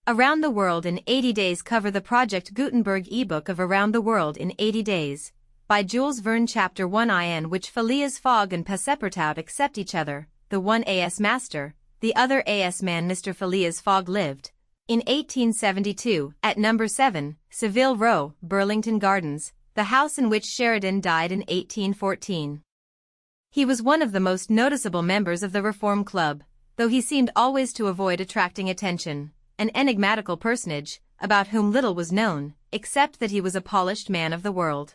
Around the World in 80 Days cover the Project Gutenberg ebook of Around the World in 80 Days, by Jules Verne. Chapter 1 in which Phileas Fogg and Passepartout accept each other, the one as master, the other as man. Mr. Phileas Fogg lived, in 1872, at number 7, Savile Row, Burlington Gardens, the house in which Sheridan died in 1814. He was one of the most noticeable members of the Reform Club, though he seemed always to avoid attracting attention, an enigmatical personage, about whom little was known, except that he was a polished man of the world.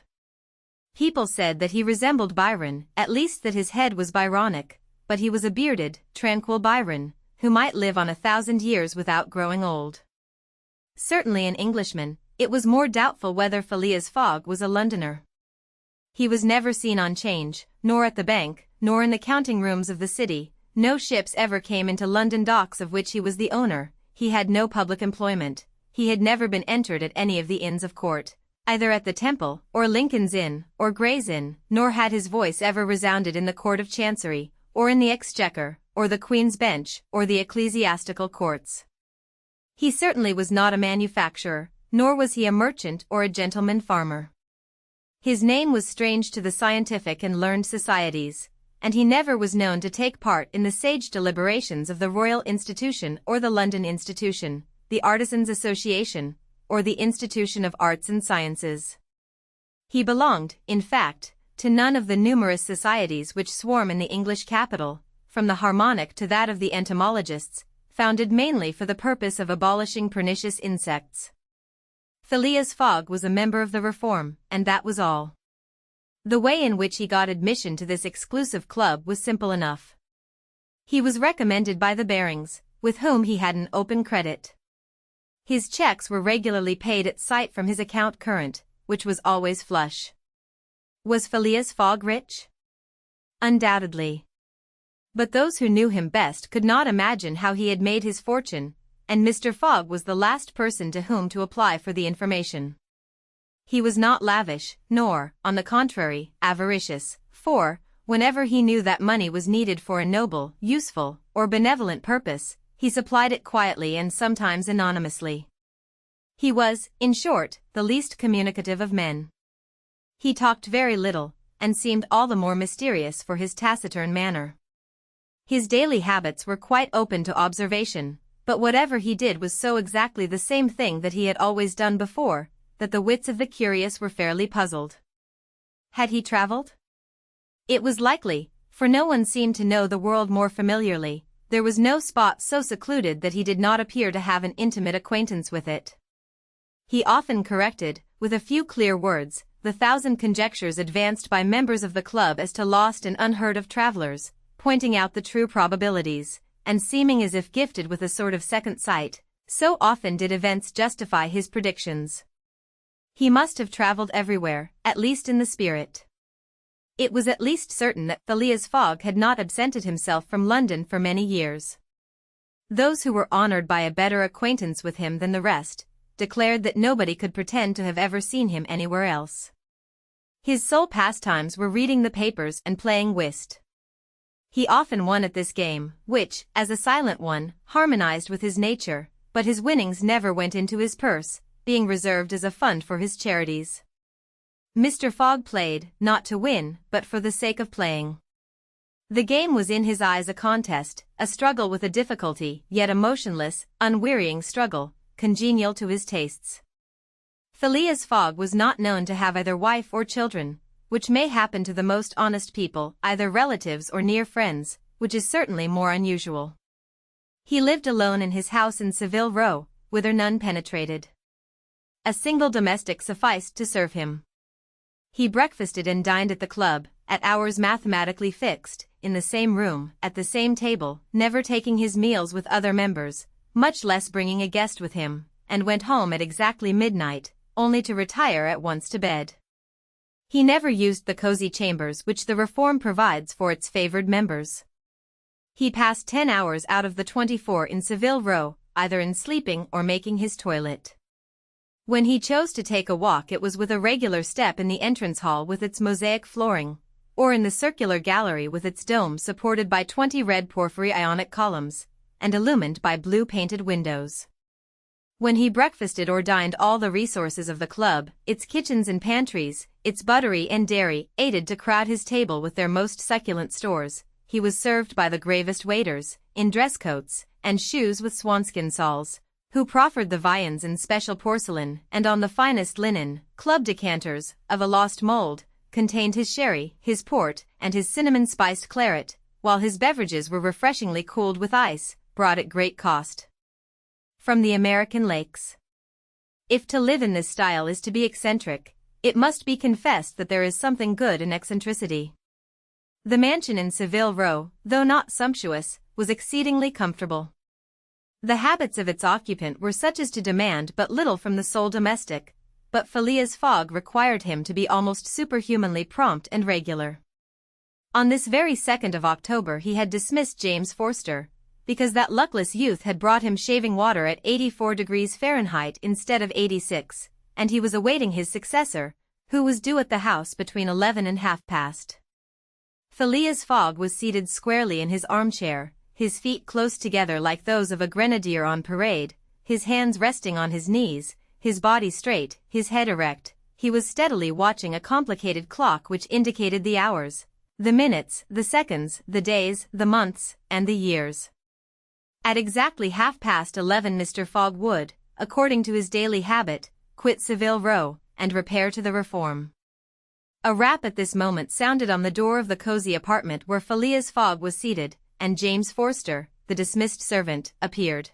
People said that he resembled Byron, at least that his head was Byronic, but he was a bearded, tranquil Byron, who might live on 1,000 years without growing old. Certainly an Englishman, it was more doubtful whether Phileas Fogg was a Londoner. He was never seen on 'Change, nor at the bank, nor in the counting rooms of the city. No ships ever came into London docks of which he was the owner. He had no public employment. He had never been entered at any of the Inns of Court, either at the Temple, or Lincoln's Inn, or Gray's Inn, nor had his voice ever resounded in the Court of Chancery, or in the Exchequer, or the Queen's Bench, or the ecclesiastical courts. He certainly was not a manufacturer, nor was he a merchant or a gentleman farmer. His name was strange to the scientific and learned societies, and he never was known to take part in the sage deliberations of the Royal Institution or the London Institution, the Artisans' Association, or the Institution of Arts and Sciences. He belonged, in fact, to none of the numerous societies which swarm in the English capital, from the Harmonic to that of the Entomologists, founded mainly for the purpose of abolishing pernicious insects. Phileas Fogg was a member of the Reform, and that was all. The way in which he got admission to this exclusive club was simple enough. He was recommended by the Barings, with whom he had an open credit. His checks were regularly paid at sight from his account current, which was always flush. Was Phileas Fogg rich? Undoubtedly. But those who knew him best could not imagine how he had made his fortune, and Mr. Fogg was the last person to whom to apply for the information. He was not lavish, nor, on the contrary, avaricious, for, whenever he knew that money was needed for a noble, useful, or benevolent purpose, he supplied it quietly and sometimes anonymously. He was, in short, the least communicative of men. He talked very little, and seemed all the more mysterious for his taciturn manner. His daily habits were quite open to observation, but whatever he did was so exactly the same thing that he had always done before, that the wits of the curious were fairly puzzled. Had he traveled? It was likely, for no one seemed to know the world more familiarly. There was no spot so secluded that he did not appear to have an intimate acquaintance with it. He often corrected, with a few clear words, the 1,000 conjectures advanced by members of the club as to lost and unheard of travelers, pointing out the true probabilities, and seeming as if gifted with a sort of second sight, so often did events justify his predictions. He must have traveled everywhere, at least in the spirit. It was at least certain that Phileas Fogg had not absented himself from London for many years. Those who were honored by a better acquaintance with him than the rest, declared that nobody could pretend to have ever seen him anywhere else. His sole pastimes were reading the papers and playing whist. He often won at this game, which, as a silent one, harmonized with his nature, but his winnings never went into his purse, being reserved as a fund for his charities. Mr. Fogg played, not to win, but for the sake of playing. The game was in his eyes a contest, a struggle with a difficulty, yet a motionless, unwearying struggle, congenial to his tastes. Phileas Fogg was not known to have either wife or children, which may happen to the most honest people, either relatives or near friends, which is certainly more unusual. He lived alone in his house in Savile Row, whither none penetrated. A single domestic sufficed to serve him. He breakfasted and dined at the club, at hours mathematically fixed, in the same room, at the same table, never taking his meals with other members, much less bringing a guest with him, and went home at exactly midnight, only to retire at once to bed. He never used the cozy chambers which the Reform provides for its favored members. He passed 10 hours out of the 24 in Savile Row, either in sleeping or making his toilet. When he chose to take a walk it was with a regular step in the entrance hall with its mosaic flooring, or in the circular gallery with its dome supported by 20 red porphyry Ionic columns, and illumined by blue painted windows. When he breakfasted or dined, all the resources of the club, its kitchens and pantries, its buttery and dairy, aided to crowd his table with their most succulent stores. He was served by the gravest waiters, in dress coats, and shoes with swanskin soles, who proffered the viands in special porcelain, and on the finest linen. Club decanters, of a lost mold, contained his sherry, his port, and his cinnamon-spiced claret, while his beverages were refreshingly cooled with ice, brought at great cost from the American lakes. If to live in this style is to be eccentric, it must be confessed that there is something good in eccentricity. The mansion in Savile Row, though not sumptuous, was exceedingly comfortable. The habits of its occupant were such as to demand but little from the sole domestic, but Phileas Fogg required him to be almost superhumanly prompt and regular. On this very 2nd of October he had dismissed James Forster, because that luckless youth had brought him shaving water at 84 degrees Fahrenheit instead of 86, and he was awaiting his successor, who was due at the house between 11 and half past. Phileas Fogg was seated squarely in his armchair, his feet close together like those of a grenadier on parade, his hands resting on his knees, his body straight, his head erect. He was steadily watching a complicated clock which indicated the hours, the minutes, the seconds, the days, the months, and the years. At exactly 11:30 Mr. Fogg would, according to his daily habit, quit Savile Row, and repair to the Reform. A rap at this moment sounded on the door of the cosy apartment where Phileas Fogg was seated, and James Forster, the dismissed servant, appeared.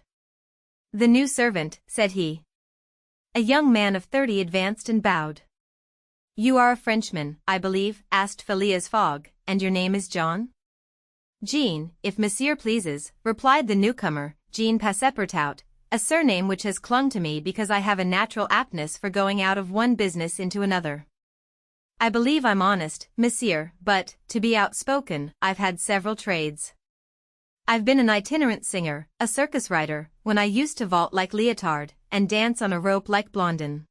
"The new servant," said he. A young man of 30 advanced and bowed. "You are a Frenchman, I believe?" asked Phileas Fogg, "and your name is John?" "Jean, if monsieur pleases," replied the newcomer, "Jean Passepartout, a surname which has clung to me because I have a natural aptness for going out of one business into another. I believe I'm honest, monsieur, but, to be outspoken, I've had several trades. I've been an itinerant singer, a circus rider, when I used to vault like Leotard, and dance on a rope like Blondin.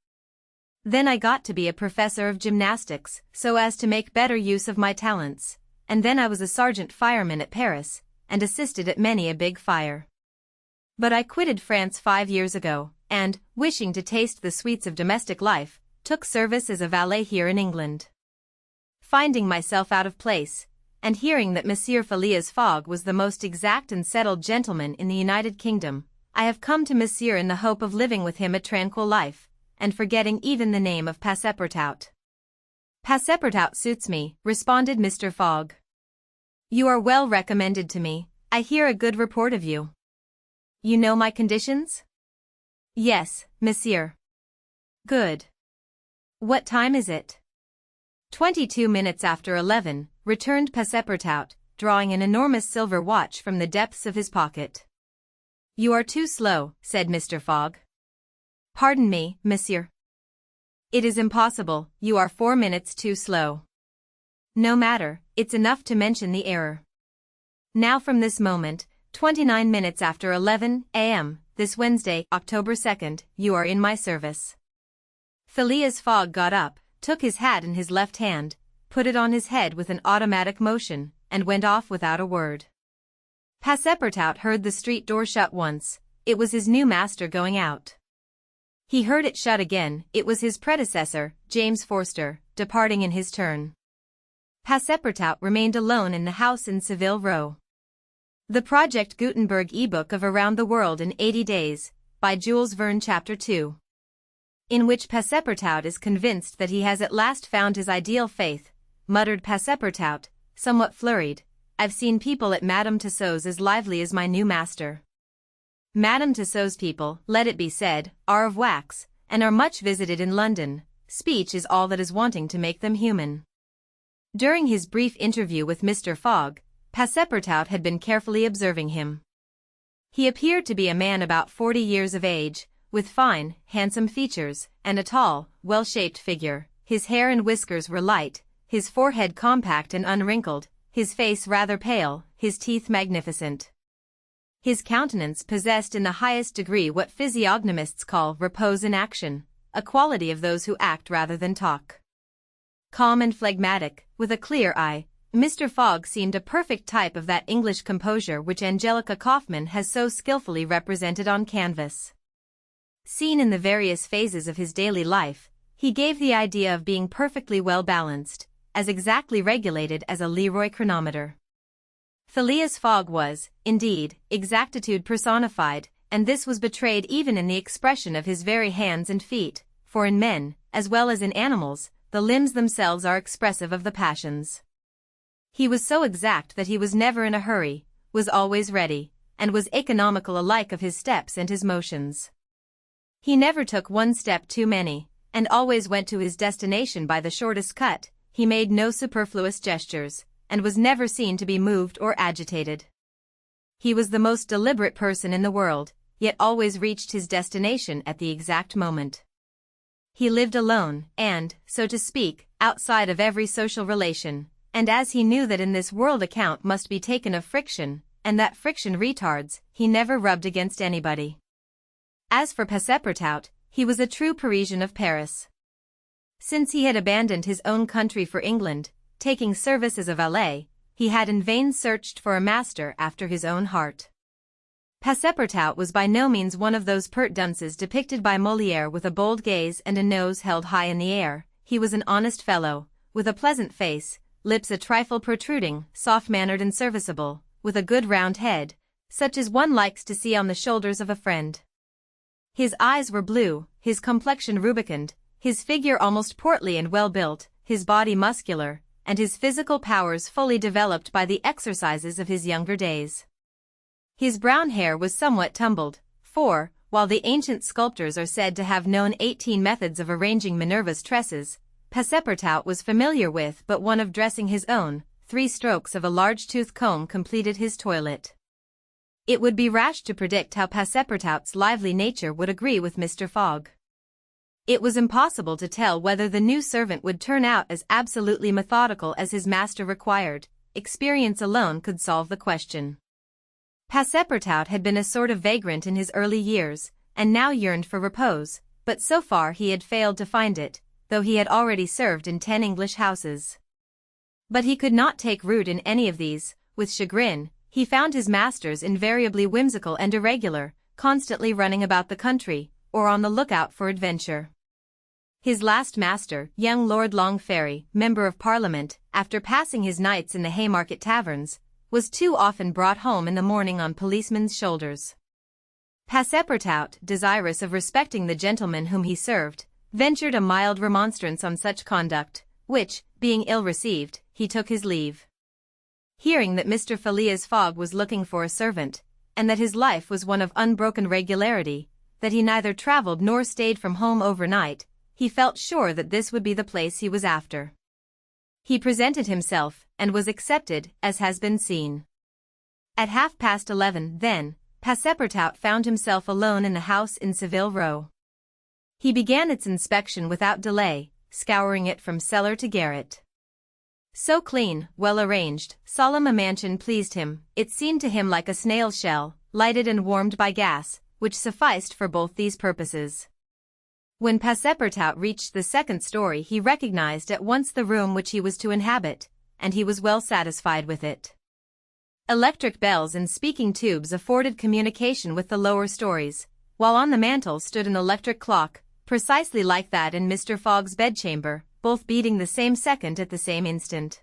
Then I got to be a professor of gymnastics, so as to make better use of my talents, and then I was a sergeant fireman at Paris, and assisted at many a big fire. But I quitted France 5 years ago, and, wishing to taste the sweets of domestic life, took service as a valet here in England. Finding myself out of place, and hearing that Monsieur Phileas Fogg was the most exact and settled gentleman in the United Kingdom, I have come to Monsieur in the hope of living with him a tranquil life, and forgetting even the name of Passepartout." "Passepartout suits me," responded Mr. Fogg. "You are well recommended to me. I hear a good report of you. You know my conditions?" "Yes, monsieur." "Good. What time is it?" 22 minutes after 11, returned Passepartout, drawing an enormous silver watch from the depths of his pocket. "You are too slow," said Mr. Fogg. "Pardon me, monsieur." "It is impossible, you are 4 minutes too slow." "No matter, it's enough to mention the error. Now from this moment, 29 minutes after 11 a.m., this Wednesday, October 2nd, you are in my service." Phileas Fogg got up, took his hat in his left hand, put it on his head with an automatic motion, and went off without a word. Passepartout heard the street door shut once. It was his new master going out. He heard it shut again. It was his predecessor, James Forster, departing in his turn. Passepartout remained alone in the house in Savile Row. The Project Gutenberg ebook of Around the World in 80 Days, by Jules Verne, Chapter 2. In which Passepartout is convinced that he has at last found his ideal faith, muttered Passepartout, somewhat flurried. "I've seen people at Madame Tussauds as lively as my new master." Madame Tussauds people, let it be said, are of wax, and are much visited in London. Speech is all that is wanting to make them human. During his brief interview with Mr. Fogg, Passepartout had been carefully observing him. He appeared to be a man about 40 years of age, with fine, handsome features, and a tall, well-shaped figure. His hair and whiskers were light, his forehead compact and unwrinkled, his face rather pale, his teeth magnificent. His countenance possessed in the highest degree what physiognomists call repose in action, a quality of those who act rather than talk. Calm and phlegmatic, with a clear eye, Mr. Fogg seemed a perfect type of that English composure which Angelica Kauffmann has so skillfully represented on canvas. seen in the various phases of his daily life, he gave the idea of being perfectly well-balanced, as exactly regulated as a Leroy chronometer. Phileas Fogg was, indeed, exactitude personified, and this was betrayed even in the expression of his very hands and feet, for in men, as well as in animals, the limbs themselves are expressive of the passions. He was so exact that he was never in a hurry, was always ready, and was economical alike of his steps and his motions. He never took one step too many, and always went to his destination by the shortest cut. He made no superfluous gestures, and was never seen to be moved or agitated. He was the most deliberate person in the world, yet always reached his destination at the exact moment. He lived alone, and, so to speak, outside of every social relation, and as he knew that in this world account must be taken of friction, and that friction retards, he never rubbed against anybody. As for Passepartout, he was a true Parisian of Paris. Since he had abandoned his own country for England, taking service as a valet, he had in vain searched for a master after his own heart. Passepartout was by no means one of those pert dunces depicted by Molière with a bold gaze and a nose held high in the air. He was an honest fellow, with a pleasant face, lips a trifle protruding, soft-mannered and serviceable, with a good round head, such as one likes to see on the shoulders of a friend. His eyes were blue, his complexion rubicund, his figure almost portly and well-built, his body muscular, and his physical powers fully developed by the exercises of his younger days. His brown hair was somewhat tumbled, for, while the ancient sculptors are said to have known 18 methods of arranging Minerva's tresses, Passepartout was familiar with but one of dressing his own. 3 strokes of a large tooth comb completed his toilet. It would be rash to predict how Passepartout's lively nature would agree with Mr. Fogg. It was impossible to tell whether the new servant would turn out as absolutely methodical as his master required. Experience alone could solve the question. Passepartout had been a sort of vagrant in his early years, and now yearned for repose, but so far he had failed to find it, though he had already served in 10 English houses. But he could not take root in any of these. With chagrin, he found his masters invariably whimsical and irregular, constantly running about the country, or on the lookout for adventure. His last master, young Lord Longferry, Member of Parliament, after passing his nights in the Haymarket taverns, was too often brought home in the morning on policemen's shoulders. Passepartout, desirous of respecting the gentleman whom he served, ventured a mild remonstrance on such conduct, which, being ill-received, he took his leave. Hearing that Mr. Phileas Fogg was looking for a servant, and that his life was one of unbroken regularity, that he neither travelled nor stayed from home overnight, he felt sure that this would be the place he was after. He presented himself, and was accepted, as has been seen. At 11:30, then, Passepartout found himself alone in the house in Savile Row. He began its inspection without delay, scouring it from cellar to garret. So clean, well-arranged, solemn a mansion pleased him. It seemed to him like a snail shell, lighted and warmed by gas, which sufficed for both these purposes. When Passepartout reached the 2nd story he recognized at once the room which he was to inhabit, and he was well satisfied with it. Electric bells and speaking tubes afforded communication with the lower stories, while on the mantel stood an electric clock, precisely like that in Mr. Fogg's bedchamber, both beating the same second at the same instant.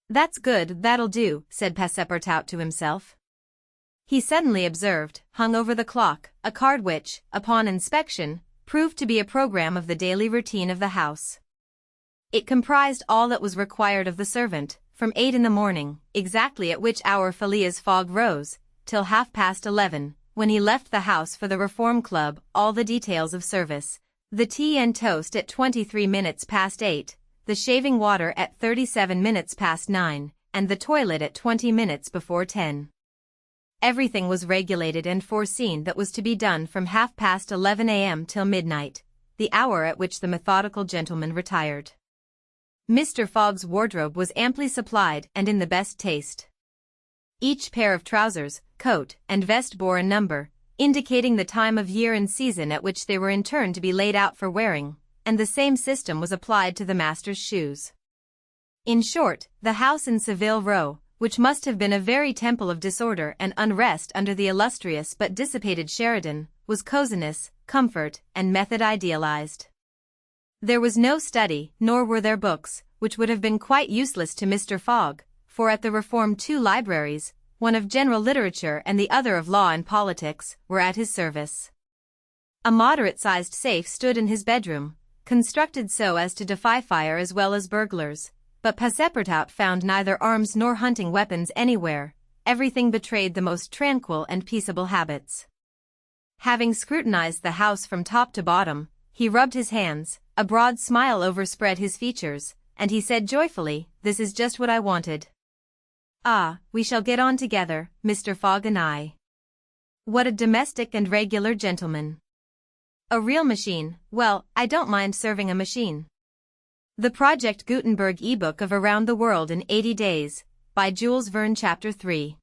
"That's good, that'll do," said Passepartout to himself. He suddenly observed, hung over the clock, a card which, upon inspection, proved to be a program of the daily routine of the house. It comprised all that was required of the servant, from 8 in the morning, exactly at which hour Phileas Fogg rose, till 11:30, when he left the house for the Reform Club, all the details of service, the tea and toast at 23 minutes past 8, the shaving water at 37 minutes past 9, and the toilet at 20 minutes before 10. Everything was regulated and foreseen that was to be done from 11:30 a.m. till midnight, the hour at which the methodical gentleman retired. Mr. Fogg's wardrobe was amply supplied and in the best taste. Each pair of trousers, coat, and vest bore a number, indicating the time of year and season at which they were in turn to be laid out for wearing, and the same system was applied to the master's shoes. In short, the house in Savile Row, which must have been a very temple of disorder and unrest under the illustrious but dissipated Sheridan, was coziness, comfort, and method idealized. There was no study, nor were there books, which would have been quite useless to Mr. Fogg, for at the Reform 2 libraries, one of general literature and the other of law and politics, were at his service. A moderate-sized safe stood in his bedroom, constructed so as to defy fire as well as burglars, but Passepartout found neither arms nor hunting weapons anywhere. Everything betrayed the most tranquil and peaceable habits. Having scrutinized the house from top to bottom, he rubbed his hands, a broad smile overspread his features, and he said joyfully, "This is just what I wanted. Ah, we shall get on together, Mr. Fogg and I. What a domestic and regular gentleman. A real machine. Well, I don't mind serving a machine." The Project Gutenberg ebook of Around the World in 80 Days, by Jules Verne, Chapter 3.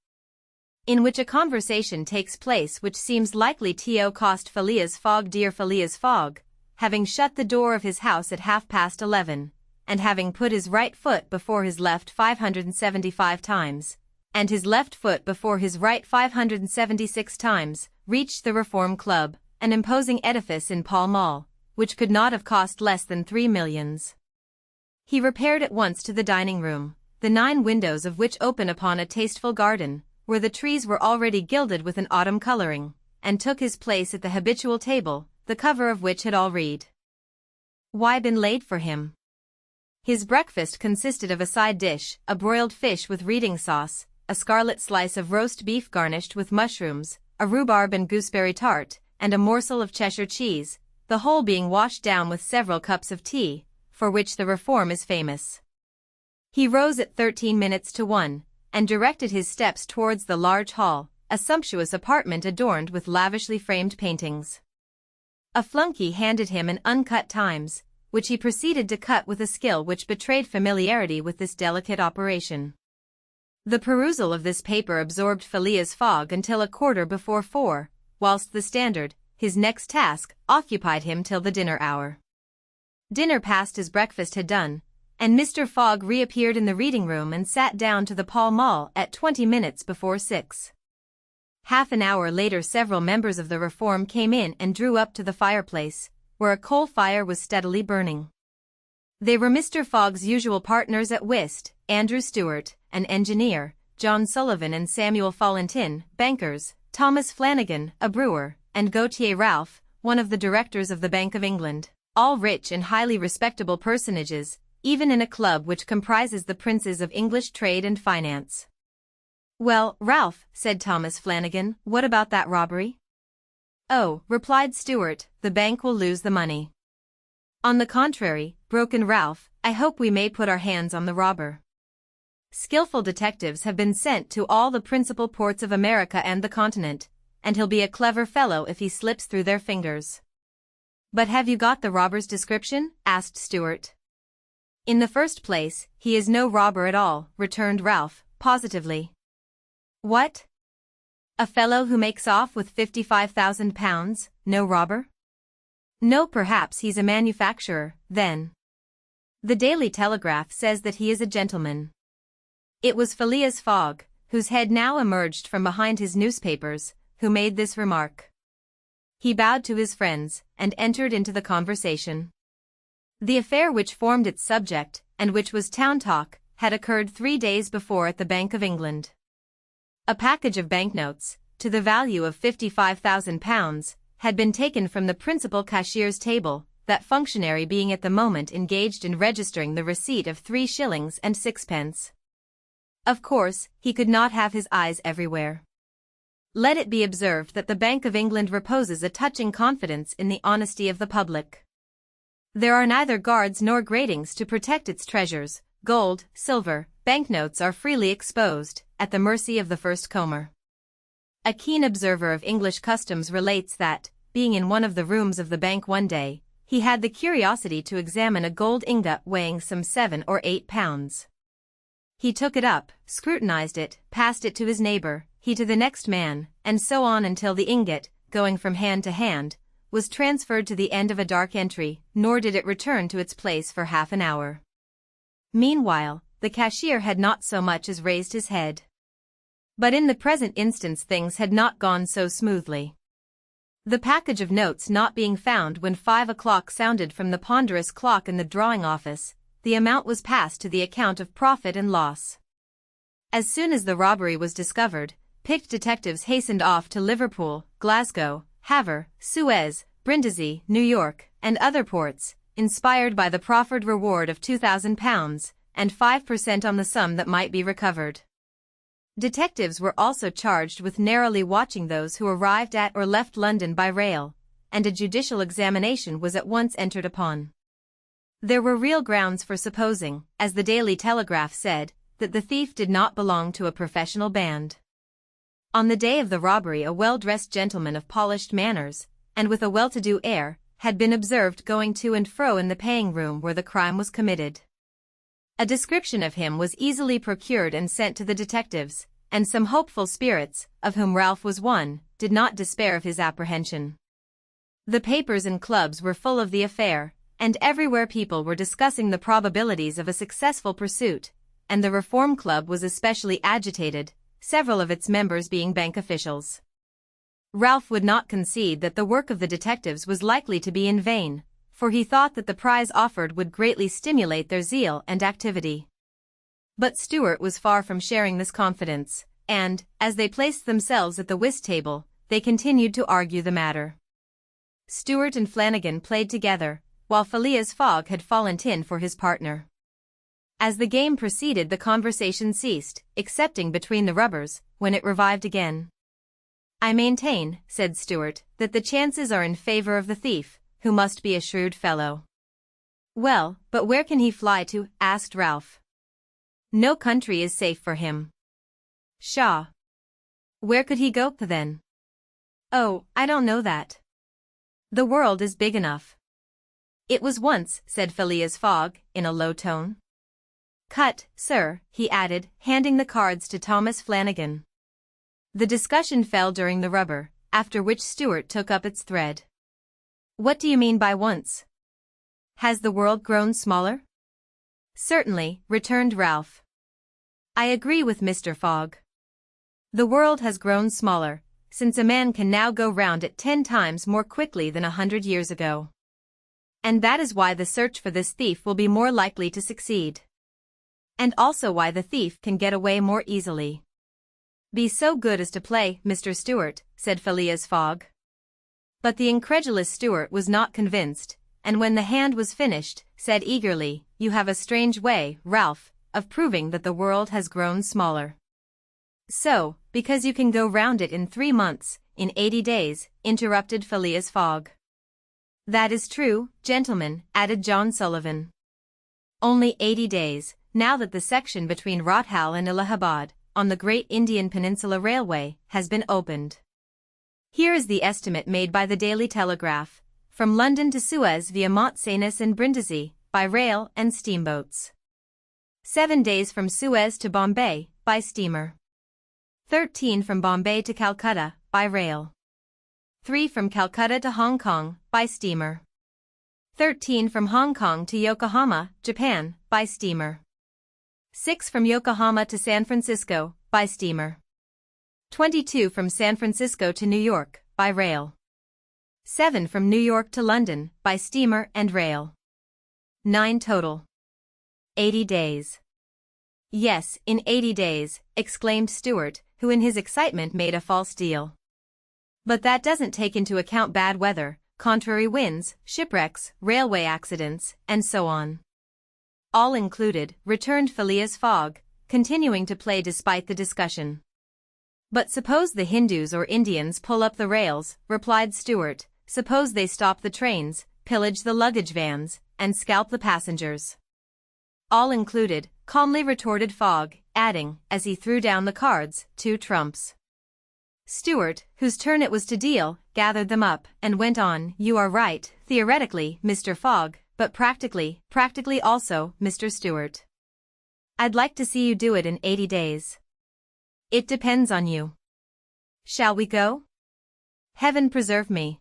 In which a conversation takes place which seems likely to cost Phileas Fogg dear. Phileas Fogg, having shut the door of his house at 11:30, and having put his right foot before his left 575 times, and his left foot before his right 576 times, reached the Reform Club, an imposing edifice in Pall Mall, which could not have cost less than 3 millions. He repaired at once to the dining room, the 9 windows of which open upon a tasteful garden, where the trees were already gilded with an autumn coloring, and took his place at the habitual table, the cover of which had all read "Why been laid for him." His breakfast consisted of a side dish, a broiled fish with reading sauce, a scarlet slice of roast beef garnished with mushrooms, a rhubarb and gooseberry tart, and a morsel of Cheshire cheese, the whole being washed down with several cups of tea, for which the Reform is famous. He rose at 1:13, and directed his steps towards the large hall, a sumptuous apartment adorned with lavishly framed paintings. A flunkey handed him an uncut Times, which he proceeded to cut with a skill which betrayed familiarity with this delicate operation. The perusal of this paper absorbed Phileas Fogg until 4:15, whilst the Standard, his next task, occupied him till the dinner hour. Dinner passed as breakfast had done, and Mr. Fogg reappeared in the reading room and sat down to the Pall Mall at 6:20. Half an hour later several members of the Reform came in and drew up to the fireplace, where a coal fire was steadily burning. They were Mr. Fogg's usual partners at whist, Andrew Stewart, an engineer, John Sullivan and Samuel Fallentin, bankers, Thomas Flanagan, a brewer, and Gautier Ralph, one of the directors of the Bank of England, all rich and highly respectable personages, even in a club which comprises the princes of English trade and finance. "Well, Ralph," said Thomas Flanagan, "what about that robbery?" "Oh," replied Stewart, "the bank will lose the money." "On the contrary," broke in Ralph, "I hope we may put our hands on the robber. Skillful detectives have been sent to all the principal ports of America and the continent, and he'll be a clever fellow if he slips through their fingers." "But have you got the robber's description?" asked Stewart. "In the first place, he is no robber at all," returned Ralph, positively. "What? A fellow who makes off with £55,000, no robber?" "No, perhaps he's a manufacturer, then. The Daily Telegraph says that he is a gentleman." It was Phileas Fogg, whose head now emerged from behind his newspapers, who made this remark. He bowed to his friends, and entered into the conversation. The affair which formed its subject, and which was town talk, had occurred 3 days before at the Bank of England. A package of banknotes, to the value of £55,000, had been taken from the principal cashier's table, that functionary being at the moment engaged in registering the receipt of 3 shillings and 6 pence. Of course, he could not have his eyes everywhere. Let it be observed that the Bank of England reposes a touching confidence in the honesty of the public. There are neither guards nor gratings to protect its treasures. Gold, silver, banknotes are freely exposed, at the mercy of the first comer. A keen observer of English customs relates that, being in one of the rooms of the bank one day, he had the curiosity to examine a gold ingot weighing some 7 or 8 pounds. He took it up, scrutinized it, passed it to his neighbor, he to the next man, and so on until the ingot, going from hand to hand, was transferred to the end of a dark entry, nor did it return to its place for half an hour. Meanwhile, the cashier had not so much as raised his head. But in the present instance things had not gone so smoothly. The package of notes not being found when 5 o'clock sounded from the ponderous clock in the drawing office, the amount was passed to the account of profit and loss. As soon as the robbery was discovered, picked detectives hastened off to Liverpool, Glasgow, Havre, Suez, Brindisi, New York, and other ports, inspired by the proffered reward of £2,000, and 5% on the sum that might be recovered. Detectives were also charged with narrowly watching those who arrived at or left London by rail, and a judicial examination was at once entered upon. There were real grounds for supposing, as the Daily Telegraph said, that the thief did not belong to a professional band. On the day of the robbery, a well-dressed gentleman of polished manners, and with a well-to-do air, had been observed going to and fro in the paying room where the crime was committed. A description of him was easily procured and sent to the detectives, and some hopeful spirits, of whom Ralph was one, did not despair of his apprehension. The papers and clubs were full of the affair, and everywhere people were discussing the probabilities of a successful pursuit, and the Reform Club was especially agitated, several of its members being bank officials. Ralph would not concede that the work of the detectives was likely to be in vain, for he thought that the prize offered would greatly stimulate their zeal and activity. But Stewart was far from sharing this confidence, and, as they placed themselves at the whist table, they continued to argue the matter. Stewart and Flanagan played together, while Phileas Fogg had fallen in for his partner. As the game proceeded, the conversation ceased, excepting between the rubbers, when it revived again. "I maintain," said Stewart, "that the chances are in favor of the thief, who must be a shrewd fellow." "Well, but where can he fly to?" asked Ralph. "No country is safe for him." "Pshaw! Where could he go, then?" "Oh, I don't know that. The world is big enough." "It was once," said Phileas Fogg, in a low tone. "Cut, sir," he added, handing the cards to Thomas Flanagan. The discussion fell during the rubber, after which Stewart took up its thread. "What do you mean by once? Has the world grown smaller?" "Certainly," returned Ralph. "I agree with Mr. Fogg. The world has grown smaller, since a man can now go round it 10 times more quickly than 100 years ago. And that is why the search for this thief will be more likely to succeed. And also why the thief can get away more easily." "Be so good as to play, Mr. Stewart," said Phileas Fogg. But the incredulous Stewart was not convinced, and when the hand was finished, said eagerly, "You have a strange way, Ralph, of proving that the world has grown smaller." "So, because you can go round it in 3 months, in 80 days, interrupted Phileas Fogg. "That is true, gentlemen," added John Sullivan. "Only 80 days, now that the section between Rothal and Allahabad, on the Great Indian Peninsula Railway, has been opened. Here is the estimate made by the Daily Telegraph, from London to Suez via Mont Cenis and Brindisi, by rail and steamboats. 7 days from Suez to Bombay, by steamer. 13 from Bombay to Calcutta, by rail. 3 from Calcutta to Hong Kong, by steamer. 13 from Hong Kong to Yokohama, Japan, by steamer. 6 from Yokohama to San Francisco, by steamer. 22 from San Francisco to New York, by rail. 7 from New York to London, by steamer and rail. 9 total. 80 days. "Yes, in 80 days, exclaimed Stewart, who in his excitement made a false deal. "But that doesn't take into account bad weather, contrary winds, shipwrecks, railway accidents, and so on." "All included," returned Phileas Fogg, continuing to play despite the discussion. "But suppose the Hindus or Indians pull up the rails," replied Stewart, "suppose they stop the trains, pillage the luggage vans, and scalp the passengers." "All included," calmly retorted Fogg, adding, as he threw down the cards, 2 trumps. Stewart, whose turn it was to deal, gathered them up, and went on, "You are right, theoretically, Mr. Fogg, but practically also, Mr. Stewart. I'd like to see you do it in 80 days. It depends on you. Shall we go?" "Heaven preserve me.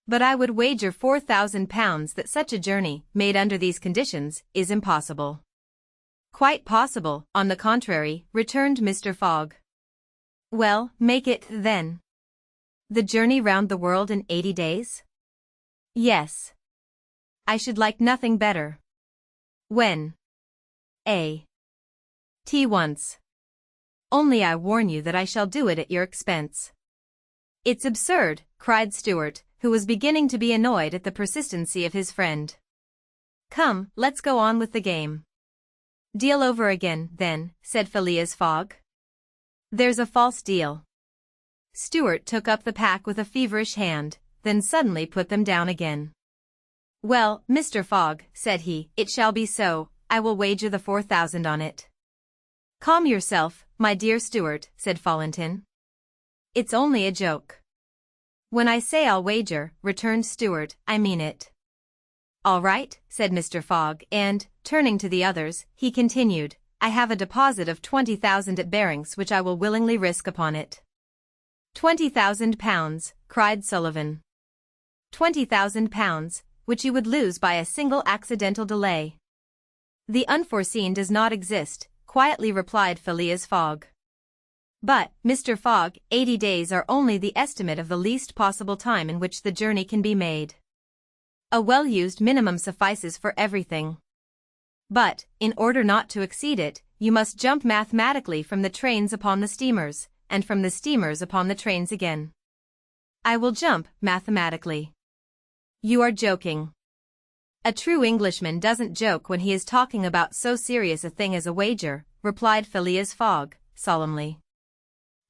But I would wager £4,000 that such a journey, made under these conditions, is impossible." "Quite possible, on the contrary," returned Mr. Fogg. "Well, make it, then." The journey round the world in 80 days? Yes. I should like nothing better. When? A. T once. Only I warn you that I shall do it at your expense. It's absurd, cried Stuart, who was beginning to be annoyed at the persistency of his friend. Come, let's go on with the game. Deal over again, then, said Phileas Fogg. There's a false deal. Stuart took up the pack with a feverish hand, then suddenly put them down again. Well, Mr. Fogg, said he, it shall be so. I will wager the 4,000 on it. Calm yourself, my dear Stuart, said Fallentin. It's only a joke. When I say I'll wager, returned Stuart, I mean it. All right, said Mr. Fogg, and, turning to the others, he continued, I have a deposit of 20,000 at Barings which I will willingly risk upon it. 20,000 pounds, cried Sullivan. 20,000 pounds, which you would lose by a single accidental delay. The unforeseen does not exist, quietly replied Phileas Fogg. But, Mr. Fogg, 80 days are only the estimate of the least possible time in which the journey can be made. A well-used minimum suffices for everything. But, in order not to exceed it, you must jump mathematically from the trains upon the steamers, and from the steamers upon the trains again. I will jump, mathematically. You are joking. A true Englishman doesn't joke when he is talking about so serious a thing as a wager, replied Phileas Fogg, solemnly.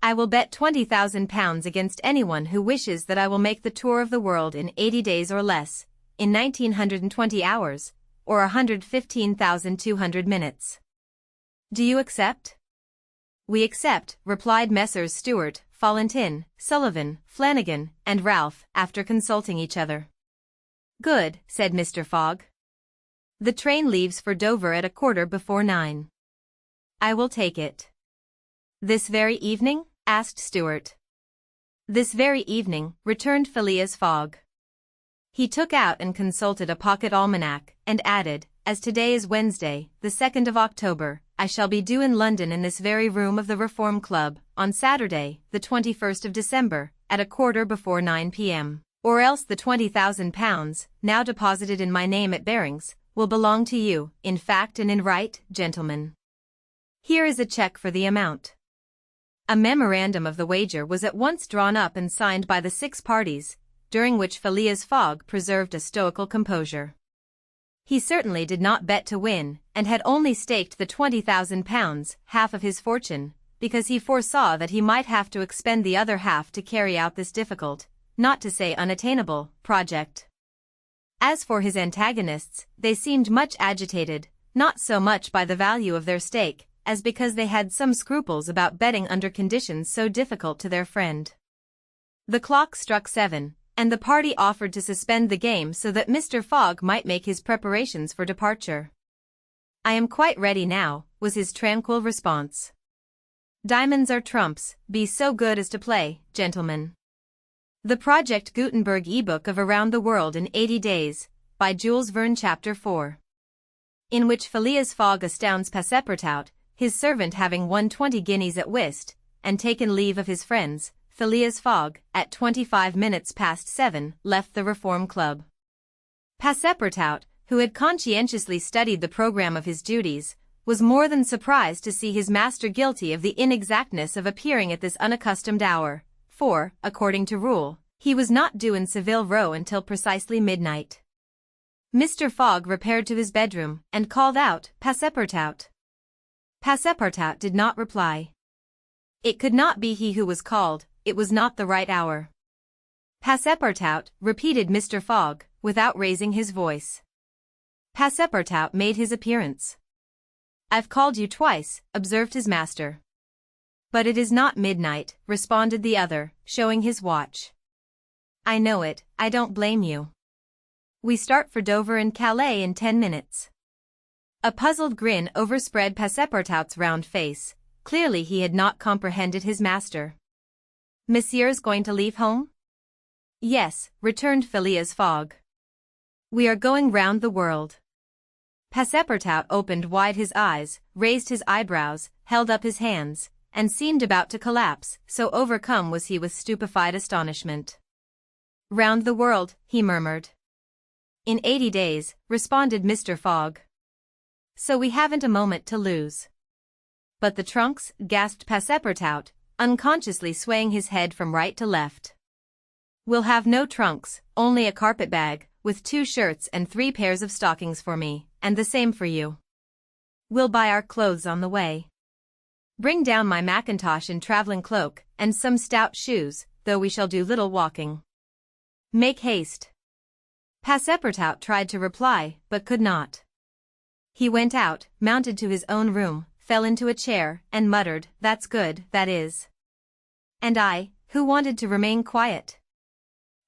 I will bet 20,000 pounds against anyone who wishes that I will make the tour of the world in 80 days or less, in 1920 hours, or 115,200 minutes. Do you accept? We accept, replied Messrs. Stuart, Fallentin, Sullivan, Flanagan, and Ralph, after consulting each other. Good, said Mr. Fogg. The train leaves for Dover at 9:15. I will take it. This very evening? Asked Stuart. This very evening, returned Phileas Fogg. He took out and consulted a pocket almanac, and added, as today is Wednesday, the 2nd of October, I shall be due in London in this very room of the Reform Club, on Saturday, the 21st of December, at 9:15 p.m. Or else the 20,000 pounds, now deposited in my name at Barings, will belong to you, in fact and in right, gentlemen. Here is a cheque for the amount. A memorandum of the wager was at once drawn up and signed by the 6 parties, during which Phileas Fogg preserved a stoical composure. He certainly did not bet to win, and had only staked the 20,000 pounds, half of his fortune, because he foresaw that he might have to expend the other half to carry out this difficult, not to say unattainable, project. As for his antagonists, they seemed much agitated, not so much by the value of their stake, as because they had some scruples about betting under conditions so difficult to their friend. The clock struck 7, and the party offered to suspend the game so that Mr. Fogg might make his preparations for departure. I am quite ready now, was his tranquil response. Diamonds are trumps, be so good as to play, gentlemen. The Project Gutenberg e-book of Around the World in 80 Days, by Jules Verne Chapter 4. In which Phileas Fogg astounds Passepartout, his servant having won 20 guineas at whist, and taken leave of his friends. Phileas Fogg, at 7:25, left the Reform Club. Passepartout, who had conscientiously studied the programme of his duties, was more than surprised to see his master guilty of the inexactness of appearing at this unaccustomed hour, for, according to rule, he was not due in Savile Row until precisely midnight. Mr. Fogg repaired to his bedroom, and called out, Passepartout. Passepartout did not reply. It could not be he who was called, it was not the right hour. Passepartout, repeated Mr. Fogg, without raising his voice. Passepartout made his appearance. I've called you twice, observed his master. But it is not midnight, responded the other, showing his watch. I know it, I don't blame you. We start for Dover and Calais in 10 minutes. A puzzled grin overspread Passepartout's round face. Clearly he had not comprehended his master. Monsieur's going to leave home? Yes, returned Phileas Fogg. We are going round the world. Passepartout opened wide his eyes, raised his eyebrows, held up his hands, and seemed about to collapse, so overcome was he with stupefied astonishment. "Round the world," he murmured. "In 80 days, responded Mr. Fogg. "So we haven't a moment to lose." "But the trunks," gasped Passepartout, unconsciously swaying his head from right to left. "We'll have no trunks, only a carpet-bag, with 2 shirts and 3 pairs of stockings for me, and the same for you. We'll buy our clothes on the way. Bring down my mackintosh and traveling cloak, and some stout shoes, though we shall do little walking. Make haste." Passepartout tried to reply, but could not. He went out, mounted to his own room, fell into a chair, and muttered, "That's good, that is. And I, who wanted to remain quiet."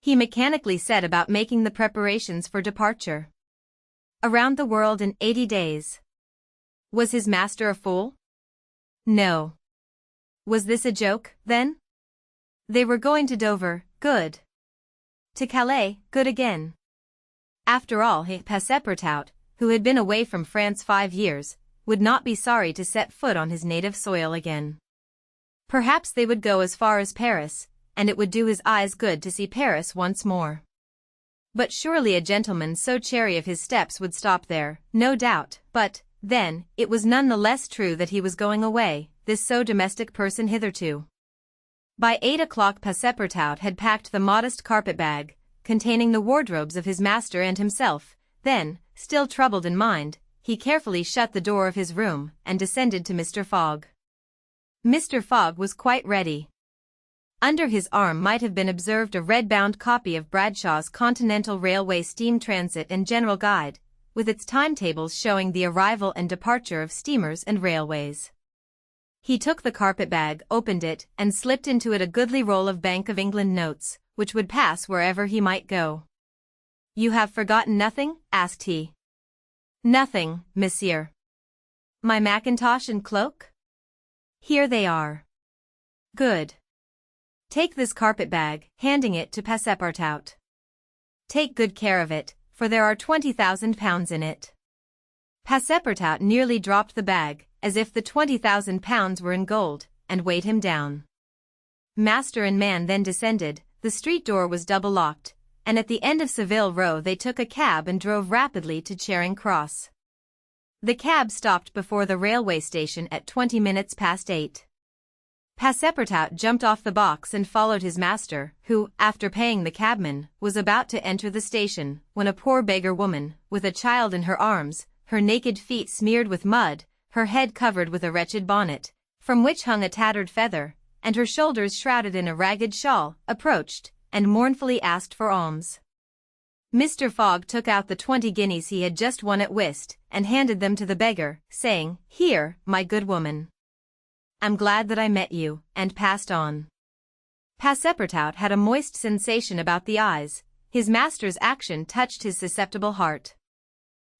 He mechanically set about making the preparations for departure. Around the world in 80 days. Was his master a fool? No. Was this a joke, then? They were going to Dover, good. To Calais, good again. After all, Passepartout, who had been away from France 5 years, would not be sorry to set foot on his native soil again. Perhaps they would go as far as Paris, and it would do his eyes good to see Paris once more. But surely a gentleman so chary of his steps would stop there, no doubt, but, then, it was none the less true that he was going away, this so domestic person hitherto. By 8 o'clock Passepartout had packed the modest carpet-bag, containing the wardrobes of his master and himself. Then, still troubled in mind, he carefully shut the door of his room and descended to Mr. Fogg. Mr. Fogg was quite ready. Under his arm might have been observed a red-bound copy of Bradshaw's Continental Railway Steam Transit and General Guide, with its timetables showing the arrival and departure of steamers and railways. He took the carpet-bag, opened it, and slipped into it a goodly roll of Bank of England notes, which would pass wherever he might go. "You have forgotten nothing?" asked he. "Nothing, monsieur." "My mackintosh and cloak?" "Here they are." "Good. Take this carpet-bag," handing it to Passepartout. "Take good care of it, for there are 20,000 pounds in it." Passepartout nearly dropped the bag, as if the 20,000 pounds were in gold, and weighed him down. Master and man then descended, the street door was double-locked, and at the end of Savile Row they took a cab and drove rapidly to Charing Cross. The cab stopped before the railway station at 20 minutes past 8. Passepartout jumped off the box and followed his master, who, after paying the cabman, was about to enter the station, when a poor beggar woman, with a child in her arms, her naked feet smeared with mud, her head covered with a wretched bonnet, from which hung a tattered feather, and her shoulders shrouded in a ragged shawl, approached, and mournfully asked for alms. Mr. Fogg took out the 20 guineas he had just won at whist, and handed them to the beggar, saying, "Here, my good woman. I'm glad that I met you," and passed on. Passepartout had a moist sensation about the eyes. His master's action touched his susceptible heart.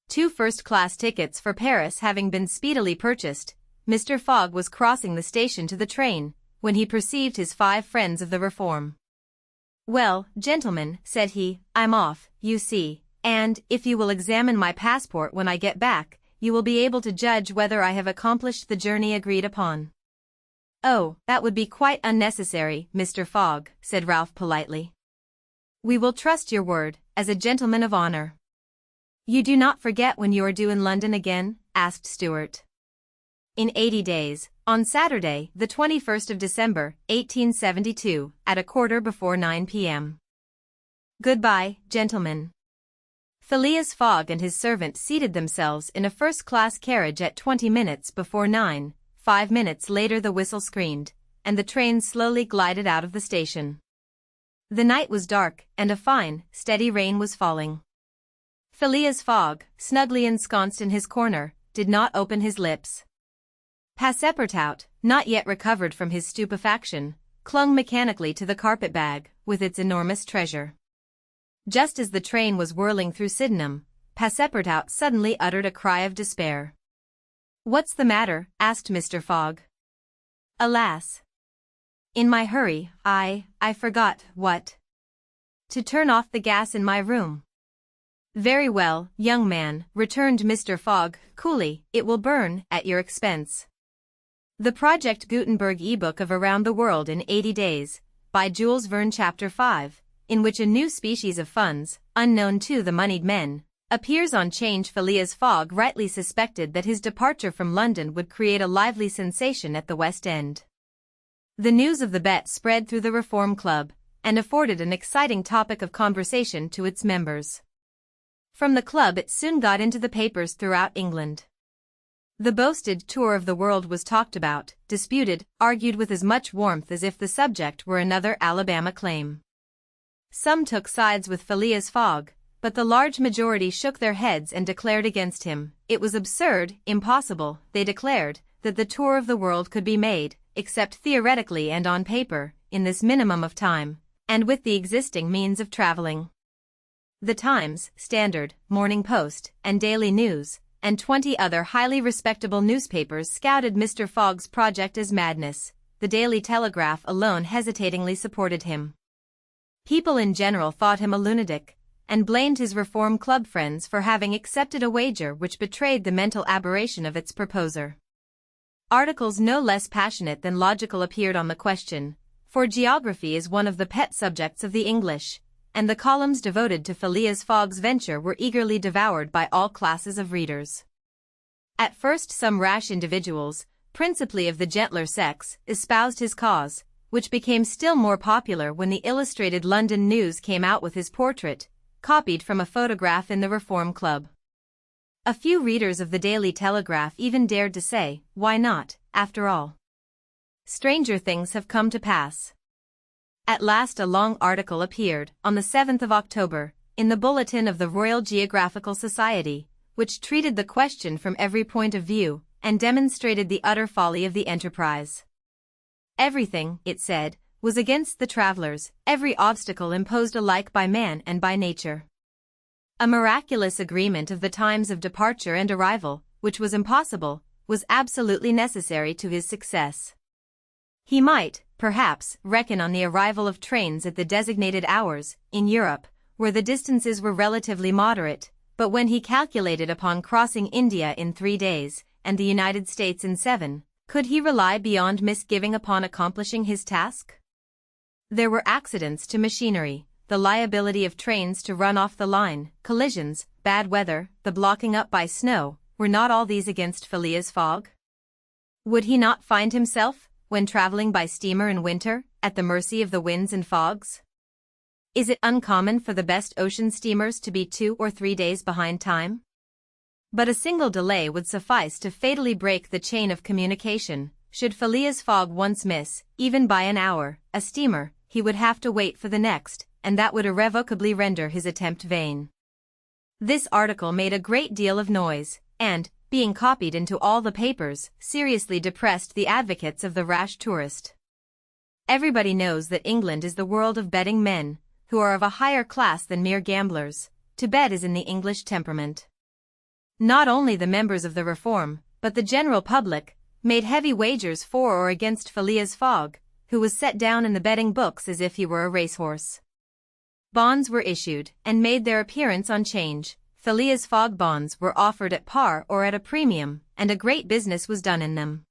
2 first-class tickets for Paris having been speedily purchased, Mr. Fogg was crossing the station to the train, when he perceived his 5 friends of the Reform. "Well, gentlemen," said he, "I'm off, you see, and, if you will examine my passport when I get back, you will be able to judge whether I have accomplished the journey agreed upon." "Oh, that would be quite unnecessary, Mr. Fogg," said Ralph politely. "We will trust your word, as a gentleman of honor." "You do not forget when you are due in London again?" asked Stuart. "In 80 days, on Saturday, the 21st of December, 1872, at 9:15 p.m. "Goodbye, gentlemen." Phileas Fogg and his servant seated themselves in a first-class carriage at 20 minutes before 9. 5 minutes later the whistle screamed, and the train slowly glided out of the station. The night was dark, and a fine, steady rain was falling. Phileas Fogg, snugly ensconced in his corner, did not open his lips. Passepartout, not yet recovered from his stupefaction, clung mechanically to the carpet-bag, with its enormous treasure. Just as the train was whirling through Sydenham, Passepartout suddenly uttered a cry of despair. "What's the matter?" asked Mr. Fogg. "Alas! In my hurry, I forgot, what? To turn off the gas in my room." "Very well, young man," returned Mr. Fogg, coolly, "it will burn, at your expense." The Project Gutenberg ebook of Around the World in 80 Days, by Jules Verne Chapter 5, in which a new species of funds, unknown to the moneyed men, appears on change. Phileas Fogg rightly suspected that his departure from London would create a lively sensation at the West End. The news of the bet spread through the Reform Club, and afforded an exciting topic of conversation to its members. From the club it soon got into the papers throughout England. The boasted tour of the world was talked about, disputed, argued with as much warmth as if the subject were another Alabama claim. Some took sides with Phileas Fogg, but the large majority shook their heads and declared against him. It was absurd, impossible, they declared, that the tour of the world could be made, except theoretically and on paper, in this minimum of time, and with the existing means of traveling. The Times, Standard, Morning Post, and Daily News, and 20 other highly respectable newspapers scouted Mr. Fogg's project as madness. The Daily Telegraph alone hesitatingly supported him. People in general thought him a lunatic, and blamed his Reform Club friends for having accepted a wager which betrayed the mental aberration of its proposer. Articles no less passionate than logical appeared on the question, for geography is one of the pet subjects of the English, and the columns devoted to Phileas Fogg's venture were eagerly devoured by all classes of readers. At first some rash individuals, principally of the gentler sex, espoused his cause, which became still more popular when the Illustrated London News came out with his portrait, copied from a photograph in the Reform Club. A few readers of the Daily Telegraph even dared to say, "Why not, after all? Stranger things have come to pass." At last a long article appeared, on the 7th of October, in the Bulletin of the Royal Geographical Society, which treated the question from every point of view, and demonstrated the utter folly of the enterprise. Everything, it said, was against the travelers, every obstacle imposed alike by man and by nature. A miraculous agreement of the times of departure and arrival, which was impossible, was absolutely necessary to his success. He might, perhaps, reckon on the arrival of trains at the designated hours, in Europe, where the distances were relatively moderate, but when he calculated upon crossing India in 3 days, and the United States in 7, could he rely beyond misgiving upon accomplishing his task? There were accidents to machinery, the liability of trains to run off the line, collisions, bad weather, the blocking up by snow. Were not all these against Phileas Fogg? Would he not find himself, when traveling by steamer in winter, at the mercy of the winds and fogs? Is it uncommon for the best ocean steamers to be 2 or 3 days behind time? But a single delay would suffice to fatally break the chain of communication. Should Phileas Fogg once miss, even by an hour, a steamer, he would have to wait for the next, and that would irrevocably render his attempt vain. This article made a great deal of noise, and, being copied into all the papers, seriously depressed the advocates of the rash tourist. Everybody knows that England is the world of betting men, who are of a higher class than mere gamblers. To bet is in the English temperament. Not only the members of the Reform, but the general public, made heavy wagers for or against Phileas Fogg, who was set down in the betting books as if he were a racehorse. Bonds were issued, and made their appearance on change. Phileas Fogg bonds were offered at par or at a premium, and a great business was done in them.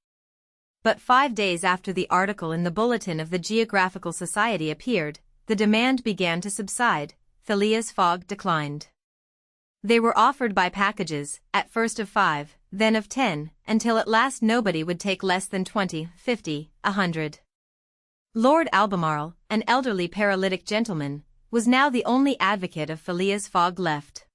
But 5 days after the article in the Bulletin of the Geographical Society appeared, the demand began to subside. Phileas Fogg declined. They were offered by packages, at first of 5, then of 10, until at last nobody would take less than 20, 50, 100. Lord Albemarle, an elderly paralytic gentleman, was now the only advocate of Phileas Fogg left.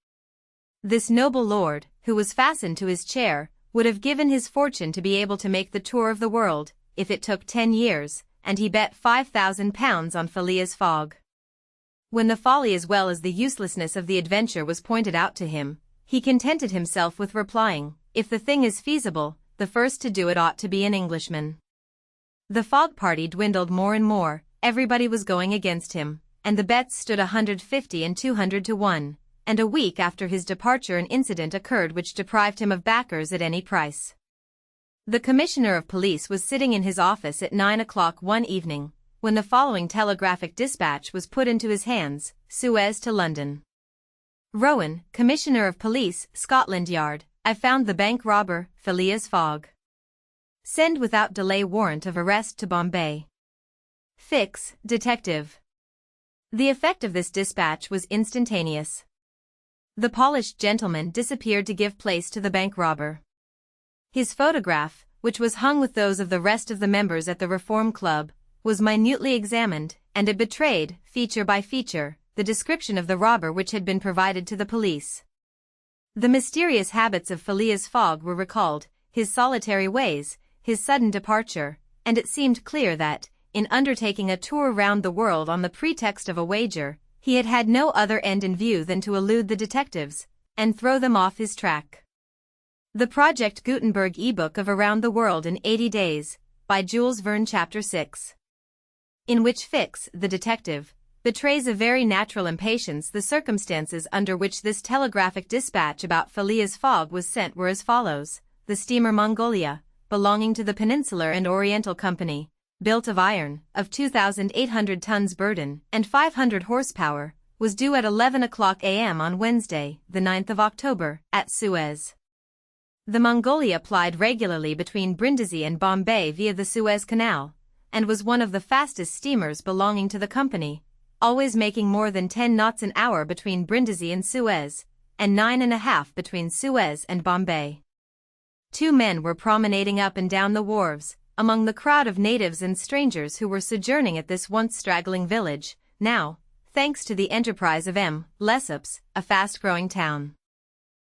This noble lord, who was fastened to his chair, would have given his fortune to be able to make the tour of the world, if it took 10 years, and he bet £5,000 on Phileas Fogg. When the folly as well as the uselessness of the adventure was pointed out to him, he contented himself with replying, "If the thing is feasible, the first to do it ought to be an Englishman." The Fogg party dwindled more and more, everybody was going against him, and the bets stood 150 and 200 to 1. And a week after his departure an incident occurred which deprived him of backers at any price. The Commissioner of Police was sitting in his office at 9 o'clock one evening, when the following telegraphic dispatch was put into his hands: Suez to London. Rowan, Commissioner of Police, Scotland Yard, I found the bank robber, Phileas Fogg. Send without delay warrant of arrest to Bombay. Fix, detective. The effect of this dispatch was instantaneous. The polished gentleman disappeared to give place to the bank robber. His photograph, which was hung with those of the rest of the members at the Reform Club, was minutely examined, and it betrayed, feature by feature, the description of the robber which had been provided to the police. The mysterious habits of Phileas Fogg were recalled, his solitary ways, his sudden departure, and it seemed clear that, in undertaking a tour round the world on the pretext of a wager, he had had no other end in view than to elude the detectives, and throw them off his track. The Project Gutenberg ebook of Around the World in 80 Days, by Jules Verne Chapter 6. In which Fix, the detective, betrays a very natural impatience. The circumstances under which this telegraphic dispatch about Phileas Fogg was sent were as follows. The steamer Mongolia, belonging to the Peninsular and Oriental Company, built of iron, of 2,800 tons burden and 500 horsepower, was due at 11 o'clock a.m. on Wednesday, the 9th of October, at Suez. The Mongolia plied regularly between Brindisi and Bombay via the Suez Canal, and was one of the fastest steamers belonging to the company, always making more than 10 knots an hour between Brindisi and Suez, and 9.5 between Suez and Bombay. 2 men were promenading up and down the wharves, among the crowd of natives and strangers who were sojourning at this once straggling village, now, thanks to the enterprise of M. Lesseps, a fast-growing town.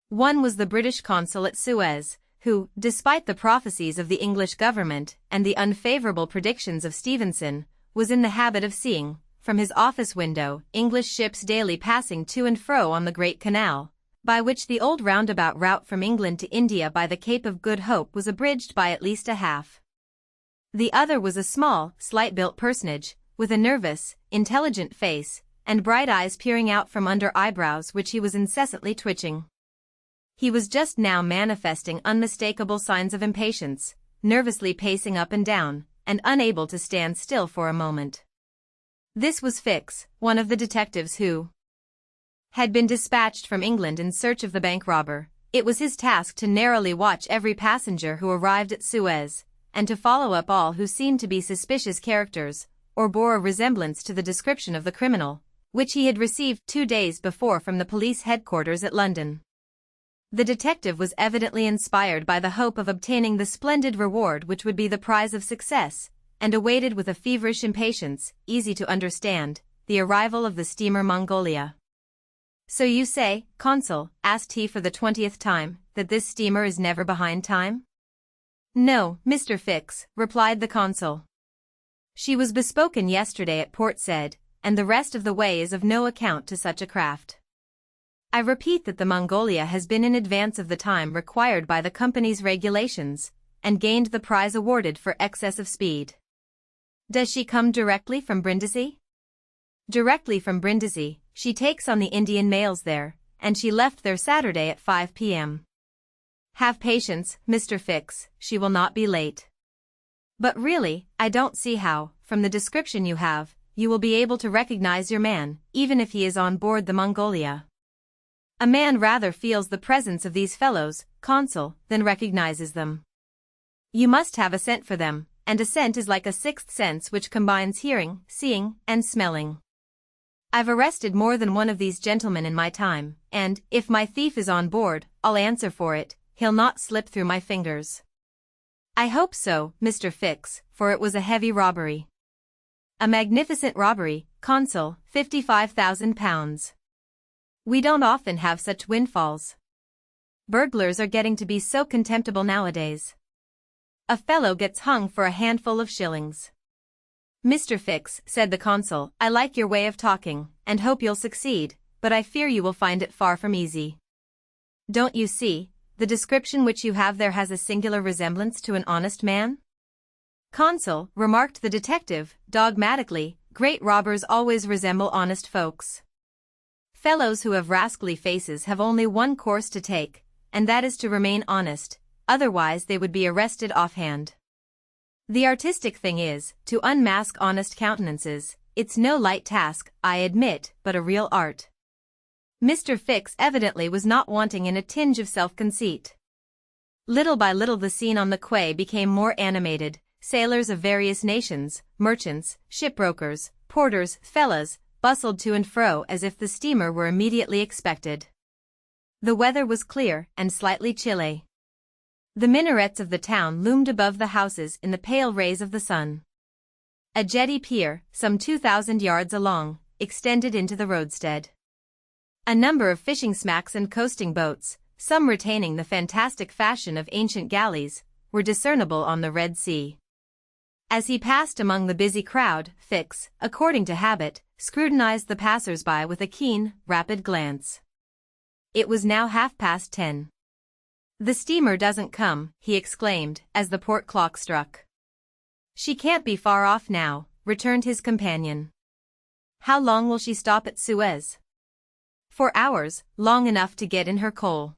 One was the British consul at Suez, who, despite the prophecies of the English government and the unfavorable predictions of Stevenson, was in the habit of seeing, from his office window, English ships daily passing to and fro on the Great Canal, by which the old roundabout route from England to India by the Cape of Good Hope was abridged by at least a half. The other was a small, slight-built personage, with a nervous, intelligent face, and bright eyes peering out from under eyebrows which he was incessantly twitching. He was just now manifesting unmistakable signs of impatience, nervously pacing up and down, and unable to stand still for a moment. This was Fix, one of the detectives who had been dispatched from England in search of the bank robber. It was his task to narrowly watch every passenger who arrived at Suez, and to follow up all who seemed to be suspicious characters, or bore a resemblance to the description of the criminal, which he had received 2 days before from the police headquarters at London. The detective was evidently inspired by the hope of obtaining the splendid reward which would be the prize of success, and awaited with a feverish impatience, easy to understand, the arrival of the steamer Mongolia. "So you say, Consul," asked he for the 20th time, "that this steamer is never behind time?" "No, Mr. Fix," replied the consul. "She was bespoken yesterday at Port Said, and the rest of the way is of no account to such a craft. I repeat that the Mongolia has been in advance of the time required by the company's regulations, and gained the prize awarded for excess of speed." "Does she come directly from Brindisi?" "Directly from Brindisi. She takes on the Indian mails there, and she left there Saturday at 5 p.m. Have patience, Mr. Fix, she will not be late." "But really, I don't see how, from the description you have, you will be able to recognize your man, even if he is on board the Mongolia." "A man rather feels the presence of these fellows, Consul, than recognizes them. You must have a scent for them, and a scent is like a sixth sense which combines hearing, seeing, and smelling. I've arrested more than one of these gentlemen in my time, and, if my thief is on board, I'll answer for it, he'll not slip through my fingers." "I hope so, Mr. Fix, for it was a heavy robbery." "A magnificent robbery, Consul, £55,000. We don't often have such windfalls. Burglars are getting to be so contemptible nowadays. A fellow gets hung for a handful of shillings." "Mr. Fix," said the consul, "I like your way of talking, and hope you'll succeed, but I fear you will find it far from easy. Don't you see, the description which you have there has a singular resemblance to an honest man?" "Consul," remarked the detective, dogmatically, "great robbers always resemble honest folks. Fellows who have rascally faces have only one course to take, and that is to remain honest, otherwise they would be arrested offhand. The artistic thing is, to unmask honest countenances. It's no light task, I admit, but a real art." Mr. Fix evidently was not wanting in a tinge of self-conceit. Little by little the scene on the quay became more animated. Sailors of various nations, merchants, shipbrokers, porters, fellahs, bustled to and fro as if the steamer were immediately expected. The weather was clear and slightly chilly. The minarets of the town loomed above the houses in the pale rays of the sun. A jetty pier, some 2,000 yards along, extended into the roadstead. A number of fishing smacks and coasting boats, some retaining the fantastic fashion of ancient galleys, were discernible on the Red Sea. As he passed among the busy crowd, Fix, according to habit, scrutinized the passers-by with a keen, rapid glance. It was now 10:30. "The steamer doesn't come," he exclaimed, as the port clock struck. "She can't be far off now," returned his companion. "How long will she stop at Suez?" "For hours, long enough to get in her coal.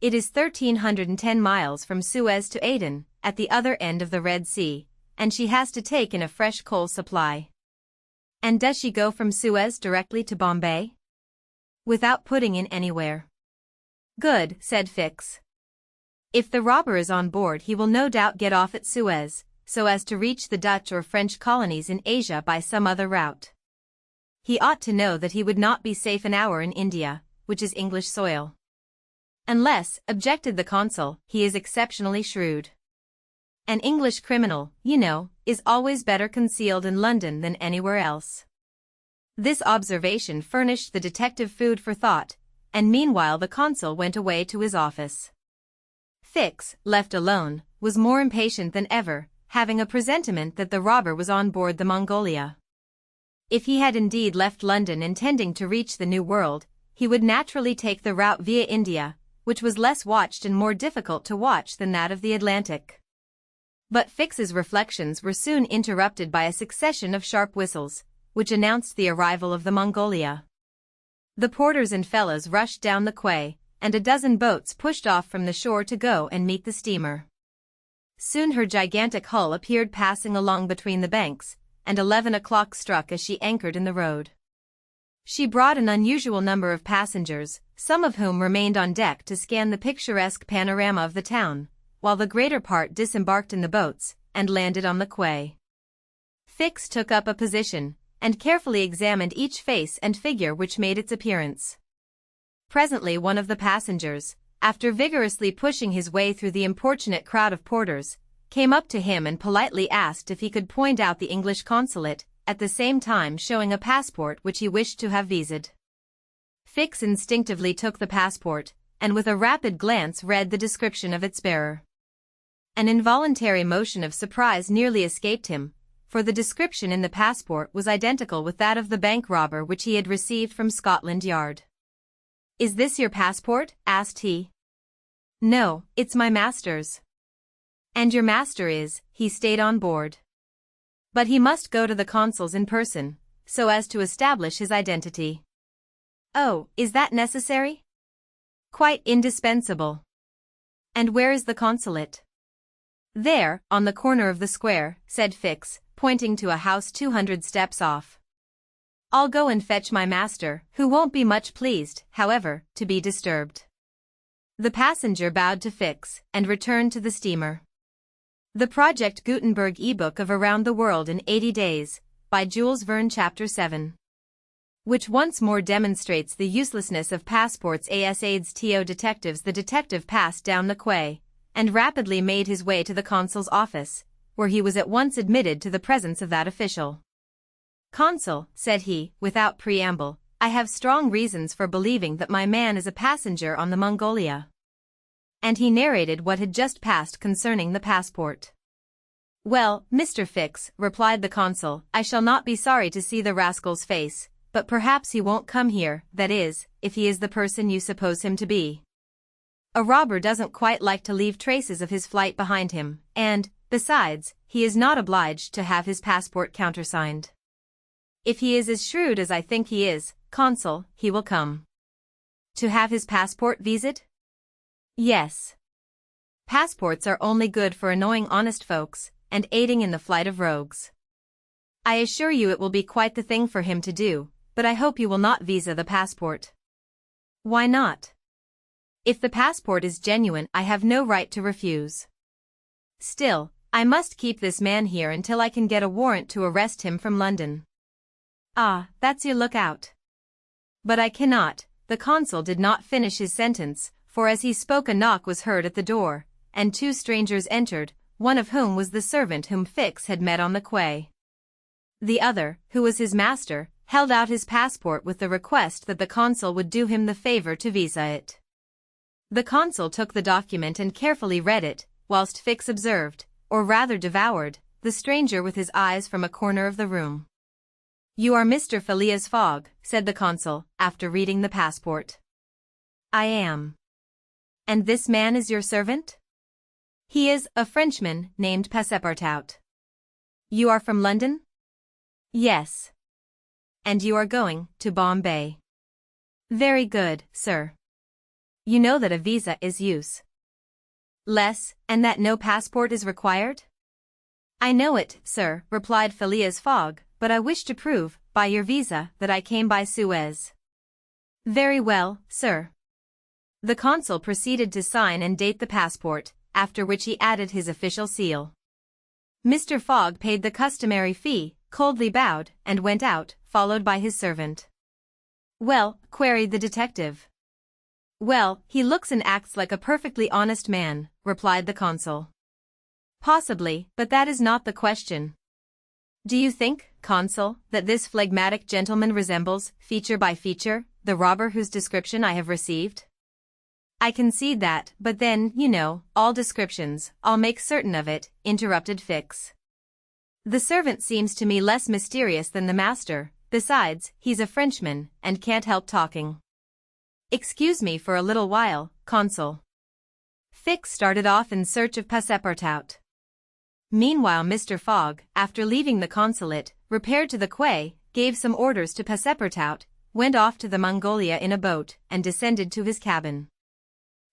It is 1,310 miles from Suez to Aden, at the other end of the Red Sea, and she has to take in a fresh coal supply." "And does she go from Suez directly to Bombay?" "Without putting in anywhere." "Good," said Fix. "If the robber is on board he will no doubt get off at Suez, so as to reach the Dutch or French colonies in Asia by some other route. He ought to know that he would not be safe an hour in India, which is English soil." "Unless," objected the consul, "he is exceptionally shrewd. An English criminal, you know, is always better concealed in London than anywhere else." This observation furnished the detective food for thought, and meanwhile the consul went away to his office. Fix, left alone, was more impatient than ever, having a presentiment that the robber was on board the Mongolia. If he had indeed left London intending to reach the New World, he would naturally take the route via India, which was less watched and more difficult to watch than that of the Atlantic. But Fix's reflections were soon interrupted by a succession of sharp whistles, which announced the arrival of the Mongolia. The porters and fellahs rushed down the quay, and a dozen boats pushed off from the shore to go and meet the steamer. Soon her gigantic hull appeared passing along between the banks, and 11 o'clock struck as she anchored in the road. She brought an unusual number of passengers, some of whom remained on deck to scan the picturesque panorama of the town, while the greater part disembarked in the boats and landed on the quay. Fix took up a position, and carefully examined each face and figure which made its appearance. Presently one of the passengers, after vigorously pushing his way through the importunate crowd of porters, came up to him and politely asked if he could point out the English consulate, at the same time showing a passport which he wished to have visaed. Fix instinctively took the passport, and with a rapid glance read the description of its bearer. An involuntary motion of surprise nearly escaped him, for the description in the passport was identical with that of the bank robber which he had received from Scotland Yard. "Is this your passport?" asked he. "No, it's my master's." "And your master he stayed on board. But he must go to the consul's in person, so as to establish his identity." "Oh, is that necessary?" "Quite indispensable." "And where is the consulate?" "There, on the corner of the square," said Fix, pointing to a house 200 steps off. "I'll go and fetch my master, who won't be much pleased, however, to be disturbed." The passenger bowed to Fix, and returned to the steamer. The Project Gutenberg ebook of Around the World in 80 Days, by Jules Verne Chapter 7. Which once more demonstrates the uselessness of passports as aids to detectives. The detective passed down the quay, and rapidly made his way to the consul's office, where he was at once admitted to the presence of that official. "Consul," said he, without preamble, "I have strong reasons for believing that my man is a passenger on the Mongolia." And he narrated what had just passed concerning the passport. "Well, Mr. Fix," replied the consul, "I shall not be sorry to see the rascal's face, but perhaps he won't come here, that is, if he is the person you suppose him to be. A robber doesn't quite like to leave traces of his flight behind him, and, besides, he is not obliged to have his passport countersigned. If he is as shrewd as I think he is, consul, he will come." "To have his passport visaed?" "Yes. Passports are only good for annoying honest folks, and aiding in the flight of rogues. I assure you it will be quite the thing for him to do, but I hope you will not visa the passport." "Why not?" If the passport is genuine, I have no right to refuse. Still, I must keep this man here until I can get a warrant to arrest him from London. Ah, that's your lookout. But I cannot. The consul did not finish his sentence, for as he spoke a knock was heard at the door, and two strangers entered, one of whom was the servant whom Fix had met on the quay. The other, who was his master, held out his passport with the request that the consul would do him the favor to visa it. The consul took the document and carefully read it, whilst Fix observed, or rather devoured, the stranger with his eyes from a corner of the room. "You are Mr. Phileas Fogg," said the consul, after reading the passport. "I am." "And this man is your servant?" "He is a Frenchman named Passepartout." "You are from London?" "Yes." "And you are going to Bombay?" "Very good, sir." "You know that a visa is useless, and that no passport is required?" "I know it, sir," replied Phileas Fogg, "but I wish to prove, by your visa, that I came by Suez." "Very well, sir." The consul proceeded to sign and date the passport, after which he added his official seal. Mr. Fogg paid the customary fee, coldly bowed, and went out, followed by his servant. "Well?" queried the detective. "Well, he looks and acts like a perfectly honest man," replied the consul. "Possibly, but that is not the question. Do you think, consul, that this phlegmatic gentleman resembles, feature by feature, the robber whose description I have received?" "I concede that, but then, you know, all descriptions, I'll make certain of it," interrupted Fix. "The servant seems to me less mysterious than the master, besides, he's a Frenchman, and can't help talking. Excuse me for a little while, consul." Fix started off in search of Passepartout. Meanwhile Mr. Fogg, after leaving the consulate, repaired to the quay, gave some orders to Passepartout, went off to the Mongolia in a boat, and descended to his cabin.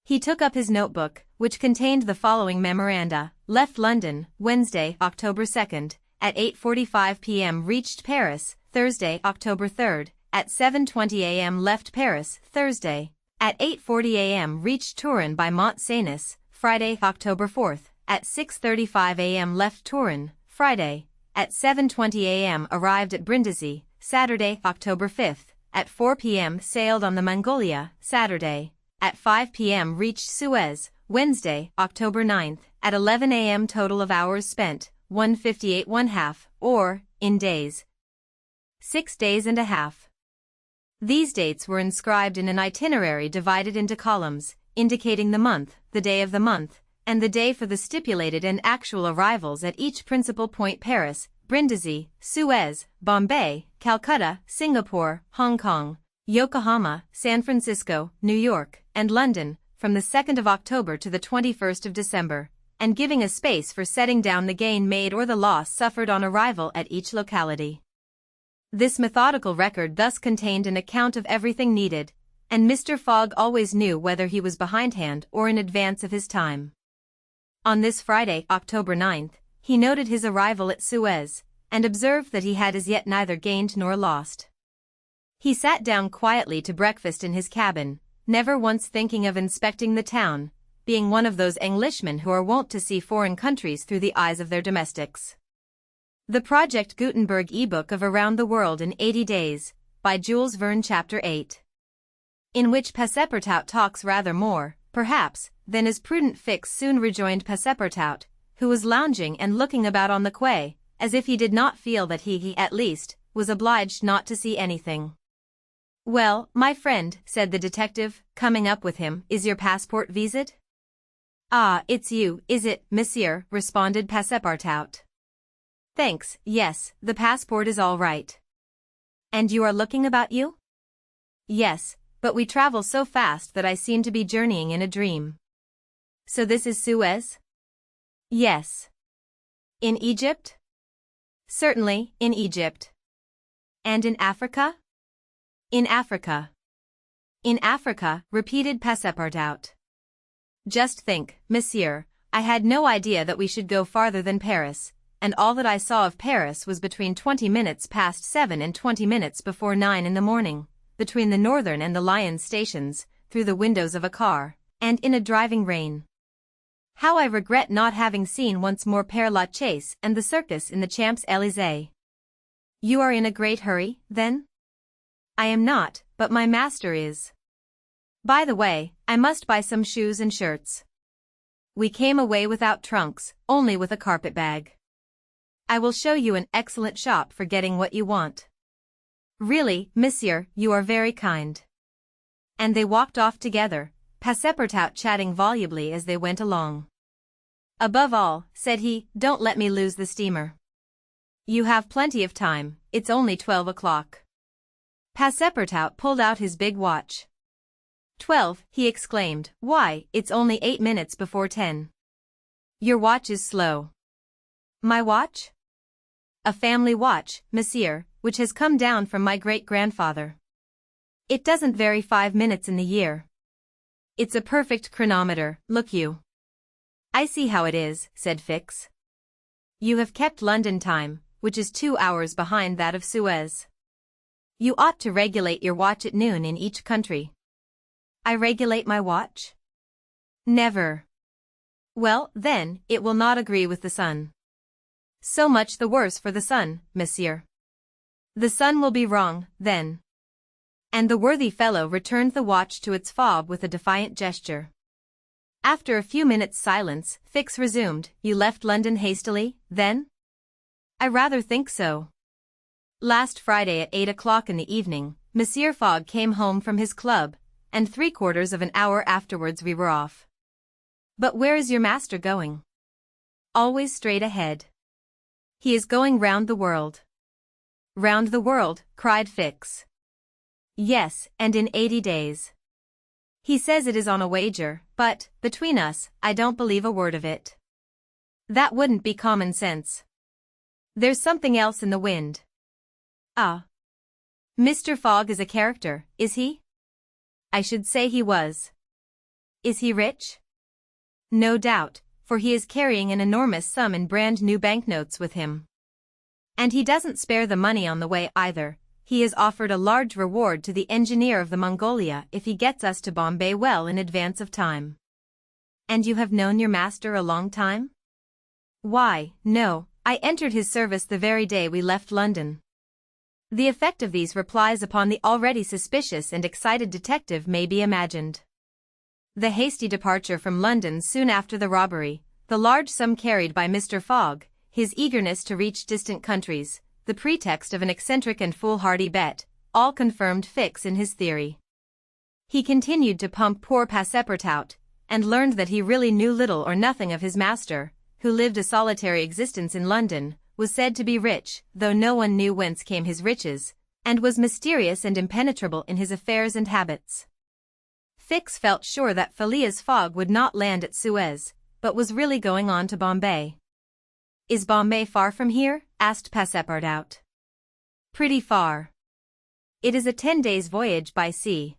He took up his notebook, which contained the following memoranda: left London, Wednesday, October 2nd, at 8:45 p.m. reached Paris, Thursday, October 3rd, at 7:20 a.m. left Paris, Thursday, at 8:40 a.m. reached Turin by Mont Cenis, Friday, October 4th, at 6:35 a.m. left Turin, Friday, at 7:20 a.m. arrived at Brindisi, Saturday, October 5th, at 4 p.m. sailed on the Mongolia, Saturday, at 5 p.m. reached Suez, Wednesday, October 9th, at 11 a.m. total of hours spent, 158 1/2, or, in days, 6 days and a half. These dates were inscribed in an itinerary divided into columns, indicating the month, the day of the month, and the day for the stipulated and actual arrivals at each principal point: Paris, Brindisi, Suez, Bombay, Calcutta, Singapore, Hong Kong, Yokohama, San Francisco, New York, and London, from the 2nd of October to the 21st of December, and giving a space for setting down the gain made or the loss suffered on arrival at each locality. This methodical record thus contained an account of everything needed, and Mr. Fogg always knew whether he was behindhand or in advance of his time. On this Friday, October 9th, he noted his arrival at Suez, and observed that he had as yet neither gained nor lost. He sat down quietly to breakfast in his cabin, never once thinking of inspecting the town, being one of those Englishmen who are wont to see foreign countries through the eyes of their domestics. The Project Gutenberg ebook of Around the World in 80 Days, by Jules Verne, Chapter 8. In which Passepartout talks rather more, perhaps, than is prudent. Fix soon rejoined Passepartout, who was lounging and looking about on the quay, as if he did not feel that he, at least, was obliged not to see anything. "Well, my friend," said the detective, coming up with him, "is your passport visaed?" "Ah, it's you, is it, monsieur?" responded Passepartout. "Thanks, yes, the passport is all right." "And you are looking about you?" "Yes, but we travel so fast that I seem to be journeying in a dream." "So this is Suez?" "Yes." "In Egypt?" "Certainly, in Egypt." "And in Africa?" "In Africa." "In Africa," repeated Passepartout. "Just think, monsieur, I had no idea that we should go farther than Paris, and all that I saw of Paris was between 20 minutes past 7 and 20 minutes before 9 in the morning, between the Northern and the Lyons stations, through the windows of a car, And in a driving rain. How I regret not having seen once more Père Lachaise and the circus in the Champs-Élysées. You are in a great hurry, then? I am not, but my master is. By the way, I must buy some shoes and shirts. We came away without trunks, only with a carpet bag. I will show you an excellent shop for getting what you want. Really, monsieur, you are very kind. And they walked off together, Passepartout chatting volubly as they went along. Above all, said he, don't let me lose the steamer. You have plenty of time, it's only 12 o'clock. Passepartout pulled out his big watch. 12, he exclaimed, why, it's only 8 minutes before 10. Your watch is slow. My watch? A family watch, monsieur, which has come down from my great-grandfather. It doesn't vary 5 minutes in the year. It's a perfect chronometer, look you. I see how it is, said Fix. You have kept London time, which is 2 hours behind that of Suez. You ought to regulate your watch at noon in each country. I regulate my watch? Never. Well, then, it will not agree with the sun. So much the worse for the sun, monsieur. The sun will be wrong, then. And the worthy fellow returned the watch to its fob with a defiant gesture. After a few minutes' silence, Fix resumed, you left London hastily, then? I rather think so. Last Friday at 8 o'clock in the evening, Monsieur Fogg came home from his club, and 3/4 of an hour afterwards we were off. But where is your master going? Always straight ahead. He is going round the world. Round the world, cried Fix. Yes, and in 80 days. He says it is on a wager, but, between us, I don't believe a word of it. That wouldn't be common sense. There's something else in the wind. Ah. Mr. Fogg is a character, is he? I should say he was. Is he rich? No doubt, for he is carrying an enormous sum in brand new banknotes with him. And he doesn't spare the money on the way either. He has offered a large reward to the engineer of the Mongolia if he gets us to Bombay well in advance of time. And you have known your master a long time? Why, no, I entered his service the very day we left London. The effect of these replies upon the already suspicious and excited detective may be imagined. The hasty departure from London soon after the robbery, the large sum carried by Mr. Fogg, his eagerness to reach distant countries, the pretext of an eccentric and foolhardy bet, all confirmed Fix in his theory. He continued to pump poor Passepartout, and learned that he really knew little or nothing of his master, who lived a solitary existence in London, was said to be rich, though no one knew whence came his riches, and was mysterious and impenetrable in his affairs and habits. Fix felt sure that Phileas Fogg would not land at Suez, but was really going on to Bombay. Is Bombay far from here? Asked Passepartout. Pretty far. It is a 10 days' voyage by sea.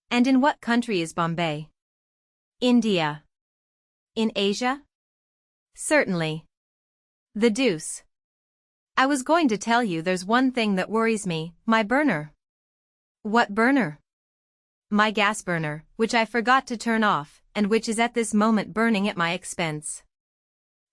And in what country is Bombay? India. In Asia? Certainly. The deuce. I was going to tell you there's one thing that worries me, my burner. What burner? My gas burner, which I forgot to turn off, and which is at this moment burning at my expense.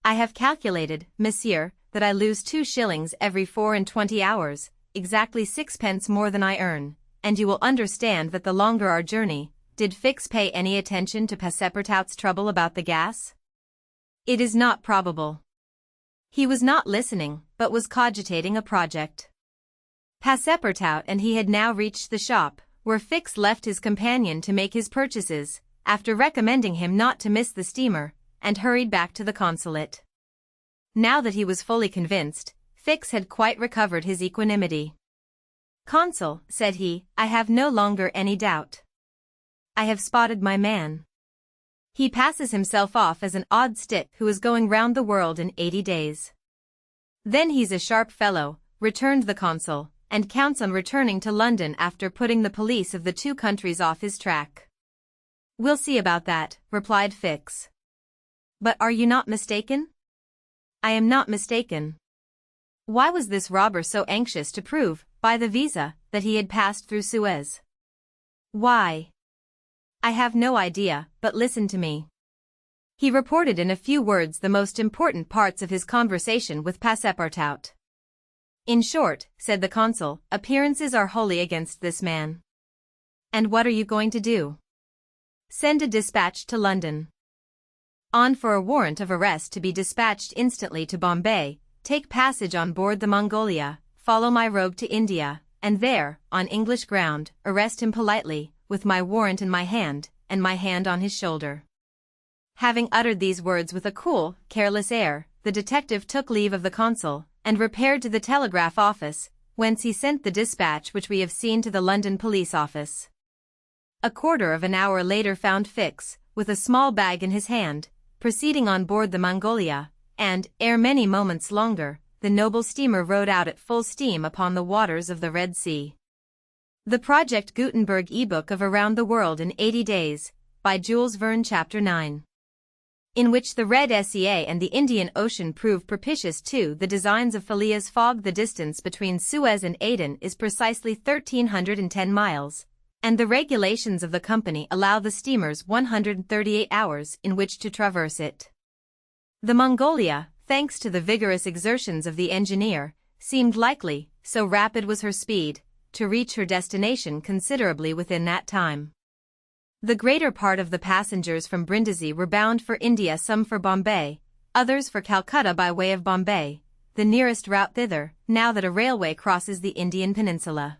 I have calculated, monsieur, that I lose 2 shillings every 24 hours, exactly 6 pence more than I earn, and you will understand that the longer our journey, did Fix pay any attention to Passepartout's trouble about the gas? It is not probable. He was not listening, but was cogitating a project. Passepartout and he had now reached the shop, where Fix left his companion to make his purchases, after recommending him not to miss the steamer, and hurried back to the consulate. Now that he was fully convinced, Fix had quite recovered his equanimity. Consul, said he, I have no longer any doubt. I have spotted my man. He passes himself off as an odd stick who is going round the world in 80 days. Then he's a sharp fellow, returned the consul, and counts on returning to London after putting the police of the 2 countries off his track. We'll see about that, replied Fix. But are you not mistaken? I am not mistaken. Why was this robber so anxious to prove, by the visa, that he had passed through Suez? Why? "I have no idea, but listen to me." He reported in a few words the most important parts of his conversation with Passepartout. "In short," said the consul, "appearances are wholly against this man." "And what are you going to do?" "Send a dispatch to London. On for a warrant of arrest to be dispatched instantly to Bombay, take passage on board the Mongolia, follow my rogue to India, and there, on English ground, arrest him politely, with my warrant in my hand, and my hand on his shoulder." Having uttered these words with a cool, careless air, the detective took leave of the consul, and repaired to the telegraph office, whence he sent the dispatch which we have seen to the London police office. A quarter of an hour later found Fix, with a small bag in his hand, proceeding on board the Mongolia, and, ere many moments longer, the noble steamer rode out at full steam upon the waters of the Red Sea. The Project Gutenberg ebook of Around the World in 80 Days, by Jules Verne. Chapter 9. In which the Red Sea and the Indian Ocean prove propitious to the designs of Phileas Fogg. The distance between Suez and Aden is precisely 1,310 miles, and the regulations of the company allow the steamers 138 hours in which to traverse it. The Mongolia, thanks to the vigorous exertions of the engineer, seemed likely, so rapid was her speed, to reach her destination considerably within that time. The greater part of the passengers from Brindisi were bound for India, some for Bombay, others for Calcutta by way of Bombay, the nearest route thither, now that a railway crosses the Indian peninsula.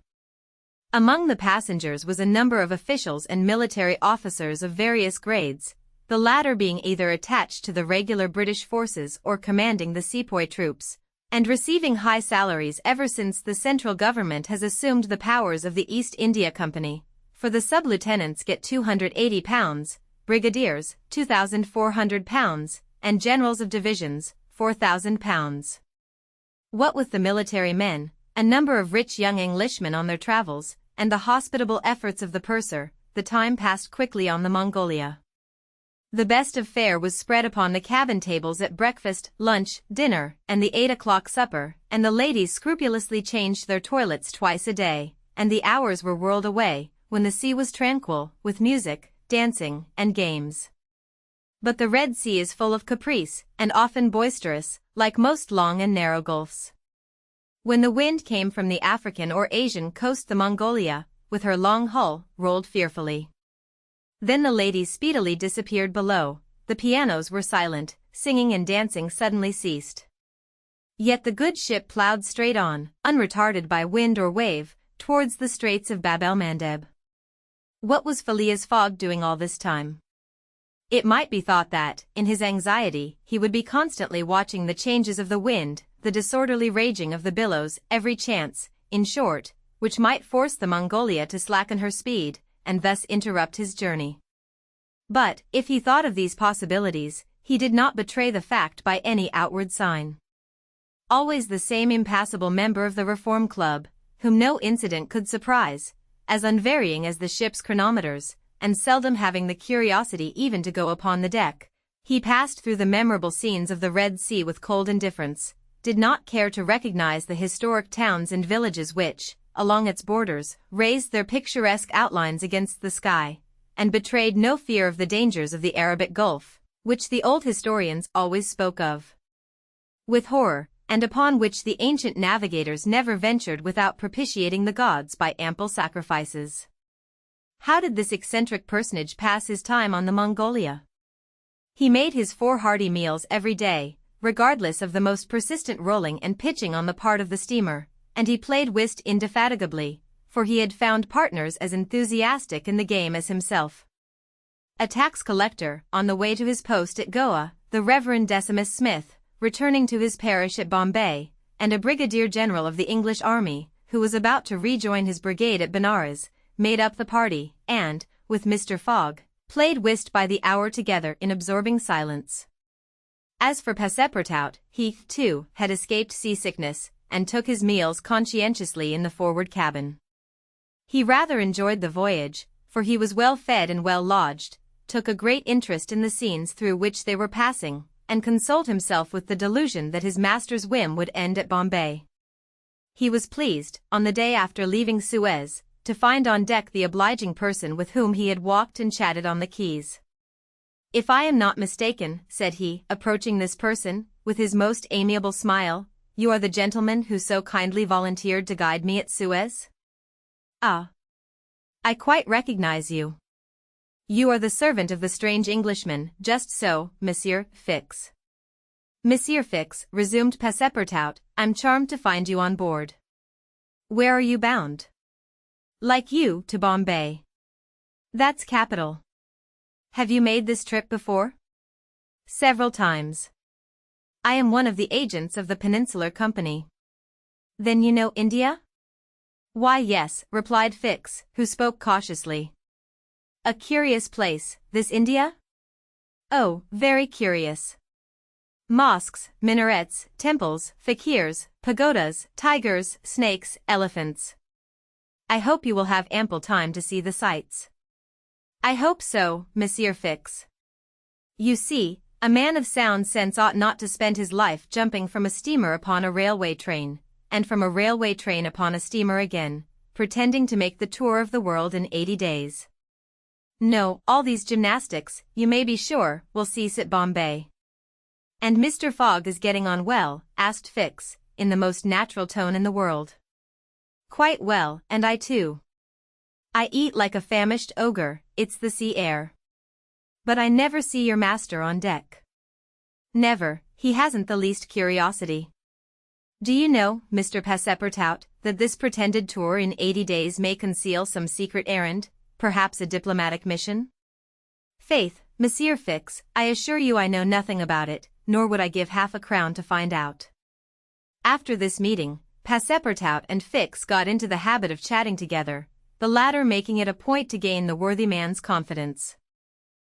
Among the passengers was a number of officials and military officers of various grades, the latter being either attached to the regular British forces or commanding the sepoy troops, and receiving high salaries ever since the central government has assumed the powers of the East India Company, for the sub-lieutenants get £280, brigadiers £2,400, and generals of divisions £4,000. What with the military men, a number of rich young Englishmen on their travels, and the hospitable efforts of the purser, the time passed quickly on the Mongolia. The best of fare was spread upon the cabin tables at breakfast, lunch, dinner, and the 8 o'clock supper, and the ladies scrupulously changed their toilets twice a day, and the hours were whirled away, when the sea was tranquil, with music, dancing, and games. But the Red Sea is full of caprice, and often boisterous, like most long and narrow gulfs. When the wind came from the African or Asian coast, the Mongolia, with her long hull, rolled fearfully. Then the ladies speedily disappeared below, the pianos were silent, singing and dancing suddenly ceased. Yet the good ship ploughed straight on, unretarded by wind or wave, towards the Straits of Bab el-Mandeb. What was Phileas Fogg doing all this time? It might be thought that, in his anxiety, he would be constantly watching the changes of the wind, the disorderly raging of the billows, every chance, in short, which might force the Mongolia to slacken her speed, and thus interrupt his journey. But, if he thought of these possibilities, he did not betray the fact by any outward sign. Always the same impassible member of the Reform Club, whom no incident could surprise, as unvarying as the ship's chronometers, and seldom having the curiosity even to go upon the deck, he passed through the memorable scenes of the Red Sea with cold indifference, did not care to recognize the historic towns and villages which, along its borders, raised their picturesque outlines against the sky, and betrayed no fear of the dangers of the Arabic Gulf, which the old historians always spoke of with horror, and upon which the ancient navigators never ventured without propitiating the gods by ample sacrifices. How did this eccentric personage pass his time on the Mongolia? He made his 4 hearty meals every day, regardless of the most persistent rolling and pitching on the part of the steamer, and he played whist indefatigably, for he had found partners as enthusiastic in the game as himself. A tax collector, on the way to his post at Goa, the Reverend Decimus Smith, returning to his parish at Bombay, and a brigadier general of the English army, who was about to rejoin his brigade at Benares, made up the party, and, with Mr. Fogg, played whist by the hour together in absorbing silence. As for Passepartout, he, too, had escaped seasickness, and took his meals conscientiously in the forward cabin. He rather enjoyed the voyage, for he was well fed and well lodged, took a great interest in the scenes through which they were passing, and consoled himself with the delusion that his master's whim would end at Bombay. He was pleased, on the day after leaving Suez, to find on deck the obliging person with whom he had walked and chatted on the quays. "If I am not mistaken," said he, approaching this person, with his most amiable smile, "you are the gentleman who so kindly volunteered to guide me at Suez?" "Ah. I quite recognize you. You are the servant of the strange Englishman." "Just so, Monsieur Fix." "Monsieur Fix," resumed Passepartout, "I'm charmed to find you on board. Where are you bound?" "Like you, to Bombay." "That's capital. Have you made this trip before?" "Several times. I am one of the agents of the Peninsular Company." "Then you know India?" "Why yes," replied Fix, who spoke cautiously. "A curious place, this India?" "Oh, very curious. Mosques, minarets, temples, fakirs, pagodas, tigers, snakes, elephants. I hope you will have ample time to see the sights." "I hope so, Monsieur Fix. You see, a man of sound sense ought not to spend his life jumping from a steamer upon a railway train, and from a railway train upon a steamer again, pretending to make the tour of the world in 80 days. No, all these gymnastics, you may be sure, will cease at Bombay." "And Mr. Fogg is getting on well?" asked Fix, in the most natural tone in the world. "Quite well, and I too. I eat like a famished ogre, it's the sea air. But I never see your master on deck." "Never, he hasn't the least curiosity. Do you know, Mr. Passepartout, that this pretended tour in 80 days may conceal some secret errand, perhaps a diplomatic mission?" "Faith, Monsieur Fix, I assure you I know nothing about it, nor would I give half a crown to find out." After this meeting, Passepartout and Fix got into the habit of chatting together, the latter making it a point to gain the worthy man's confidence.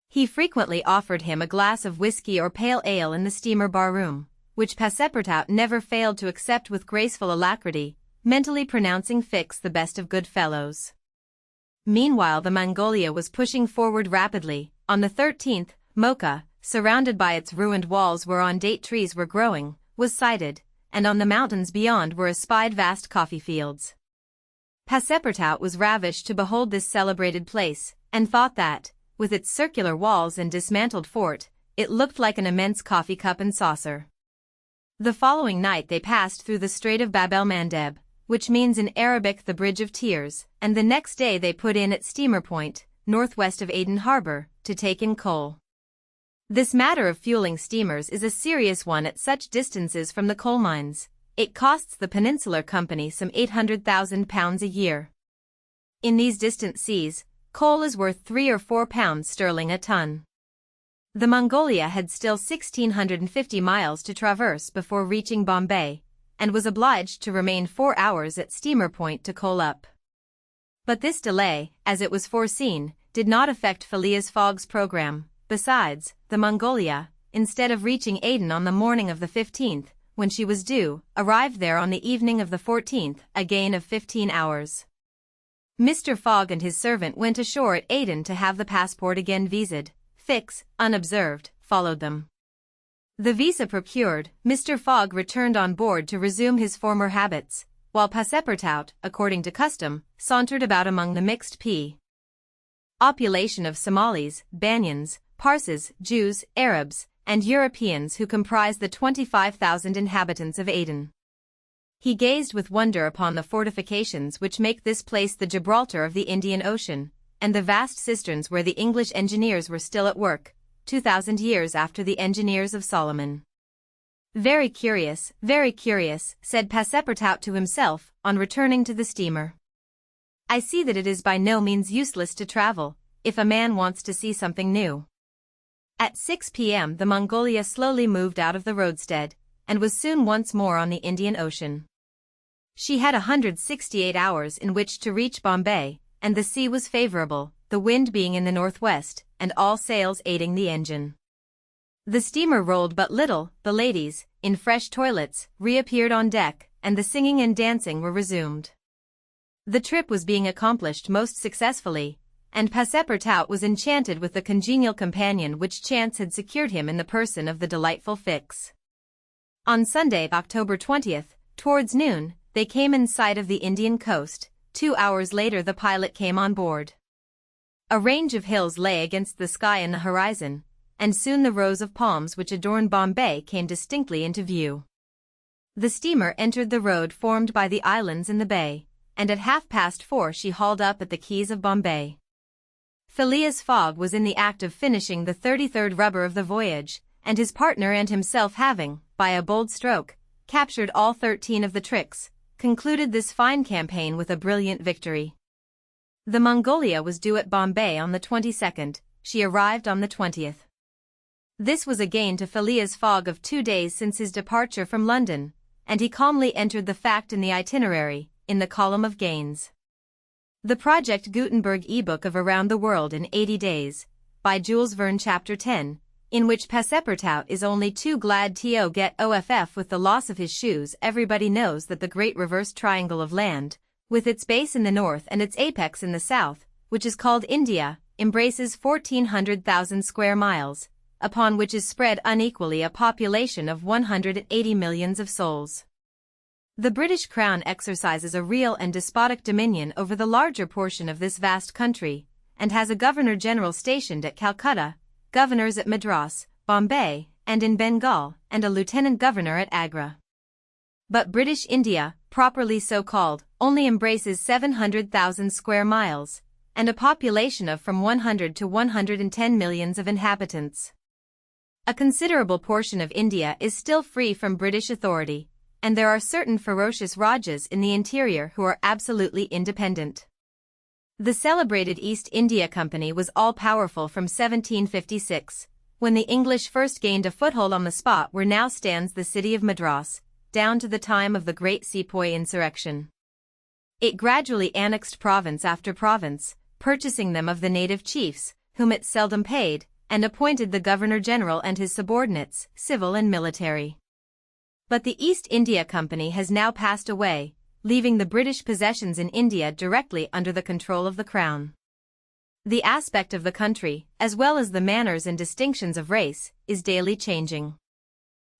He frequently offered him a glass of whiskey or pale ale in the steamer bar-room, which Passepartout never failed to accept with graceful alacrity, mentally pronouncing Fix the best of good fellows. Meanwhile the Mongolia was pushing forward rapidly. On the 13th, Mocha, surrounded by its ruined walls whereon date trees were growing, was sighted, and on the mountains beyond were espied vast coffee fields. Passepartout was ravished to behold this celebrated place, and thought that, with its circular walls and dismantled fort, it looked like an immense coffee cup and saucer. The following night they passed through the Strait of Bab el Mandeb, which means in Arabic the Bridge of Tears, and the next day they put in at Steamer Point, northwest of Aden Harbor, to take in coal. This matter of fueling steamers is a serious one at such distances from the coal mines. It costs the Peninsular Company some £800,000 a year. In these distant seas, coal is worth £3 or £4 sterling a ton. The Mongolia had still 1,650 miles to traverse before reaching Bombay, and was obliged to remain 4 hours at Steamer Point to coal up. But this delay, as it was foreseen, did not affect Phileas Fogg's program. Besides, the Mongolia, instead of reaching Aden on the morning of the 15th, when she was due, arrived there on the evening of the 14th, a gain of 15 hours. Mr. Fogg and his servant went ashore at Aden to have the passport again visaed. Fix, unobserved, followed them. The visa procured, Mr. Fogg returned on board to resume his former habits, while Passepartout, according to custom, sauntered about among the mixed population of Somalis, Banyans, Parsis, Jews, Arabs, and Europeans who comprise the 25,000 inhabitants of Aden. He gazed with wonder upon the fortifications which make this place the Gibraltar of the Indian Ocean, and the vast cisterns where the English engineers were still at work, 2,000 years after the engineers of Solomon. Very curious," said Passepartout to himself, on returning to the steamer. "I see that it is by no means useless to travel, if a man wants to see something new." At 6 p.m. the Mongolia slowly moved out of the roadstead, and was soon once more on the Indian Ocean. She had 168 hours in which to reach Bombay, and the sea was favorable, the wind being in the northwest, and all sails aiding the engine. The steamer rolled but little, the ladies, in fresh toilets, reappeared on deck, and the singing and dancing were resumed. The trip was being accomplished most successfully, and Passepartout was enchanted with the congenial companion which chance had secured him in the person of the delightful Fix. On Sunday, October 20th, towards noon, they came in sight of the Indian coast, 2 hours later the pilot came on board. A range of hills lay against the sky in the horizon, and soon the rows of palms which adorn Bombay came distinctly into view. The steamer entered the road formed by the islands in the bay, and at 4:30 she hauled up at the quays of Bombay. Phileas Fogg was in the act of finishing the 33rd rubber of the voyage, and his partner and himself having, by a bold stroke, captured all 13 of the tricks, concluded this fine campaign with a brilliant victory. The Mongolia was due at Bombay on the 22nd, she arrived on the 20th. This was a gain to Phileas Fogg of 2 days since his departure from London, and he calmly entered the fact in the itinerary, in the column of gains. The Project Gutenberg ebook of Around the World in 80 Days, by Jules Verne Chapter 10, in which Passepartout is only too glad to get off with the loss of his shoes. Everybody knows that the great reversed triangle of land, with its base in the north and its apex in the south, which is called India, embraces 1,400,000 square miles, upon which is spread unequally a population of 180 millions of souls. The British Crown exercises a real and despotic dominion over the larger portion of this vast country, and has a Governor-General stationed at Calcutta, governors at Madras, Bombay, and in Bengal, and a Lieutenant Governor at Agra. But British India, properly so called, only embraces 700,000 square miles, and a population of from 100 to 110 millions of inhabitants. A considerable portion of India is still free from British authority, and there are certain ferocious Rajas in the interior who are absolutely independent. The celebrated East India Company was all-powerful from 1756, when the English first gained a foothold on the spot where now stands the city of Madras, down to the time of the Great Sepoy insurrection. It gradually annexed province after province, purchasing them of the native chiefs, whom it seldom paid, and appointed the Governor-General and his subordinates, civil and military. But the East India Company has now passed away, leaving the British possessions in India directly under the control of the Crown. The aspect of the country, as well as the manners and distinctions of race, is daily changing.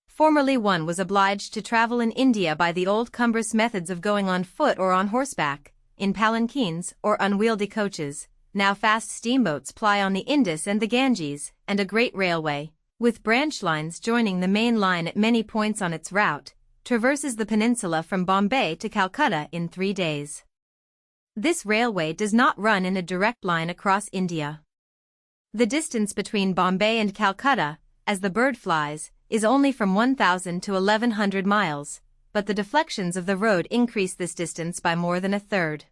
Formerly one was obliged to travel in India by the old cumbrous methods of going on foot or on horseback, in palanquins or unwieldy coaches. Now fast steamboats ply on the Indus and the Ganges, and a great railway, with branch lines joining the main line at many points on its route, traverses the peninsula from Bombay to Calcutta in 3 days. This railway does not run in a direct line across India. The distance between Bombay and Calcutta, as the bird flies, is only from 1,000 to 1,100 miles, but the deflections of the road increase this distance by more than a third.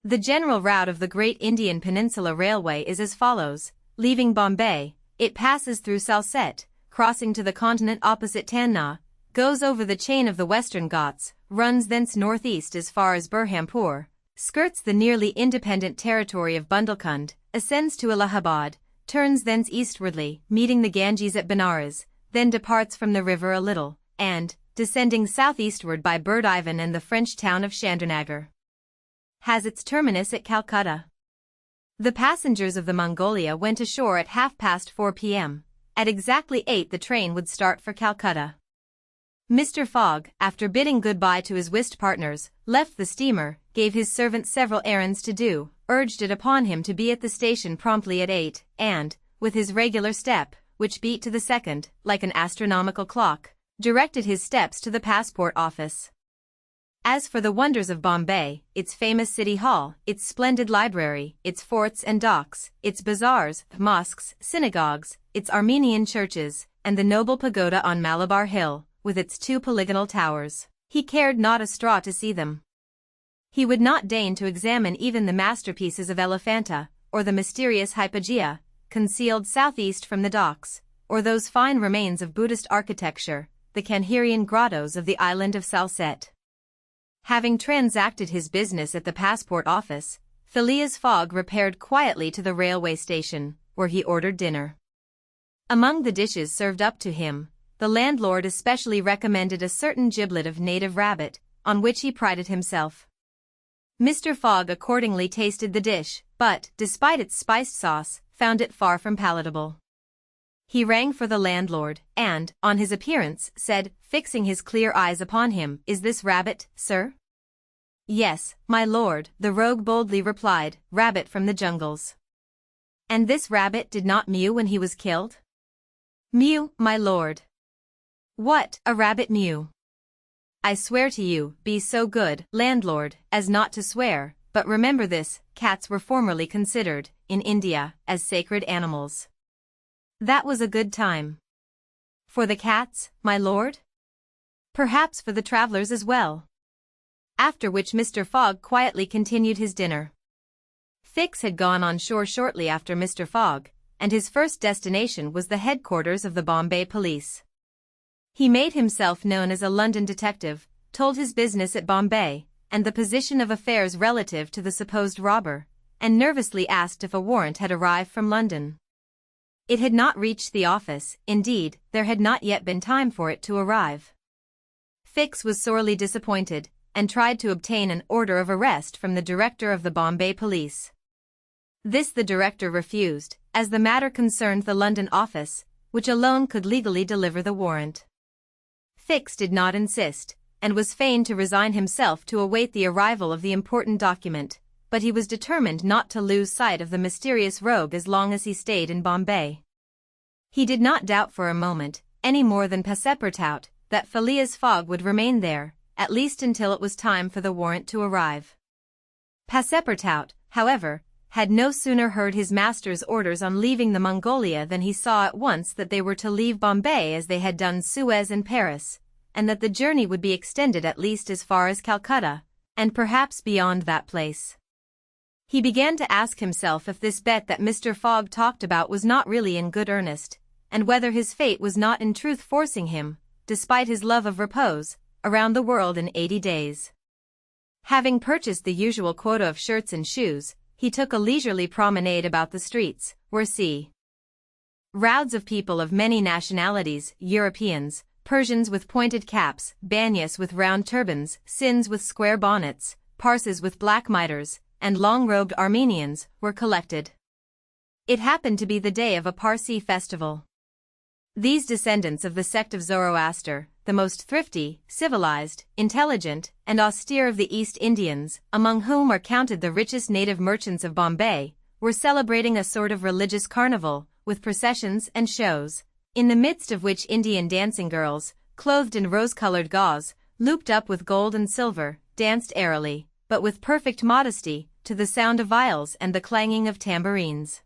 The general route of the Great Indian Peninsula Railway is as follows: leaving Bombay, it passes through Salsette, crossing to the continent opposite Tanna, goes over the chain of the Western Ghats, runs thence northeast as far as Burhampur, skirts the nearly independent territory of Bundelkhand, ascends to Allahabad, turns thence eastwardly, meeting the Ganges at Benares, then departs from the river a little, and, descending southeastward by Bird Ivan and the French town of Chandrinagar, has its terminus at Calcutta. The passengers of the Mongolia went ashore at 4:30 p.m. At exactly 8 the train would start for Calcutta. Mr. Fogg, after bidding goodbye to his whist partners, left the steamer, gave his servant several errands to do, urged it upon him to be at the station promptly at 8, and, with his regular step, which beat to the second, like an astronomical clock, directed his steps to the passport office. As for the wonders of Bombay, its famous city hall, its splendid library, its forts and docks, its bazaars, mosques, synagogues, its Armenian churches, and the noble pagoda on Malabar Hill, with its 2 polygonal towers, he cared not a straw to see them. He would not deign to examine even the masterpieces of Elephanta, or the mysterious hypogea, concealed southeast from the docks, or those fine remains of Buddhist architecture, the Kanherian grottos of the island of Salsette. Having transacted his business at the passport office, Phileas Fogg repaired quietly to the railway station, where he ordered dinner. Among the dishes served up to him, the landlord especially recommended a certain giblet of native rabbit, on which he prided himself. Mr. Fogg accordingly tasted the dish, but, despite its spiced sauce, found it far from palatable. He rang for the landlord, and, on his appearance, said, fixing his clear eyes upon him, "Is this rabbit, sir?" Yes, my lord, the rogue boldly replied, rabbit from the jungles. And this rabbit did not mew when he was killed? Mew, my lord. What, a rabbit mew? I swear to you, be so good, landlord, as not to swear, but remember this, cats were formerly considered, in India, as sacred animals. That was a good time. For the cats, my lord? Perhaps for the travelers as well. After which Mr. Fogg quietly continued his dinner. Fix had gone on shore shortly after Mr. Fogg, and his first destination was the headquarters of the Bombay police. He made himself known as a London detective, told his business at Bombay, and the position of affairs relative to the supposed robber, and nervously asked if a warrant had arrived from London. It had not reached the office, indeed, there had not yet been time for it to arrive. Fix was sorely disappointed, and tried to obtain an order of arrest from the director of the Bombay police. This the director refused, as the matter concerned the London office, which alone could legally deliver the warrant. Fix did not insist, and was fain to resign himself to await the arrival of the important document, but he was determined not to lose sight of the mysterious rogue as long as he stayed in Bombay. He did not doubt for a moment, any more than Passepartout, that Phileas Fogg would remain there, at least until it was time for the warrant to arrive. Passepartout, however, had no sooner heard his master's orders on leaving the Mongolia than he saw at once that they were to leave Bombay as they had done Suez and Paris, and that the journey would be extended at least as far as Calcutta, and perhaps beyond that place. He began to ask himself if this bet that Mr. Fogg talked about was not really in good earnest, and whether his fate was not in truth forcing him, despite his love of repose, around the world in 80 days. Having purchased the usual quota of shirts and shoes, he took a leisurely promenade about the streets, where crowds of people of many nationalities, Europeans, Persians with pointed caps, Banyas with round turbans, Sinds with square bonnets, Parsis with black mitres, and long-robed Armenians, were collected. It happened to be the day of a Parsi festival. These descendants of the sect of Zoroaster, the most thrifty, civilized, intelligent, and austere of the East Indians, among whom are counted the richest native merchants of Bombay, were celebrating a sort of religious carnival, with processions and shows, in the midst of which Indian dancing girls, clothed in rose-colored gauze, looped up with gold and silver, danced airily, but with perfect modesty, to the sound of viols and the clanging of tambourines.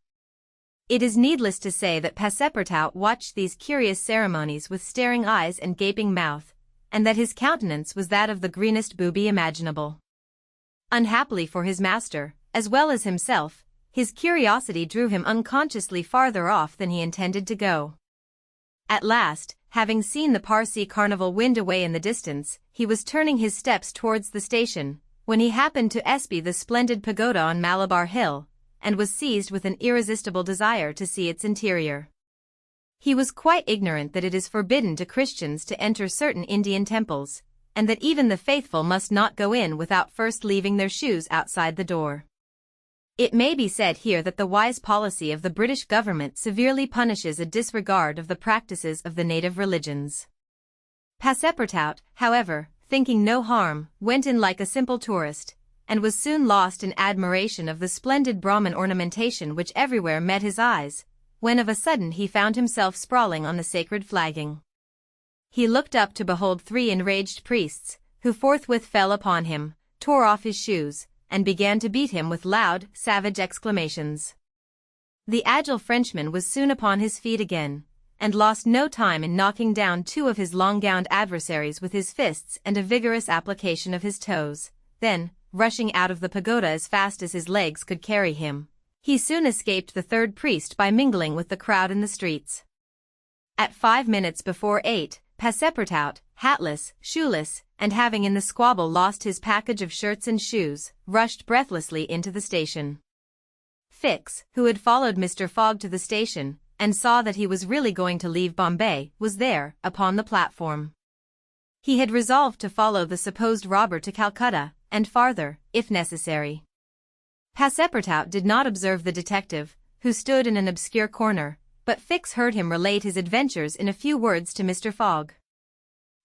It is needless to say that Passepartout watched these curious ceremonies with staring eyes and gaping mouth, and that his countenance was that of the greenest booby imaginable. Unhappily for his master, as well as himself, his curiosity drew him unconsciously farther off than he intended to go. At last, having seen the Parsi carnival wind away in the distance, he was turning his steps towards the station, when he happened to espy the splendid pagoda on Malabar Hill, and was seized with an irresistible desire to see its interior. He was quite ignorant that it is forbidden to Christians to enter certain Indian temples, and that even the faithful must not go in without first leaving their shoes outside the door. It may be said here that the wise policy of the British government severely punishes a disregard of the practices of the native religions. Passepartout, however, thinking no harm, went in like a simple tourist, and was soon lost in admiration of the splendid Brahmin ornamentation which everywhere met his eyes, when of a sudden he found himself sprawling on the sacred flagging. He looked up to behold 3 enraged priests, who forthwith fell upon him, tore off his shoes, and began to beat him with loud, savage exclamations. The agile Frenchman was soon upon his feet again, and lost no time in knocking down 2 of his long-gowned adversaries with his fists and a vigorous application of his toes. Then, rushing out of the pagoda as fast as his legs could carry him, he soon escaped the 3rd priest by mingling with the crowd in the streets. At 5 minutes before 8, Passepartout, hatless, shoeless, and having in the squabble lost his package of shirts and shoes, rushed breathlessly into the station. Fix, who had followed Mr. Fogg to the station, and saw that he was really going to leave Bombay, was there, upon the platform. He had resolved to follow the supposed robber to Calcutta, and farther, if necessary. Passepartout did not observe the detective, who stood in an obscure corner, but Fix heard him relate his adventures in a few words to Mr. Fogg.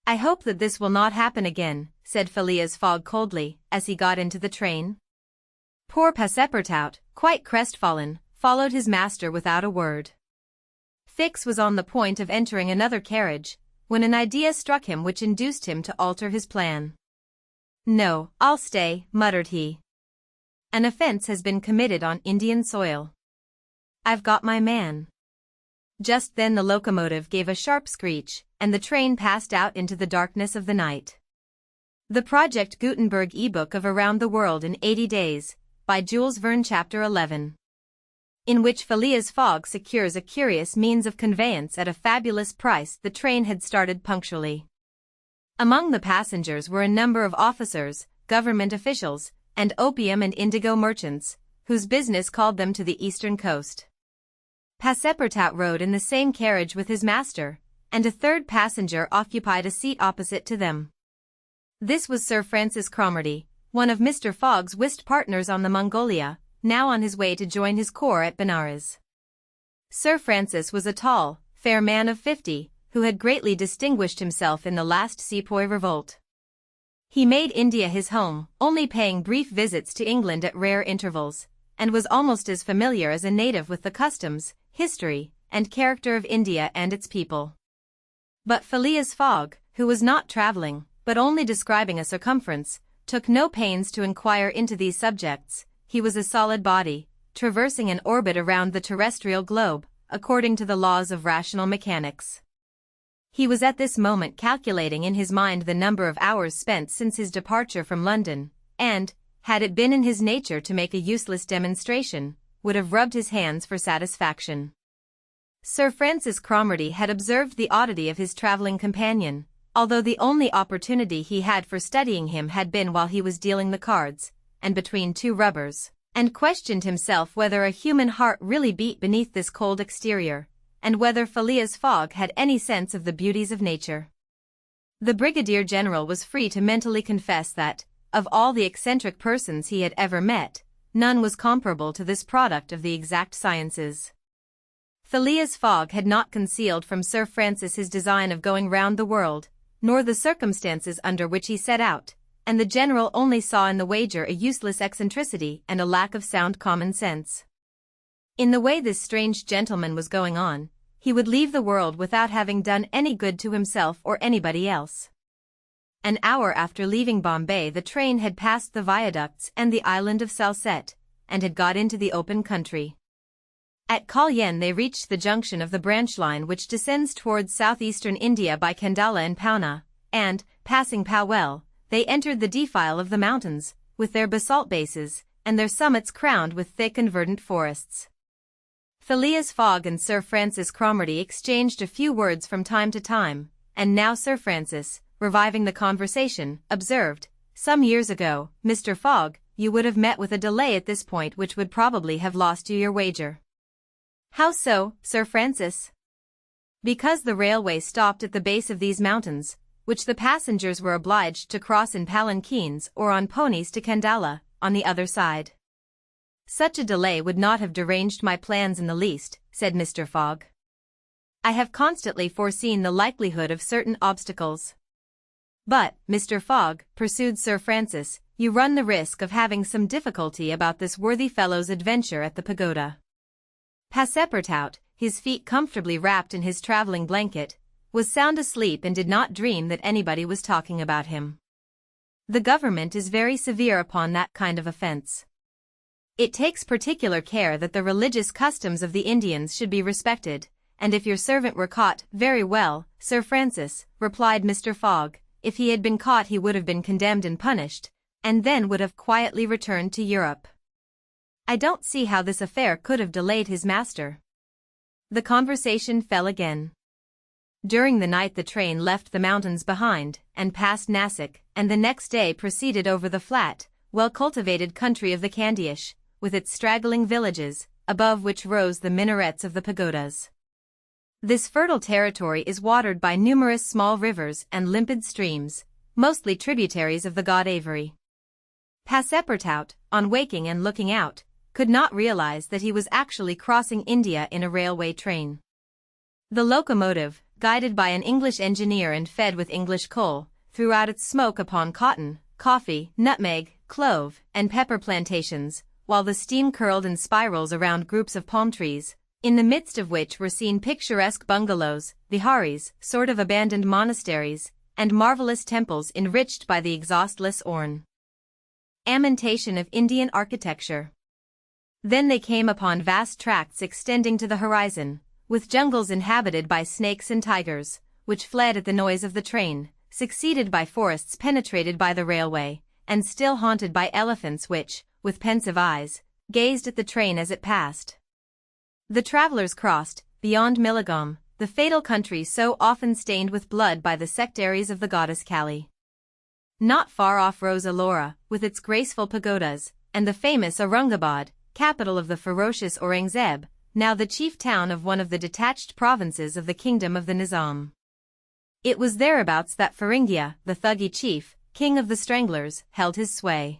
"I hope that this will not happen again," said Phileas Fogg coldly, as he got into the train. Poor Passepartout, quite crestfallen, followed his master without a word. Fix was on the point of entering another carriage, when an idea struck him which induced him to alter his plan. "No, I'll stay," muttered he. "An offense has been committed on Indian soil. I've got my man." Just then the locomotive gave a sharp screech, and the train passed out into the darkness of the night. The Project Gutenberg ebook of Around the World in 80 Days, by Jules Verne, Chapter 11. In which Phileas Fogg secures a curious means of conveyance at a fabulous price. The train had started punctually. Among the passengers were a number of officers, government officials, and opium and indigo merchants, whose business called them to the eastern coast. Passepartout rode in the same carriage with his master, and a third passenger occupied a seat opposite to them. This was Sir Francis Cromarty, one of Mr. Fogg's whist partners on the Mongolia, now on his way to join his corps at Benares. Sir Francis was a tall, fair man of 50, who had greatly distinguished himself in the last Sepoy revolt. He made India his home, only paying brief visits to England at rare intervals, and was almost as familiar as a native with the customs, history, and character of India and its people. But Phileas Fogg, who was not traveling, but only describing a circumference, took no pains to inquire into these subjects. He was a solid body, traversing an orbit around the terrestrial globe, according to the laws of rational mechanics. He was at this moment calculating in his mind the number of hours spent since his departure from London, and, had it been in his nature to make a useless demonstration, would have rubbed his hands for satisfaction. Sir Francis Cromarty had observed the oddity of his travelling companion, although the only opportunity he had for studying him had been while he was dealing the cards, and between two rubbers, and questioned himself whether a human heart really beat beneath this cold exterior, and whether Phileas Fogg had any sense of the beauties of nature. The Brigadier General was free to mentally confess that, of all the eccentric persons he had ever met, none was comparable to this product of the exact sciences. Phileas Fogg had not concealed from Sir Francis his design of going round the world, nor the circumstances under which he set out, and the General only saw in the wager a useless eccentricity and a lack of sound common sense. In the way this strange gentleman was going on, he would leave the world without having done any good to himself or anybody else. An hour after leaving Bombay the train had passed the viaducts and the island of Salsette, and had got into the open country. At Kalyan they reached the junction of the branch line which descends towards southeastern India by Kandala and Poona, and, passing Powell, they entered the defile of the mountains, with their basalt bases, and their summits crowned with thick and verdant forests. Phileas Fogg and Sir Francis Cromarty exchanged a few words from time to time, and now Sir Francis, reviving the conversation, observed, "Some years ago, Mr. Fogg, you would have met with a delay at this point which would probably have lost you your wager." "How so, Sir Francis?" "Because the railway stopped at the base of these mountains, which the passengers were obliged to cross in palanquins or on ponies to Kandala, on the other side." "Such a delay would not have deranged my plans in the least," said Mr. Fogg. "I have constantly foreseen the likelihood of certain obstacles." "But, Mr. Fogg," pursued Sir Francis, "you run the risk of having some difficulty about this worthy fellow's adventure at the pagoda." Passepartout, his feet comfortably wrapped in his travelling blanket, was sound asleep and did not dream that anybody was talking about him. The government is very severe upon that kind of offence. It takes particular care that the religious customs of the Indians should be respected, and if your servant were caught, very well, Sir Francis, replied Mr. Fogg, if he had been caught he would have been condemned and punished, and then would have quietly returned to Europe. I don't see how this affair could have delayed his master. The conversation fell again. During the night the train left the mountains behind, and passed Nasik, and the next day proceeded over the flat, well-cultivated country of the Kandaish, with its straggling villages, above which rose the minarets of the pagodas. This fertile territory is watered by numerous small rivers and limpid streams, mostly tributaries of the Godavari. Passepartout, on waking and looking out, could not realize that he was actually crossing India in a railway train. The locomotive, guided by an English engineer and fed with English coal, threw out its smoke upon cotton, coffee, nutmeg, clove, and pepper plantations, while the steam curled in spirals around groups of palm trees, in the midst of which were seen picturesque bungalows, viharis, sort of abandoned monasteries, and marvelous temples enriched by the exhaustless ornamentation of Indian architecture. Then they came upon vast tracts extending to the horizon, with jungles inhabited by snakes and tigers, which fled at the noise of the train, succeeded by forests penetrated by the railway, and still haunted by elephants which, with pensive eyes, gazed at the train as it passed. The travelers crossed, beyond Milligam, the fatal country so often stained with blood by the sectaries of the goddess Kali. Not far off rose Ellora, with its graceful pagodas, and the famous Aurungabad, capital of the ferocious Aurangzeb, now the chief town of one of the detached provinces of the kingdom of the Nizam. It was thereabouts that Feringhia, the Thuggee chief, king of the Stranglers, held his sway.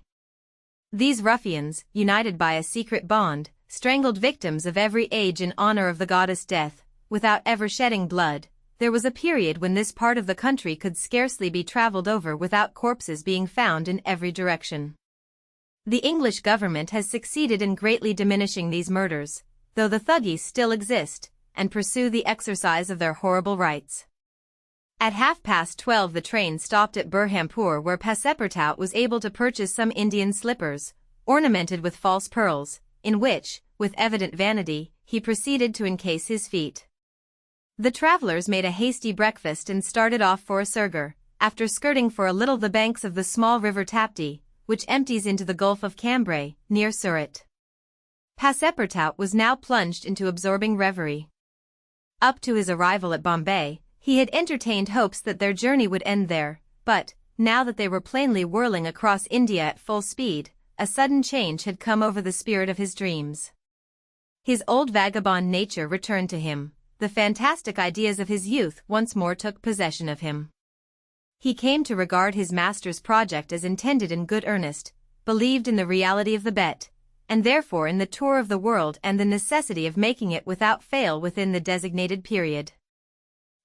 These ruffians, united by a secret bond, strangled victims of every age in honor of the goddess Death, without ever shedding blood. There was a period when this part of the country could scarcely be traveled over without corpses being found in every direction. The English government has succeeded in greatly diminishing these murders, though the Thuggees still exist, and pursue the exercise of their horrible rights. At 12:30 the train stopped at Burhampur, where Passepartout was able to purchase some Indian slippers, ornamented with false pearls, in which, with evident vanity, he proceeded to encase his feet. The travelers made a hasty breakfast and started off for Surgur, after skirting for a little the banks of the small river Tapti, which empties into the Gulf of Cambrai, near Surat. Passepartout was now plunged into absorbing reverie. Up to his arrival at Bombay, he had entertained hopes that their journey would end there, but, now that they were plainly whirling across India at full speed, a sudden change had come over the spirit of his dreams. His old vagabond nature returned to him, the fantastic ideas of his youth once more took possession of him. He came to regard his master's project as intended in good earnest, believed in the reality of the bet, and therefore in the tour of the world and the necessity of making it without fail within the designated period.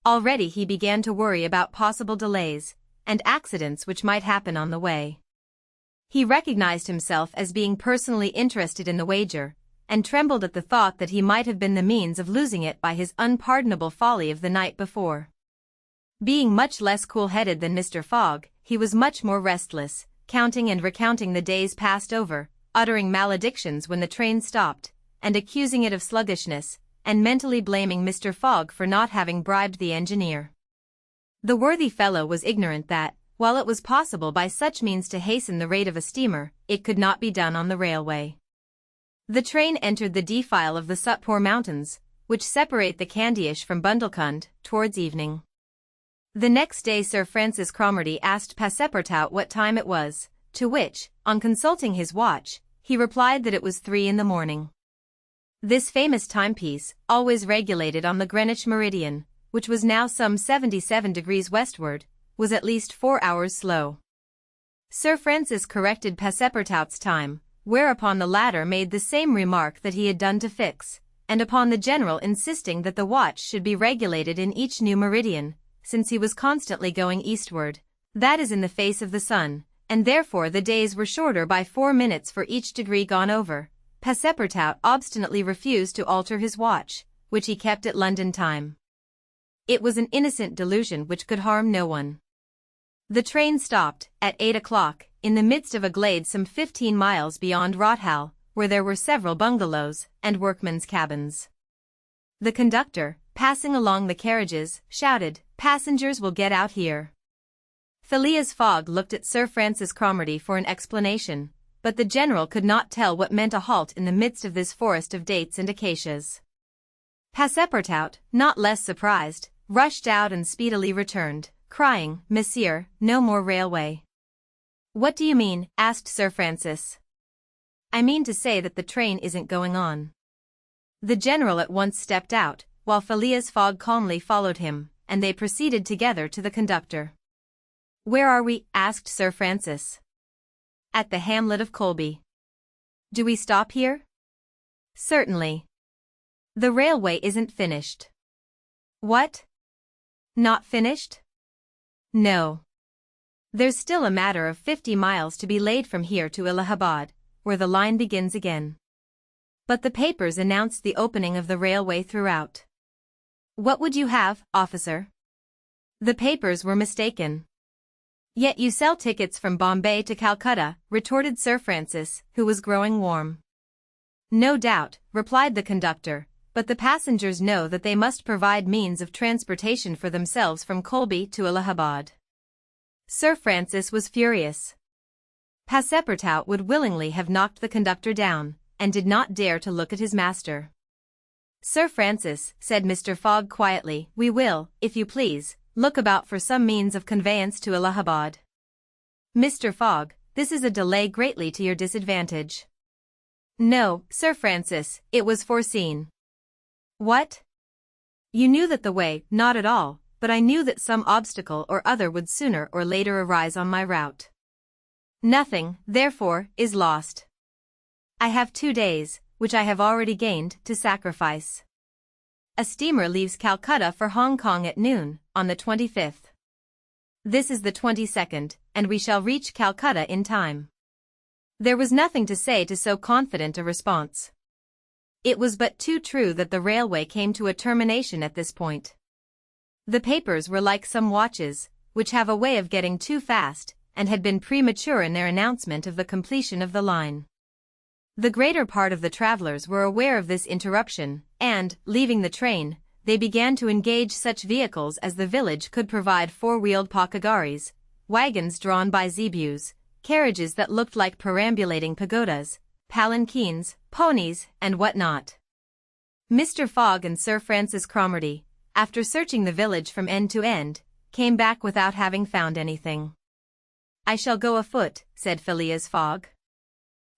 Already he began to worry about possible delays, and accidents which might happen on the way. He recognized himself as being personally interested in the wager, and trembled at the thought that he might have been the means of losing it by his unpardonable folly of the night before. Being much less cool-headed than Mr. Fogg, he was much more restless, counting and recounting the days passed over, uttering maledictions when the train stopped, and accusing it of sluggishness, and mentally blaming Mr. Fogg for not having bribed the engineer. The worthy fellow was ignorant that, while it was possible by such means to hasten the rate of a steamer, it could not be done on the railway. The train entered the defile of the Sutpur Mountains, which separate the Kandyish from Bundelkund, towards evening. The next day Sir Francis Cromarty asked Passepartout what time it was, to which, on consulting his watch, he replied that it was 3 in the morning. This famous timepiece, always regulated on the Greenwich meridian, which was now some 77 degrees westward, was at least 4 hours slow. Sir Francis corrected Passepartout's time, whereupon the latter made the same remark that he had done to Fix, and upon the general insisting that the watch should be regulated in each new meridian, since he was constantly going eastward, that is in the face of the sun, and therefore the days were shorter by 4 minutes for each degree gone over, Passepartout obstinately refused to alter his watch, which he kept at London time. It was an innocent delusion which could harm no one. The train stopped, at 8 o'clock, in the midst of a glade some 15 miles beyond Rothal, where there were several bungalows and workmen's cabins. The conductor, passing along the carriages, shouted, "Passengers will get out here." Phileas Fogg looked at Sir Francis Cromarty for an explanation, but the general could not tell what meant a halt in the midst of this forest of dates and acacias. Passepartout, not less surprised, rushed out and speedily returned, crying, "Monsieur, no more railway." "What do you mean?" asked Sir Francis. "I mean to say that the train isn't going on." The general at once stepped out, while Phileas Fogg calmly followed him, and they proceeded together to the conductor. "Where are we?" asked Sir Francis. "At the hamlet of Colby." "Do we stop here?" "Certainly." "The railway isn't finished." "What?" Not finished? No. There's still a matter of 50 miles to be laid from here to Allahabad, where the line begins again. But the papers announced the opening of the railway throughout. What would you have, officer? The papers were mistaken. Yet you sell tickets from Bombay to Calcutta, retorted Sir Francis, who was growing warm. No doubt, replied the conductor, but the passengers know that they must provide means of transportation for themselves from Colby to Allahabad. Sir Francis was furious. Passepartout would willingly have knocked the conductor down, and did not dare to look at his master. Sir Francis, said Mr. Fogg quietly, we will, if you please, look about for some means of conveyance to Allahabad. Mr. Fogg, this is a delay greatly to your disadvantage. No, Sir Francis, it was foreseen. What? You knew that the way, not at all, but I knew that some obstacle or other would sooner or later arise on my route. Nothing, therefore, is lost. I have 2 days, which I have already gained, to sacrifice. A steamer leaves Calcutta for Hong Kong at noon, on the 25th. This is the 22nd, and we shall reach Calcutta in time. There was nothing to say to so confident a response. It was but too true that the railway came to a termination at this point. The papers were like some watches, which have a way of getting too fast, and had been premature in their announcement of the completion of the line. The greater part of the travelers were aware of this interruption, and, leaving the train, they began to engage such vehicles as the village could provide: four-wheeled pakagaris, wagons drawn by zebus, carriages that looked like perambulating pagodas, palanquins, ponies, and what not. Mr. Fogg and Sir Francis Cromarty, after searching the village from end to end, came back without having found anything. I shall go afoot, said Phileas Fogg.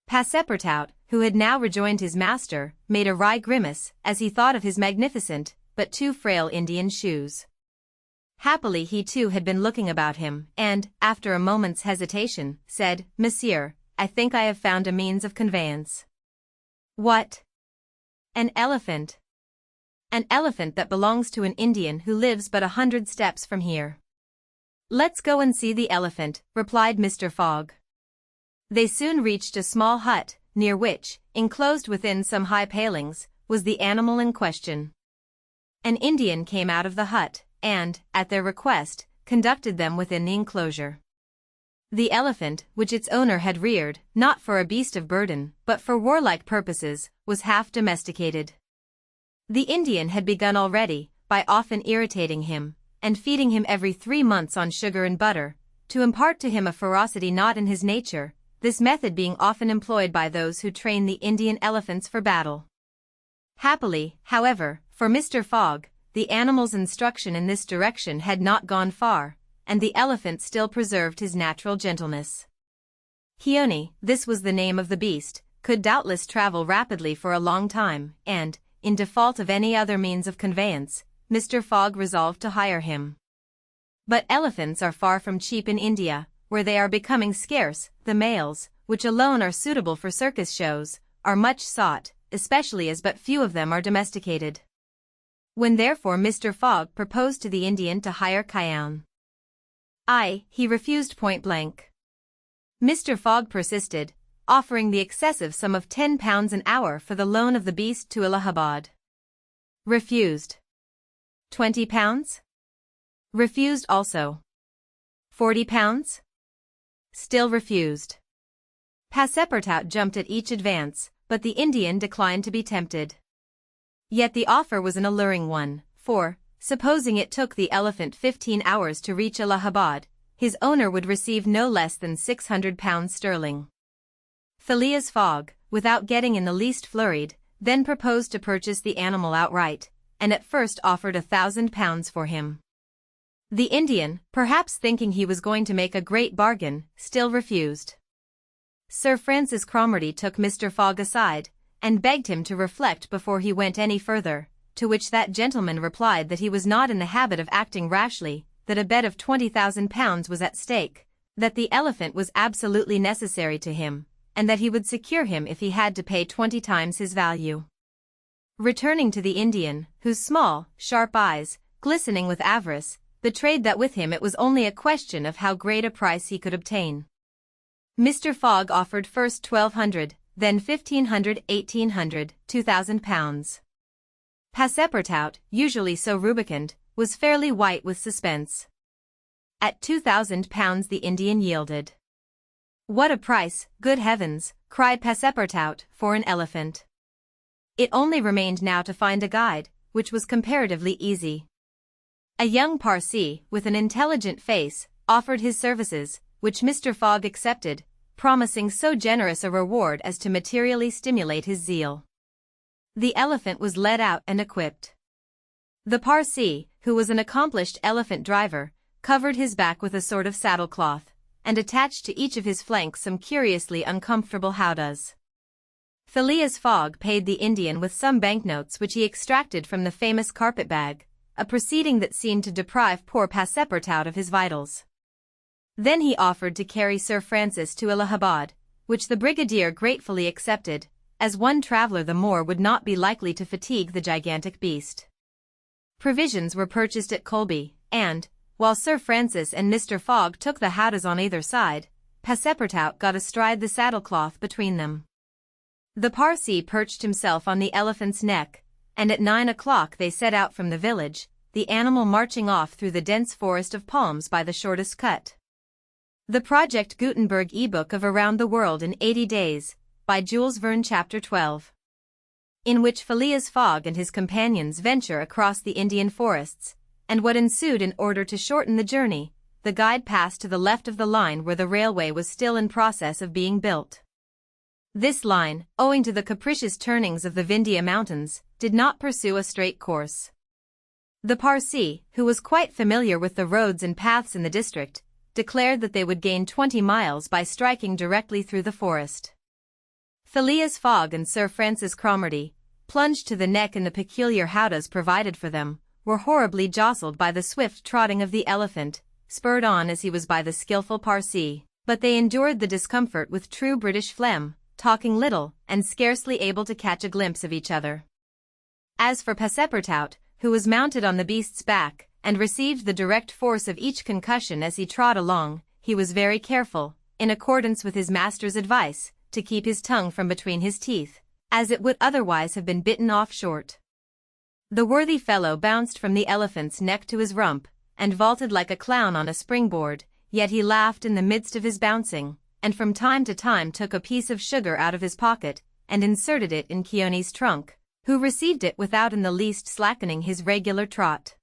Passepartout, who had now rejoined his master, made a wry grimace as he thought of his magnificent, but too frail Indian shoes. Happily he too had been looking about him, and, after a moment's hesitation, said, Monsieur, I think I have found a means of conveyance. What? An elephant. An elephant that belongs to an Indian who lives but 100 steps from here. Let's go and see the elephant, replied Mr. Fogg. They soon reached a small hut, near which, enclosed within some high palings, was the animal in question. An Indian came out of the hut, and, at their request, conducted them within the enclosure. The elephant, which its owner had reared, not for a beast of burden, but for warlike purposes, was half domesticated. The Indian had begun already, by often irritating him, and feeding him every 3 months on sugar and butter, to impart to him a ferocity not in his nature, this method being often employed by those who train the Indian elephants for battle. Happily, however, for Mr. Fogg, the animal's instruction in this direction had not gone far, and the elephant still preserved his natural gentleness. Heone, this was the name of the beast, could doubtless travel rapidly for a long time, and, in default of any other means of conveyance, Mr. Fogg resolved to hire him. But elephants are far from cheap in India, where they are becoming scarce. The males, which alone are suitable for circus shows, are much sought, especially as but few of them are domesticated. When therefore Mr. Fogg proposed to the Indian to hire Cayenne, he refused point-blank. Mr. Fogg persisted, offering the excessive sum of £10 an hour for the loan of the beast to Allahabad. Refused. £20? Refused also. £40? Still refused. Passepartout jumped at each advance, but the Indian declined to be tempted. Yet the offer was an alluring one, for, supposing it took the elephant 15 hours to reach Allahabad, his owner would receive no less than £600 sterling. Phileas Fogg, without getting in the least flurried, then proposed to purchase the animal outright, and at first offered £1,000 for him. The Indian, perhaps thinking he was going to make a great bargain, still refused. Sir Francis Cromarty took Mr. Fogg aside, and begged him to reflect before he went any further, to which that gentleman replied that he was not in the habit of acting rashly, that a bet of £20,000 was at stake, that the elephant was absolutely necessary to him, and that he would secure him if he had to pay 20 times his value. Returning to the Indian, whose small, sharp eyes, glistening with avarice, betrayed that with him it was only a question of how great a price he could obtain. Mr. Fogg offered first 1,200, then 1,500, 1,800, 2,000 pounds. Passepartout, usually so rubicund, was fairly white with suspense. At 2,000 pounds the Indian yielded. "What a price, good heavens," cried Passepartout, "for an elephant." It only remained now to find a guide, which was comparatively easy. A young Parsee, with an intelligent face, offered his services, which Mr. Fogg accepted, promising so generous a reward as to materially stimulate his zeal. The elephant was led out and equipped. The Parsee, who was an accomplished elephant driver, covered his back with a sort of saddlecloth, and attached to each of his flanks some curiously uncomfortable howdahs. Phileas Fogg paid the Indian with some banknotes which he extracted from the famous carpet-bag, a proceeding that seemed to deprive poor Passepartout of his vitals. Then he offered to carry Sir Francis to Allahabad, which the brigadier gratefully accepted, as one traveller the more would not be likely to fatigue the gigantic beast. Provisions were purchased at Colby, and, while Sir Francis and Mr. Fogg took the howdahs on either side, Passepartout got astride the saddlecloth between them. The Parsee perched himself on the elephant's neck, and at 9 o'clock they set out from the village, the animal marching off through the dense forest of palms by the shortest cut. The Project Gutenberg ebook of Around the World in 80 Days, by Jules Verne, Chapter 12. In which Phileas Fogg and his companions venture across the Indian forests, and what ensued in order to shorten the journey, the guide passed to the left of the line where the railway was still in process of being built. This line, owing to the capricious turnings of the Vindhya Mountains, did not pursue a straight course. The Parsee, who was quite familiar with the roads and paths in the district, declared that they would gain 20 miles by striking directly through the forest. Phileas Fogg and Sir Francis Cromarty, plunged to the neck in the peculiar howdahs provided for them, were horribly jostled by the swift trotting of the elephant, spurred on as he was by the skillful Parsee, but they endured the discomfort with true British phlegm, talking little, and scarcely able to catch a glimpse of each other. As for Passepartout, who was mounted on the beast's back, and received the direct force of each concussion as he trod along, he was very careful, in accordance with his master's advice, to keep his tongue from between his teeth, as it would otherwise have been bitten off short. The worthy fellow bounced from the elephant's neck to his rump, and vaulted like a clown on a springboard, yet he laughed in the midst of his bouncing, and from time to time took a piece of sugar out of his pocket, and inserted it in Keone's trunk, who received it without in the least slackening his regular trot.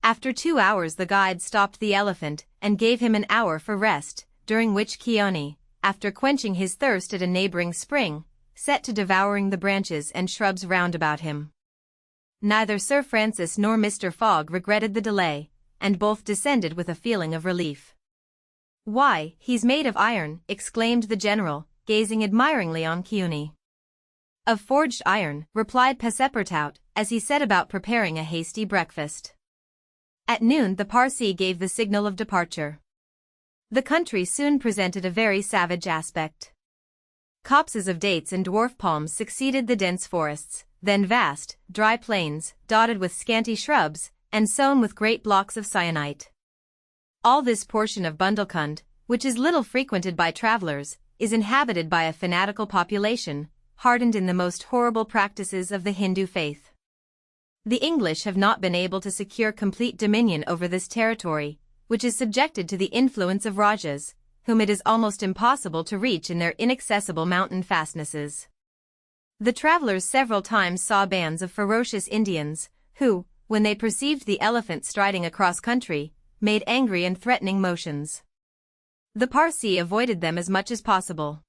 After 2 hours the guide stopped the elephant, and gave him an hour for rest, during which Keone, after quenching his thirst at a neighboring spring, set to devouring the branches and shrubs round about him. Neither Sir Francis nor Mr. Fogg regretted the delay, and both descended with a feeling of relief. "Why, he's made of iron," exclaimed the general, gazing admiringly on Keone. "Of forged iron," replied Passepartout, as he set about preparing a hasty breakfast. At noon the Parsee gave the signal of departure. The country soon presented a very savage aspect. Copses of dates and dwarf palms succeeded the dense forests, then vast, dry plains, dotted with scanty shrubs, and sown with great blocks of syenite. All this portion of Bundelkund, which is little frequented by travelers, is inhabited by a fanatical population, hardened in the most horrible practices of the Hindu faith. The English have not been able to secure complete dominion over this territory, which is subjected to the influence of Rajas, whom it is almost impossible to reach in their inaccessible mountain fastnesses. The travelers several times saw bands of ferocious Indians, who, when they perceived the elephant striding across country, made angry and threatening motions. The Parsee avoided them as much as possible.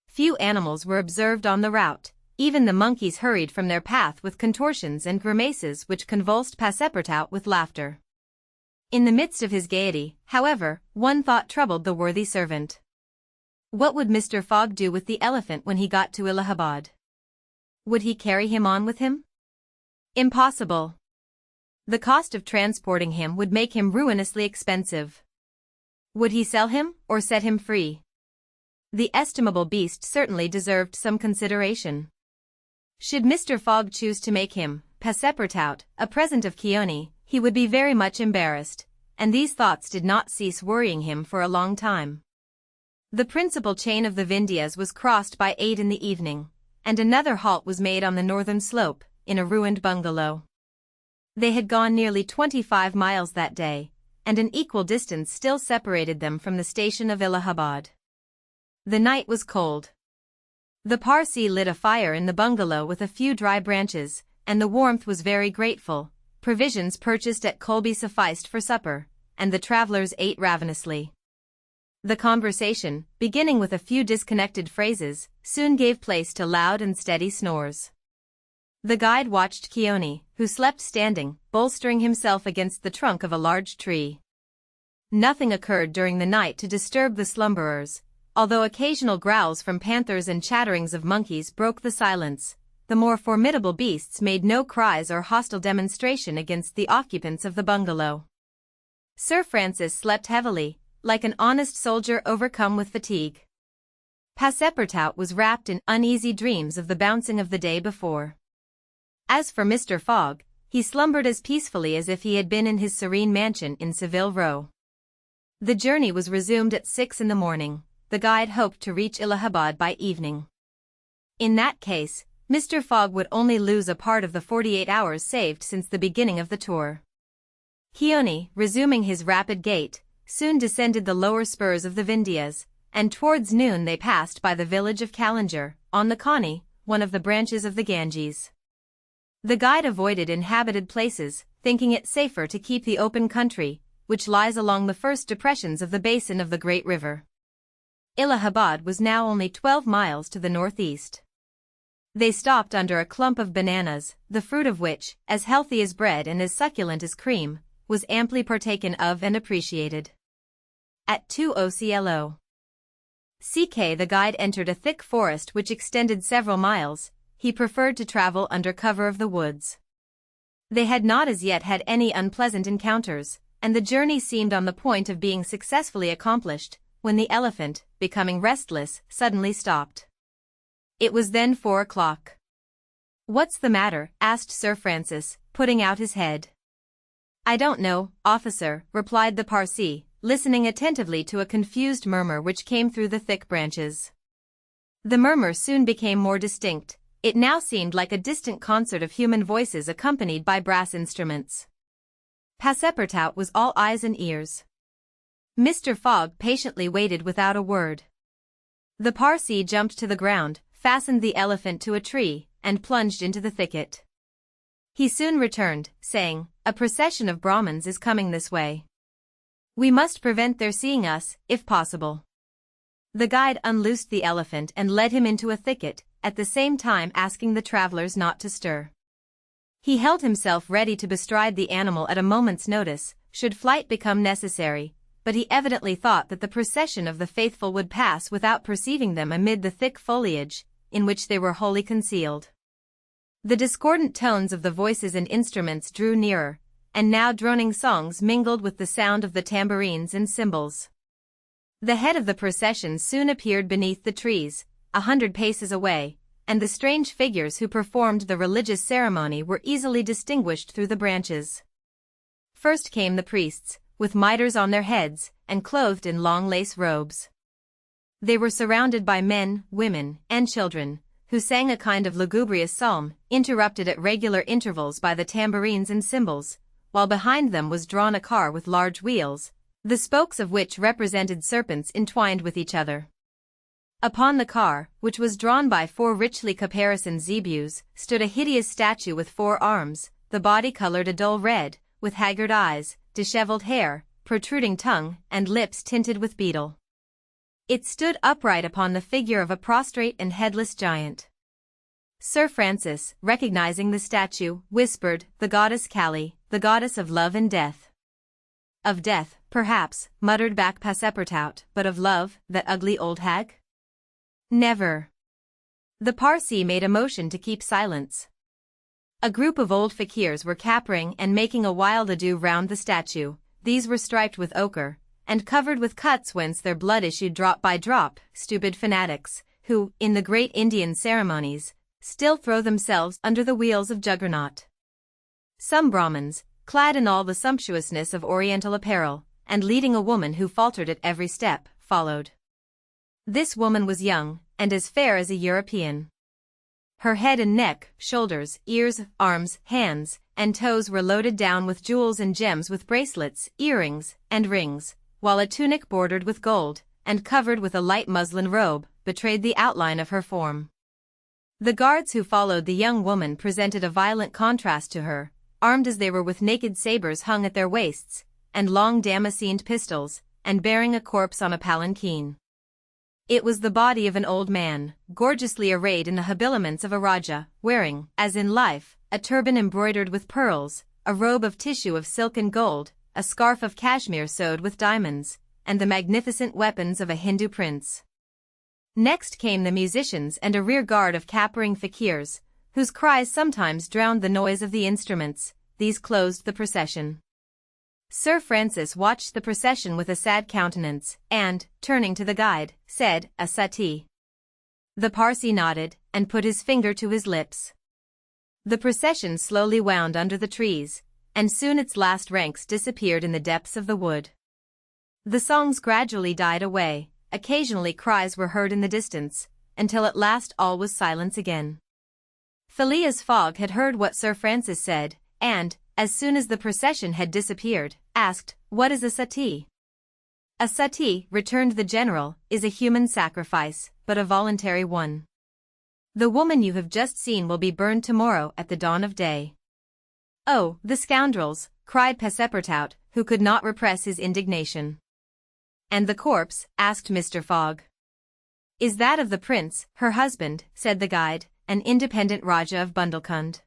Few animals were observed on the route. Even the monkeys hurried from their path with contortions and grimaces which convulsed Passepartout with laughter. In the midst of his gaiety, however, one thought troubled the worthy servant. What would Mr. Fogg do with the elephant when he got to Allahabad? Would he carry him on with him? Impossible. The cost of transporting him would make him ruinously expensive. Would he sell him, or set him free? The estimable beast certainly deserved some consideration. Should Mr. Fogg choose to make him, Passepartout, a present of Keone, he would be very much embarrassed, and these thoughts did not cease worrying him for a long time. The principal chain of the Vindhyas was crossed by 8 in the evening, and another halt was made on the northern slope, in a ruined bungalow. They had gone nearly 25 miles that day, and an equal distance still separated them from the station of Allahabad. The night was cold. The Parsee lit a fire in the bungalow with a few dry branches, and the warmth was very grateful. Provisions purchased at Colby sufficed for supper, and the travelers ate ravenously. The conversation, beginning with a few disconnected phrases, soon gave place to loud and steady snores. The guide watched Keone, who slept standing, bolstering himself against the trunk of a large tree. Nothing occurred during the night to disturb the slumberers, although occasional growls from panthers and chatterings of monkeys broke the silence. The more formidable beasts made no cries or hostile demonstration against the occupants of the bungalow. Sir Francis slept heavily, like an honest soldier overcome with fatigue. Passepartout was wrapped in uneasy dreams of the bouncing of the day before. As for Mr. Fogg, he slumbered as peacefully as if he had been in his serene mansion in Savile Row. The journey was resumed at 6 in the morning. The guide hoped to reach Allahabad by evening. In that case, Mr. Fogg would only lose a part of the 48 hours saved since the beginning of the tour. Keone, resuming his rapid gait, soon descended the lower spurs of the Vindhyas, and towards noon they passed by the village of Callinger, on the Coney, one of the branches of the Ganges. The guide avoided inhabited places, thinking it safer to keep the open country, which lies along the first depressions of the basin of the great river. Allahabad was now only 12 miles to the northeast. They stopped under a clump of bananas, the fruit of which, as healthy as bread and as succulent as cream, was amply partaken of and appreciated. At 20 CK the guide entered a thick forest which extended several miles. He preferred to travel under cover of the woods. They had not as yet had any unpleasant encounters, and the journey seemed on the point of being successfully accomplished, when the elephant, becoming restless, suddenly stopped. It was then 4 o'clock. "What's the matter?" asked Sir Francis, putting out his head. "I don't know, officer," replied the Parsee, listening attentively to a confused murmur which came through the thick branches. The murmur soon became more distinct. It now seemed like a distant concert of human voices accompanied by brass instruments. Passepartout was all eyes and ears. Mr. Fogg patiently waited without a word. The Parsee jumped to the ground, fastened the elephant to a tree, and plunged into the thicket. He soon returned, saying, "A procession of Brahmins is coming this way. We must prevent their seeing us, if possible." The guide unloosed the elephant and led him into a thicket, at the same time asking the travelers not to stir. He held himself ready to bestride the animal at a moment's notice, should flight become necessary, but he evidently thought that the procession of the faithful would pass without perceiving them amid the thick foliage, in which they were wholly concealed. The discordant tones of the voices and instruments drew nearer, and now droning songs mingled with the sound of the tambourines and cymbals. The head of the procession soon appeared beneath the trees, 100 paces away, and the strange figures who performed the religious ceremony were easily distinguished through the branches. First came the priests, with mitres on their heads, and clothed in long lace robes. They were surrounded by men, women, and children, who sang a kind of lugubrious psalm, interrupted at regular intervals by the tambourines and cymbals, while behind them was drawn a car with large wheels, the spokes of which represented serpents entwined with each other. Upon the car, which was drawn by 4 richly caparisoned zebus, stood a hideous statue with 4 arms, the body colored a dull red, with haggard eyes, disheveled hair, protruding tongue, and lips tinted with beetle. It stood upright upon the figure of a prostrate and headless giant. Sir Francis, recognizing the statue, whispered, "The goddess Kali, the goddess of love and death." "Of death, perhaps," muttered back Passepartout, "but of love, that ugly old hag? Never." The Parsee made a motion to keep silence. A group of old fakirs were capering and making a wild ado round the statue. These were striped with ochre, and covered with cuts whence their blood issued drop by drop, stupid fanatics, who, in the great Indian ceremonies, still throw themselves under the wheels of Juggernaut. Some Brahmins, clad in all the sumptuousness of Oriental apparel, and leading a woman who faltered at every step, followed. This woman was young, and as fair as a European. Her head and neck, shoulders, ears, arms, hands, and toes were loaded down with jewels and gems, with bracelets, earrings, and rings, while a tunic bordered with gold, and covered with a light muslin robe, betrayed the outline of her form. The guards who followed the young woman presented a violent contrast to her, armed as they were with naked sabers hung at their waists, and long damascened pistols, and bearing a corpse on a palanquin. It was the body of an old man, gorgeously arrayed in the habiliments of a Raja, wearing, as in life, a turban embroidered with pearls, a robe of tissue of silk and gold, a scarf of cashmere sewed with diamonds, and the magnificent weapons of a Hindu prince. Next came the musicians and a rear guard of capering fakirs, whose cries sometimes drowned the noise of the instruments. These closed the procession. Sir Francis watched the procession with a sad countenance, and, turning to the guide, said, "A suttee." The Parsi nodded, and put his finger to his lips. The procession slowly wound under the trees, and soon its last ranks disappeared in the depths of the wood. The songs gradually died away, occasionally cries were heard in the distance, until at last all was silence again. Phileas Fogg had heard what Sir Francis said, and, as soon as the procession had disappeared, asked, "What is a suttee?" "A suttee," returned the general, "is a human sacrifice, but a voluntary one. The woman you have just seen will be burned tomorrow at the dawn of day." "Oh, the scoundrels!" cried Passepartout, who could not repress his indignation. "And the corpse?" asked Mr. Fogg. "Is that of the prince, her husband," said the guide, "an independent Raja of Bundelkund."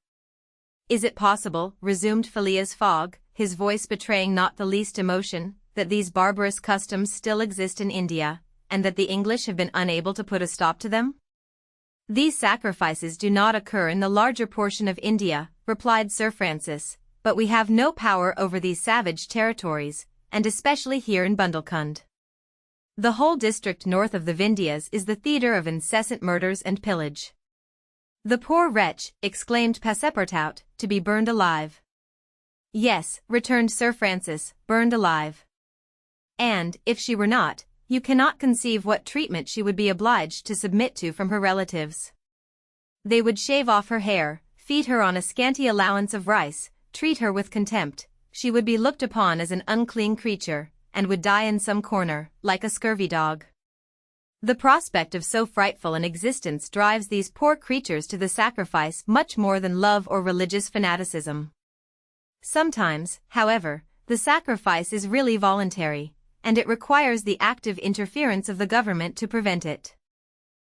"Is it possible," resumed Phileas Fogg, his voice betraying not the least emotion, "that these barbarous customs still exist in India, and that the English have been unable to put a stop to them?" "These sacrifices do not occur in the larger portion of India," replied Sir Francis, "but we have no power over these savage territories, and especially here in Bundelkund. The whole district north of the Vindhyas is the theatre of incessant murders and pillage." "The poor wretch," exclaimed Passepartout, "to be burned alive." "Yes," returned Sir Francis, "burned alive. And, if she were not, you cannot conceive what treatment she would be obliged to submit to from her relatives. They would shave off her hair, feed her on a scanty allowance of rice, treat her with contempt, she would be looked upon as an unclean creature, and would die in some corner, like a scurvy dog. The prospect of so frightful an existence drives these poor creatures to the sacrifice much more than love or religious fanaticism. Sometimes, however, the sacrifice is really voluntary, and it requires the active interference of the government to prevent it.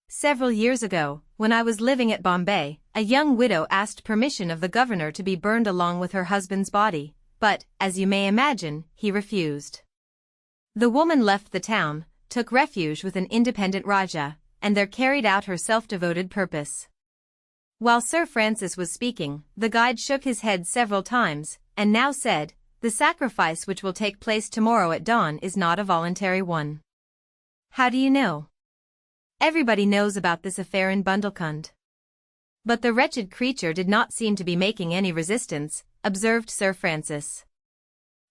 Several years ago, when I was living at Bombay, a young widow asked permission of the governor to be burned along with her husband's body, but, as you may imagine, he refused. The woman left the town, took refuge with an independent Raja, and there carried out her self-devoted purpose. While Sir Francis was speaking, the guide shook his head several times, and now said, "The sacrifice which will take place tomorrow at dawn is not a voluntary one." "How do you know?" "Everybody knows about this affair in Bundelkund." "But the wretched creature did not seem to be making any resistance," observed Sir Francis.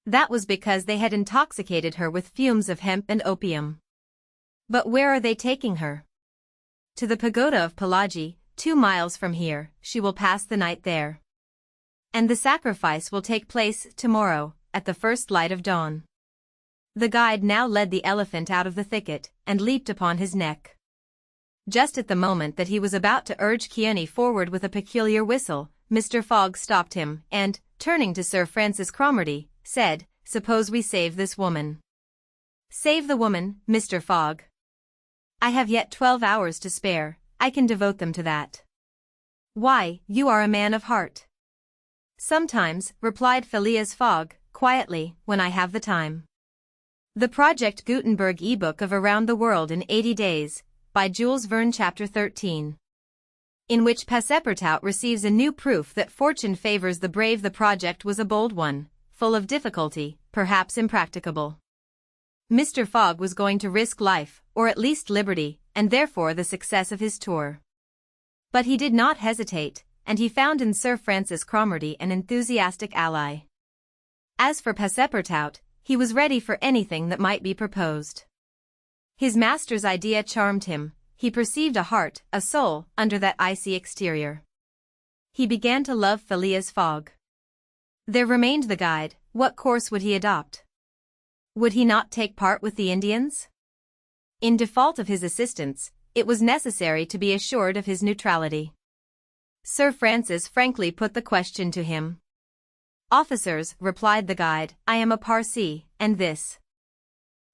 "That was because they had intoxicated her with fumes of hemp and opium." "But where are they taking her?" "To the pagoda of Palaji, 2 miles from here. She will pass the night there. And the sacrifice will take place tomorrow, at the first light of dawn." The guide now led the elephant out of the thicket, and leaped upon his neck. Just at the moment that he was about to urge Kioni forward with a peculiar whistle, Mr. Fogg stopped him, and, turning to Sir Francis Cromarty, said, "Suppose we save this woman." "Save the woman, Mr. Fogg? I have yet 12 hours to spare, I can devote them to that." "Why, you are a man of heart." "Sometimes," replied Phileas Fogg, quietly, "when I have the time." The Project Gutenberg ebook of Around the World in 80 Days, by Jules Verne, Chapter 13. In which Passepartout receives a new proof that fortune favors the brave. The project was a bold one, full of difficulty, perhaps impracticable. Mr. Fogg was going to risk life, or at least liberty, and therefore the success of his tour. But he did not hesitate, and he found in Sir Francis Cromarty an enthusiastic ally. As for Passepartout, he was ready for anything that might be proposed. His master's idea charmed him. He perceived a heart, a soul, under that icy exterior. He began to love Phileas Fogg. There remained the guide. What course would he adopt? Would he not take part with the Indians? In default of his assistance, it was necessary to be assured of his neutrality. Sir Francis frankly put the question to him. "Officers," replied the guide, "I am a Parsee, and this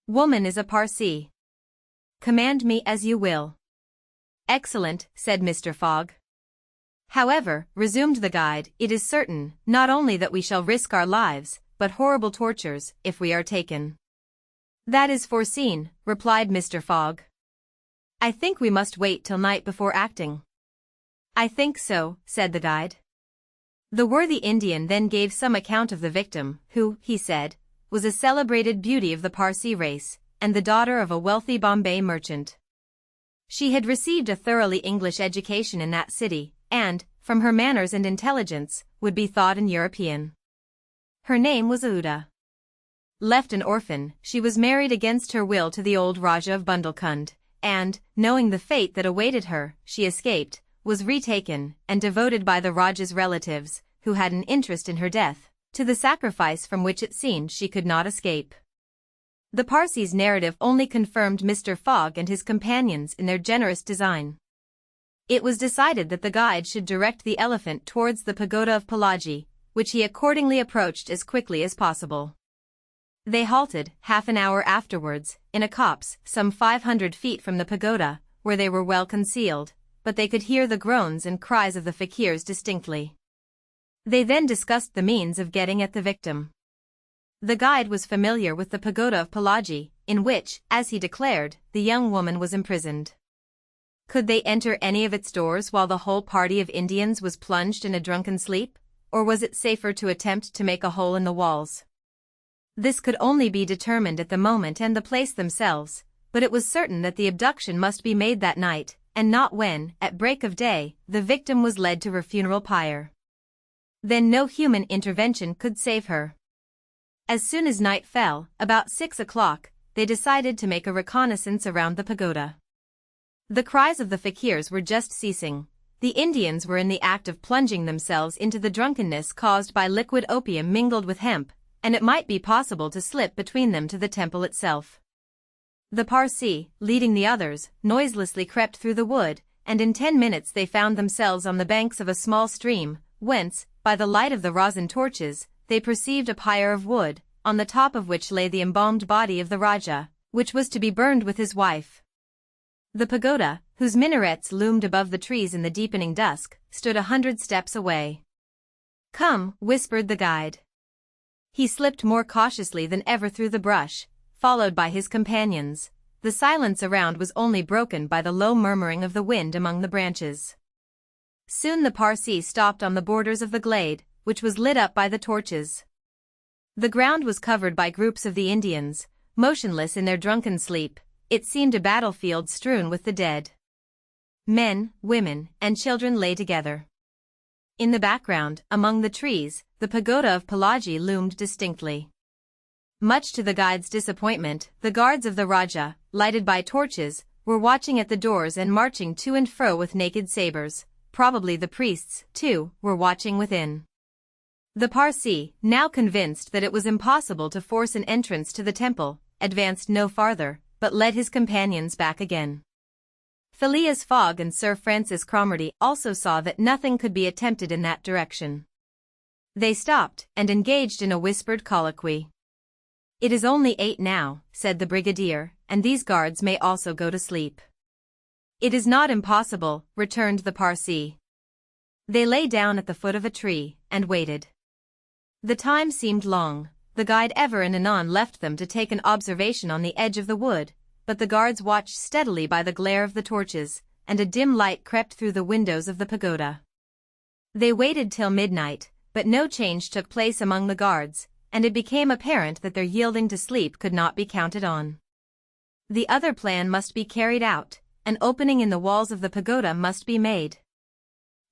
woman is a Parsee. Command me as you will." "Excellent," said Mr. Fogg. "However," resumed the guide, "it is certain, not only that we shall risk our lives, but horrible tortures, if we are taken." "That is foreseen," replied Mr. Fogg. "I think we must wait till night before acting." "I think so," said the guide. The worthy Indian then gave some account of the victim, who, he said, was a celebrated beauty of the Parsee race, and the daughter of a wealthy Bombay merchant. She had received a thoroughly English education in that city, and, from her manners and intelligence, would be thought an European. Her name was Uda. Left an orphan, she was married against her will to the old Rajah of Bundelkund, and, knowing the fate that awaited her, she escaped, was retaken, and devoted by the Rajah's relatives, who had an interest in her death, to the sacrifice from which it seemed she could not escape. The Parsee's narrative only confirmed Mr. Fogg and his companions in their generous design. It was decided that the guide should direct the elephant towards the pagoda of Pelagie, which he accordingly approached as quickly as possible. They halted, half an hour afterwards, in a copse, some 500 feet from the pagoda, where they were well concealed, but they could hear the groans and cries of the fakirs distinctly. They then discussed the means of getting at the victim. The guide was familiar with the pagoda of Pelagie, in which, as he declared, the young woman was imprisoned. Could they enter any of its doors while the whole party of Indians was plunged in a drunken sleep, or was it safer to attempt to make a hole in the walls? This could only be determined at the moment and the place themselves, but it was certain that the abduction must be made that night, and not when, at break of day, the victim was led to her funeral pyre. Then no human intervention could save her. As soon as night fell, about 6 o'clock, they decided to make a reconnaissance around the pagoda. The cries of the fakirs were just ceasing. The Indians were in the act of plunging themselves into the drunkenness caused by liquid opium mingled with hemp, and it might be possible to slip between them to the temple itself. The Parsee, leading the others, noiselessly crept through the wood, and in 10 minutes they found themselves on the banks of a small stream, whence, by the light of the rosin torches, they perceived a pyre of wood, on the top of which lay the embalmed body of the Rajah, which was to be burned with his wife. The pagoda, whose minarets loomed above the trees in the deepening dusk, stood 100 steps away. "Come," whispered the guide. He slipped more cautiously than ever through the brush, followed by his companions. The silence around was only broken by the low murmuring of the wind among the branches. Soon the Parsee stopped on the borders of the glade, which was lit up by the torches. The ground was covered by groups of the Indians, motionless in their drunken sleep. It seemed a battlefield strewn with the dead. Men, women, and children lay together. In the background, among the trees, the pagoda of Pelagie loomed distinctly. Much to the guide's disappointment, the guards of the Rajah, lighted by torches, were watching at the doors and marching to and fro with naked sabers. Probably the priests, too, were watching within. The Parsee, now convinced that it was impossible to force an entrance to the temple, advanced no farther, but led his companions back again. Phileas Fogg and Sir Francis Cromarty also saw that nothing could be attempted in that direction. They stopped, and engaged in a whispered colloquy. "It is only 8 now," said the brigadier, "and these guards may also go to sleep." "It is not impossible," returned the Parsee. They lay down at the foot of a tree, and waited. The time seemed long. The guide ever and anon left them to take an observation on the edge of the wood, but the guards watched steadily by the glare of the torches, and a dim light crept through the windows of the pagoda. They waited till midnight, but no change took place among the guards, and it became apparent that their yielding to sleep could not be counted on. The other plan must be carried out. An opening in the walls of the pagoda must be made.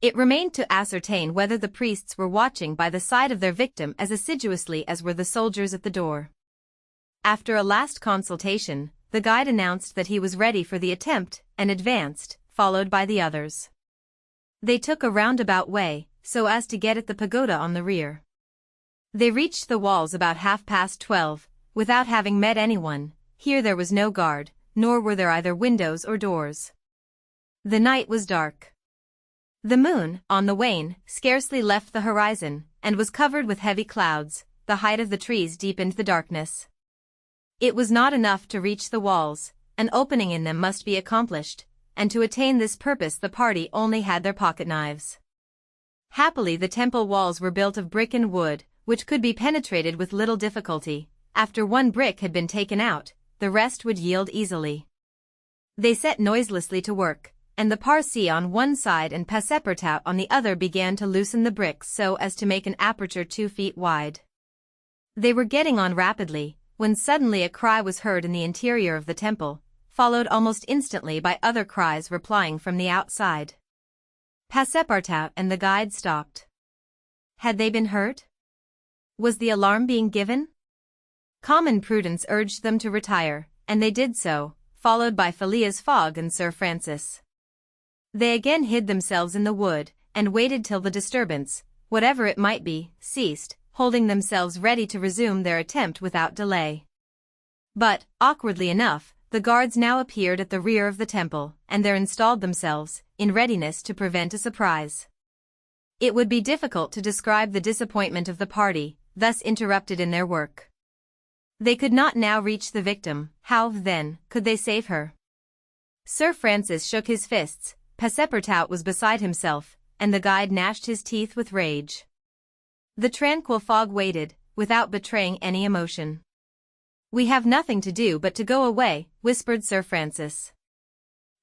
It remained to ascertain whether the priests were watching by the side of their victim as assiduously as were the soldiers at the door. After a last consultation, the guide announced that he was ready for the attempt and advanced, followed by the others. They took a roundabout way, so as to get at the pagoda on the rear. They reached the walls about 12:30, without having met anyone. Here there was no guard, nor were there either windows or doors. The night was dark. The moon, on the wane, scarcely left the horizon, and was covered with heavy clouds. The height of the trees deepened the darkness. It was not enough to reach the walls, an opening in them must be accomplished, and to attain this purpose the party only had their pocket-knives. Happily the temple walls were built of brick and wood, which could be penetrated with little difficulty. After one brick had been taken out, the rest would yield easily. They set noiselessly to work, and the Parsi on one side and Passepartout on the other began to loosen the bricks so as to make an aperture 2 feet wide. They were getting on rapidly, when suddenly a cry was heard in the interior of the temple, followed almost instantly by other cries replying from the outside. Passepartout and the guide stopped. Had they been heard? Was the alarm being given? Common prudence urged them to retire, and they did so, followed by Phileas Fogg and Sir Francis. They again hid themselves in the wood, and waited till the disturbance, whatever it might be, ceased, holding themselves ready to resume their attempt without delay. But, awkwardly enough, the guards now appeared at the rear of the temple, and there installed themselves, in readiness to prevent a surprise. It would be difficult to describe the disappointment of the party, thus interrupted in their work. They could not now reach the victim. How, then, could they save her? Sir Francis shook his fists, Passepartout was beside himself, and the guide gnashed his teeth with rage. The tranquil Fogg waited, without betraying any emotion. "We have nothing to do but to go away," whispered Sir Francis.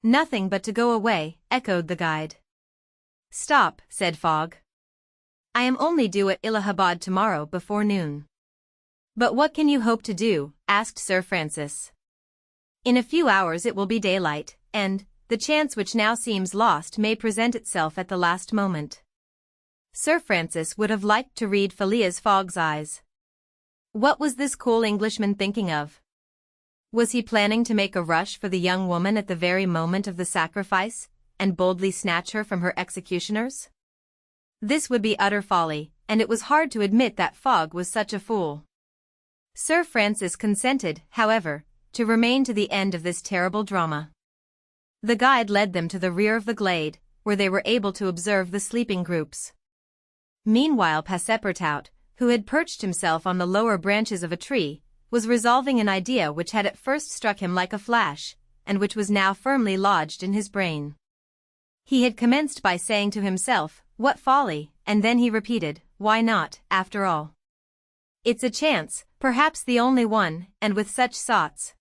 "Nothing but to go away," echoed the guide. "Stop," said Fogg. "I am only due at Allahabad tomorrow before noon." "But what can you hope to do?" asked Sir Francis. "In a few hours it will be daylight, and the chance which now seems lost may present itself at the last moment." Sir Francis would have liked to read Phileas Fogg's eyes. What was this cool Englishman thinking of? Was he planning to make a rush for the young woman at the very moment of the sacrifice, and boldly snatch her from her executioners? This would be utter folly, and it was hard to admit that Fogg was such a fool. Sir Francis consented, however, to remain to the end of this terrible drama. The guide led them to the rear of the glade, where they were able to observe the sleeping groups. Meanwhile Passepartout, who had perched himself on the lower branches of a tree, was resolving an idea which had at first struck him like a flash, and which was now firmly lodged in his brain. He had commenced by saying to himself, "What folly," and then he repeated, "Why not, after all? It's a chance, perhaps the only one, and with such thoughts."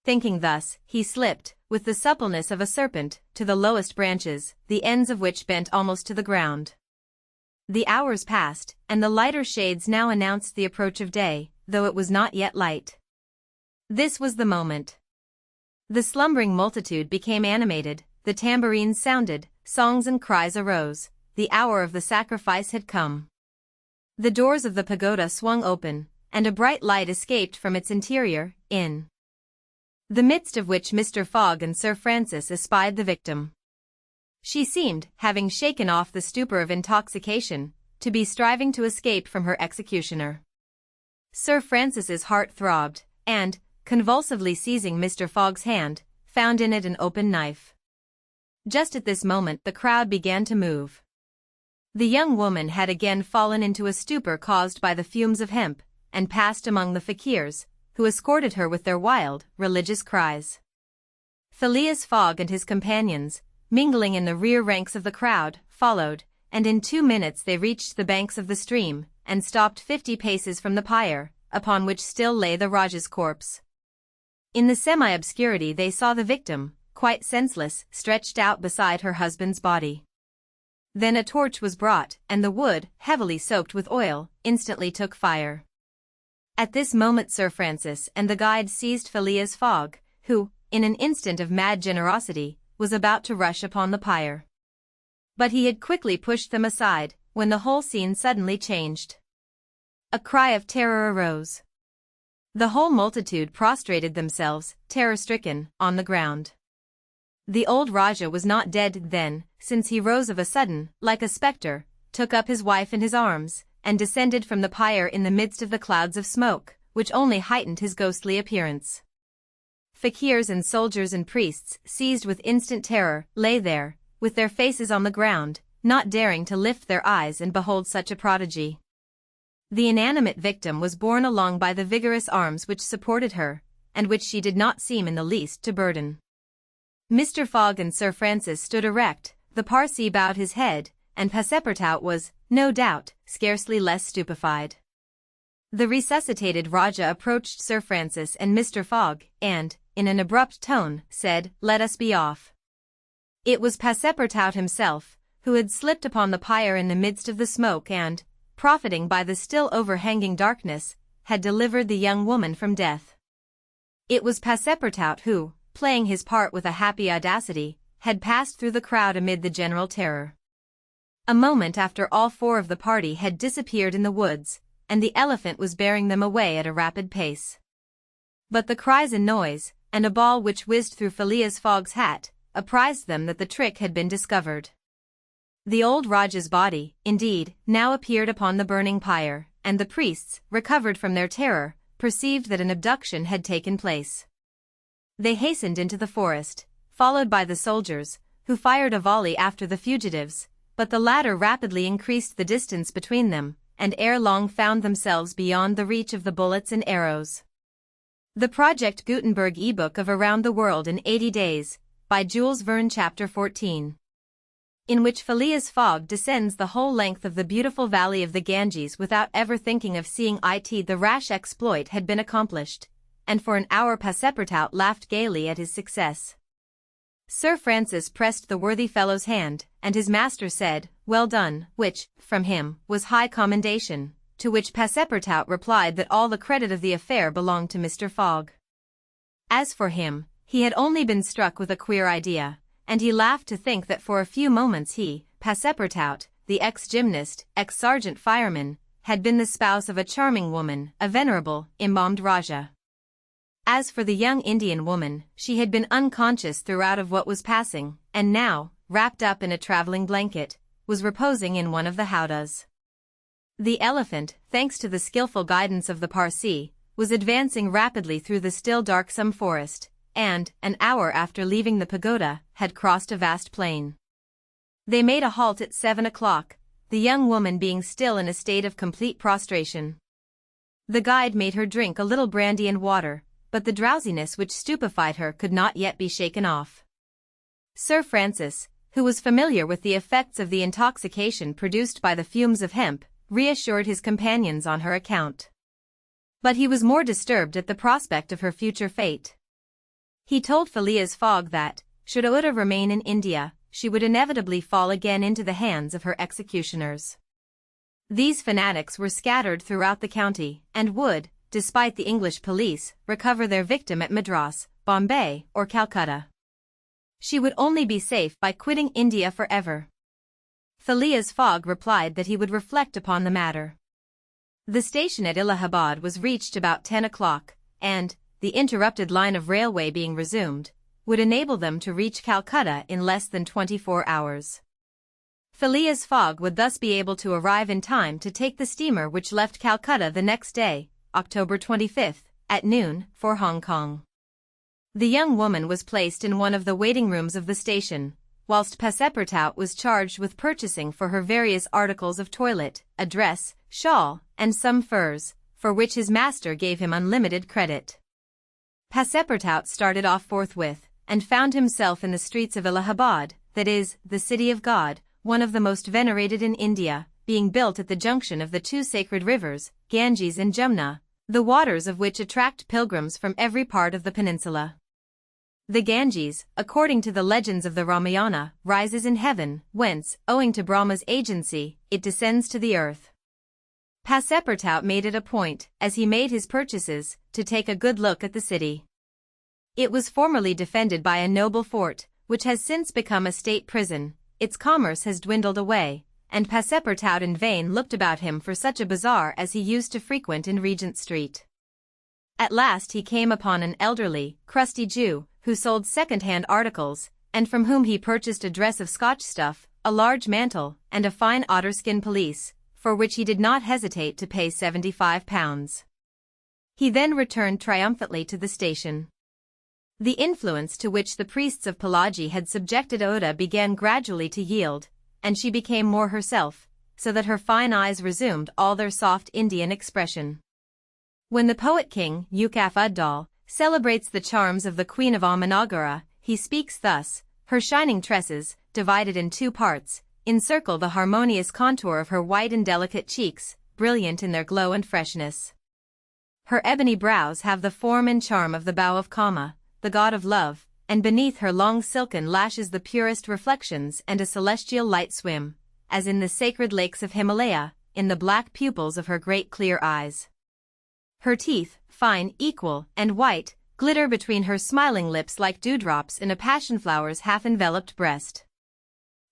Thinking thus, he slipped, with the suppleness of a serpent, to the lowest branches, the ends of which bent almost to the ground. The hours passed, and the lighter shades now announced the approach of day, though it was not yet light. This was the moment. The slumbering multitude became animated, the tambourines sounded, songs and cries arose, the hour of the sacrifice had come. The doors of the pagoda swung open, and a bright light escaped from its interior, in the midst of which Mr. Fogg and Sir Francis espied the victim. She seemed, having shaken off the stupor of intoxication, to be striving to escape from her executioner. Sir Francis's heart throbbed, and, convulsively seizing Mr. Fogg's hand, found in it an open knife. Just at this moment the crowd began to move. The young woman had again fallen into a stupor caused by the fumes of hemp, and passed among the fakirs, who escorted her with their wild, religious cries. Phileas Fogg and his companions, mingling in the rear ranks of the crowd, followed, and in 2 minutes they reached the banks of the stream, and stopped 50 paces from the pyre, upon which still lay the Rajah's corpse. In the semi-obscurity they saw the victim, quite senseless, stretched out beside her husband's body. Then a torch was brought, and the wood, heavily soaked with oil, instantly took fire. At this moment Sir Francis and the guide seized Phileas Fogg, who, in an instant of mad generosity, was about to rush upon the pyre. But he had quickly pushed them aside, when the whole scene suddenly changed. A cry of terror arose. The whole multitude prostrated themselves, terror-stricken, on the ground. The old Rajah was not dead then, since he rose of a sudden, like a spectre, took up his wife in his arms, and descended from the pyre in the midst of the clouds of smoke, which only heightened his ghostly appearance. Fakirs and soldiers and priests, seized with instant terror, lay there, with their faces on the ground, not daring to lift their eyes and behold such a prodigy. The inanimate victim was borne along by the vigorous arms which supported her, and which she did not seem in the least to burden. Mr. Fogg and Sir Francis stood erect, the Parsee bowed his head, and Passepartout was, no doubt, scarcely less stupefied. The resuscitated Rajah approached Sir Francis and Mr. Fogg, and, in an abrupt tone, said, "Let us be off." It was Passepartout himself, who had slipped upon the pyre in the midst of the smoke and, profiting by the still overhanging darkness, had delivered the young woman from death. It was Passepartout who, playing his part with a happy audacity, had passed through the crowd amid the general terror. A moment after all four of the party had disappeared in the woods, and the elephant was bearing them away at a rapid pace. But the cries and noise, and a ball which whizzed through Phileas Fogg's hat, apprised them that the trick had been discovered. The old Rajah's body, indeed, now appeared upon the burning pyre, and the priests, recovered from their terror, perceived that an abduction had taken place. They hastened into the forest, followed by the soldiers, who fired a volley after the fugitives, but the latter rapidly increased the distance between them, and ere long found themselves beyond the reach of the bullets and arrows. The Project Gutenberg ebook of Around the World in 80 Days, by Jules Verne, Chapter 14. In which Phileas Fogg descends the whole length of the beautiful valley of the Ganges without ever thinking of seeing it. The rash exploit had been accomplished, and for an hour Passepartout laughed gaily at his success. Sir Francis pressed the worthy fellow's hand, and his master said, "Well done," which, from him, was high commendation, to which Passepartout replied that all the credit of the affair belonged to Mr. Fogg. As for him, he had only been struck with a queer idea, and he laughed to think that for a few moments he, Passepartout, the ex-gymnast, ex-sergeant fireman, had been the spouse of a charming woman, a venerable, embalmed Rajah. As for the young Indian woman, she had been unconscious throughout of what was passing, and now, wrapped up in a traveling blanket, was reposing in one of the howdahs. The elephant, thanks to the skillful guidance of the Parsee, was advancing rapidly through the still darksome forest, and, an hour after leaving the pagoda, had crossed a vast plain. They made a halt at 7 o'clock, the young woman being still in a state of complete prostration. The guide made her drink a little brandy and water, but the drowsiness which stupefied her could not yet be shaken off. Sir Francis, who was familiar with the effects of the intoxication produced by the fumes of hemp, reassured his companions on her account. But he was more disturbed at the prospect of her future fate. He told Phileas Fogg that, should Ouida remain in India, she would inevitably fall again into the hands of her executioners. These fanatics were scattered throughout the county, and would, despite the English police, recover their victim at Madras, Bombay, or Calcutta. She would only be safe by quitting India forever. Phileas Fogg replied that he would reflect upon the matter. The station at Allahabad was reached about 10 o'clock, and, the interrupted line of railway being resumed, would enable them to reach Calcutta in less than 24 hours. Phileas Fogg would thus be able to arrive in time to take the steamer which left Calcutta the next day, October 25, at noon, for Hong Kong. The young woman was placed in one of the waiting rooms of the station, whilst Passepartout was charged with purchasing for her various articles of toilet, a dress, shawl, and some furs, for which his master gave him unlimited credit. Passepartout started off forthwith, and found himself in the streets of Allahabad, that is, the city of God, one of the most venerated in India, being built at the junction of the two sacred rivers, Ganges and Jumna, the waters of which attract pilgrims from every part of the peninsula. The Ganges, according to the legends of the Ramayana, rises in heaven, whence, owing to Brahma's agency, it descends to the earth. Passepartout made it a point, as he made his purchases, to take a good look at the city. It was formerly defended by a noble fort, which has since become a state prison, its commerce has dwindled away, and Passepartout in vain looked about him for such a bazaar as he used to frequent in Regent Street. At last he came upon an elderly, crusty Jew, who sold second-hand articles, and from whom he purchased a dress of Scotch stuff, a large mantle, and a fine otterskin pelisse, for which he did not hesitate to pay £75. He then returned triumphantly to the station. The influence to which the priests of Pelagie had subjected Oda began gradually to yield, and she became more herself, so that her fine eyes resumed all their soft Indian expression. When the poet-king, Yukaf Uddal, celebrates the charms of the Queen of Amanagara, he speaks thus: her shining tresses, divided in two parts, encircle the harmonious contour of her white and delicate cheeks, brilliant in their glow and freshness. Her ebony brows have the form and charm of the bow of Kama, the god of love, and beneath her long silken lashes the purest reflections and a celestial light swim, as in the sacred lakes of Himalaya, in the black pupils of her great clear eyes. Her teeth, fine, equal, and white, glitter between her smiling lips like dewdrops in a passionflower's half-enveloped breast.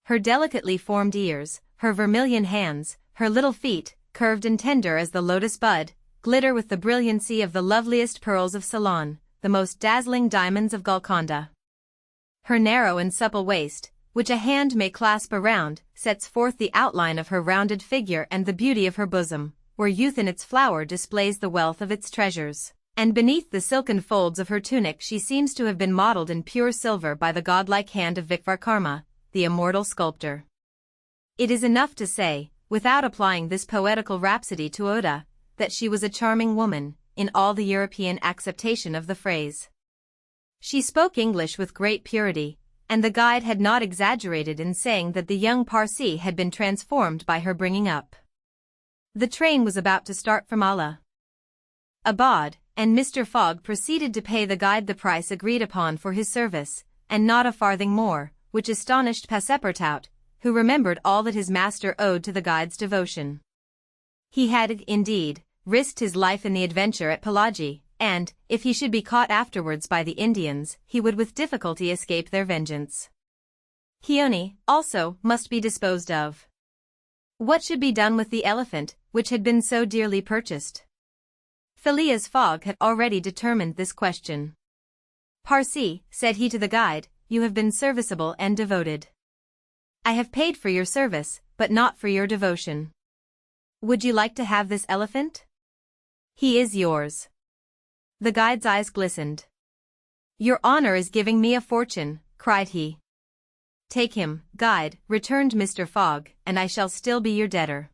Her delicately formed ears, her vermilion hands, her little feet, curved and tender as the lotus bud, glitter with the brilliancy of the loveliest pearls of Ceylon, the most dazzling diamonds of Golconda. Her narrow and supple waist, which a hand may clasp around, sets forth the outline of her rounded figure and the beauty of her bosom, where youth in its flower displays the wealth of its treasures, and beneath the silken folds of her tunic she seems to have been modeled in pure silver by the godlike hand of Vikvarkarma, the immortal sculptor. It is enough to say, without applying this poetical rhapsody to Oda, that she was a charming woman, in all the European acceptation of the phrase. She spoke English with great purity, and the guide had not exaggerated in saying that the young Parsee had been transformed by her bringing up. The train was about to start from Allahabad, and Mr. Fogg proceeded to pay the guide the price agreed upon for his service, and not a farthing more, which astonished Passepartout, who remembered all that his master owed to the guide's devotion. He had, indeed, risked his life in the adventure at Pelagie, and, if he should be caught afterwards by the Indians, he would with difficulty escape their vengeance. Keone, also, must be disposed of. What should be done with the elephant, which had been so dearly purchased? Phileas Fogg had already determined this question. Parsee, said he to the guide, you have been serviceable and devoted. I have paid for your service, but not for your devotion. Would you like to have this elephant? He is yours. The guide's eyes glistened. Your honor is giving me a fortune, cried he. Take him, guide, returned Mr. Fogg, and I shall still be your debtor.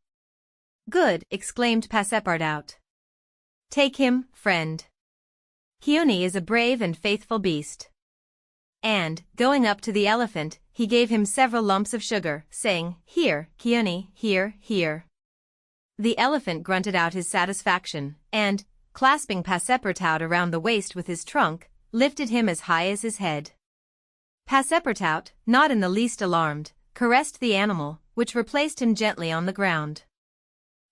Good, exclaimed Passepartout. Take him, friend. Keone is a brave and faithful beast. And, going up to the elephant, he gave him several lumps of sugar, saying, Here, Keone, here, here. The elephant grunted out his satisfaction, and, clasping Passepartout around the waist with his trunk, lifted him as high as his head. Passepartout, not in the least alarmed, caressed the animal, which replaced him gently on the ground.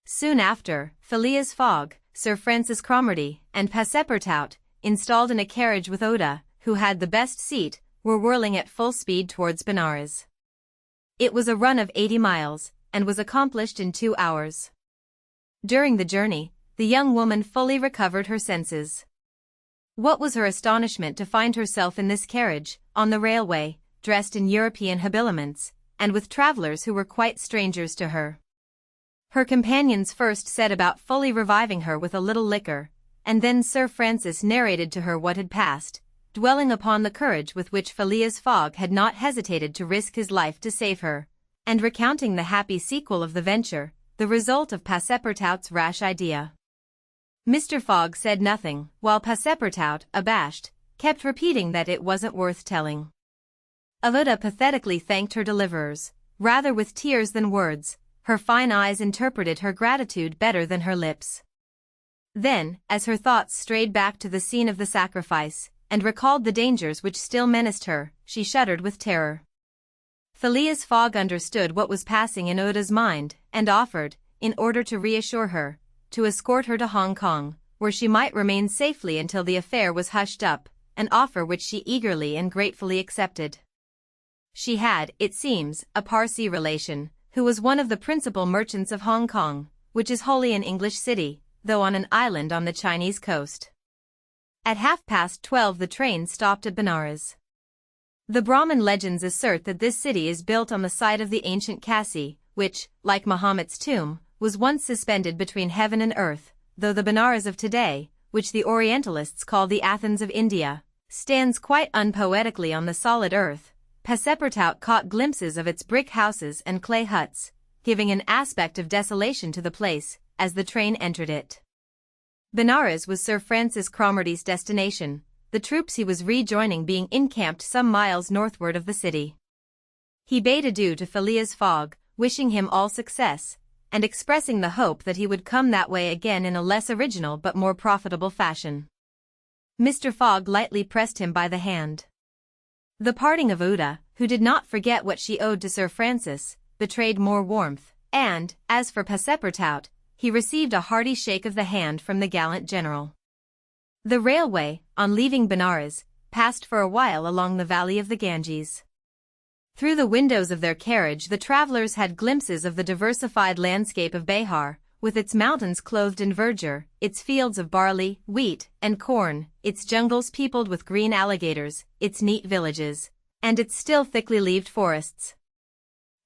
Soon after, Phileas Fogg, Sir Francis Cromarty, and Passepartout, installed in a carriage with Oda, who had the best seat, were whirling at full speed towards Benares. It was a run of 80 miles, and was accomplished in 2 hours. During the journey, the young woman fully recovered her senses. What was her astonishment to find herself in this carriage, on the railway, dressed in European habiliments, and with travelers who were quite strangers to her. Her companions first set about fully reviving her with a little liquor, and then Sir Francis narrated to her what had passed, dwelling upon the courage with which Phileas Fogg had not hesitated to risk his life to save her, and recounting the happy sequel of the venture, the result of Passepartout's rash idea. Mr. Fogg said nothing, while Passepartout, abashed, kept repeating that it wasn't worth telling. Oda pathetically thanked her deliverers, rather with tears than words. Her fine eyes interpreted her gratitude better than her lips. Then, as her thoughts strayed back to the scene of the sacrifice, and recalled the dangers which still menaced her, she shuddered with terror. Phileas Fogg understood what was passing in Oda's mind, and offered, in order to reassure her, to escort her to Hong Kong, where she might remain safely until the affair was hushed up, an offer which she eagerly and gratefully accepted. she had, it seems, a Parsi relation, who was one of the principal merchants of Hong Kong, which is wholly an English city, though on an island on the Chinese coast. At 12:30 the train stopped at Benares. The Brahmin legends assert that this city is built on the site of the ancient Kasi, which, like Muhammad's tomb, was once suspended between heaven and earth, though the Benares of today, which the Orientalists call the Athens of India, stands quite unpoetically on the solid earth. Passepartout caught glimpses of its brick houses and clay huts, giving an aspect of desolation to the place, as the train entered it. Benares was Sir Francis Cromarty's destination, the troops he was rejoining being encamped some miles northward of the city. He bade adieu to Phileas Fogg, wishing him all success, and expressing the hope that he would come that way again in a less original but more profitable fashion. Mr. Fogg lightly pressed him by the hand. The parting of Uda, who did not forget what she owed to Sir Francis, betrayed more warmth, and, as for Passepartout, he received a hearty shake of the hand from the gallant general. The railway, on leaving Benares, passed for a while along the valley of the Ganges. Through the windows of their carriage the travelers had glimpses of the diversified landscape of Bihar, with its mountains clothed in verdure, its fields of barley, wheat, and corn, its jungles peopled with green alligators, its neat villages, and its still thickly leaved forests.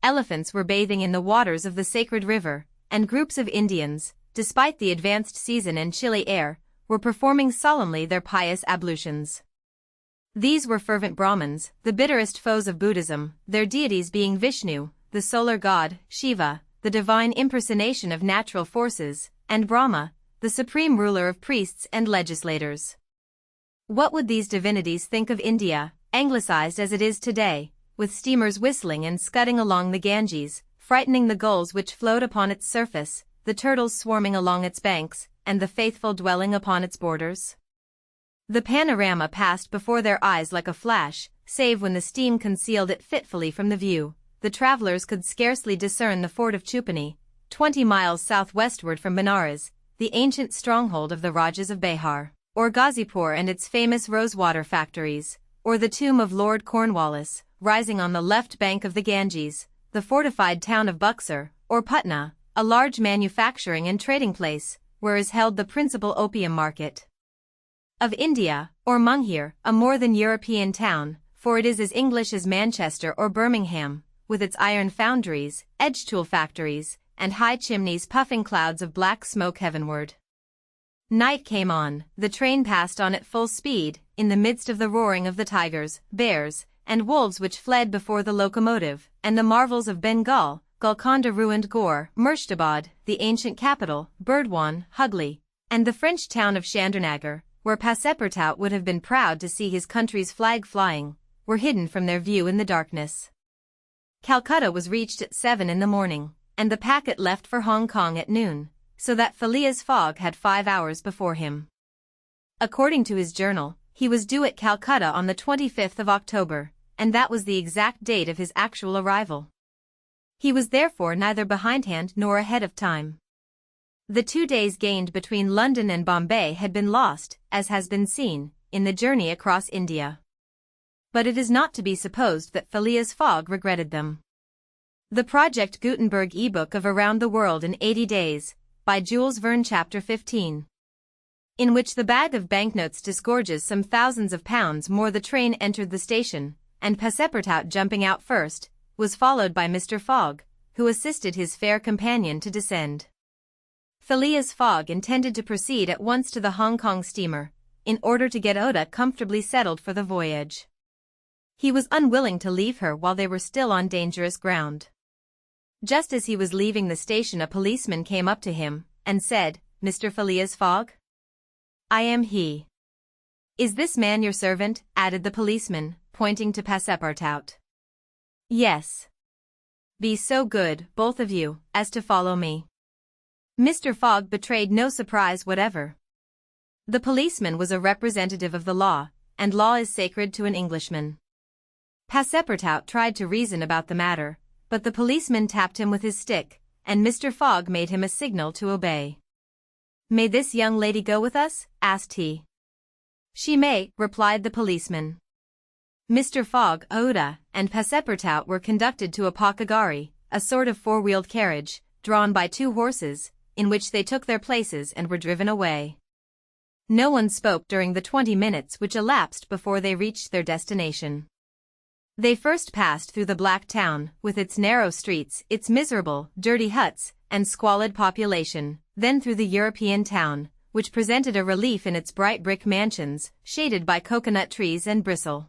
Elephants were bathing in the waters of the sacred river, and groups of Indians, despite the advanced season and chilly air, were performing solemnly their pious ablutions. These were fervent Brahmins, the bitterest foes of Buddhism, their deities being Vishnu, the solar god, Shiva, the divine impersonation of natural forces, and Brahma, the supreme ruler of priests and legislators. What would these divinities think of India, anglicized as it is today, with steamers whistling and scudding along the Ganges, frightening the gulls which float upon its surface, the turtles swarming along its banks, and the faithful dwelling upon its borders? The panorama passed before their eyes like a flash, save when the steam concealed it fitfully from the view. The travelers could scarcely discern the fort of Chupani, 20 miles southwestward from Benares, the ancient stronghold of the Rajas of Bihar, or Ghazipur and its famous rosewater factories, or the tomb of Lord Cornwallis, rising on the left bank of the Ganges, the fortified town of Buxar, or Putna, a large manufacturing and trading place, where is held the principal opium market of India, or Munghir, a more than European town, for it is as English as Manchester or Birmingham, with its iron foundries, edge-tool factories, and high chimneys puffing clouds of black smoke heavenward. Night came on, the train passed on at full speed, in the midst of the roaring of the tigers, bears, and wolves which fled before the locomotive, and the marvels of Bengal, Golconda ruined Gore, Murshidabad, the ancient capital, Burdwan, Hugli, and the French town of Chandernagor, where Passepartout would have been proud to see his country's flag flying, were hidden from their view in the darkness. Calcutta was reached at 7 in the morning, and the packet left for Hong Kong at noon, so that Phileas Fogg had 5 hours before him. According to his journal, he was due at Calcutta on the 25th of October, and that was the exact date of his actual arrival. He was therefore neither behindhand nor ahead of time. The 2 days gained between London and Bombay had been lost, as has been seen, in the journey across India. But it is not to be supposed that Phileas Fogg regretted them. The Project Gutenberg ebook of Around the World in 80 Days, by Jules Verne Chapter 15. In which the bag of banknotes disgorges some thousands of pounds more. The train entered the station, and Passepartout jumping out first, was followed by Mr. Fogg, who assisted his fair companion to descend. Phileas Fogg intended to proceed at once to the Hong Kong steamer, in order to get Oda comfortably settled for the voyage. He was unwilling to leave her while they were still on dangerous ground. Just as he was leaving the station a policeman came up to him, and said, "Mr. Phileas Fogg?" "I am he." "Is this man your servant?" added the policeman, pointing to Passepartout. "Yes." "Be so good, both of you, as to follow me." Mr. Fogg betrayed no surprise whatever. The policeman was a representative of the law, and law is sacred to an Englishman. Passepartout tried to reason about the matter, but the policeman tapped him with his stick, and Mr. Fogg made him a signal to obey. "May this young lady go with us?" asked he. "She may," replied the policeman. Mr. Fogg, Aouda, and Passepartout were conducted to a pakagari, a sort of four-wheeled carriage, drawn by two horses, in which they took their places and were driven away. No one spoke during the 20 minutes which elapsed before they reached their destination. They first passed through the Black Town, with its narrow streets, its miserable, dirty huts, and squalid population, then through the European town, which presented a relief in its bright brick mansions, shaded by coconut trees and bristle.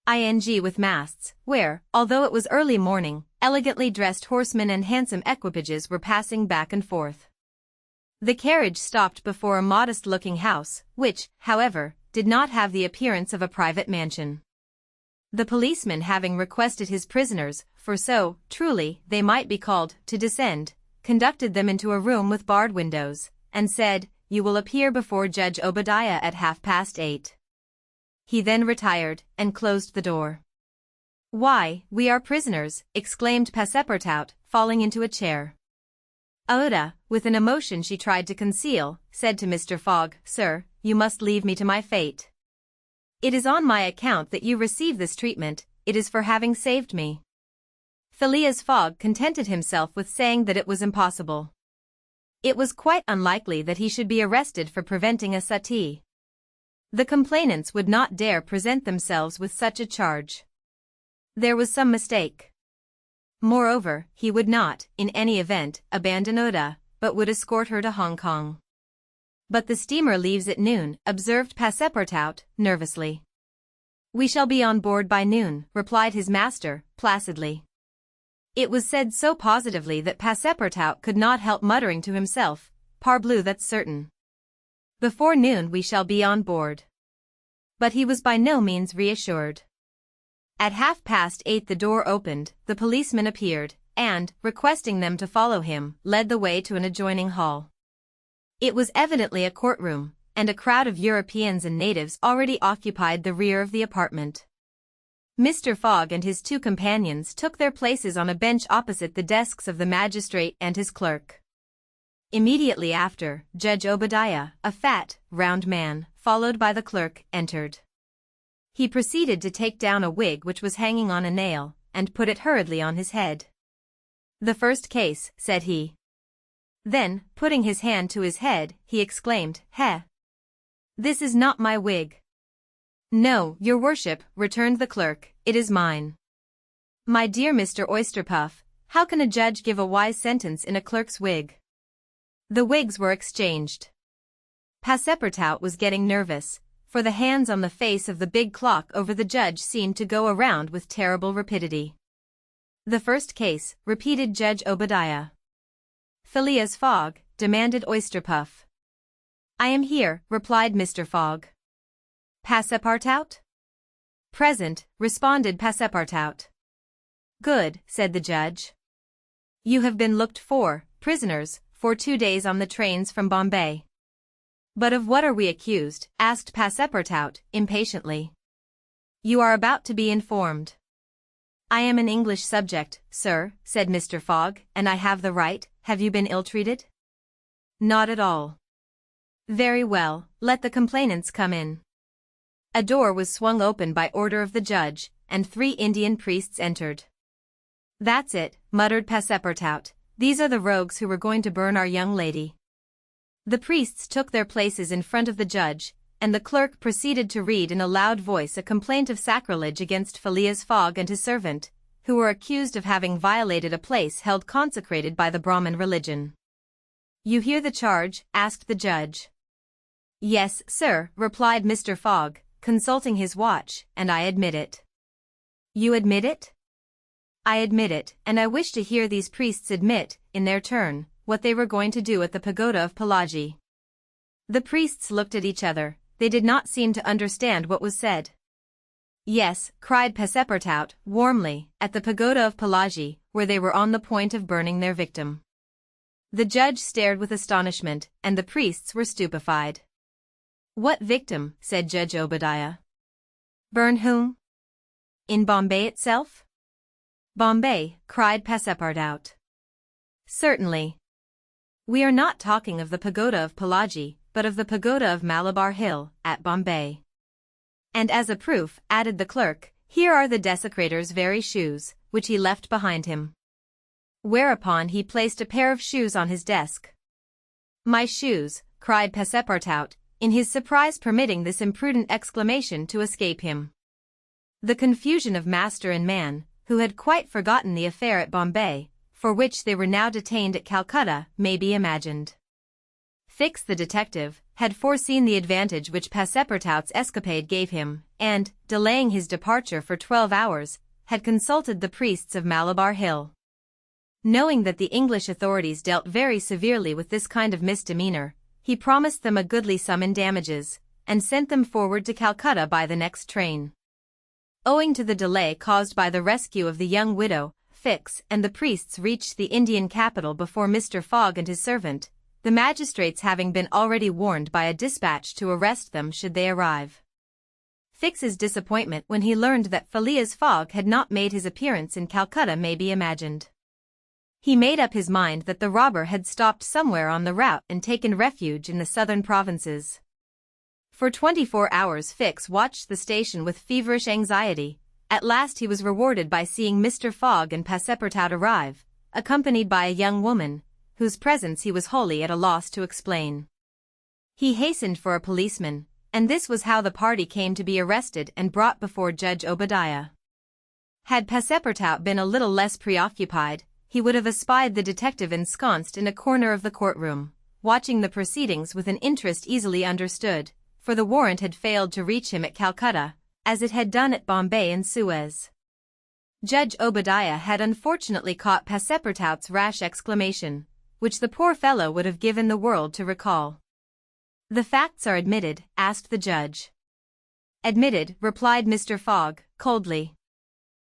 With masts, where, although it was early morning, elegantly dressed horsemen and handsome equipages were passing back and forth. The carriage stopped before a modest-looking house, which, however, did not have the appearance of a private mansion. The policeman having requested his prisoners, for so, truly, they might be called, to descend, conducted them into a room with barred windows, and said, "You will appear before Judge Obadiah at 8:30. He then retired, and closed the door. "Why, we are prisoners," exclaimed Passepartout, falling into a chair. Aouda, with an emotion she tried to conceal, said to Mr. Fogg, "Sir, you must leave me to my fate. It is on my account that you receive this treatment, it is for having saved me." Phileas Fogg contented himself with saying that it was impossible. It was quite unlikely that he should be arrested for preventing a suttee. The complainants would not dare present themselves with such a charge. There was some mistake. Moreover, he would not, in any event, abandon Aouda, but would escort her to Hong Kong. "But the steamer leaves at noon," observed Passepartout, nervously. "We shall be on board by noon," replied his master, placidly. It was said so positively that Passepartout could not help muttering to himself, "Parbleu, that's certain. Before noon we shall be on board." But he was by no means reassured. At 8:30 the door opened, the policeman appeared, and, requesting them to follow him, led the way to an adjoining hall. It was evidently a courtroom, and a crowd of Europeans and natives already occupied the rear of the apartment. Mr. Fogg and his two companions took their places on a bench opposite the desks of the magistrate and his clerk. Immediately after, Judge Obadiah, a fat, round man, followed by the clerk, entered. He proceeded to take down a wig which was hanging on a nail, and put it hurriedly on his head. "The first case," said he. Then, putting his hand to his head, he exclaimed, "This is not my wig." "No, your worship," returned the clerk, "it is mine." "My dear Mr. Oysterpuff, how can a judge give a wise sentence in a clerk's wig?" The wigs were exchanged. Passepartout was getting nervous, for the hands on the face of the big clock over the judge seemed to go around with terrible rapidity. "The first case," repeated Judge Obadiah. "Phileas Fogg?" demanded Oysterpuff. "I am here," replied Mr. Fogg. "Passepartout?" "Present," responded Passepartout. "Good," said the judge. "You have been looked for, prisoners, for 2 days on the trains from Bombay." "But of what are we accused?" asked Passepartout, impatiently. "You are about to be informed." "I am an English subject, sir," said Mr. Fogg, "and I have the right. Have you been ill-treated?" "Not at all." "Very well, let the complainants come in." A door was swung open by order of the judge, and 3 Indian priests entered. "That's it," muttered Passepartout. "These are the rogues who were going to burn our young lady." The priests took their places in front of the judge, and the clerk proceeded to read in a loud voice a complaint of sacrilege against Phileas Fogg and his servant, who were accused of having violated a place held consecrated by the Brahmin religion. "You hear the charge?" asked the judge. "Yes, sir," replied Mr. Fogg, consulting his watch, "and I admit it." "You admit it?" "I admit it, and I wish to hear these priests admit, in their turn, what they were going to do at the pagoda of Pelagie." The priests looked at each other. They did not seem to understand what was said. "Yes," cried Passepartout, warmly, "at the pagoda of Pelagie, where they were on the point of burning their victim." The judge stared with astonishment, and the priests were stupefied. "What victim?" said Judge Obadiah. "Burn whom? In Bombay itself?" "Bombay," cried Passepartout. "Certainly. We are not talking of the pagoda of Pelagie, but of the pagoda of Malabar Hill, at Bombay." And as a proof, added the clerk, here are the desecrator's very shoes, which he left behind him. Whereupon he placed a pair of shoes on his desk. My shoes, cried Passepartout, in his surprise permitting this imprudent exclamation to escape him. The confusion of master and man, who had quite forgotten the affair at Bombay, for which they were now detained at Calcutta, may be imagined. Fix the detective had foreseen the advantage which Passepartout's escapade gave him, and, delaying his departure for 12 hours, had consulted the priests of Malabar Hill. Knowing that the English authorities dealt very severely with this kind of misdemeanor, he promised them a goodly sum in damages, and sent them forward to Calcutta by the next train. Owing to the delay caused by the rescue of the young widow, Fix and the priests reached the Indian capital before Mr. Fogg and his servant, the magistrates having been already warned by a dispatch to arrest them should they arrive. Fix's disappointment when he learned that Phileas Fogg had not made his appearance in Calcutta may be imagined. He made up his mind that the robber had stopped somewhere on the route and taken refuge in the southern provinces. For 24 hours Fix watched the station with feverish anxiety. At last he was rewarded by seeing Mr. Fogg and Passepartout arrive, accompanied by a young woman, whose presence he was wholly at a loss to explain. He hastened for a policeman, and this was how the party came to be arrested and brought before Judge Obadiah. Had Passepartout been a little less preoccupied, he would have espied the detective ensconced in a corner of the courtroom, watching the proceedings with an interest easily understood, for the warrant had failed to reach him at Calcutta, as it had done at Bombay and Suez. Judge Obadiah had unfortunately caught Passepartout's rash exclamation, which the poor fellow would have given the world to recall. "The facts are admitted?" asked the judge. "Admitted," replied Mr. Fogg, coldly.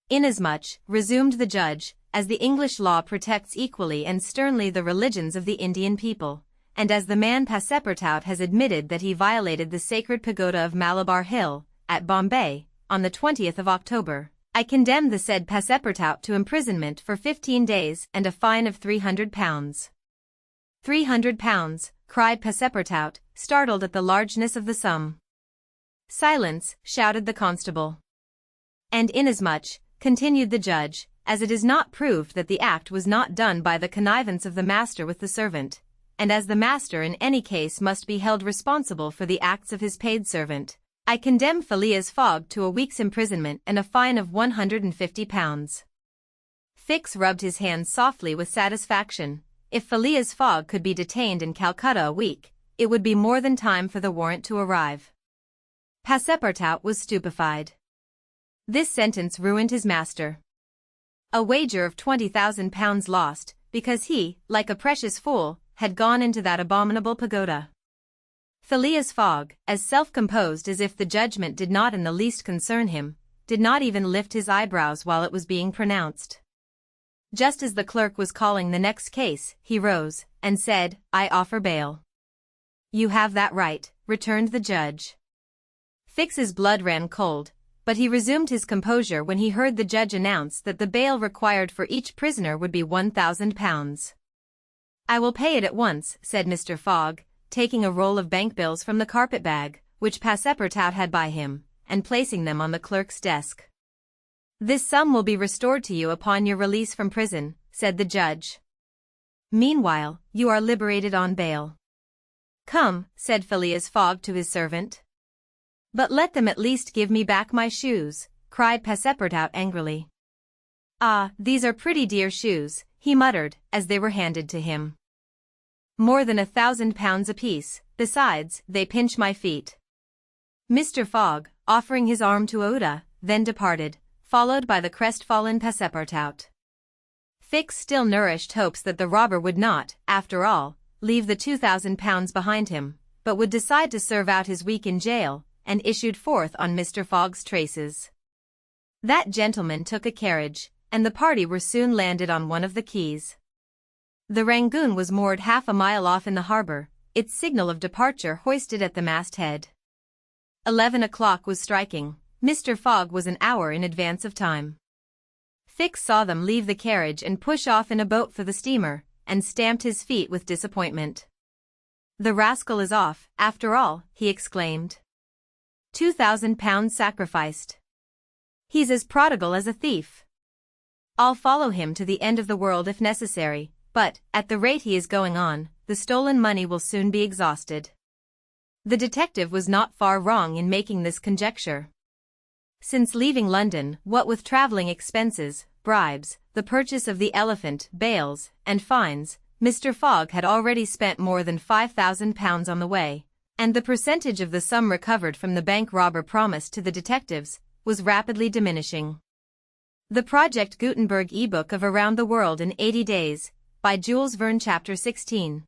"Inasmuch," resumed the judge, "as the English law protects equally and sternly the religions of the Indian people, and as the man Passepartout has admitted that he violated the sacred pagoda of Malabar Hill, at Bombay, on the 20th of October, I condemn the said Passepartout to imprisonment for 15 days and a fine of £300. £300, cried Passepartout, startled at the largeness of the sum. "Silence," shouted the constable. "And inasmuch," continued the judge, "as it is not proved that the act was not done by the connivance of the master with the servant, and as the master in any case must be held responsible for the acts of his paid servant, I condemn Phileas Fogg to a week's imprisonment and a fine of £150. Fix rubbed his hands softly with satisfaction. If Phileas Fogg could be detained in Calcutta a week, it would be more than time for the warrant to arrive. Passepartout was stupefied. This sentence ruined his master. A wager of £20,000 lost, because he, like a precious fool, had gone into that abominable pagoda. Phileas Fogg, as self-composed as if the judgment did not in the least concern him, did not even lift his eyebrows while it was being pronounced. Just as the clerk was calling the next case, he rose, and said, "I offer bail." "You have that right," returned the judge. Fix's blood ran cold, but he resumed his composure when he heard the judge announce that the bail required for each prisoner would be £1,000. "I will pay it at once," said Mr. Fogg, taking a roll of bank bills from the carpet-bag, which Passepartout had by him, and placing them on the clerk's desk. "This sum will be restored to you upon your release from prison," said the judge. "Meanwhile, you are liberated on bail." "Come," said Phileas Fogg to his servant. "But let them at least give me back my shoes," cried Passepartout angrily. "Ah, these are pretty dear shoes," he muttered, as they were handed to him. "More than £1,000 apiece, besides, they pinch my feet." Mr. Fogg, offering his arm to Oda, then departed, followed by the crestfallen Passepartout. Fix still nourished hopes that the robber would not, after all, leave the £2,000 behind him, but would decide to serve out his week in jail, and issued forth on Mr. Fogg's traces. That gentleman took a carriage, and the party were soon landed on one of the quays. The Rangoon was moored half a mile off in the harbor, its signal of departure hoisted at the masthead. 11 o'clock was striking. Mr. Fogg was an hour in advance of time. Fix saw them leave the carriage and push off in a boat for the steamer, and stamped his feet with disappointment. "The rascal is off, after all," he exclaimed. £2,000 sacrificed. He's as prodigal as a thief. I'll follow him to the end of the world if necessary, but, at the rate he is going on, the stolen money will soon be exhausted. The detective was not far wrong in making this conjecture. Since leaving London, what with travelling expenses, bribes, the purchase of the elephant, bails, and fines, Mr. Fogg had already spent more than £5,000 on the way, and the percentage of the sum recovered from the bank robber promised to the detectives was rapidly diminishing. The Project Gutenberg ebook of Around the World in 80 Days, by Jules Verne, Chapter 16.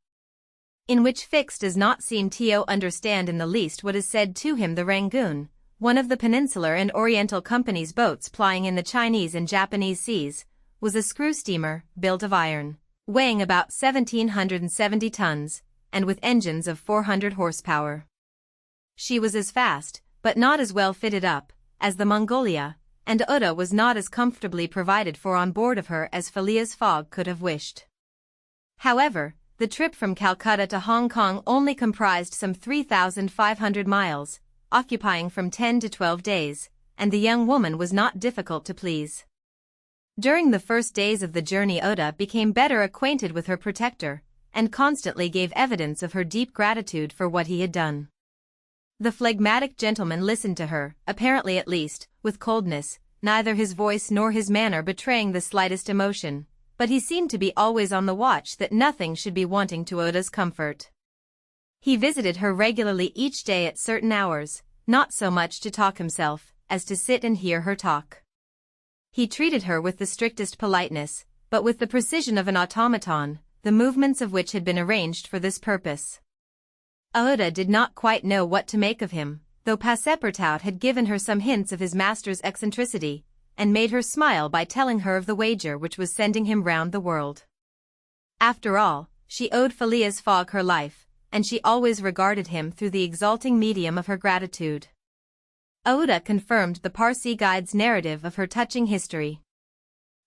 In which Fix does not seem to understand in the least what is said to him. The Rangoon, one of the Peninsular and Oriental Company's boats plying in the Chinese and Japanese seas, was a screw steamer, built of iron, weighing about 1,770 tons, and with engines of 400 horsepower. She was as fast, but not as well fitted up, as the Mongolia, and Uda was not as comfortably provided for on board of her as Phileas Fogg could have wished. However, the trip from Calcutta to Hong Kong only comprised some 3,500 miles, occupying from 10 to 12 days, and the young woman was not difficult to please. During the first days of the journey Uda became better acquainted with her protector, and constantly gave evidence of her deep gratitude for what he had done. The phlegmatic gentleman listened to her, apparently at least, with coldness, neither his voice nor his manner betraying the slightest emotion, but he seemed to be always on the watch that nothing should be wanting to Uda's comfort. He visited her regularly each day at certain hours, not so much to talk himself, as to sit and hear her talk. He treated her with the strictest politeness, but with the precision of an automaton, the movements of which had been arranged for this purpose. Uda did not quite know what to make of him, though Passepartout had given her some hints of his master's eccentricity, and made her smile by telling her of the wager which was sending him round the world. After all, she owed Phileas Fogg her life, and she always regarded him through the exalting medium of her gratitude. Uda confirmed the Parsi guide's narrative of her touching history.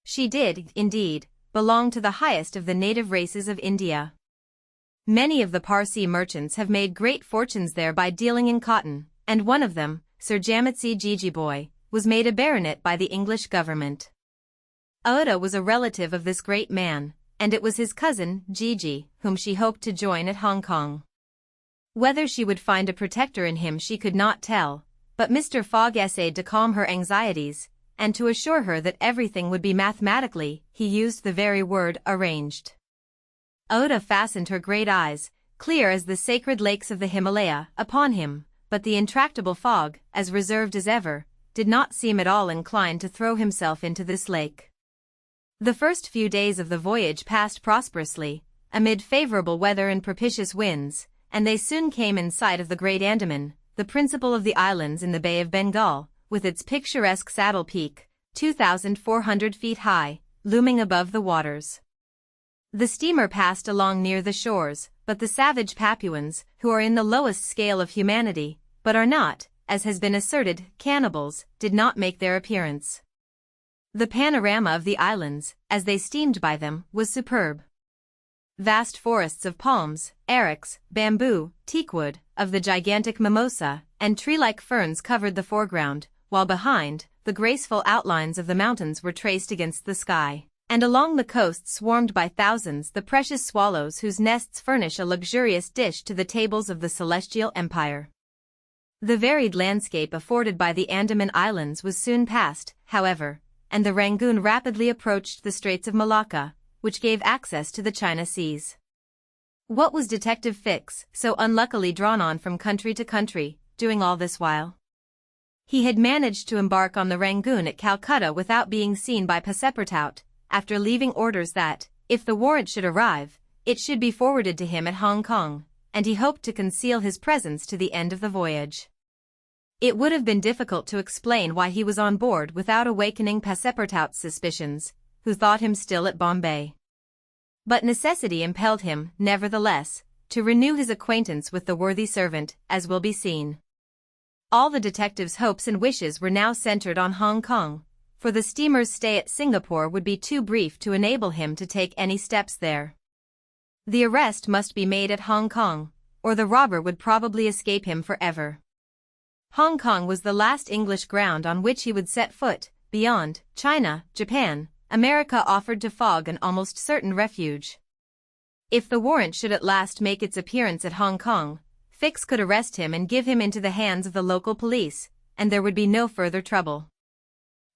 She did, indeed, belong to the highest of the native races of India. Many of the Parsi merchants have made great fortunes there by dealing in cotton, and one of them, Sir Jametse Jejeebhoy, was made a baronet by the English government. Uda was a relative of this great man, and it was his cousin, Jeejee, whom she hoped to join at Hong Kong. Whether she would find a protector in him she could not tell, but Mr. Fogg essayed to calm her anxieties, and to assure her that everything would be mathematically, he used the very word, arranged. Uda fastened her great eyes, clear as the sacred lakes of the Himalaya, upon him, but the intractable Fogg, as reserved as ever, did not seem at all inclined to throw himself into this lake. The first few days of the voyage passed prosperously, amid favorable weather and propitious winds, and they soon came in sight of the Great Andaman, the principal of the islands in the Bay of Bengal, with its picturesque Saddle Peak, 2,400 feet high, looming above the waters. The steamer passed along near the shores, but the savage Papuans, who are in the lowest scale of humanity, but are not, as has been asserted, cannibals, did not make their appearance. The panorama of the islands, as they steamed by them, was superb. Vast forests of palms, arrax, bamboo, teakwood, of the gigantic mimosa, and tree-like ferns covered the foreground, while behind, the graceful outlines of the mountains were traced against the sky, and along the coast swarmed by thousands the precious swallows whose nests furnish a luxurious dish to the tables of the celestial empire. The varied landscape afforded by the Andaman Islands was soon passed, however, and the Rangoon rapidly approached the Straits of Malacca, which gave access to the China Seas. What was Detective Fix, so unluckily drawn on from country to country, doing all this while? He had managed to embark on the Rangoon at Calcutta without being seen by Passepartout, after leaving orders that, if the warrant should arrive, it should be forwarded to him at Hong Kong, and he hoped to conceal his presence to the end of the voyage. It would have been difficult to explain why he was on board without awakening Passepartout's suspicions, who thought him still at Bombay. But necessity impelled him, nevertheless, to renew his acquaintance with the worthy servant, as will be seen. All the detective's hopes and wishes were now centered on Hong Kong, for the steamer's stay at Singapore would be too brief to enable him to take any steps there. The arrest must be made at Hong Kong, or the robber would probably escape him forever. Hong Kong was the last English ground on which he would set foot. Beyond China, Japan, America offered to Fogg an almost certain refuge. If the warrant should at last make its appearance at Hong Kong, Fix could arrest him and give him into the hands of the local police, and there would be no further trouble.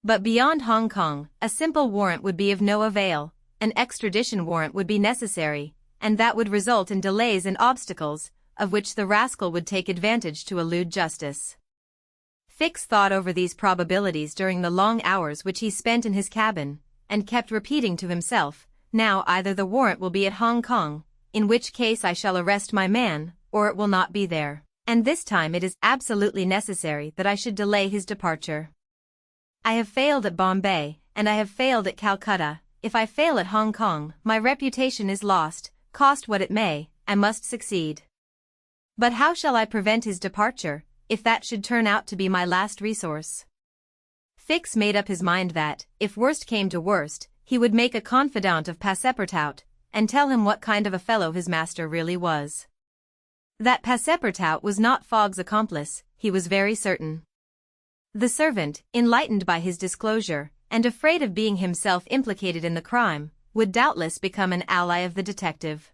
But beyond Hong Kong, a simple warrant would be of no avail. An extradition warrant would be necessary, and that would result in delays and obstacles, of which the rascal would take advantage to elude justice. Fix thought over these probabilities during the long hours which he spent in his cabin, and kept repeating to himself, now either the warrant will be at Hong Kong, in which case I shall arrest my man, or it will not be there, and this time it is absolutely necessary that I should delay his departure. I have failed at Bombay, and I have failed at Calcutta. If I fail at Hong Kong, my reputation is lost, cost what it may, I must succeed. But how shall I prevent his departure, if that should turn out to be my last resource? Fix made up his mind that, if worst came to worst, he would make a confidant of Passepartout, and tell him what kind of a fellow his master really was. That Passepartout was not Fogg's accomplice, he was very certain. The servant, enlightened by his disclosure, and afraid of being himself implicated in the crime, would doubtless become an ally of the detective.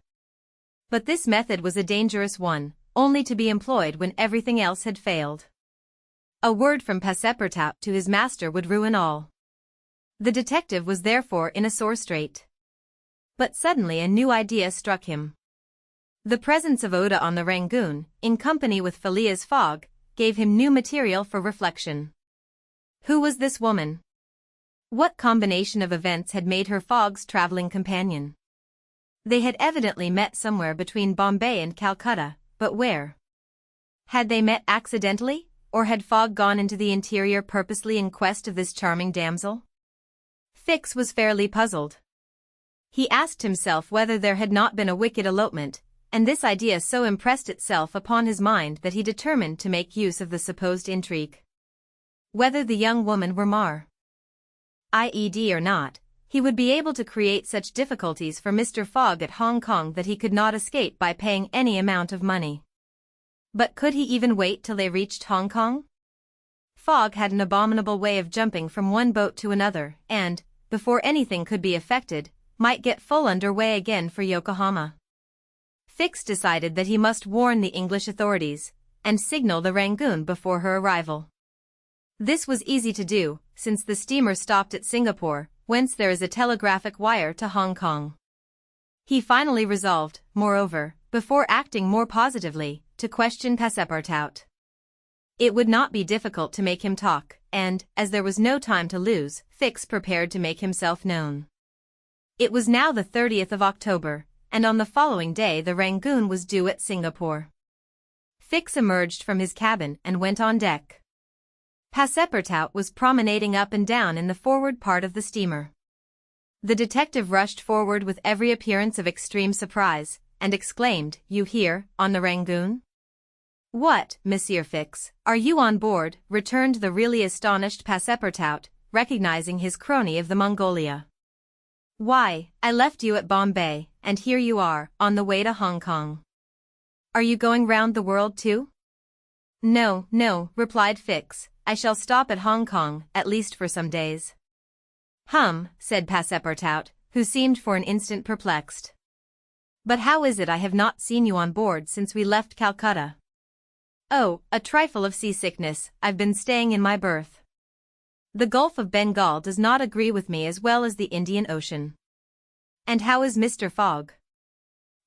But this method was a dangerous one, only to be employed when everything else had failed. A word from Passepartout to his master would ruin all. The detective was therefore in a sore strait. But suddenly a new idea struck him. The presence of Oda on the Rangoon, in company with Phileas Fogg, gave him new material for reflection. Who was this woman? What combination of events had made her Fogg's traveling companion? They had evidently met somewhere between Bombay and Calcutta, but where? Had they met accidentally, or had Fogg gone into the interior purposely in quest of this charming damsel? Fix was fairly puzzled. He asked himself whether there had not been a wicked elopement, and this idea so impressed itself upon his mind that he determined to make use of the supposed intrigue. Whether the young woman were IED or not, he would be able to create such difficulties for Mr. Fogg at Hong Kong that he could not escape by paying any amount of money. But could he even wait till they reached Hong Kong? Fogg had an abominable way of jumping from one boat to another, and, before anything could be effected, might get full under way again for Yokohama. Fix decided that he must warn the English authorities, and signal the Rangoon before her arrival. This was easy to do, since the steamer stopped at Singapore, whence there is a telegraphic wire to Hong Kong. He finally resolved, moreover, before acting more positively, to question Passepartout. It would not be difficult to make him talk, and, as there was no time to lose, Fix prepared to make himself known. It was now the 30th of October, and on the following day the Rangoon was due at Singapore. Fix emerged from his cabin and went on deck. Passepartout was promenading up and down in the forward part of the steamer. The detective rushed forward with every appearance of extreme surprise, and exclaimed, "You here, on the Rangoon?" "What, Monsieur Fix, are you on board?" returned the really astonished Passepartout, recognizing his crony of the Mongolia. "Why, I left you at Bombay, and here you are, on the way to Hong Kong. Are you going round the world too?" "No, no," replied Fix, "I shall stop at Hong Kong, at least for some days." "Hum," said Passepartout, who seemed for an instant perplexed. "But how is it I have not seen you on board since we left Calcutta?" "Oh, a trifle of seasickness, I've been staying in my berth. The Gulf of Bengal does not agree with me as well as the Indian Ocean." "And how is Mr. Fogg?"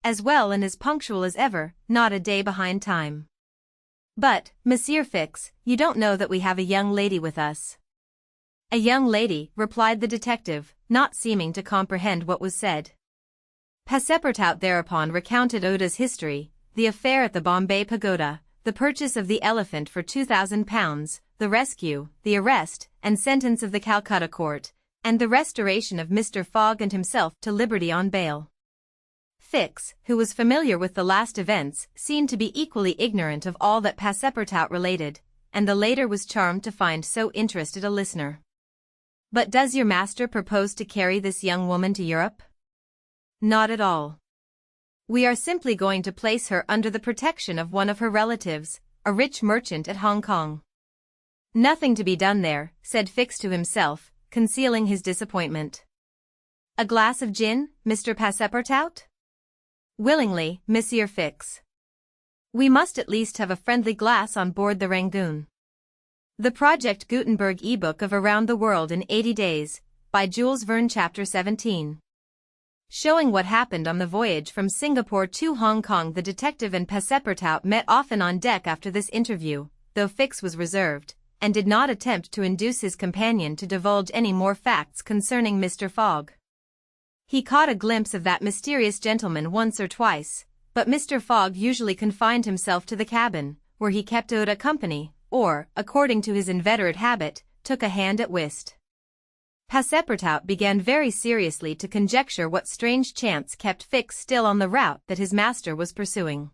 "As well and as punctual as ever, not a day behind time." "But, Monsieur Fix, you don't know that we have a young lady with us." "A young lady," replied the detective, not seeming to comprehend what was said. Passepartout thereupon recounted Oda's history, the affair at the Bombay Pagoda, the purchase of the elephant for £2,000, the rescue, the arrest and sentence of the Calcutta court, and the restoration of Mr. Fogg and himself to liberty on bail. Fix, who was familiar with the last events, seemed to be equally ignorant of all that Passepartout related, and the latter was charmed to find so interested a listener. "But does your master propose to carry this young woman to Europe?" "Not at all. We are simply going to place her under the protection of one of her relatives, a rich merchant at Hong Kong." Nothing to be done there, said Fix to himself, concealing his disappointment. A glass of gin, Mr. Passepartout? Willingly, Monsieur Fix. We must at least have a friendly glass on board the Rangoon. The Project Gutenberg ebook of Around the World in 80 Days, by Jules Verne. Chapter 17. Showing what happened on the voyage from Singapore to Hong Kong. The detective and Passepartout met often on deck after this interview, though Fix was reserved, and did not attempt to induce his companion to divulge any more facts concerning Mr. Fogg. He caught a glimpse of that mysterious gentleman once or twice, but Mr. Fogg usually confined himself to the cabin, where he kept Oda company, or, according to his inveterate habit, took a hand at whist. Passepartout began very seriously to conjecture what strange chance kept Fix still on the route that his master was pursuing.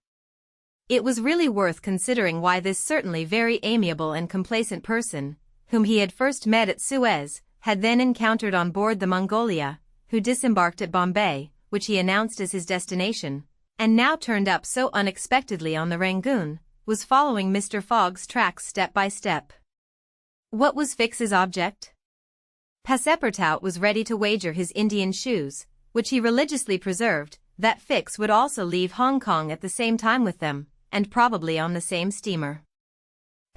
It was really worth considering why this certainly very amiable and complacent person, whom he had first met at Suez, had then encountered on board the Mongolia, who disembarked at Bombay, which he announced as his destination, and now turned up so unexpectedly on the Rangoon, was following Mr. Fogg's tracks step by step. What was Fix's object? Passepartout was ready to wager his Indian shoes, which he religiously preserved, that Fix would also leave Hong Kong at the same time with them, and probably on the same steamer.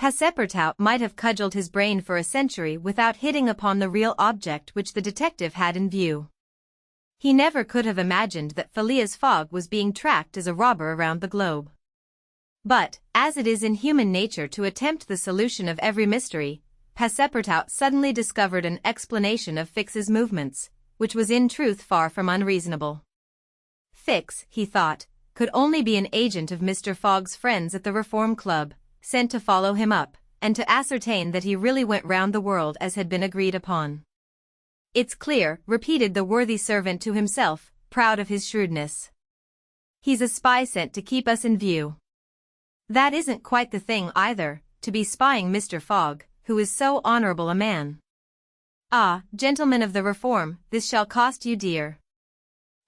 Passepartout might have cudgelled his brain for a century without hitting upon the real object which the detective had in view. He never could have imagined that Phileas Fogg was being tracked as a robber around the globe. But, as it is in human nature to attempt the solution of every mystery, Passepartout suddenly discovered an explanation of Fix's movements, which was in truth far from unreasonable. Fix, he thought, could only be an agent of Mr. Fogg's friends at the Reform Club, sent to follow him up, and to ascertain that he really went round the world as had been agreed upon. It's clear, repeated the worthy servant to himself, proud of his shrewdness. He's a spy sent to keep us in view. That isn't quite the thing either, to be spying Mr. Fogg, who is so honourable a man. Ah, gentlemen of the Reform, this shall cost you dear.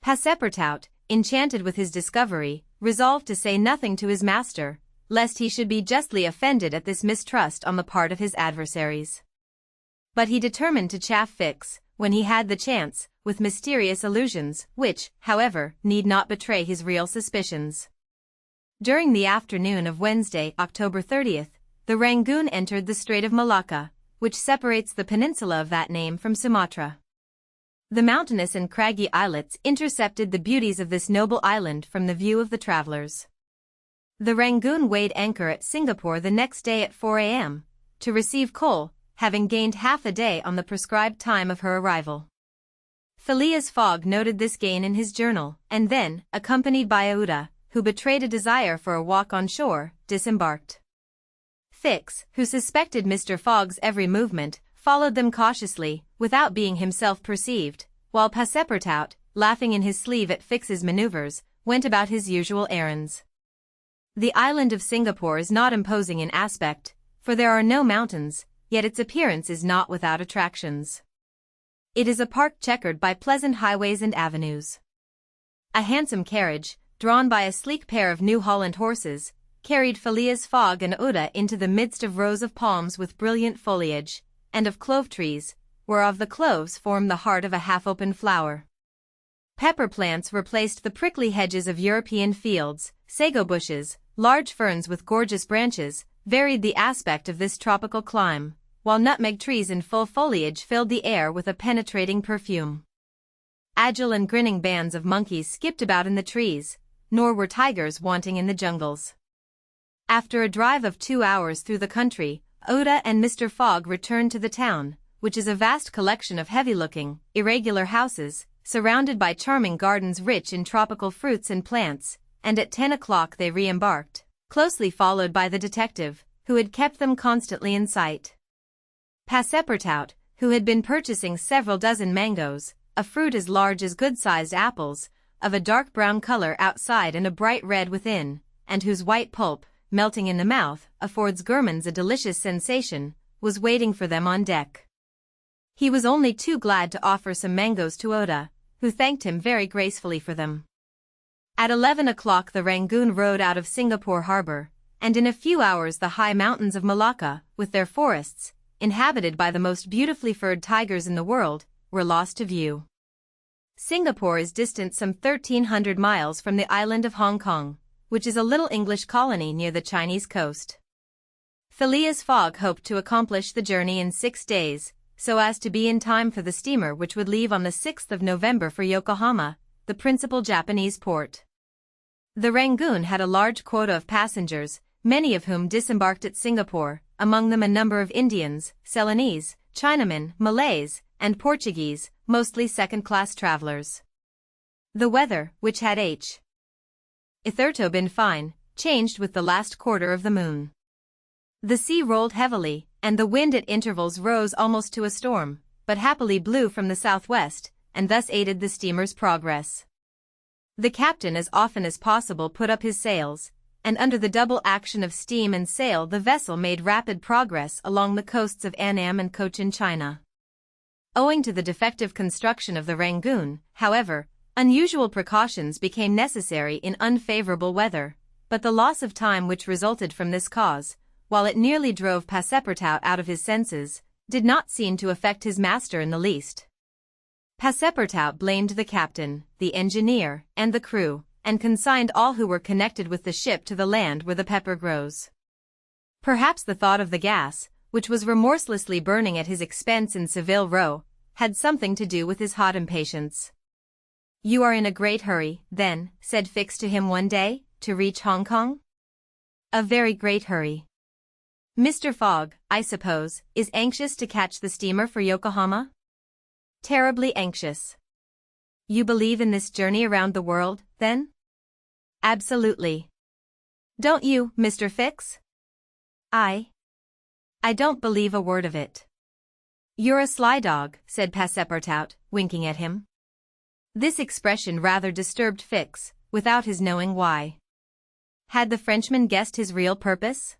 Passepartout, enchanted with his discovery, resolved to say nothing to his master, lest he should be justly offended at this mistrust on the part of his adversaries. But he determined to chaff Fix, when he had the chance, with mysterious allusions, which, however, need not betray his real suspicions. During the afternoon of Wednesday, October 30th, the Rangoon entered the Strait of Malacca, which separates the peninsula of that name from Sumatra. The mountainous and craggy islets intercepted the beauties of this noble island from the view of the travelers. The Rangoon weighed anchor at Singapore the next day at 4 a.m., to receive coal, having gained half a day on the prescribed time of her arrival. Phileas Fogg noted this gain in his journal, and then, accompanied by Oda, who betrayed a desire for a walk on shore, disembarked. Fix, who suspected Mr. Fogg's every movement, followed them cautiously, without being himself perceived, while Passepartout, laughing in his sleeve at Fix's maneuvers, went about his usual errands. The island of Singapore is not imposing in aspect, for there are no mountains, yet its appearance is not without attractions. It is a park checkered by pleasant highways and avenues. A handsome carriage, drawn by a sleek pair of New Holland horses, carried Phileas Fogg and Oda into the midst of rows of palms with brilliant foliage, and of clove trees, whereof the cloves form the heart of a half-open flower. Pepper plants replaced the prickly hedges of European fields, sago bushes, large ferns with gorgeous branches, varied the aspect of this tropical clime, while nutmeg trees in full foliage filled the air with a penetrating perfume. Agile and grinning bands of monkeys skipped about in the trees, nor were tigers wanting in the jungles. After a drive of 2 hours through the country, Oda and Mr. Fogg returned to the town, which is a vast collection of heavy-looking, irregular houses, surrounded by charming gardens rich in tropical fruits and plants, and at 10 o'clock they re-embarked, closely followed by the detective, who had kept them constantly in sight. Passepartout, who had been purchasing several dozen mangoes, a fruit as large as good-sized apples, of a dark brown color outside and a bright red within, and whose white pulp, melting in the mouth, affords gourmands a delicious sensation, was waiting for them on deck. He was only too glad to offer some mangoes to Oda, who thanked him very gracefully for them. At 11 o'clock the Rangoon rode out of Singapore harbour, and in a few hours the high mountains of Malacca, with their forests, inhabited by the most beautifully furred tigers in the world, were lost to view. Singapore is distant some 1,300 miles from the island of Hong Kong, which is a little English colony near the Chinese coast. Phileas Fogg hoped to accomplish the journey in 6 days, so as to be in time for the steamer which would leave on the 6th of November for Yokohama, the principal Japanese port. The Rangoon had a large quota of passengers, many of whom disembarked at Singapore, among them a number of Indians, Ceylonese, Chinamen, Malays, and Portuguese, mostly second-class travelers. The weather, which had hitherto been fine, changed with the last quarter of the moon. The sea rolled heavily, and the wind at intervals rose almost to a storm, but happily blew from the southwest, and thus aided the steamer's progress. The captain as often as possible put up his sails, and under the double action of steam and sail the vessel made rapid progress along the coasts of Annam and Cochin China. Owing to the defective construction of the Rangoon, however, unusual precautions became necessary in unfavorable weather, but the loss of time which resulted from this cause, while it nearly drove Passepartout out of his senses, did not seem to affect his master in the least. Passepartout blamed the captain, the engineer, and the crew, and consigned all who were connected with the ship to the land where the pepper grows. Perhaps the thought of the gas, which was remorselessly burning at his expense in Savile Row, had something to do with his hot impatience. "You are in a great hurry, then," said Fix to him one day, "to reach Hong Kong?" "A very great hurry." "Mr. Fogg, I suppose, is anxious to catch the steamer for Yokohama?" "Terribly anxious." "You believe in this journey around the world, then?" "Absolutely." "Don't you, Mr. Fix?" I don't believe a word of it." "You're a sly dog," said Passepartout, winking at him. This expression rather disturbed Fix, without his knowing why. Had the Frenchman guessed his real purpose?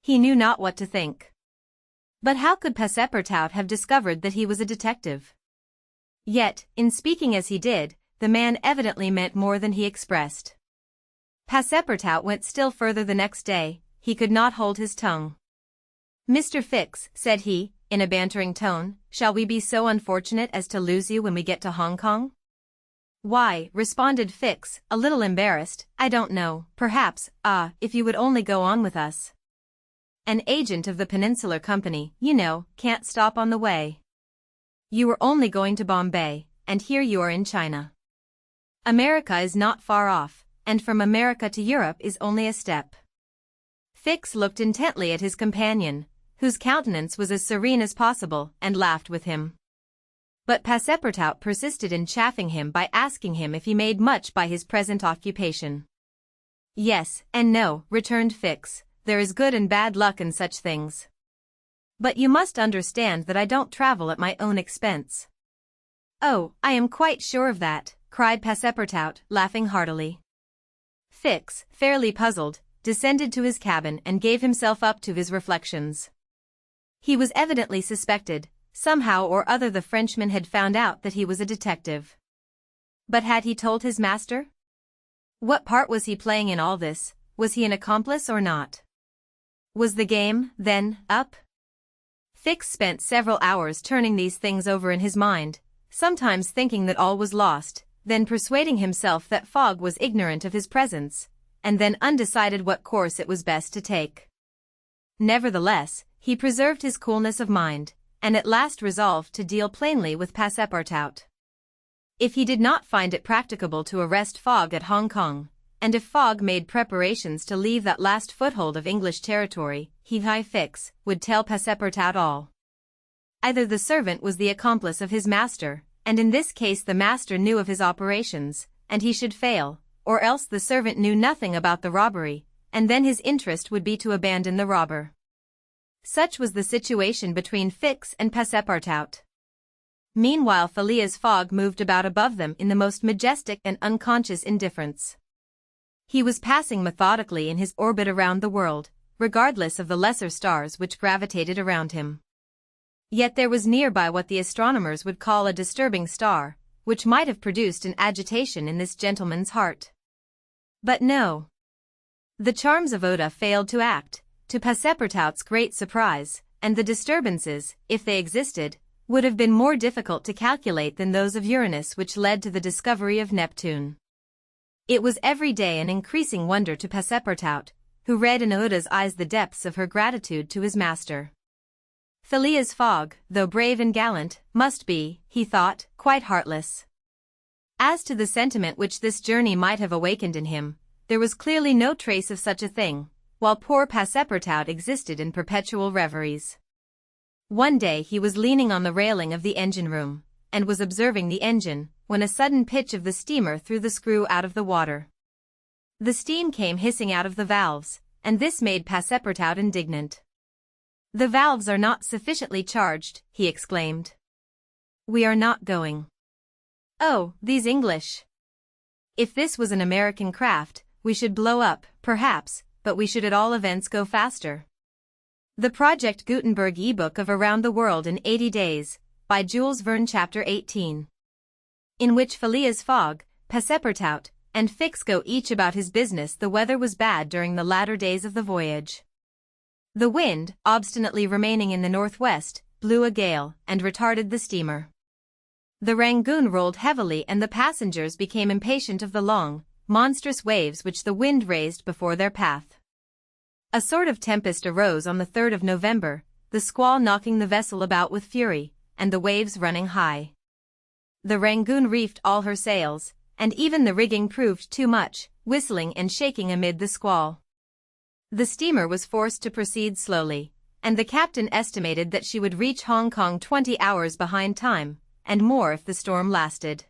He knew not what to think. But how could Passepartout have discovered that he was a detective? Yet, in speaking as he did, the man evidently meant more than he expressed. Passepartout went still further the next day. He could not hold his tongue. "Mr. Fix," said he, in a bantering tone, "shall we be so unfortunate as to lose you when we get to Hong Kong?" "Why," responded Fix, a little embarrassed, "I don't know, perhaps, if you would only go on with us. An agent of the Peninsular Company, you know, can't stop on the way. You were only going to Bombay, and here you are in China. America is not far off, and from America to Europe is only a step." Fix looked intently at his companion, whose countenance was as serene as possible, and laughed with him. But Passepartout persisted in chaffing him by asking him if he made much by his present occupation. "Yes and no," returned Fix, "there is good and bad luck in such things. But you must understand that I don't travel at my own expense." "Oh, I am quite sure of that," cried Passepartout, laughing heartily. Fix, fairly puzzled, descended to his cabin and gave himself up to his reflections. He was evidently suspected. Somehow or other the Frenchman had found out that he was a detective. But had he told his master? What part was he playing in all this? Was he an accomplice or not? Was the game, then, up? Fix spent several hours turning these things over in his mind, sometimes thinking that all was lost, then persuading himself that Fogg was ignorant of his presence, and then undecided what course it was best to take. Nevertheless, he preserved his coolness of mind, and at last resolved to deal plainly with Passepartout. If he did not find it practicable to arrest Fogg at Hong Kong, and if Fogg made preparations to leave that last foothold of English territory, Fix would tell Passepartout all. Either the servant was the accomplice of his master, and in this case the master knew of his operations, and he should fail, or else the servant knew nothing about the robbery, and then his interest would be to abandon the robber. Such was the situation between Fix and Passepartout. Meanwhile Phileas Fogg moved about above them in the most majestic and unconscious indifference. He was passing methodically in his orbit around the world, regardless of the lesser stars which gravitated around him. Yet there was nearby what the astronomers would call a disturbing star, which might have produced an agitation in this gentleman's heart. But no. The charms of Oda failed to act, to Passepartout's great surprise, and the disturbances, if they existed, would have been more difficult to calculate than those of Uranus which led to the discovery of Neptune. It was every day an increasing wonder to Passepartout, who read in Oda's eyes the depths of her gratitude to his master. Phileas Fogg, though brave and gallant, must be, he thought, quite heartless. As to the sentiment which this journey might have awakened in him, there was clearly no trace of such a thing, while poor Passepartout existed in perpetual reveries. One day he was leaning on the railing of the engine-room, and was observing the engine, when a sudden pitch of the steamer threw the screw out of the water. The steam came hissing out of the valves, and this made Passepartout indignant. "The valves are not sufficiently charged," he exclaimed. "We are not going. Oh, these English! If this was an American craft, we should blow up, perhaps, but we should at all events go faster." The Project Gutenberg ebook of Around the World in 80 Days, by Jules Verne, Chapter 18. In which Phileas Fogg, Passepartout, and Fix go each about his business. The weather was bad during the latter days of the voyage. The wind, obstinately remaining in the northwest, blew a gale, and retarded the steamer. The Rangoon rolled heavily and the passengers became impatient of the long, monstrous waves which the wind raised before their path. A sort of tempest arose on the 3rd of November, the squall knocking the vessel about with fury, and the waves running high. The Rangoon reefed all her sails, and even the rigging proved too much, whistling and shaking amid the squall. The steamer was forced to proceed slowly, and the captain estimated that she would reach Hong Kong 20 hours behind time, and more if the storm lasted.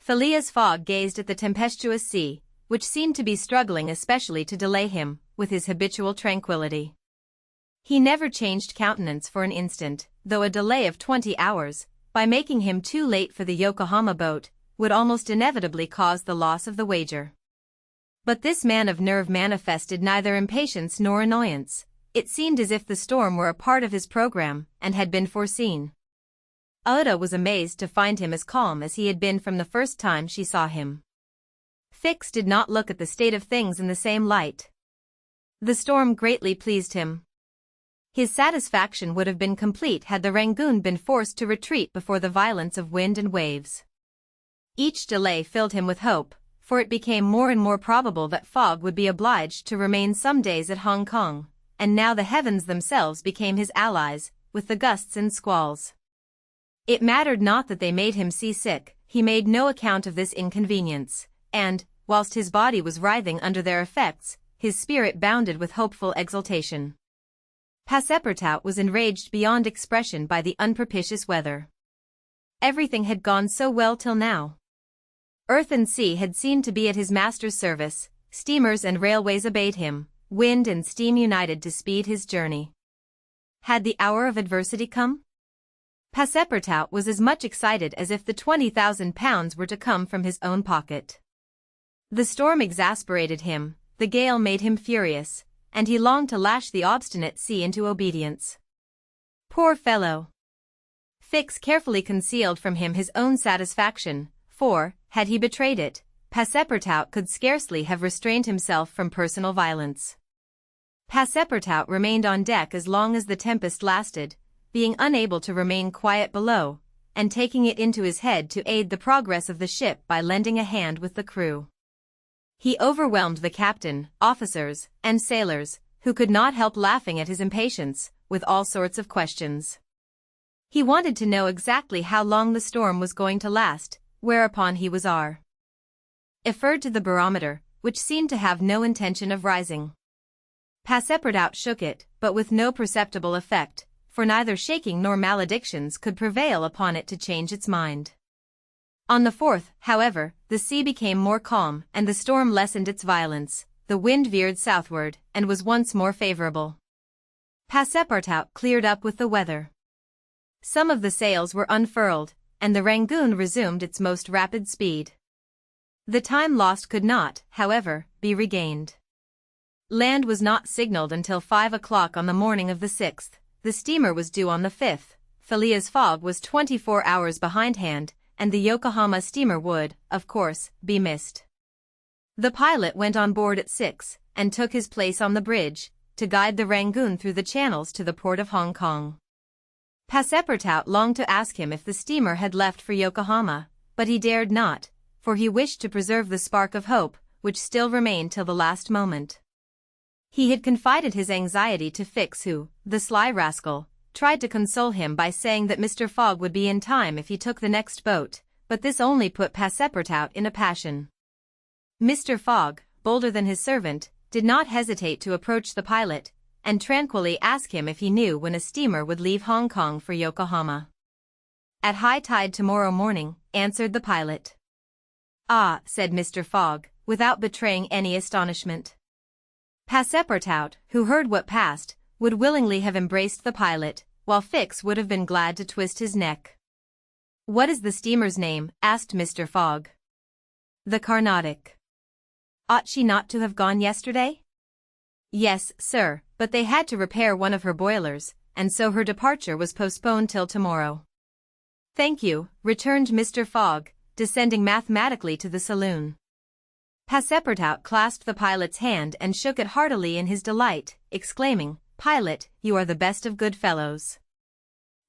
Phileas Fogg gazed at the tempestuous sea, which seemed to be struggling especially to delay him, with his habitual tranquility. He never changed countenance for an instant, though a delay of 20 hours, by making him too late for the Yokohama boat, would almost inevitably cause the loss of the wager. But this man of nerve manifested neither impatience nor annoyance. It seemed as if the storm were a part of his program, and had been foreseen. Oda was amazed to find him as calm as he had been from the first time she saw him. Fix did not look at the state of things in the same light. The storm greatly pleased him. His satisfaction would have been complete had the Rangoon been forced to retreat before the violence of wind and waves. Each delay filled him with hope, for it became more and more probable that Fogg would be obliged to remain some days at Hong Kong, and now the heavens themselves became his allies, with the gusts and squalls. It mattered not that they made him seasick, he made no account of this inconvenience, and, whilst his body was writhing under their effects, his spirit bounded with hopeful exultation. Passepartout was enraged beyond expression by the unpropitious weather. Everything had gone so well till now. Earth and sea had seemed to be at his master's service, steamers and railways obeyed him, wind and steam united to speed his journey. Had the hour of adversity come? Passepartout was as much excited as if the £20,000 were to come from his own pocket. The storm exasperated him, the gale made him furious, and he longed to lash the obstinate sea into obedience. Poor fellow! Fix carefully concealed from him his own satisfaction, for, had he betrayed it, Passepartout could scarcely have restrained himself from personal violence. Passepartout remained on deck as long as the tempest lasted, being unable to remain quiet below, and taking it into his head to aid the progress of the ship by lending a hand with the crew. He overwhelmed the captain, officers, and sailors, who could not help laughing at his impatience, with all sorts of questions. He wanted to know exactly how long the storm was going to last, whereupon he was referred to the barometer, which seemed to have no intention of rising. Passepartout shook it, but with no perceptible effect, for neither shaking nor maledictions could prevail upon it to change its mind. On the 4th, however, the sea became more calm and the storm lessened its violence, the wind veered southward, and was once more favorable. Passepartout cleared up with the weather. Some of the sails were unfurled, and the Rangoon resumed its most rapid speed. The time lost could not, however, be regained. Land was not signaled until 5 o'clock on the morning of the 6th, the steamer was due on the 5th, Phileas Fogg was 24 hours behindhand, and the Yokohama steamer would, of course, be missed. The pilot went on board at 6, and took his place on the bridge, to guide the Rangoon through the channels to the port of Hong Kong. Passepartout longed to ask him if the steamer had left for Yokohama, but he dared not, for he wished to preserve the spark of hope, which still remained till the last moment. He had confided his anxiety to Fix, who, the sly rascal, tried to console him by saying that Mr. Fogg would be in time if he took the next boat, but this only put Passepartout in a passion. Mr. Fogg, bolder than his servant, did not hesitate to approach the pilot, and tranquilly ask him if he knew when a steamer would leave Hong Kong for Yokohama. "At high tide tomorrow morning," answered the pilot. "Ah," said Mr. Fogg, without betraying any astonishment. Passepartout, who heard what passed, would willingly have embraced the pilot, while Fix would have been glad to twist his neck. "What is the steamer's name?" asked Mr. Fogg. "The Carnatic." "Ought she not to have gone yesterday?" "Yes, sir, but they had to repair one of her boilers, and so her departure was postponed till tomorrow." "Thank you," returned Mr. Fogg, descending mathematically to the saloon. Passepartout clasped the pilot's hand and shook it heartily in his delight, exclaiming, "Pilot, you are the best of good fellows."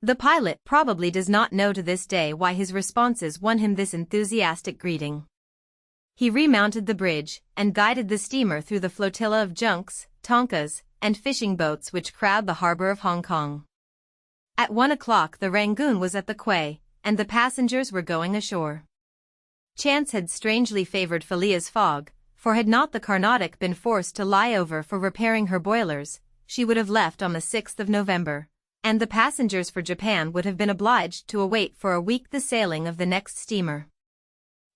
The pilot probably does not know to this day why his responses won him this enthusiastic greeting. He remounted the bridge, and guided the steamer through the flotilla of junks, tonkas, and fishing boats which crowd the harbor of Hong Kong. At 1 o'clock the Rangoon was at the quay, and the passengers were going ashore. Chance had strangely favored Phileas Fogg, for had not the Carnatic been forced to lie over for repairing her boilers, she would have left on the 6th of November, and the passengers for Japan would have been obliged to await for a week the sailing of the next steamer.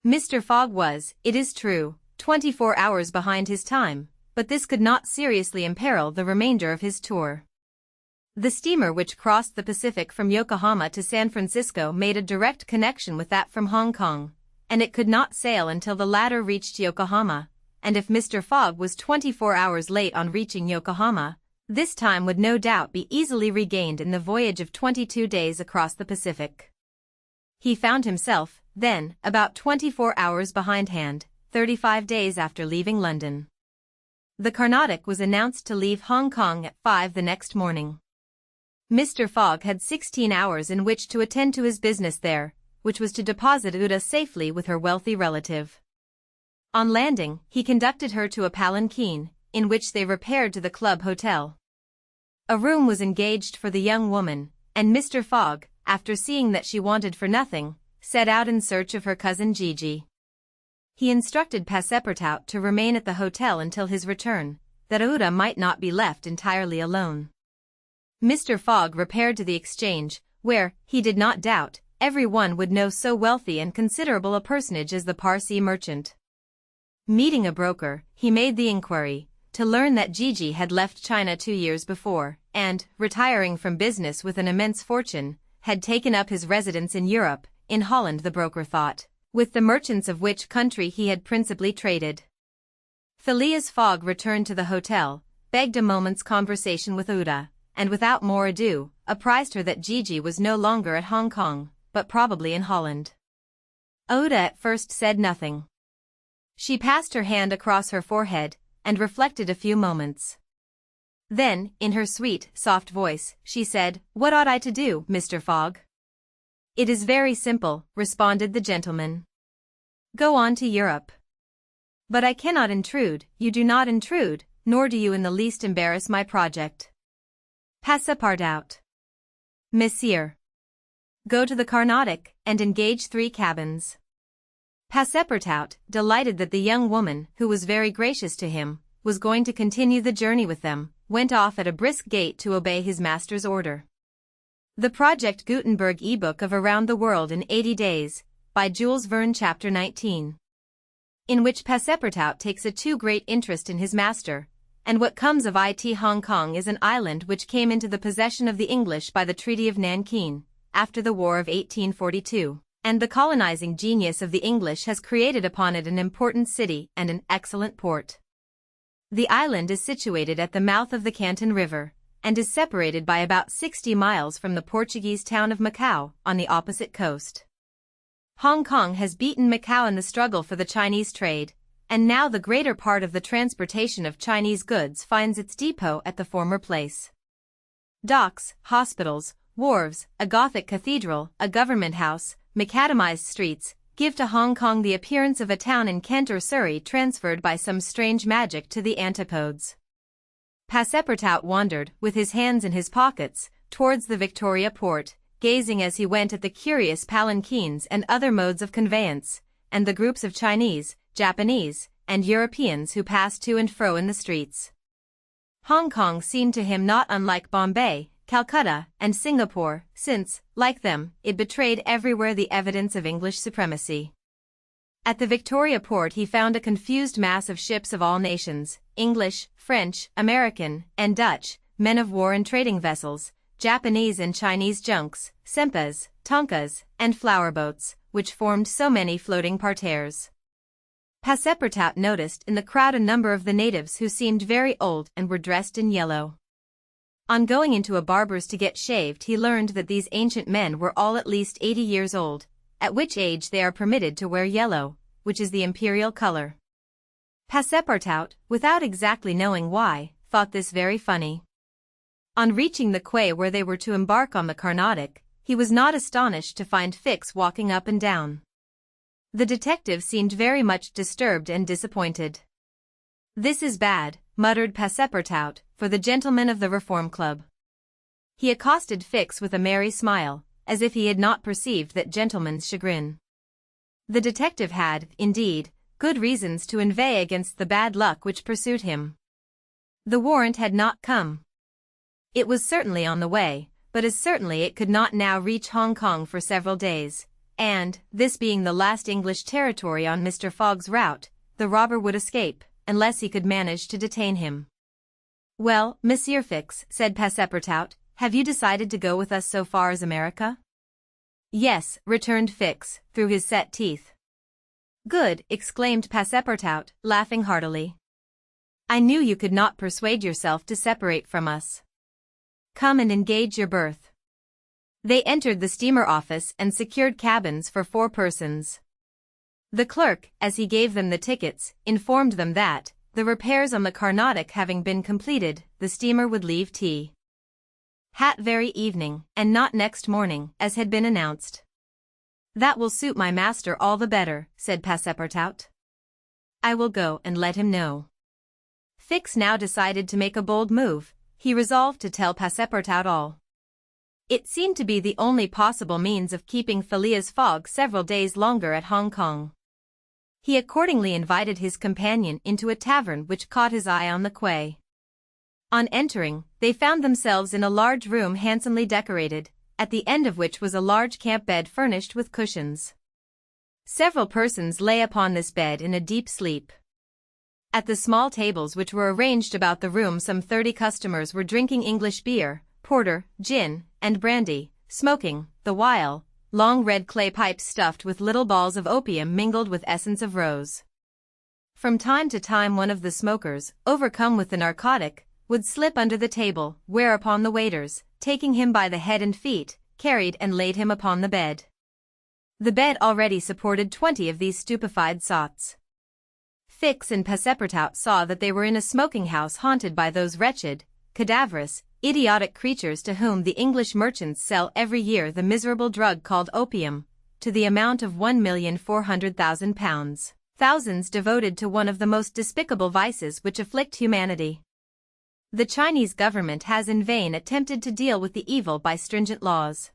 Mr. Fogg was, it is true, 24 hours behind his time, but this could not seriously imperil the remainder of his tour. The steamer which crossed the Pacific from Yokohama to San Francisco made a direct connection with that from Hong Kong, and it could not sail until the latter reached Yokohama, and if Mr. Fogg was 24 hours late on reaching Yokohama, this time would no doubt be easily regained in the voyage of 22 days across the Pacific. He found himself, then, about 24 hours behindhand, 35 days after leaving London. The Carnatic was announced to leave Hong Kong at 5 the next morning. Mr. Fogg had 16 hours in which to attend to his business there, which was to deposit Uda safely with her wealthy relative. On landing, he conducted her to a palanquin, in which they repaired to the club hotel. A room was engaged for the young woman, and Mr. Fogg, after seeing that she wanted for nothing, set out in search of her cousin Gigi. He instructed Passepartout to remain at the hotel until his return, that Uda might not be left entirely alone. Mr. Fogg repaired to the exchange, where, he did not doubt, every one would know so wealthy and considerable a personage as the Parsee merchant. Meeting a broker, he made the inquiry, to learn that Gigi had left China 2 years before, and, retiring from business with an immense fortune, had taken up his residence in Europe, in Holland the broker thought, with the merchants of which country he had principally traded. Phileas Fogg returned to the hotel, begged a moment's conversation with Uda, and without more ado, apprised her that Gigi was no longer at Hong Kong, but probably in Holland. Uda at first said nothing. She passed her hand across her forehead, and reflected a few moments. Then, in her sweet, soft voice, she said, "What ought I to do, Mr. Fogg?" "It is very simple," responded the gentleman. "Go on to Europe." "But I cannot intrude." "You do not intrude, nor do you in the least embarrass my project." Passepartout. "Monsieur. Go to the Carnatic, and engage 3 cabins." Passepartout, delighted that the young woman, who was very gracious to him, was going to continue the journey with them, went off at a brisk gait to obey his master's order. The Project Gutenberg ebook of Around the World in 80 Days, by Jules Verne, Chapter 19. In which Passepartout takes a too great interest in his master, and what comes of it. Hong Kong is an island which came into the possession of the English by the Treaty of Nanking, after the War of 1842. And the colonizing genius of the English has created upon it an important city and an excellent port. The island is situated at the mouth of the Canton River, and is separated by about 60 miles from the Portuguese town of Macau, on the opposite coast. Hong Kong has beaten Macau in the struggle for the Chinese trade, and now the greater part of the transportation of Chinese goods finds its depot at the former place. Docks, hospitals, wharves, a Gothic cathedral, a government house, macadamized streets, give to Hong Kong the appearance of a town in Kent or Surrey transferred by some strange magic to the antipodes. Passepartout wandered, with his hands in his pockets, towards the Victoria Port, gazing as he went at the curious palanquins and other modes of conveyance, and the groups of Chinese, Japanese, and Europeans who passed to and fro in the streets. Hong Kong seemed to him not unlike Bombay, Calcutta, and Singapore, since, like them, it betrayed everywhere the evidence of English supremacy. At the Victoria Port he found a confused mass of ships of all nations, English, French, American, and Dutch, men of war and trading vessels, Japanese and Chinese junks, sempas, tonkas, and flower boats, which formed so many floating parterres. Passepartout noticed in the crowd a number of the natives who seemed very old and were dressed in yellow. On going into a barber's to get shaved he learned that these ancient men were all at least 80 years old, at which age they are permitted to wear yellow, which is the imperial color. Passepartout, without exactly knowing why, thought this very funny. On reaching the quay where they were to embark on the Carnatic, he was not astonished to find Fix walking up and down. The detective seemed very much disturbed and disappointed. "This is bad," muttered Passepartout, for the gentleman of the Reform Club. He accosted Fix with a merry smile, as if he had not perceived that gentleman's chagrin. The detective had, indeed, good reasons to inveigh against the bad luck which pursued him. The warrant had not come. It was certainly on the way, but as certainly it could not now reach Hong Kong for several days, and, this being the last English territory on Mr. Fogg's route, the robber would escape, unless he could manage to detain him. "Well, Monsieur Fix," said Passepartout, "have you decided to go with us so far as America?" "Yes," returned Fix, through his set teeth. "Good," exclaimed Passepartout, laughing heartily. "I knew you could not persuade yourself to separate from us. Come and engage your berth." They entered the steamer office and secured cabins for 4 persons. The clerk, as he gave them the tickets, informed them that, the repairs on the Carnatic having been completed, the steamer would leave that very evening, and not next morning, as had been announced. "That will suit my master all the better," said Passepartout. "I will go and let him know." Fix now decided to make a bold move. He resolved to tell Passepartout all. It seemed to be the only possible means of keeping Phileas Fogg several days longer at Hong Kong. He accordingly invited his companion into a tavern which caught his eye on the quay. On entering, they found themselves in a large room handsomely decorated, at the end of which was a large camp bed furnished with cushions. Several persons lay upon this bed in a deep sleep. At the small tables which were arranged about the room some 30 customers were drinking English beer, porter, gin, and brandy, smoking, the while, long red clay pipes stuffed with little balls of opium mingled with essence of rose. From time to time one of the smokers, overcome with the narcotic, would slip under the table, whereupon the waiters, taking him by the head and feet, carried and laid him upon the bed. The bed already supported 20 of these stupefied sots. Fix and Passepartout saw that they were in a smoking house haunted by those wretched, cadaverous, idiotic creatures to whom the English merchants sell every year the miserable drug called opium, to the amount of £1,400,000, thousands devoted to one of the most despicable vices which afflict humanity. The Chinese government has in vain attempted to deal with the evil by stringent laws.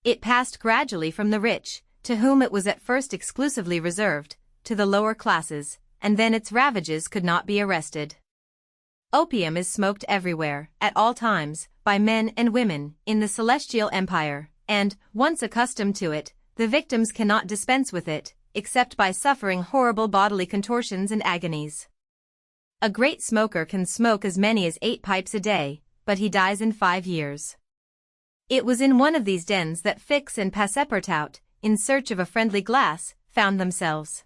It passed gradually from the rich, to whom it was at first exclusively reserved, to the lower classes, and then its ravages could not be arrested. Opium is smoked everywhere, at all times, by men and women, in the Celestial Empire, and, once accustomed to it, the victims cannot dispense with it, except by suffering horrible bodily contortions and agonies. A great smoker can smoke as many as 8 pipes a day, but he dies in 5 years. It was in one of these dens that Fix and Passepartout, in search of a friendly glass, found themselves.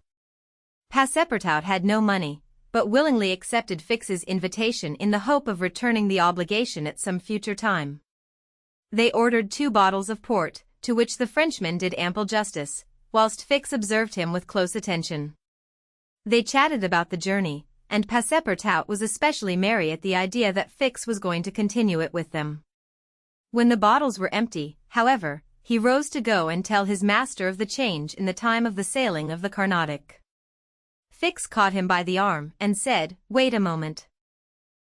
Passepartout had no money, but willingly accepted Fix's invitation in the hope of returning the obligation at some future time. They ordered 2 bottles of port, to which the Frenchman did ample justice, whilst Fix observed him with close attention. They chatted about the journey, and Passepartout was especially merry at the idea that Fix was going to continue it with them. When the bottles were empty, however, he rose to go and tell his master of the change in the time of the sailing of the Carnatic. Fix caught him by the arm and said, "Wait a moment."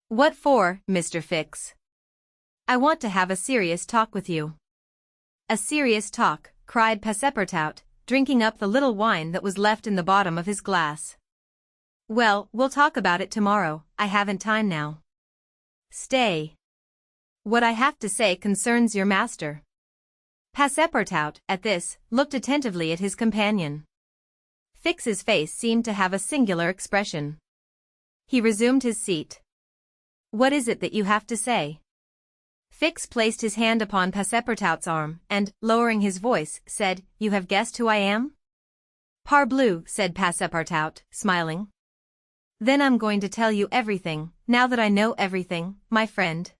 "What for, Mr. Fix?" "I want to have a serious talk with you." "A serious talk," cried Passepartout, drinking up the little wine that was left in the bottom of his glass. "Well, we'll talk about it tomorrow, I haven't time now." "Stay. What I have to say concerns your master." Passepartout, at this, looked attentively at his companion. Fix's face seemed to have a singular expression. He resumed his seat. "What is it that you have to say?" Fix placed his hand upon Passepartout's arm and, lowering his voice, said, "You have guessed who I am?" "Parbleu," said Passepartout, smiling. "Then I'm going to tell you everything, now that I know everything, my friend."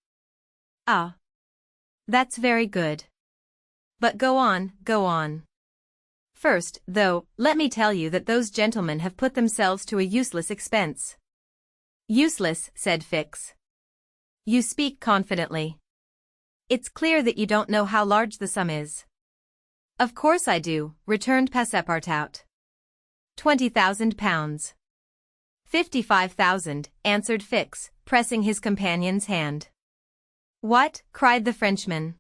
"Ah. That's very good. But go on, go on. First, though, let me tell you that those gentlemen have put themselves to a useless expense." "Useless," said Fix. "You speak confidently. It's clear that you don't know how large the sum is." "Of course I do," returned Passepartout. £20,000. "55,000, answered Fix, pressing his companion's hand. "What?" cried the Frenchman.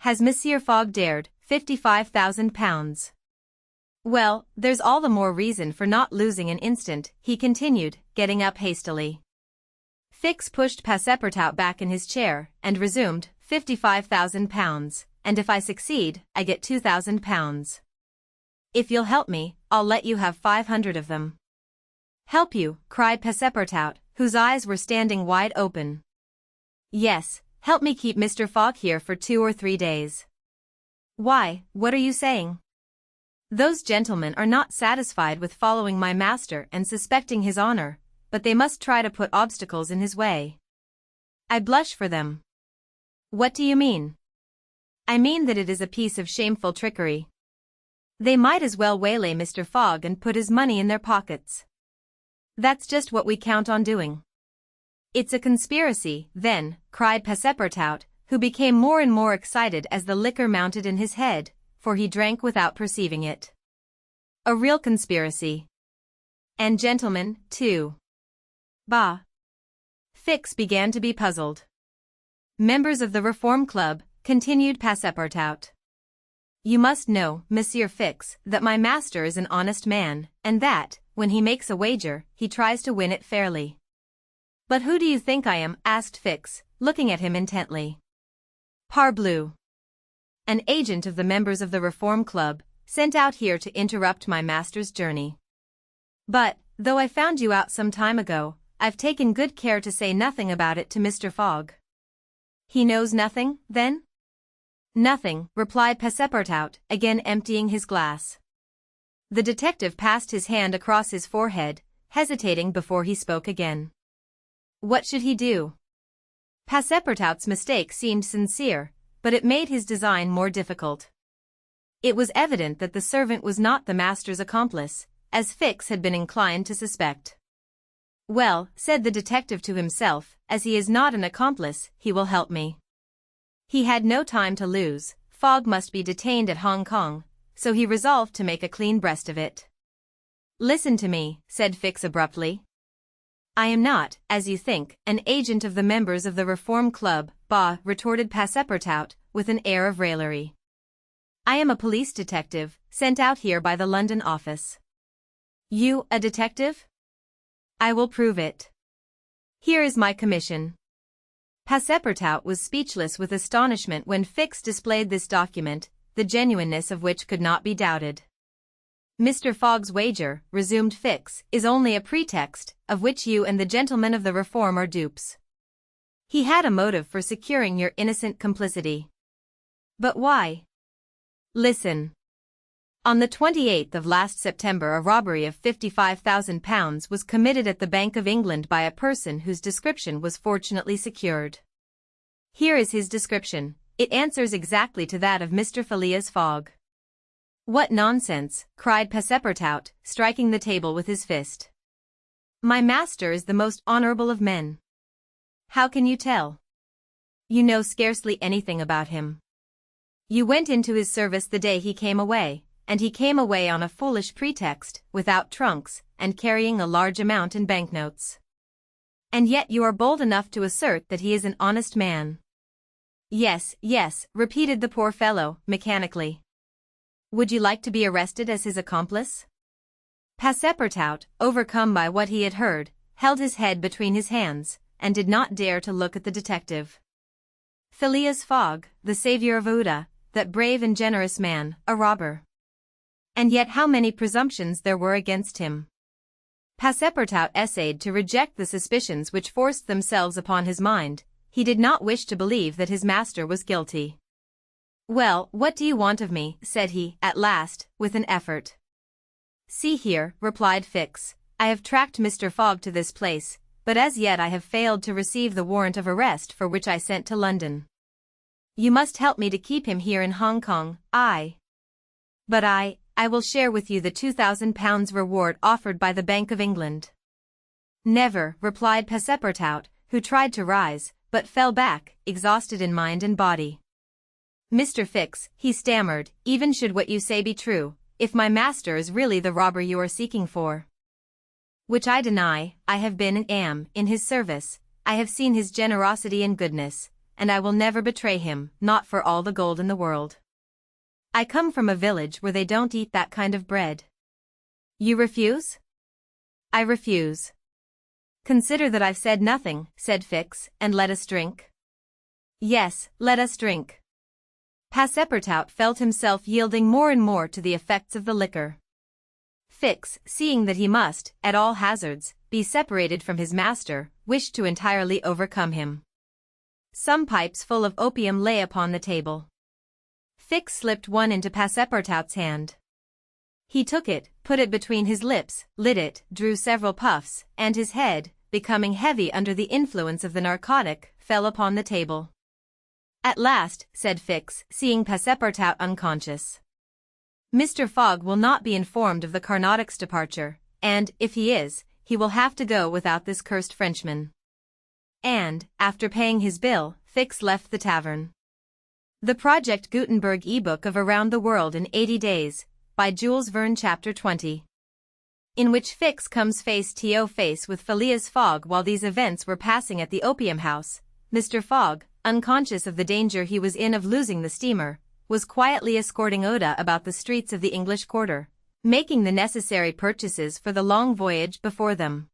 "Has Monsieur Fogg dared £55,000? Well, there's all the more reason for not losing an instant," he continued, getting up hastily. Fix pushed Passepartout back in his chair and resumed, £55,000, and if I succeed, I get £2,000. If you'll help me, I'll let you have 500 of them." "Help you?" cried Passepartout, whose eyes were standing wide open. "Yes, help me keep Mr. Fogg here for 2 or 3 days. "Why, what are you saying?" "Those gentlemen are not satisfied with following my master and suspecting his honor, but they must try to put obstacles in his way. I blush for them." "What do you mean?" "I mean that it is a piece of shameful trickery. They might as well waylay Mr. Fogg and put his money in their pockets." "That's just what we count on doing." "It's a conspiracy, then," cried Passepartout, who became more and more excited as the liquor mounted in his head, for he drank without perceiving it. "A real conspiracy. And gentlemen, too." "Bah." Fix began to be puzzled. "Members of the Reform Club," continued Passepartout. "You must know, Monsieur Fix, that my master is an honest man, and that, when he makes a wager, he tries to win it fairly." "But who do you think I am?" asked Fix, looking at him intently. "Parbleu. An agent of the members of the Reform Club, sent out here to interrupt my master's journey. But, though I found you out some time ago, I've taken good care to say nothing about it to Mr. Fogg." "He knows nothing, then?" "Nothing," replied Passepartout, again emptying his glass. The detective passed his hand across his forehead, hesitating before he spoke again. What should he do? Passepartout's mistake seemed sincere, but it made his design more difficult. It was evident that the servant was not the master's accomplice, as Fix had been inclined to suspect. "Well," said the detective to himself, "as he is not an accomplice, he will help me." He had no time to lose. Fogg must be detained at Hong Kong, so he resolved to make a clean breast of it. "Listen to me," said Fix abruptly. "I am not, as you think, an agent of the members of the Reform Club," "Bah," retorted Passepartout, with an air of raillery. "I am a police detective, sent out here by the London office." "You, a detective?" "I will prove it. Here is my commission." Passepartout was speechless with astonishment when Fix displayed this document, the genuineness of which could not be doubted. "Mr. Fogg's wager," resumed Fix, "is only a pretext, of which you and the gentlemen of the Reform are dupes. He had a motive for securing your innocent complicity." "But why?" "Listen. On the 28th of last September a robbery of £55,000 was committed at the Bank of England by a person whose description was fortunately secured. Here is his description. It answers exactly to that of Mr. Phileas Fogg. "What nonsense," cried Passepartout, striking the table with his fist. "My master is the most honorable of men. How can you tell? You know scarcely anything about him. You went into his service the day he came away, and he came away on a foolish pretext, without trunks, and carrying a large amount in banknotes. And yet you are bold enough to assert that he is an honest man." "Yes, yes," repeated the poor fellow, mechanically. "Would you like to be arrested as his accomplice?" Passepartout, overcome by what he had heard, held his head between his hands, and did not dare to look at the detective. Phileas Fogg, the savior of Ouda, that brave and generous man, a robber. And yet how many presumptions there were against him. Passepartout essayed to reject the suspicions which forced themselves upon his mind. He did not wish to believe that his master was guilty. "Well, what do you want of me?" said he, at last, with an effort. "See here," replied Fix, "I have tracked Mr. Fogg to this place, but as yet I have failed to receive the warrant of arrest for which I sent to London. You must help me to keep him here in Hong Kong." "But I will share with you the £2,000 reward offered by the Bank of England." "Never," replied Passepartout, who tried to rise, but fell back, exhausted in mind and body. "Mr. Fix," he stammered, "even should what you say be true, if my master is really the robber you are seeking for, which I deny, I have been and am in his service, I have seen his generosity and goodness, and I will never betray him, not for all the gold in the world. I come from a village where they don't eat that kind of bread." "You refuse?" "I refuse." "Consider that I've said nothing," said Fix, "and let us drink." "Yes, let us drink." Passepartout felt himself yielding more and more to the effects of the liquor. Fix, seeing that he must, at all hazards, be separated from his master, wished to entirely overcome him. Some pipes full of opium lay upon the table. Fix slipped one into Passepartout's hand. He took it, put it between his lips, lit it, drew several puffs, and his head, becoming heavy under the influence of the narcotic, fell upon the table. "At last," said Fix, seeing Passepartout unconscious. "Mr. Fogg will not be informed of the Carnatic's departure, and, if he is, he will have to go without this cursed Frenchman." And, after paying his bill, Fix left the tavern. The Project Gutenberg ebook of Around the World in 80 Days, by Jules Verne, Chapter 20. In which Fix comes face to face with Phileas Fogg while these events were passing at the opium house. Mr. Fogg, unconscious of the danger he was in of losing the steamer, was quietly escorting Ouda about the streets of the English quarter, making the necessary purchases for the long voyage before them.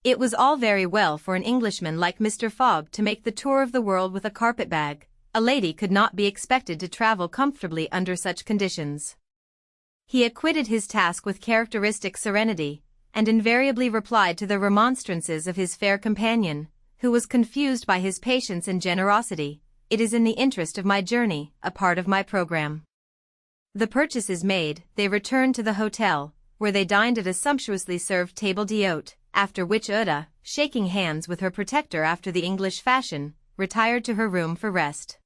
It was all very well for an Englishman like Mr. Fogg to make the tour of the world with a carpet-bag. A lady could not be expected to travel comfortably under such conditions. He acquitted his task with characteristic serenity, and invariably replied to the remonstrances of his fair companion, who was confused by his patience and generosity. "It is in the interest of my journey, a part of my program." The purchases made, they returned to the hotel, where they dined at a sumptuously served table d'hôte, after which Ouda, shaking hands with her protector after the English fashion, retired to her room for rest.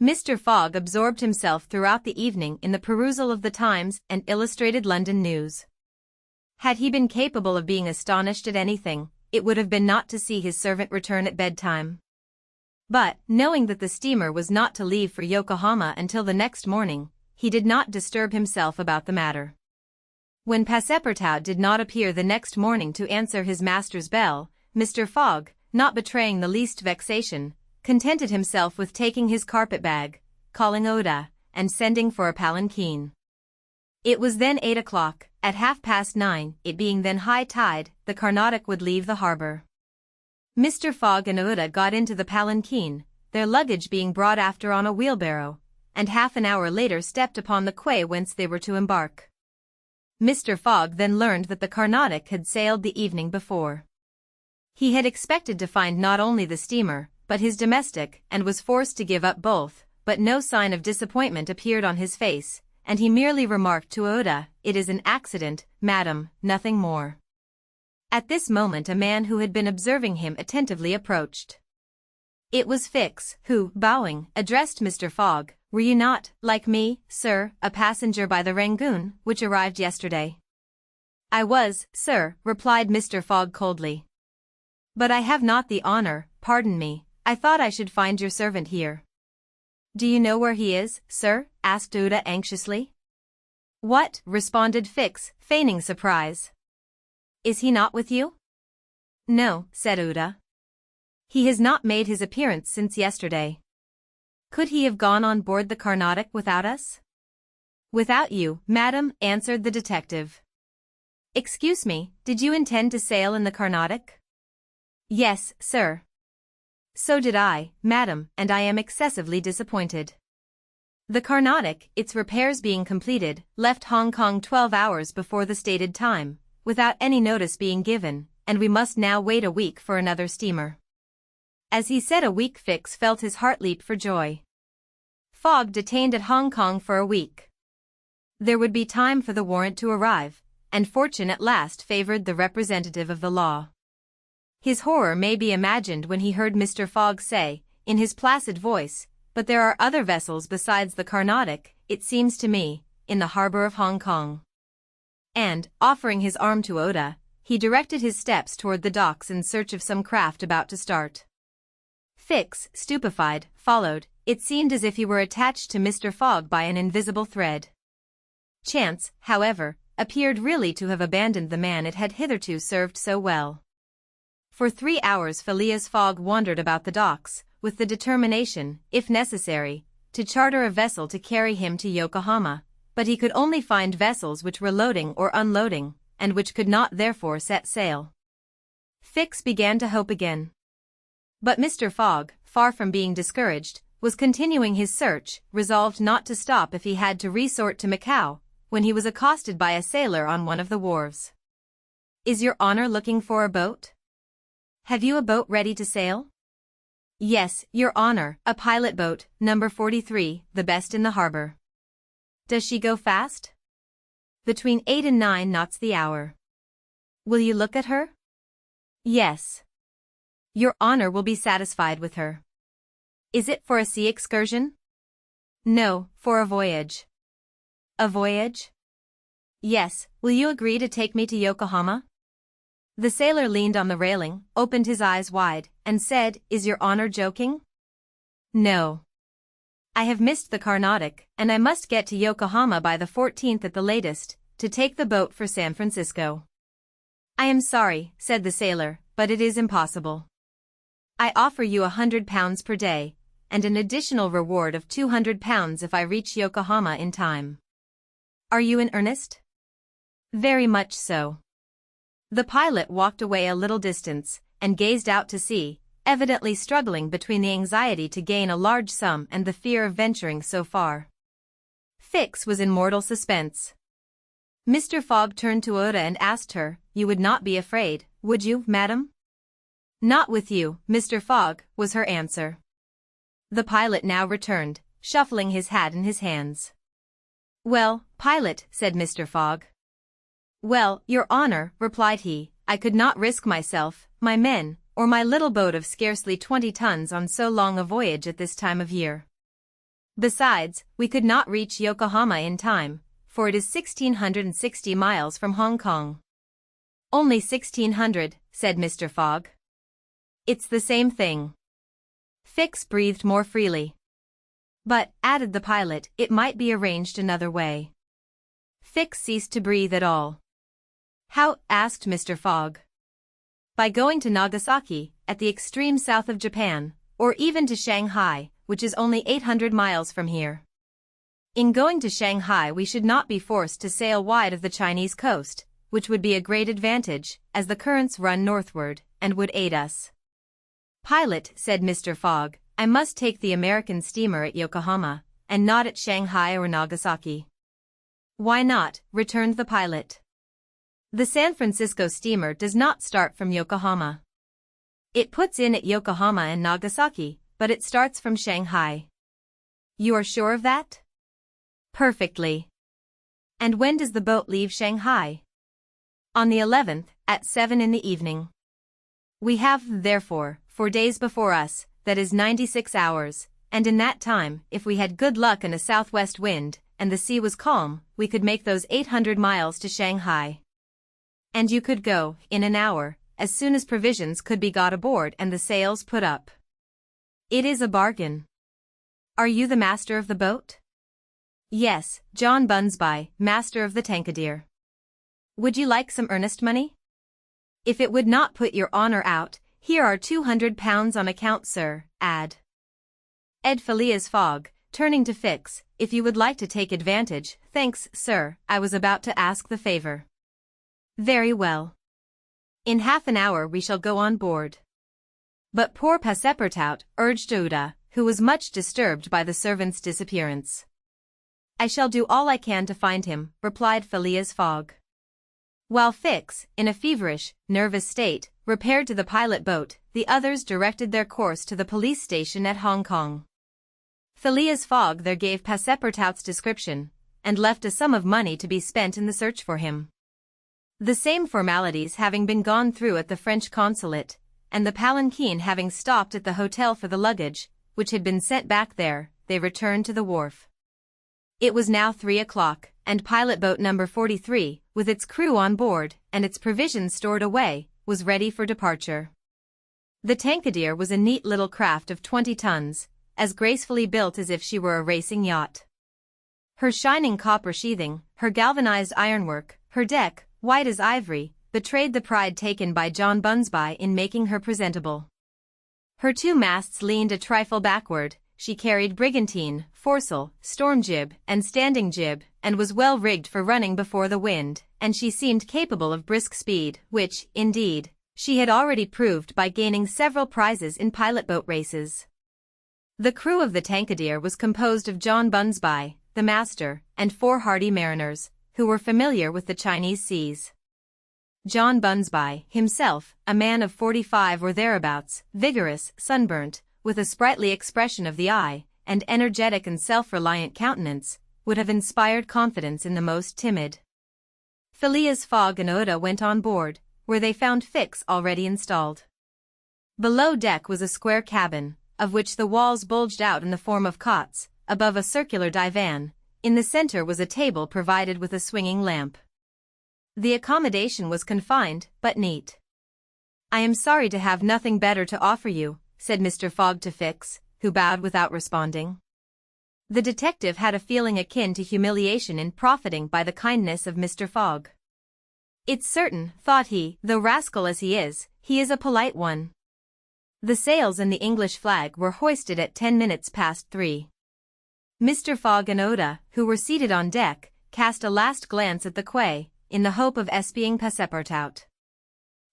Mr. Fogg absorbed himself throughout the evening in the perusal of the Times and Illustrated London News. Had he been capable of being astonished at anything, it would have been not to see his servant return at bedtime. But, knowing that the steamer was not to leave for Yokohama until the next morning, he did not disturb himself about the matter. When Passepartout did not appear the next morning to answer his master's bell, Mr. Fogg, not betraying the least vexation, contented himself with taking his carpet-bag, calling Ouda, and sending for a palanquin. It was then 8 o'clock. At 9:30, it being then high tide, the Carnatic would leave the harbor. Mr. Fogg and Ouda got into the palanquin, their luggage being brought after on a wheelbarrow, and half an hour later stepped upon the quay whence they were to embark. Mr. Fogg then learned that the Carnatic had sailed the evening before. He had expected to find not only the steamer, but his domestic, and was forced to give up both, but no sign of disappointment appeared on his face, and he merely remarked to Ouda, "It is an accident, madam, nothing more." At this moment a man who had been observing him attentively approached. It was Fix, who, bowing, addressed Mr. Fogg, Were you not, like me, sir, a passenger by the Rangoon, which arrived yesterday? I was, sir, replied Mr. Fogg coldly. But I have not the honor, pardon me, I thought I should find your servant here. Do you know where he is, sir? Asked Uda anxiously. What? Responded Fix, feigning surprise. Is he not with you? No, said Uda. He has not made his appearance since yesterday. Could he have gone on board the Carnatic without us? Without you, madam, answered the detective. Excuse me, did you intend to sail in the Carnatic? Yes, sir. So did I, madam, and I am excessively disappointed. The Carnatic, its repairs being completed, left Hong Kong 12 hours before the stated time, without any notice being given, and we must now wait a week for another steamer. As he said a week, Fix felt his heart leap for joy. Fogg detained at Hong Kong for a week. There would be time for the warrant to arrive, and fortune at last favored the representative of the law. His horror may be imagined when he heard Mr. Fogg say, in his placid voice, but there are other vessels besides the Carnatic, it seems to me, in the harbor of Hong Kong. And, offering his arm to Oda, he directed his steps toward the docks in search of some craft about to start. Fix, stupefied, followed. It seemed as if he were attached to Mr. Fogg by an invisible thread. Chance, however, appeared really to have abandoned the man it had hitherto served so well. For 3 hours Phileas Fogg wandered about the docks, with the determination, if necessary, to charter a vessel to carry him to Yokohama, but he could only find vessels which were loading or unloading, and which could not therefore set sail. Fix began to hope again. But Mr. Fogg, far from being discouraged, was continuing his search, resolved not to stop if he had to resort to Macau, when he was accosted by a sailor on one of the wharves. Is your honor looking for a boat? Have you a boat ready to sail? Yes, your honor, a pilot boat, number 43, the best in the harbor. Does she go fast? Between 8 and 9 knots the hour. Will you look at her? Yes. Your honor will be satisfied with her. Is it for a sea excursion? No, for a voyage. A voyage? Yes, will you agree to take me to Yokohama? The sailor leaned on the railing, opened his eyes wide, and said, Is your honor joking? No. I have missed the Carnatic, and I must get to Yokohama by the 14th at the latest, to take the boat for San Francisco. I am sorry, said the sailor, but it is impossible. I offer you £100 per day, and an additional reward of £200 if I reach Yokohama in time. Are you in earnest? Very much so. The pilot walked away a little distance, and gazed out to sea, evidently struggling between the anxiety to gain a large sum and the fear of venturing so far. Fix was in mortal suspense. Mr. Fogg turned to Oda and asked her, You would not be afraid, would you, madam? Not with you, Mr. Fogg, was her answer. The pilot now returned, shuffling his hat in his hands. Well, pilot, said Mr. Fogg. Well, your honor, replied he, I could not risk myself, my men, or my little boat of scarcely 20 tons on so long a voyage at this time of year. Besides, we could not reach Yokohama in time, for it is 1,660 miles from Hong Kong. Only 1,600, said Mr. Fogg. It's the same thing. Fix breathed more freely. But, added the pilot, it might be arranged another way. Fix ceased to breathe at all. How? Asked Mr. Fogg. By going to Nagasaki, at the extreme south of Japan, or even to Shanghai, which is only 800 miles from here. In going to Shanghai we should not be forced to sail wide of the Chinese coast, which would be a great advantage, as the currents run northward, and would aid us. Pilot, said Mr. Fogg, I must take the American steamer at Yokohama, and not at Shanghai or Nagasaki. Why not? Returned the pilot. The San Francisco steamer does not start from Yokohama. It puts in at Yokohama and Nagasaki, but it starts from Shanghai. You are sure of that? Perfectly. And when does the boat leave Shanghai? On the 11th, at 7 in the evening. We have, therefore, 4 days before us, that is 96 hours, and in that time, if we had good luck and a southwest wind, and the sea was calm, we could make those 800 miles to Shanghai. And you could go, in an hour, as soon as provisions could be got aboard and the sails put up. It is a bargain. Are you the master of the boat? Yes, John Bunsby, master of the Tankadere. Would you like some earnest money? If it would not put your honor out, here are £200 on account, sir, add. Ed Phileas Fogg, turning to Fix, if you would like to take advantage, thanks, sir, I was about to ask the favor. Very well. In half an hour we shall go on board. But poor Passepartout, urged Ouda, who was much disturbed by the servant's disappearance. I shall do all I can to find him, replied Phileas Fogg. While Fix, in a feverish, nervous state, repaired to the pilot boat, the others directed their course to the police station at Hong Kong. Phileas Fogg there gave Passepartout's description, and left a sum of money to be spent in the search for him. The same formalities having been gone through at the French consulate, and the palanquin having stopped at the hotel for the luggage, which had been sent back there, they returned to the wharf. It was now 3 o'clock, and pilot boat number 43, with its crew on board, and its provisions stored away, was ready for departure. The Tankadere was a neat little craft of 20 tons, as gracefully built as if she were a racing yacht. Her shining copper sheathing, her galvanized ironwork, her deck, white as ivory, betrayed the pride taken by John Bunsby in making her presentable. Her 2 masts leaned a trifle backward, she carried brigantine, foresail, storm jib, and standing jib, and was well rigged for running before the wind, and she seemed capable of brisk speed, which, indeed, she had already proved by gaining several prizes in pilot boat races. The crew of the Tankadere was composed of John Bunsby, the master, and 4 hardy mariners, who were familiar with the Chinese seas. John Bunsby, himself, a man of 45 or thereabouts, vigorous, sunburnt, with a sprightly expression of the eye, and energetic and self-reliant countenance, would have inspired confidence in the most timid. Phileas Fogg and Ouda went on board, where they found Fix already installed. Below deck was a square cabin, of which the walls bulged out in the form of cots, above a circular divan. In the center was a table provided with a swinging lamp. The accommodation was confined, but neat. I am sorry to have nothing better to offer you, said Mr. Fogg to Fix, who bowed without responding. The detective had a feeling akin to humiliation in profiting by the kindness of Mr. Fogg. It's certain, thought he, though rascal as he is a polite one. The sails and the English flag were hoisted at 10 minutes past 3. Mr. Fogg and Ouda, who were seated on deck, cast a last glance at the quay, in the hope of espying Passepartout.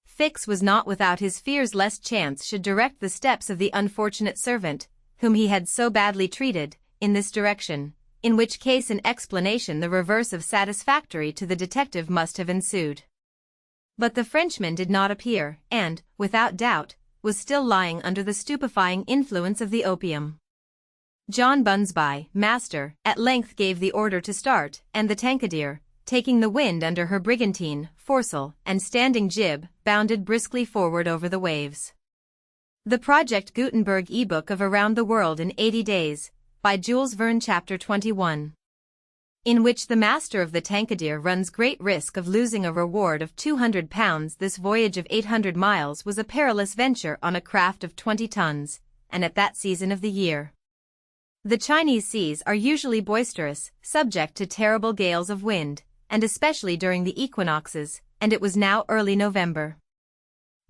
Fix was not without his fears lest chance should direct the steps of the unfortunate servant, whom he had so badly treated, in this direction, in which case an explanation the reverse of satisfactory to the detective must have ensued. But the Frenchman did not appear, and, without doubt, was still lying under the stupefying influence of the opium. John Bunsby, master, at length gave the order to start, and the Tankadere, taking the wind under her brigantine, foresail, and standing jib, bounded briskly forward over the waves. The Project Gutenberg ebook of Around the World in 80 Days, by Jules Verne, Chapter 21. In which the master of the Tankadere runs great risk of losing a reward of £200. This voyage of 800 miles was a perilous venture on a craft of 20 tons, and at that season of the year. The Chinese seas are usually boisterous, subject to terrible gales of wind, and especially during the equinoxes, and it was now early November.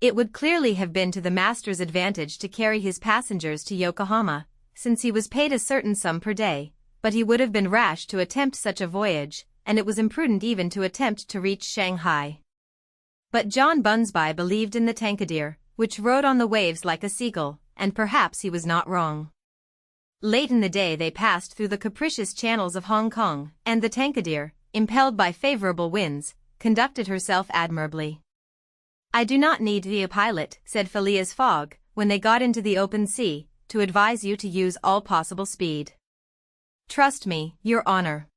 It would clearly have been to the master's advantage to carry his passengers to Yokohama, since he was paid a certain sum per day, but he would have been rash to attempt such a voyage, and it was imprudent even to attempt to reach Shanghai. But John Bunsby believed in the Tankadere, which rode on the waves like a seagull, and perhaps he was not wrong. Late in the day they passed through the capricious channels of Hong Kong, and the Tankadere, impelled by favorable winds, conducted herself admirably. I do not need to be a pilot, said Phileas Fogg, when they got into the open sea, to advise you to use all possible speed. Trust me, your honor.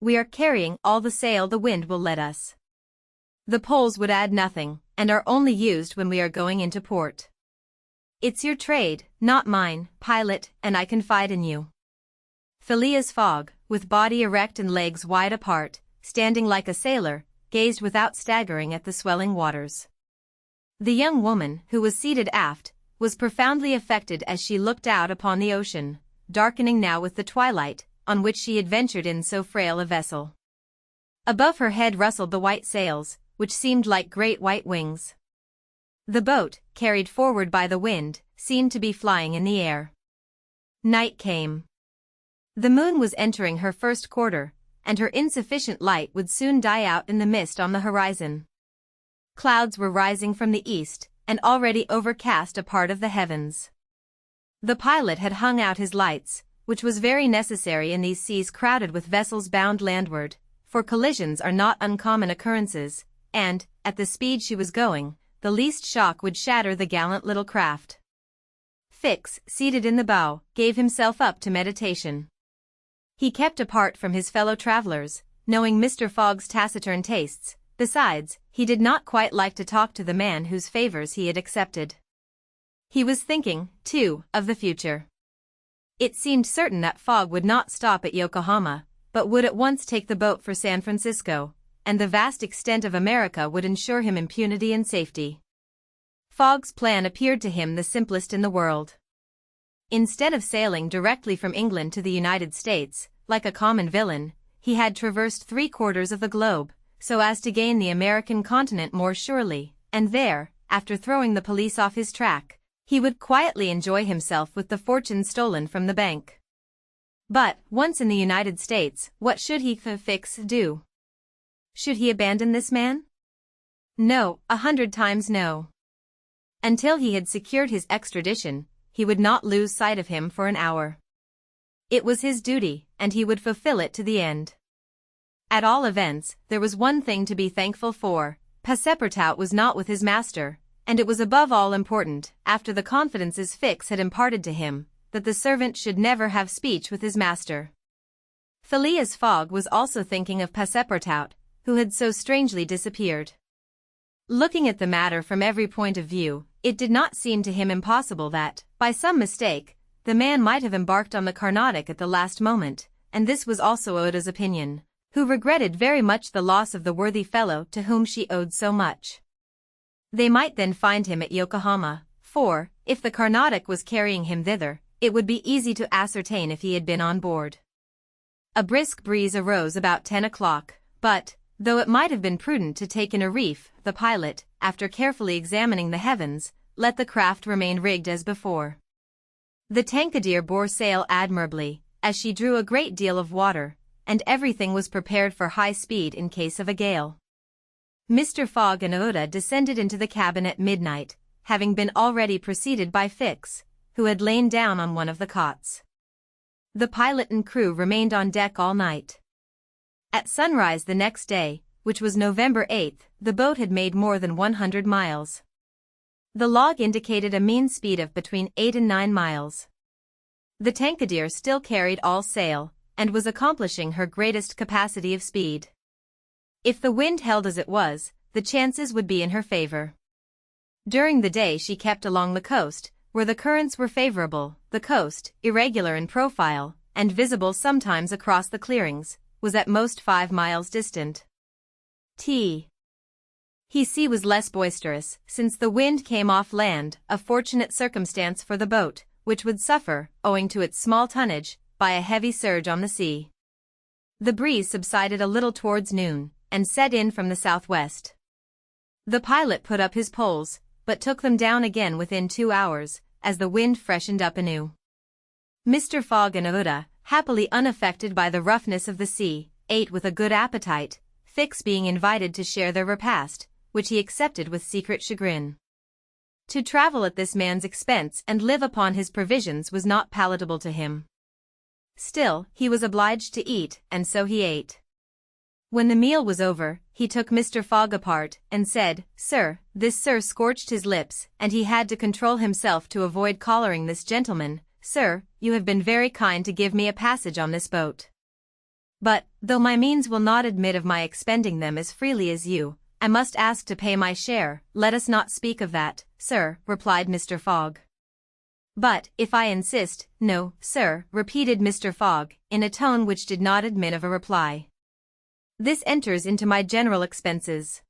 We are carrying all the sail the wind will let us. The poles would add nothing, and are only used when we are going into port. It's your trade, not mine, pilot, and I confide in you. Phileas Fogg, with body erect and legs wide apart, standing like a sailor, gazed without staggering at the swelling waters. The young woman, who was seated aft, was profoundly affected as she looked out upon the ocean, darkening now with the twilight, on which she had ventured in so frail a vessel. Above her head rustled the white sails, which seemed like great white wings. The boat, carried forward by the wind, seemed to be flying in the air. Night came. The moon was entering her first quarter, and her insufficient light would soon die out in the mist on the horizon. Clouds were rising from the east, and already overcast a part of the heavens. The pilot had hung out his lights, which was very necessary in these seas crowded with vessels bound landward, for collisions are not uncommon occurrences, and, at the speed she was going, the least shock would shatter the gallant little craft. Fix, seated in the bow, gave himself up to meditation. He kept apart from his fellow travelers, knowing Mr. Fogg's taciturn tastes. Besides, he did not quite like to talk to the man whose favors he had accepted. He was thinking, too, of the future. It seemed certain that Fogg would not stop at Yokohama, but would at once take the boat for San Francisco, and the vast extent of America would ensure him impunity and safety. Fogg's plan appeared to him the simplest in the world. Instead of sailing directly from England to the United States, like a common villain, he had traversed 3/4 of the globe, so as to gain the American continent more surely, and there, after throwing the police off his track, he would quietly enjoy himself with the fortune stolen from the bank. But, once in the United States, what should he Fix do? Should he abandon this man? No, 100 times no. Until he had secured his extradition, he would not lose sight of him for an hour. It was his duty, and he would fulfill it to the end. At all events, there was one thing to be thankful for: Passepartout was not with his master, and it was above all important, after the confidences Fix had imparted to him, that the servant should never have speech with his master. Phileas Fogg was also thinking of Passepartout, who had so strangely disappeared. Looking at the matter from every point of view, it did not seem to him impossible that, by some mistake, the man might have embarked on the Carnatic at the last moment, and this was also Oda's opinion, who regretted very much the loss of the worthy fellow to whom she owed so much. They might then find him at Yokohama, for, if the Carnatic was carrying him thither, it would be easy to ascertain if he had been on board. A brisk breeze arose about 10 o'clock, but, though it might have been prudent to take in a reef, the pilot, after carefully examining the heavens, let the craft remain rigged as before. The Tankadere bore sail admirably, as she drew a great deal of water, and everything was prepared for high speed in case of a gale. Mr. Fogg and Oda descended into the cabin at midnight, having been already preceded by Fix, who had lain down on one of the cots. The pilot and crew remained on deck all night. At sunrise the next day, which was November 8th, the boat had made more than 100 miles. The log indicated a mean speed of between 8 and 9 miles. The Tankadere still carried all sail, and was accomplishing her greatest capacity of speed. If the wind held as it was, the chances would be in her favor. During the day she kept along the coast, where the currents were favorable. The coast, irregular in profile, and visible sometimes across the clearings, was at most 5 miles distant. He sea was less boisterous, since the wind came off land, a fortunate circumstance for the boat, which would suffer, owing to its small tonnage, by a heavy surge on the sea. The breeze subsided a little towards noon, and set in from the southwest. The pilot put up his poles, but took them down again within 2 hours, as the wind freshened up anew. Mr. Fogg and Oda, happily unaffected by the roughness of the sea, ate with a good appetite, Fix being invited to share their repast, which he accepted with secret chagrin. To travel at this man's expense and live upon his provisions was not palatable to him. Still, he was obliged to eat, and so he ate. When the meal was over, he took Mr. Fogg apart, and said, "Sir," this sir scorched his lips, and he had to control himself to avoid collaring this gentleman, "Sir, you have been very kind to give me a passage on this boat. But, though my means will not admit of my expending them as freely as you, I must ask to pay my share." "Let us not speak of that, sir," replied Mr. Fogg. But, if I insist, no, sir, repeated Mr. Fogg, in a tone which did not admit of a reply. This enters into my general expenses.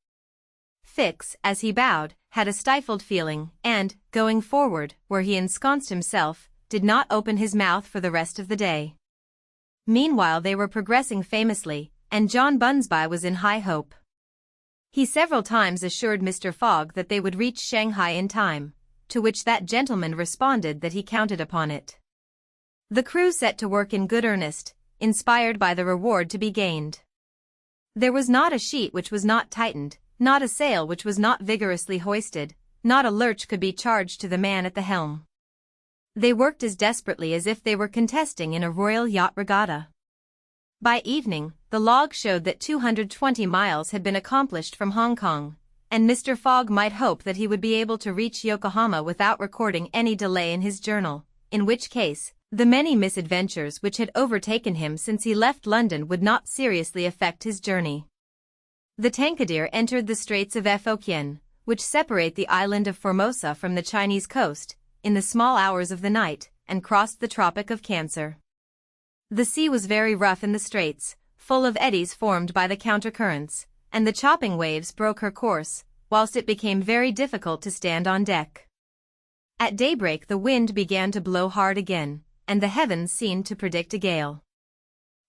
Fix, as he bowed, had a stifled feeling, and, going forward, where he ensconced himself, did not open his mouth for the rest of the day. Meanwhile they were progressing famously, and John Bunsby was in high hope. He several times assured Mr. Fogg that they would reach Shanghai in time, to which that gentleman responded that he counted upon it. The crew set to work in good earnest, inspired by the reward to be gained. There was not a sheet which was not tightened, not a sail which was not vigorously hoisted, not a lurch could be charged to the man at the helm. They worked as desperately as if they were contesting in a royal yacht regatta. By evening, the log showed that 220 miles had been accomplished from Hong Kong, and Mr. Fogg might hope that he would be able to reach Yokohama without recording any delay in his journal, in which case, the many misadventures which had overtaken him since he left London would not seriously affect his journey. The Tankadere entered the Straits of Fokien, which separate the island of Formosa from the Chinese coast, in the small hours of the night, and crossed the Tropic of Cancer. The sea was very rough in the straits, full of eddies formed by the countercurrents, and the chopping waves broke her course, whilst it became very difficult to stand on deck. At daybreak the wind began to blow hard again, and the heavens seemed to predict a gale.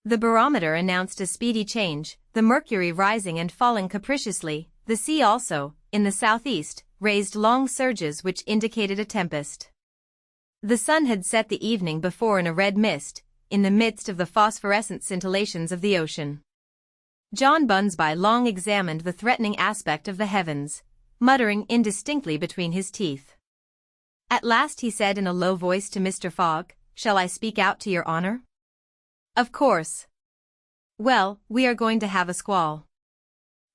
The barometer announced a speedy change, the mercury rising and falling capriciously. The sea also, in the southeast, raised long surges which indicated a tempest. The sun had set the evening before in a red mist, in the midst of the phosphorescent scintillations of the ocean. John Bunsby long examined the threatening aspect of the heavens, muttering indistinctly between his teeth. At last he said in a low voice to Mr. Fogg, "Shall I speak out to your honor?" "Of course." "Well, we are going to have a squall."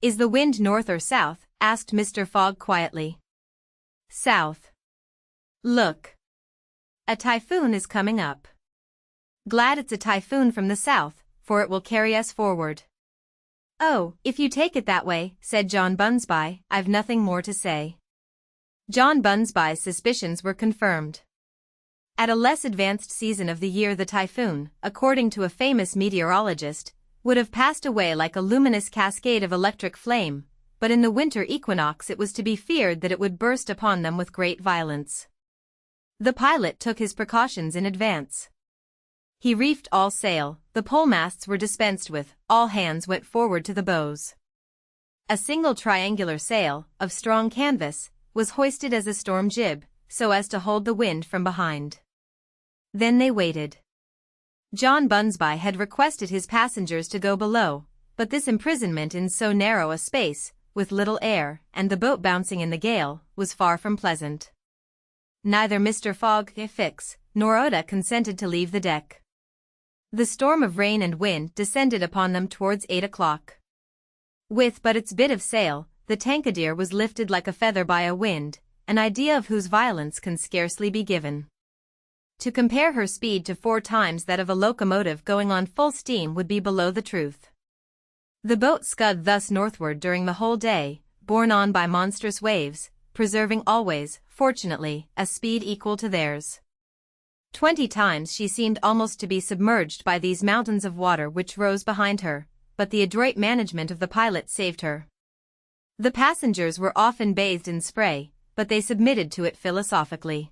"Is the wind north or south?" asked Mr. Fogg quietly. "South." "Look. A typhoon is coming up." "Glad it's a typhoon from the south, for it will carry us forward." "Oh, if you take it that way," said John Bunsby, "I've nothing more to say." John Bunsby's suspicions were confirmed. At a less advanced season of the year the typhoon, according to a famous meteorologist, would have passed away like a luminous cascade of electric flame, but in the winter equinox it was to be feared that it would burst upon them with great violence. The pilot took his precautions in advance. He reefed all sail, the polemasts were dispensed with, all hands went forward to the bows. A single triangular sail, of strong canvas, was hoisted as a storm jib, so as to hold the wind from behind. Then they waited. John Bunsby had requested his passengers to go below, but this imprisonment in so narrow a space, with little air, and the boat bouncing in the gale, was far from pleasant. Neither Mr. Fogg, Fix, nor Oda consented to leave the deck. The storm of rain and wind descended upon them towards 8 o'clock. With but its bit of sail, the Tankadere was lifted like a feather by a wind, an idea of whose violence can scarcely be given. To compare her speed to 4 times that of a locomotive going on full steam would be below the truth. The boat scud thus northward during the whole day, borne on by monstrous waves, preserving always, fortunately, a speed equal to theirs. 20 times she seemed almost to be submerged by these mountains of water which rose behind her, but the adroit management of the pilot saved her. The passengers were often bathed in spray, but they submitted to it philosophically.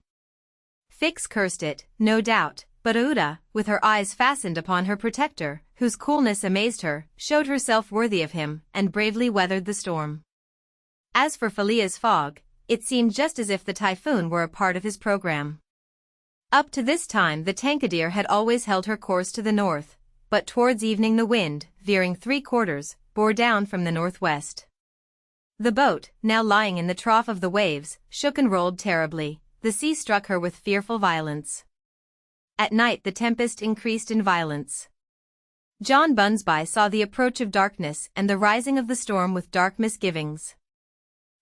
Fix cursed it, no doubt, but Uda, with her eyes fastened upon her protector, whose coolness amazed her, showed herself worthy of him, and bravely weathered the storm. As for Phileas Fogg, it seemed just as if the typhoon were a part of his program. Up to this time the Tankadere had always held her course to the north, but towards evening the wind, veering 3/4, bore down from the northwest. The boat, now lying in the trough of the waves, shook and rolled terribly. The sea struck her with fearful violence. At night the tempest increased in violence. John Bunsby saw the approach of darkness and the rising of the storm with dark misgivings.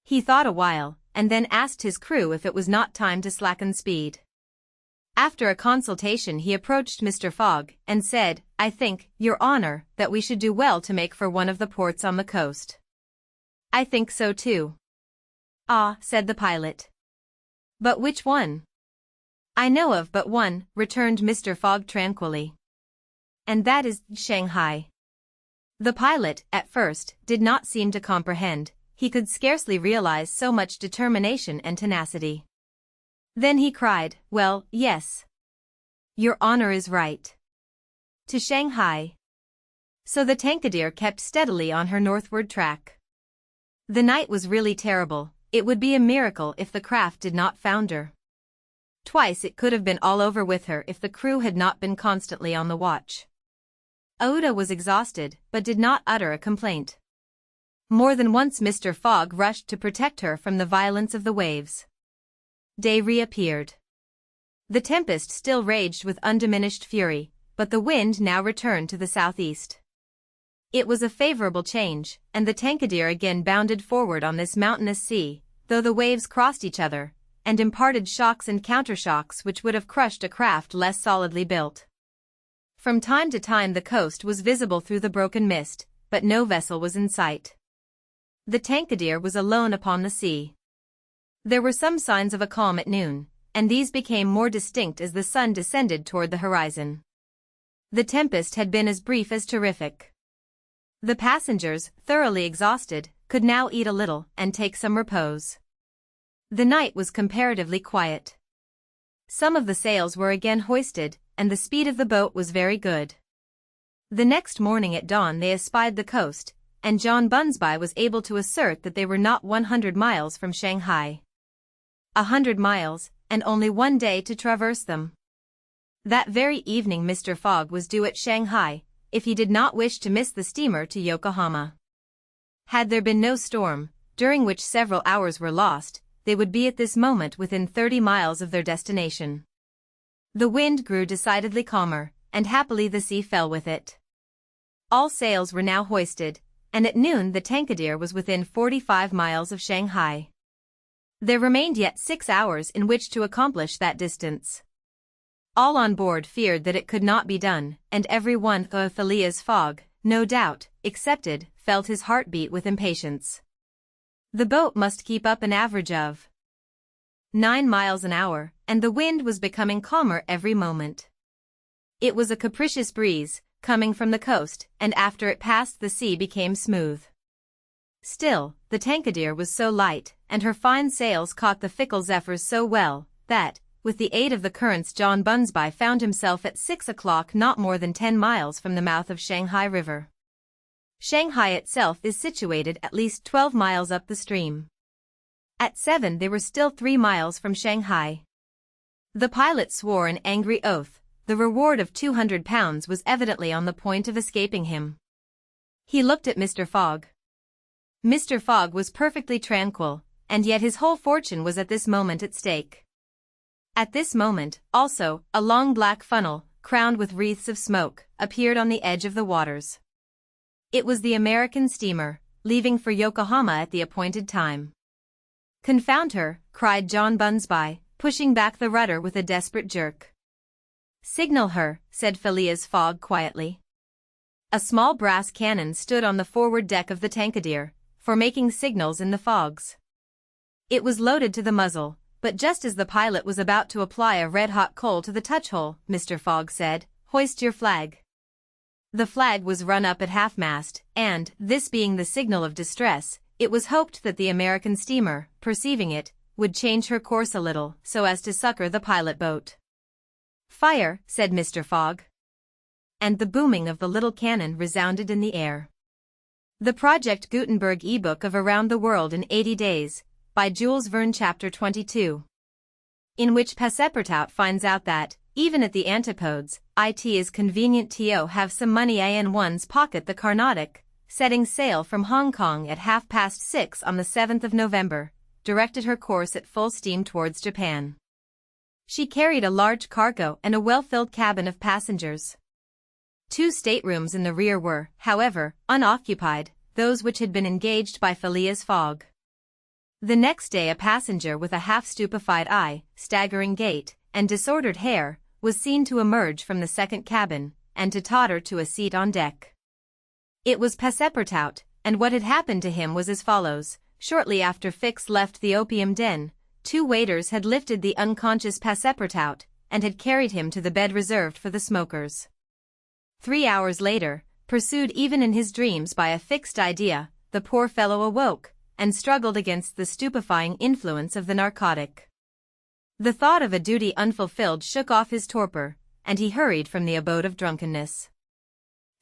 He thought a while, and then asked his crew if it was not time to slacken speed. After a consultation he approached Mr. Fogg, and said, "I think, Your Honor, that we should do well to make for one of the ports on the coast." "I think so too." "Ah," said the pilot. "But which one?" I know of but one, returned Mr. Fogg tranquilly. And that is Shanghai. The pilot, at first, did not seem to comprehend. He could scarcely realize so much determination and tenacity. Then he cried, "Well, yes. Your honor is right. To Shanghai." So the Tankadere kept steadily on her northward track. The night was really terrible. It would be a miracle if the craft did not founder. Twice it could have been all over with her if the crew had not been constantly on the watch. Oda was exhausted, but did not utter a complaint. More than once Mr. Fogg rushed to protect her from the violence of the waves. Day reappeared. The tempest still raged with undiminished fury, but the wind now returned to the southeast. It was a favorable change, and the Tankadere again bounded forward on this mountainous sea, though the waves crossed each other, and imparted shocks and countershocks which would have crushed a craft less solidly built. From time to time the coast was visible through the broken mist, but no vessel was in sight. The Tankadere was alone upon the sea. There were some signs of a calm at noon, and these became more distinct as the sun descended toward the horizon. The tempest had been as brief as terrific. The passengers, thoroughly exhausted, could now eat a little and take some repose. The night was comparatively quiet. Some of the sails were again hoisted, and the speed of the boat was very good. The next morning at dawn they espied the coast, and John Bunsby was able to assert that they were not 100 miles from Shanghai. 100 miles, and only one day to traverse them. That very evening Mr. Fogg was due at Shanghai, if he did not wish to miss the steamer to Yokohama. Had there been no storm, during which several hours were lost, they would be at this moment within 30 miles of their destination. The wind grew decidedly calmer, and happily the sea fell with it. All sails were now hoisted, and at noon the Tankadere was within 45 miles of Shanghai. There remained yet 6 hours in which to accomplish that distance. All on board feared that it could not be done, and every one, Phileas Fogg, no doubt, excepted, felt his heart beat with impatience. The boat must keep up an average of 9 miles an hour, and the wind was becoming calmer every moment. It was a capricious breeze, coming from the coast, and after it passed the sea became smooth. Still, the Tankadere was so light, and her fine sails caught the fickle zephyrs so well, that, with the aid of the currents John Bunsby found himself at 6 o'clock not more than 10 miles from the mouth of Shanghai River. Shanghai itself is situated at least 12 miles up the stream. At 7 they were still 3 miles from Shanghai. The pilot swore an angry oath. The reward of £200 was evidently on the point of escaping him. He looked at Mr. Fogg. Mr. Fogg was perfectly tranquil, and yet his whole fortune was at this moment at stake. At this moment, also, a long black funnel, crowned with wreaths of smoke, appeared on the edge of the waters. It was the American steamer, leaving for Yokohama at the appointed time. "Confound her," cried John Bunsby, pushing back the rudder with a desperate jerk. "Signal her," said Phileas Fogg quietly. A small brass cannon stood on the forward deck of the Tankadere, for making signals in the fogs. It was loaded to the muzzle, but just as the pilot was about to apply a red-hot coal to the touch-hole, Mr. Fogg said, "Hoist your flag." The flag was run up at half-mast, and, this being the signal of distress, it was hoped that the American steamer, perceiving it, would change her course a little, so as to succor the pilot boat. "Fire," said Mr. Fogg. And the booming of the little cannon resounded in the air. The Project Gutenberg ebook of Around the World in 80 Days, by Jules Verne Chapter 22. In which Passepartout finds out that, even at the antipodes, it is convenient to have some money in one's pocket. The Carnatic, setting sail from Hong Kong at 6:30 on the 7th of November, directed her course at full steam towards Japan. She carried a large cargo and a well-filled cabin of passengers. 2 staterooms in the rear were, however, unoccupied, those which had been engaged by Phileas Fogg. The next day a passenger with a half-stupefied eye, staggering gait, and disordered hair, was seen to emerge from the second cabin, and to totter to a seat on deck. It was Passepartout, and what had happened to him was as follows. Shortly after Fix left the opium den, 2 waiters had lifted the unconscious Passepartout and had carried him to the bed reserved for the smokers. 3 hours later, pursued even in his dreams by a fixed idea, the poor fellow awoke and struggled against the stupefying influence of the narcotic. The thought of a duty unfulfilled shook off his torpor, and he hurried from the abode of drunkenness.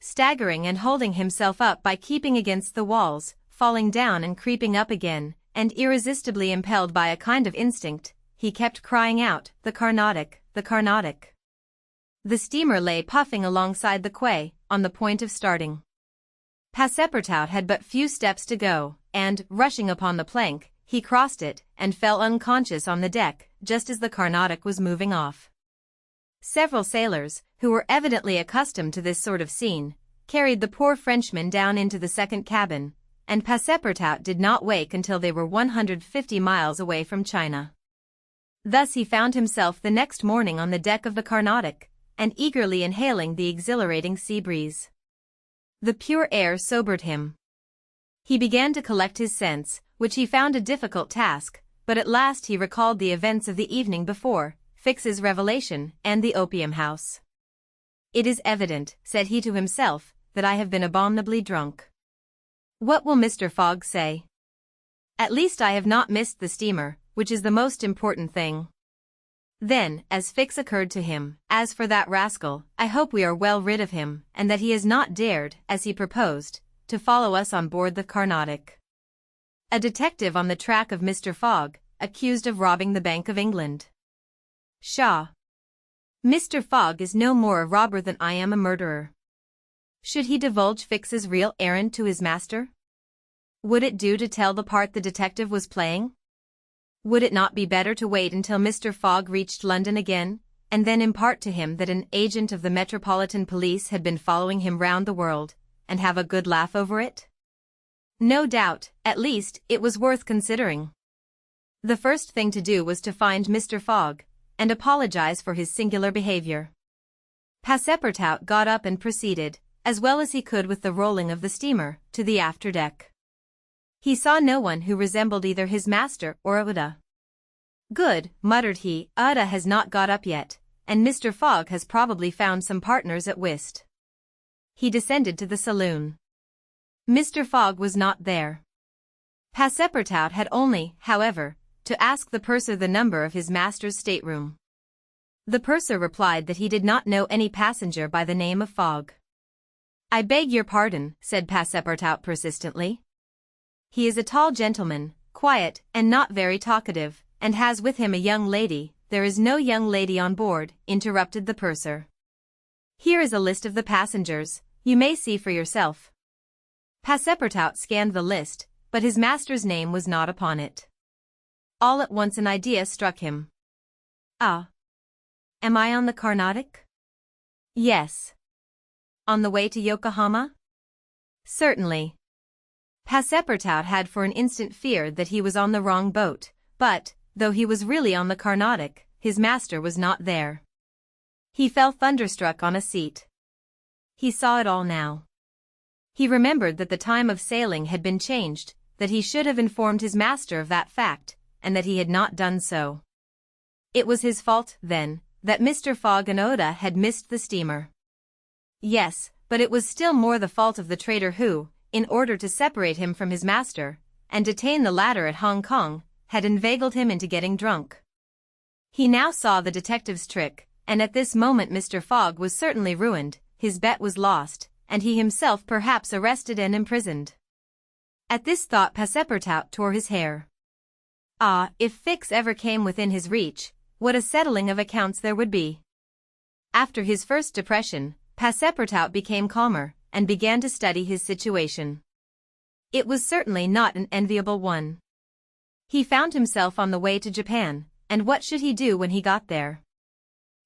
Staggering and holding himself up by keeping against the walls, falling down and creeping up again, and irresistibly impelled by a kind of instinct, he kept crying out, "The Carnatic, the Carnatic." The steamer lay puffing alongside the quay, on the point of starting. Passepartout had but few steps to go, and, rushing upon the plank, he crossed it and fell unconscious on the deck, just as the Carnatic was moving off. Several sailors, who were evidently accustomed to this sort of scene, carried the poor Frenchman down into the second cabin, and Passepartout did not wake until they were 150 miles away from China. Thus he found himself the next morning on the deck of the Carnatic, and eagerly inhaling the exhilarating sea breeze. The pure air sobered him. He began to collect his sense, which he found a difficult task, but at last he recalled the events of the evening before, Fix's revelation, and the opium house. "It is evident," said he to himself, "that I have been abominably drunk. What will Mr. Fogg say? At least I have not missed the steamer, which is the most important thing." Then, as Fix occurred to him, "As for that rascal, I hope we are well rid of him, and that he has not dared, as he proposed, to follow us on board the Carnatic. A detective on the track of Mr. Fogg, accused of robbing the Bank of England. Pshaw! Mr. Fogg is no more a robber than I am a murderer. Should he divulge Fix's real errand to his master? Would it do to tell the part the detective was playing? Would it not be better to wait until Mr. Fogg reached London again, and then impart to him that an agent of the Metropolitan Police had been following him round the world, and have a good laugh over it? No doubt, at least, it was worth considering. The first thing to do was to find Mr. Fogg, and apologize for his singular behavior. Passepartout got up and proceeded, as well as he could with the rolling of the steamer, to the afterdeck. He saw no one who resembled either his master or Ouida. "Good," muttered he, "Ouida has not got up yet, and Mr. Fogg has probably found some partners at whist." He descended to the saloon. Mr. Fogg was not there. Passepartout had only, however, to ask the purser the number of his master's stateroom. The purser replied that he did not know any passenger by the name of Fogg. "I beg your pardon," said Passepartout persistently. "He is a tall gentleman, quiet and not very talkative, and has with him a young lady." "There is no young lady on board," interrupted the purser. "Here is a list of the passengers, you may see for yourself." Passepartout scanned the list, but his master's name was not upon it. All at once an idea struck him. "Ah! Am I on the Carnatic?" "Yes." "On the way to Yokohama?" "Certainly." Passepartout had for an instant feared that he was on the wrong boat, but, though he was really on the Carnatic, his master was not there. He fell thunderstruck on a seat. He saw it all now. He remembered that the time of sailing had been changed, that he should have informed his master of that fact, and that he had not done so. It was his fault, then, that Mr. Fogg and Ouida had missed the steamer. Yes, but it was still more the fault of the traitor who, in order to separate him from his master, and detain the latter at Hong Kong, had inveigled him into getting drunk. He now saw the detective's trick, and at this moment Mr. Fogg was certainly ruined, his bet was lost, and he himself perhaps arrested and imprisoned. At this thought Passepartout tore his hair. Ah, if Fix ever came within his reach, what a settling of accounts there would be. After his first depression, Passepartout became calmer, and began to study his situation. It was certainly not an enviable one. He found himself on the way to Japan, and what should he do when he got there?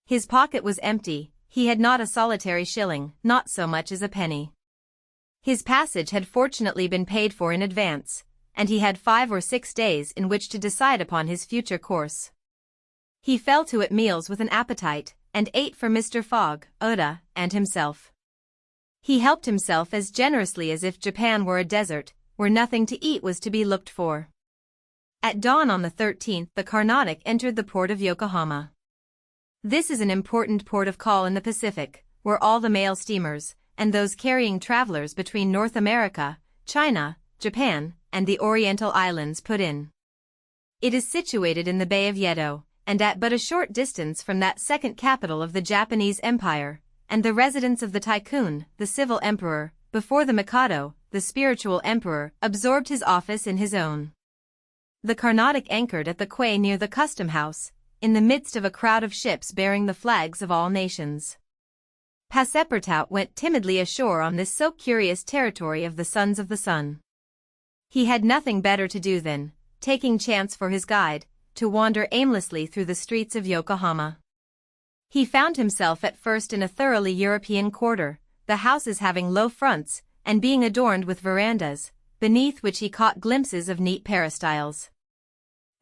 His pocket was empty, he had not a solitary shilling, not so much as a penny. His passage had fortunately been paid for in advance, and he had 5 or 6 days in which to decide upon his future course. He fell to at meals with an appetite, and ate for Mr. Fogg, Ouida, and himself. He helped himself as generously as if Japan were a desert, where nothing to eat was to be looked for. At dawn on the 13th, the Carnatic entered the port of Yokohama. This is an important port of call in the Pacific, where all the mail steamers, and those carrying travelers between North America, China, Japan, and the Oriental Islands put in. It is situated in the Bay of Yedo, and at but a short distance from that second capital of the Japanese Empire, and the residence of the Tycoon, the civil emperor, before the Mikado, the spiritual emperor, absorbed his office in his own. The Carnatic anchored at the quay near the custom house, in the midst of a crowd of ships bearing the flags of all nations. Passepartout went timidly ashore on this so curious territory of the Sons of the Sun. He had nothing better to do than, taking chance for his guide, to wander aimlessly through the streets of Yokohama. He found himself at first in a thoroughly European quarter, the houses having low fronts, and being adorned with verandas, beneath which he caught glimpses of neat peristyles.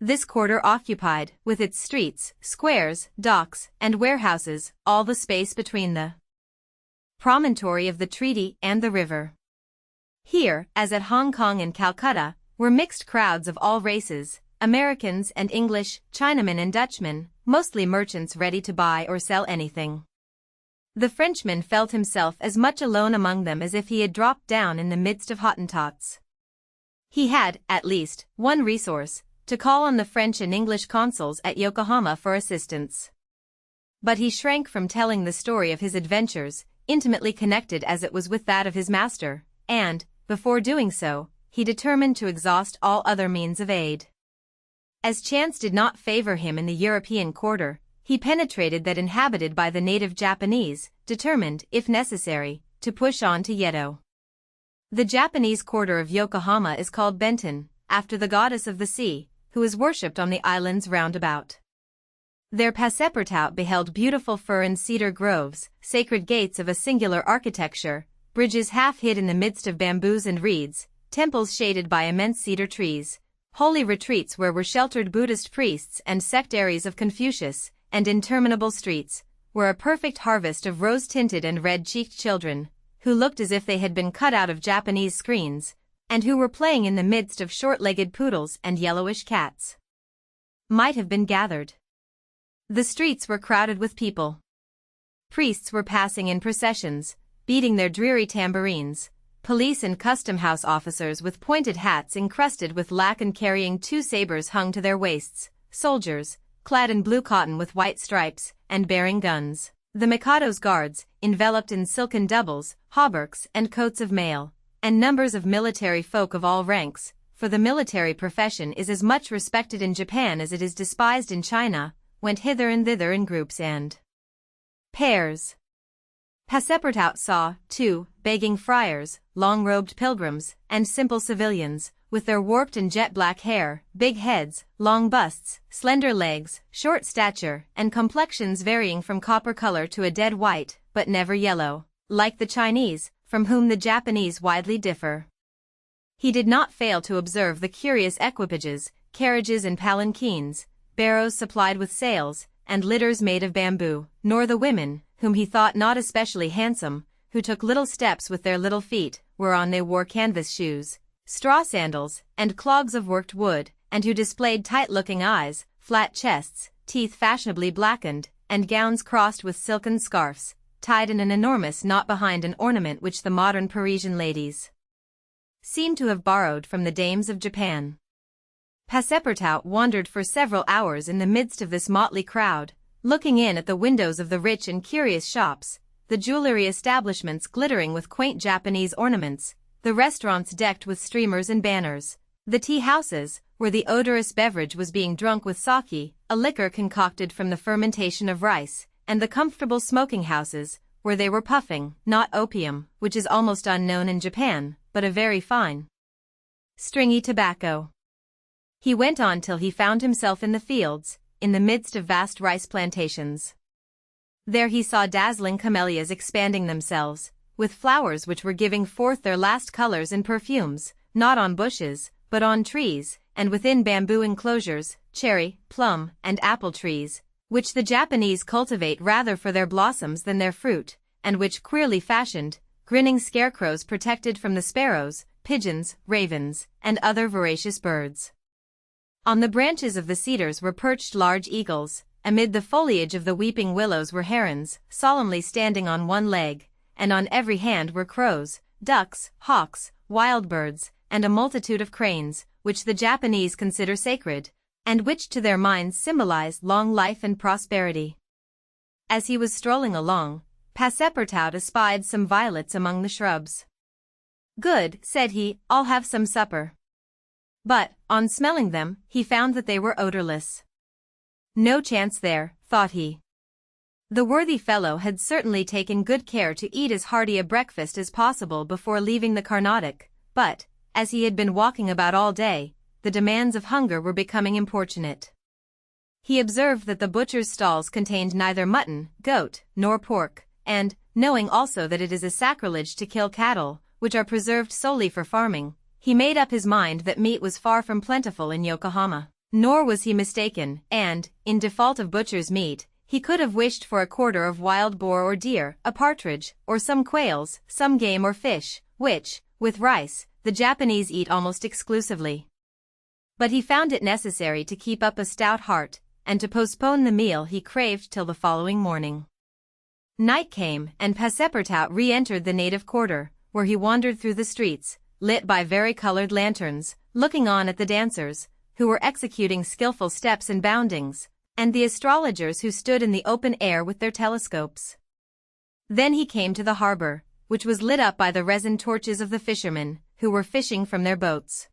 This quarter occupied, with its streets, squares, docks, and warehouses, all the space between the promontory of the treaty and the river. Here, as at Hong Kong and Calcutta, were mixed crowds of all races, Americans and English, Chinamen and Dutchmen, mostly merchants ready to buy or sell anything. The Frenchman felt himself as much alone among them as if he had dropped down in the midst of Hottentots. He had, at least, one resource, to call on the French and English consuls at Yokohama for assistance. But he shrank from telling the story of his adventures, intimately connected as it was with that of his master, and, before doing so, he determined to exhaust all other means of aid. As chance did not favor him in the European quarter, he penetrated that inhabited by the native Japanese, determined, if necessary, to push on to Yedo. The Japanese quarter of Yokohama is called Benten, after the goddess of the sea, who is worshipped on the islands round about. There Passepartout beheld beautiful fir and cedar groves, sacred gates of a singular architecture, bridges half hid in the midst of bamboos and reeds, temples shaded by immense cedar trees, holy retreats where were sheltered Buddhist priests and sectaries of Confucius, and interminable streets, where a perfect harvest of rose-tinted and red-cheeked children, who looked as if they had been cut out of Japanese screens, and who were playing in the midst of short-legged poodles and yellowish cats, might have been gathered. The streets were crowded with people. Priests were passing in processions, beating their dreary tambourines, police and custom-house officers with pointed hats encrusted with lac and carrying two sabers hung to their waists, soldiers, clad in blue cotton with white stripes, and bearing guns, the Mikado's guards, enveloped in silken doubles, hauberks and coats of mail, and numbers of military folk of all ranks, for the military profession is as much respected in Japan as it is despised in China, went hither and thither in groups and pairs. Passepartout saw, too, begging friars, long-robed pilgrims, and simple civilians, with their warped and jet-black hair, big heads, long busts, slender legs, short stature, and complexions varying from copper color to a dead white, but never yellow, like the Chinese, from whom the Japanese widely differ. He did not fail to observe the curious equipages, carriages and palanquins, barrows supplied with sails, and litters made of bamboo, nor the women, whom he thought not especially handsome, who took little steps with their little feet, whereon they wore canvas shoes, straw sandals, and clogs of worked wood, and who displayed tight-looking eyes, flat chests, teeth fashionably blackened, and gowns crossed with silken scarfs, tied in an enormous knot behind an ornament which the modern Parisian ladies seemed to have borrowed from the dames of Japan. Passepartout wandered for several hours in the midst of this motley crowd, looking in at the windows of the rich and curious shops, the jewelry establishments glittering with quaint Japanese ornaments, the restaurants decked with streamers and banners, the tea houses, where the odorous beverage was being drunk with sake, a liquor concocted from the fermentation of rice, and the comfortable smoking houses, where they were puffing, not opium, which is almost unknown in Japan, but a very fine, stringy tobacco. He went on till he found himself in the fields, in the midst of vast rice plantations. There he saw dazzling camellias expanding themselves, with flowers which were giving forth their last colors and perfumes, not on bushes, but on trees, and within bamboo enclosures, cherry, plum, and apple trees, which the Japanese cultivate rather for their blossoms than their fruit, and which queerly fashioned, grinning scarecrows protected from the sparrows, pigeons, ravens, and other voracious birds. On the branches of the cedars were perched large eagles, amid the foliage of the weeping willows were herons, solemnly standing on one leg, and on every hand were crows, ducks, hawks, wild birds, and a multitude of cranes, which the Japanese consider sacred, and which to their minds symbolize long life and prosperity. As he was strolling along, Passepartout espied some violets among the shrubs. "Good," said he, "I'll have some supper." But, on smelling them, he found that they were odorless. No chance there, thought he. The worthy fellow had certainly taken good care to eat as hearty a breakfast as possible before leaving the Carnatic, but, as he had been walking about all day, the demands of hunger were becoming importunate. He observed that the butcher's stalls contained neither mutton, goat, nor pork, and, knowing also that it is a sacrilege to kill cattle, which are preserved solely for farming, he made up his mind that meat was far from plentiful in Yokohama. Nor was he mistaken, and, in default of butcher's meat, he could have wished for a quarter of wild boar or deer, a partridge, or some quails, some game or fish, which, with rice, the Japanese eat almost exclusively. But he found it necessary to keep up a stout heart, and to postpone the meal he craved till the following morning. Night came, and Passepartout re-entered the native quarter, where he wandered through the streets, lit by vari-colored lanterns, looking on at the dancers, who were executing skillful steps and boundings, and the astrologers who stood in the open air with their telescopes. Then he came to the harbor, which was lit up by the resin torches of the fishermen, who were fishing from their boats.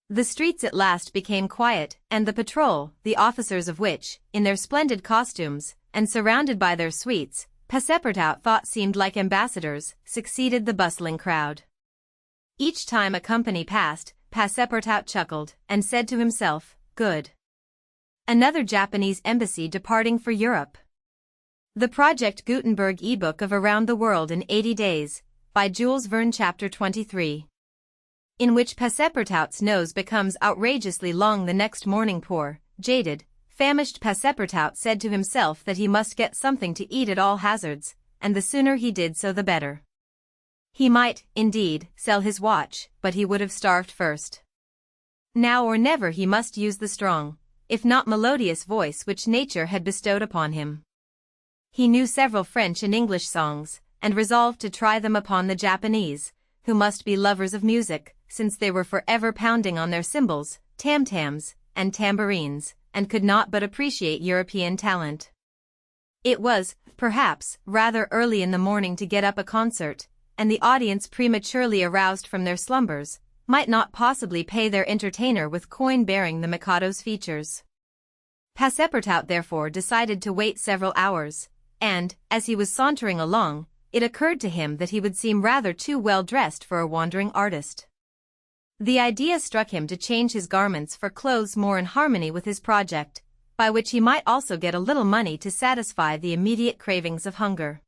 The streets at last became quiet, and the patrol, the officers of which, in their splendid costumes, and surrounded by their suites, Passepartout thought seemed like ambassadors, succeeded the bustling crowd. Each time a company passed, Passepartout chuckled, and said to himself, "Good. Another Japanese embassy departing for Europe." The Project Gutenberg ebook of Around the World in 80 Days, by Jules Verne Chapter 23. In which Passepartout's nose becomes outrageously long the next morning. Poor, jaded, famished Passepartout said to himself that he must get something to eat at all hazards, and the sooner he did so the better. He might, indeed, sell his watch, but he would have starved first. Now or never he must use the strong, if not melodious voice which nature had bestowed upon him. He knew several French and English songs, and resolved to try them upon the Japanese, who must be lovers of music, since they were forever pounding on their cymbals, tam-tams, and tambourines, and could not but appreciate European talent. It was, perhaps, rather early in the morning to get up a concert, and the audience, prematurely aroused from their slumbers, might not possibly pay their entertainer with coin bearing the Mikado's features. Passepartout therefore decided to wait several hours, and, as he was sauntering along, it occurred to him that he would seem rather too well dressed for a wandering artist. The idea struck him to change his garments for clothes more in harmony with his project, by which he might also get a little money to satisfy the immediate cravings of hunger.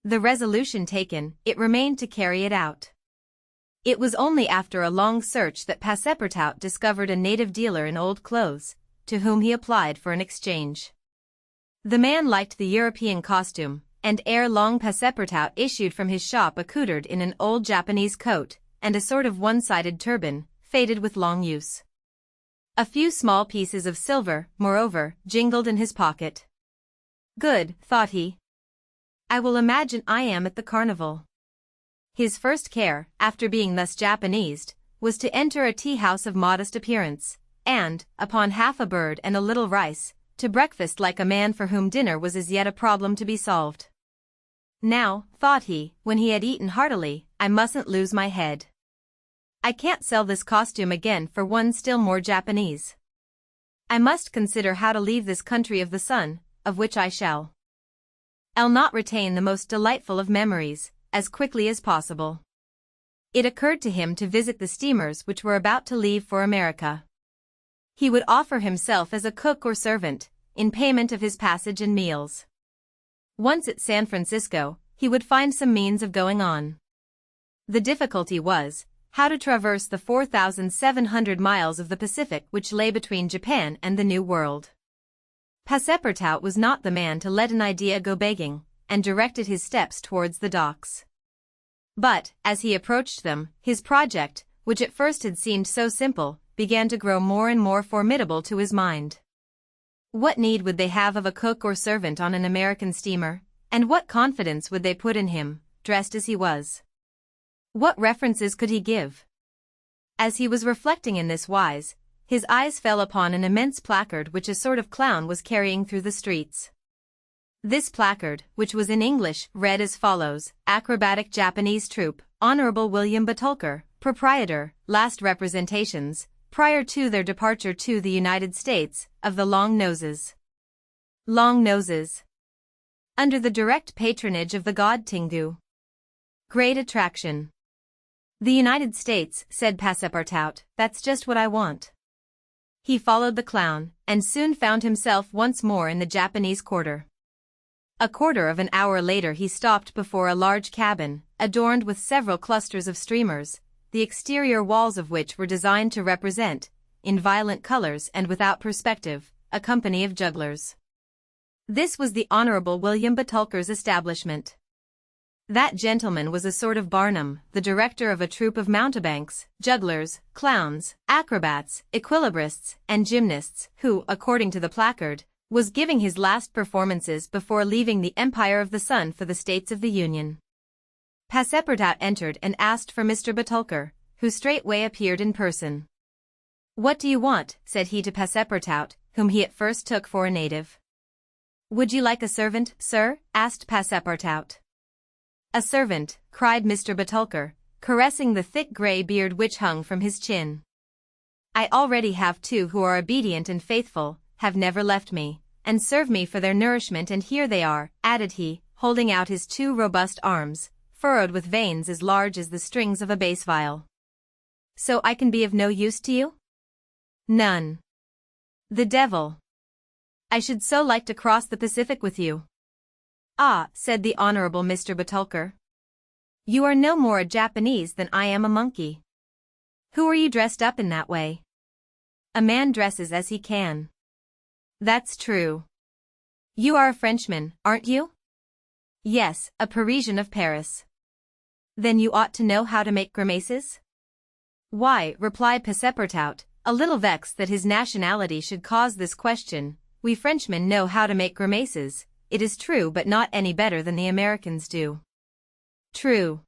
The resolution taken, it remained to carry it out. It was only after a long search that Passepartout discovered a native dealer in old clothes, to whom he applied for an exchange. The man liked the European costume, and ere long Passepartout issued from his shop accoutred in an old Japanese coat, and a sort of one-sided turban, faded with long use. A few small pieces of silver, moreover, jingled in his pocket. "Good," thought he. "I will imagine I am at the carnival." His first care, after being thus Japanesed, was to enter a tea-house of modest appearance, and, upon half a bird and a little rice, to breakfast like a man for whom dinner was as yet a problem to be solved. "Now," thought he, when he had eaten heartily, "I mustn't lose my head. I can't sell this costume again for one still more Japanese. I must consider how to leave this country of the sun, of which I'll not retain the most delightful of memories, as quickly as possible." It occurred to him to visit the steamers which were about to leave for America. He would offer himself as a cook or servant, in payment of his passage and meals. Once at San Francisco, he would find some means of going on. The difficulty was, how to traverse the 4,700 miles of the Pacific which lay between Japan and the New World. Passepartout was not the man to let an idea go begging, and directed his steps towards the docks. But, as he approached them, his project, which at first had seemed so simple, began to grow more and more formidable to his mind. What need would they have of a cook or servant on an American steamer, and what confidence would they put in him, dressed as he was? What references could he give? As he was reflecting in this wise, his eyes fell upon an immense placard which a sort of clown was carrying through the streets. This placard, which was in English, read as follows: Acrobatic Japanese Troupe, Honorable William Batulker, Proprietor, last representations, prior to their departure to the United States, of the Long Noses. Long Noses. Under the direct patronage of the god Tingu. Great attraction. The United States, said Passepartout, that's just what I want. He followed the clown, and soon found himself once more in the Japanese quarter. A quarter of an hour later he stopped before a large cabin, adorned with several clusters of streamers, the exterior walls of which were designed to represent, in violent colors and without perspective, a company of jugglers. This was the Honorable William Batulker's establishment. That gentleman was a sort of Barnum, the director of a troupe of mountebanks, jugglers, clowns, acrobats, equilibrists, and gymnasts, who, according to the placard, was giving his last performances before leaving the Empire of the Sun for the States of the Union. Passepartout entered and asked for Mr. Batulker, who straightway appeared in person. What do you want? Said he to Passepartout, whom he at first took for a native. Would you like a servant, sir? Asked Passepartout. A servant, cried Mr. Batulker, caressing the thick grey beard which hung from his chin. I already have two who are obedient and faithful, have never left me, and serve me for their nourishment, and here they are, added he, holding out his two robust arms, furrowed with veins as large as the strings of a bass viol. So I can be of no use to you? None. The devil. I should so like to cross the Pacific with you. Ah, said the Honorable Mr. Batulker. You are no more a Japanese than I am a monkey. Who are you dressed up in that way? A man dresses as he can. That's true. You are a Frenchman, aren't you? Yes, a Parisian of Paris. Then you ought to know how to make grimaces? Why, replied Passepartout, a little vexed that his nationality should cause this question, we Frenchmen know how to make grimaces, it is true, but not any better than the Americans do. True.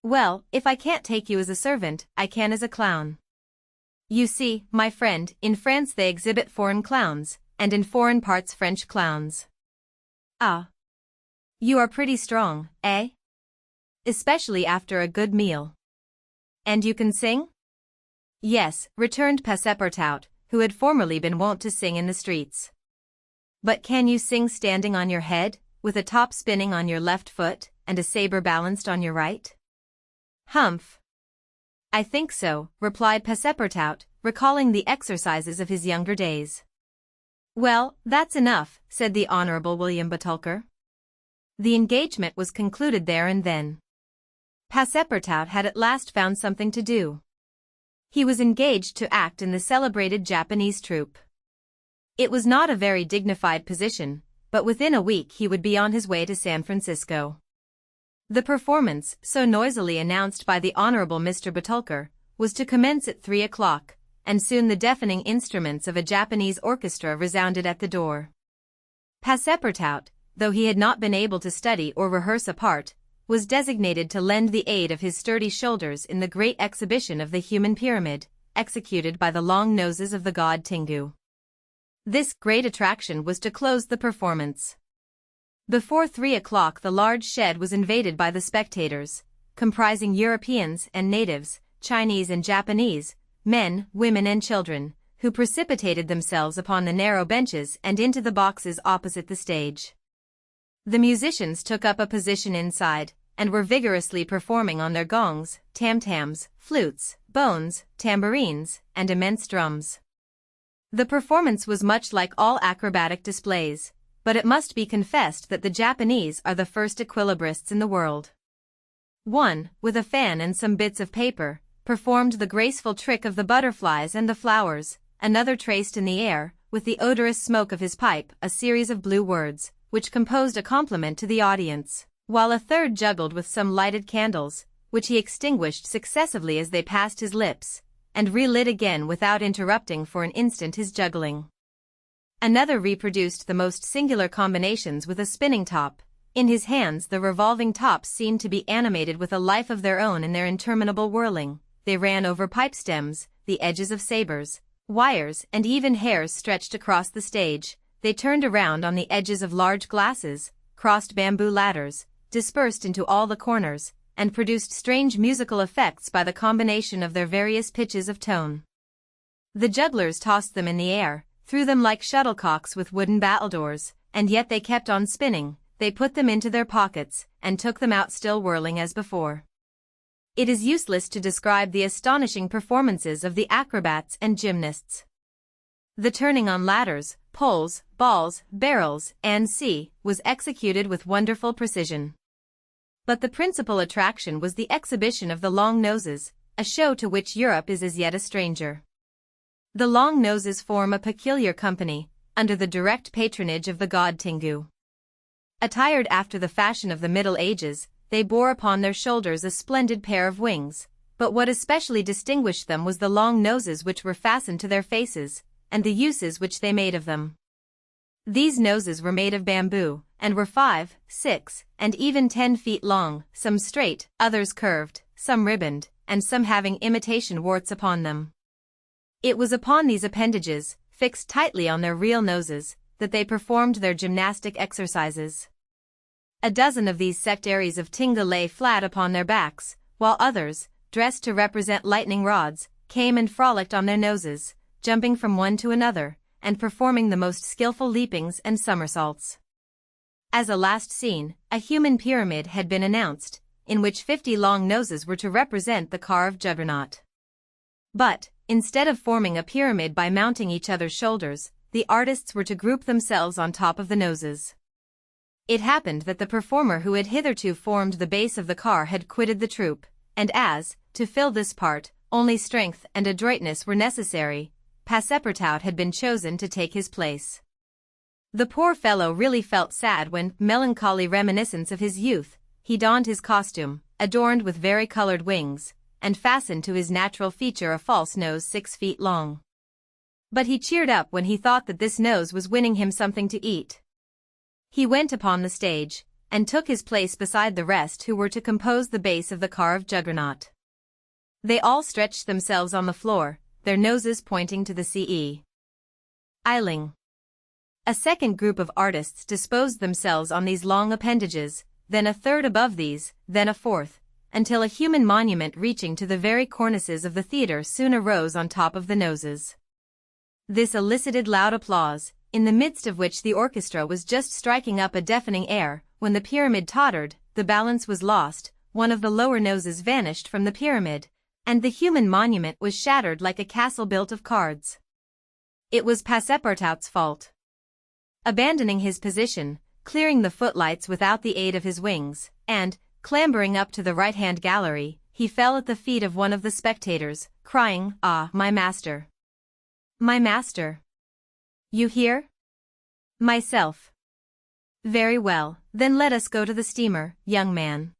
Well, if I can't take you as a servant, I can as a clown. You see, my friend, in France they exhibit foreign clowns, and in foreign parts French clowns. Ah. You are pretty strong, eh? Especially after a good meal. And you can sing? Yes, returned Passepartout, who had formerly been wont to sing in the streets. But can you sing standing on your head, with a top spinning on your left foot, and a saber balanced on your right? Humph. I think so, replied Passepartout, recalling the exercises of his younger days. Well, that's enough, said the Honorable William Batulker. The engagement was concluded there and then. Passepartout had at last found something to do. He was engaged to act in the celebrated Japanese troupe. It was not a very dignified position, but within a week he would be on his way to San Francisco. The performance, so noisily announced by the Honorable Mr. Batulker, was to commence at 3 o'clock, and soon the deafening instruments of a Japanese orchestra resounded at the door. Passepartout, though he had not been able to study or rehearse a part, was designated to lend the aid of his sturdy shoulders in the great exhibition of the human pyramid, executed by the long noses of the god Tingu. This great attraction was to close the performance. Before 3 o'clock the large shed was invaded by the spectators, comprising Europeans and natives, Chinese and Japanese, men, women and children, who precipitated themselves upon the narrow benches and into the boxes opposite the stage. The musicians took up a position inside, and were vigorously performing on their gongs, tam-tams, flutes, bones, tambourines, and immense drums. The performance was much like all acrobatic displays, but it must be confessed that the Japanese are the first equilibrists in the world. One, with a fan and some bits of paper, performed the graceful trick of the butterflies and the flowers, another traced in the air, with the odorous smoke of his pipe, a series of blue words, which composed a compliment to the audience, while a third juggled with some lighted candles, which he extinguished successively as they passed his lips, and relit again without interrupting for an instant his juggling. Another reproduced the most singular combinations with a spinning top. In his hands the revolving tops seemed to be animated with a life of their own in their interminable whirling. They ran over pipe stems, the edges of sabers, wires and even hairs stretched across the stage. They turned around on the edges of large glasses, crossed bamboo ladders, dispersed into all the corners, and produced strange musical effects by the combination of their various pitches of tone. The jugglers tossed them in the air, threw them like shuttlecocks with wooden battledores, and yet they kept on spinning. They put them into their pockets, and took them out still whirling as before. It is useless to describe the astonishing performances of the acrobats and gymnasts. The turning on ladders, poles, balls, barrels, and was executed with wonderful precision. But the principal attraction was the exhibition of the long noses, a show to which Europe is as yet a stranger. The long noses form a peculiar company, under the direct patronage of the god Tingu. Attired after the fashion of the Middle Ages, they bore upon their shoulders a splendid pair of wings, but what especially distinguished them was the long noses which were fastened to their faces, and the uses which they made of them. These noses were made of bamboo, and were 5, 6, and even 10 feet long, some straight, others curved, some ribboned, and some having imitation warts upon them. It was upon these appendages, fixed tightly on their real noses, that they performed their gymnastic exercises. A dozen of these sectaries of Tinga lay flat upon their backs, while others, dressed to represent lightning rods, came and frolicked on their noses, jumping from one to another, and performing the most skillful leapings and somersaults. As a last scene, a human pyramid had been announced, in which 50 long noses were to represent the carved juggernaut. But, instead of forming a pyramid by mounting each other's shoulders, the artists were to group themselves on top of the noses. It happened that the performer who had hitherto formed the base of the car had quitted the troupe, and as, to fill this part, only strength and adroitness were necessary, Passepartout had been chosen to take his place. The poor fellow really felt sad when, melancholy reminiscence of his youth, he donned his costume, adorned with vari-colored wings, and fastened to his natural feature a false nose 6 feet long. But he cheered up when he thought that this nose was winning him something to eat. He went upon the stage, and took his place beside the rest who were to compose the base of the carved juggernaut. They all stretched themselves on the floor, their noses pointing to the ceiling. A second group of artists disposed themselves on these long appendages, then a third above these, then a fourth, until a human monument reaching to the very cornices of the theater soon arose on top of the noses. This elicited loud applause, in the midst of which the orchestra was just striking up a deafening air. When the pyramid tottered, the balance was lost, one of the lower noses vanished from the pyramid, and the human monument was shattered like a castle built of cards. It was Passepartout's fault. Abandoning his position, clearing the footlights without the aid of his wings, and, clambering up to the right-hand gallery, he fell at the feet of one of the spectators, crying, "Ah, my master! My master! You here?" "Myself." "Very well, then let us go to the steamer, young man."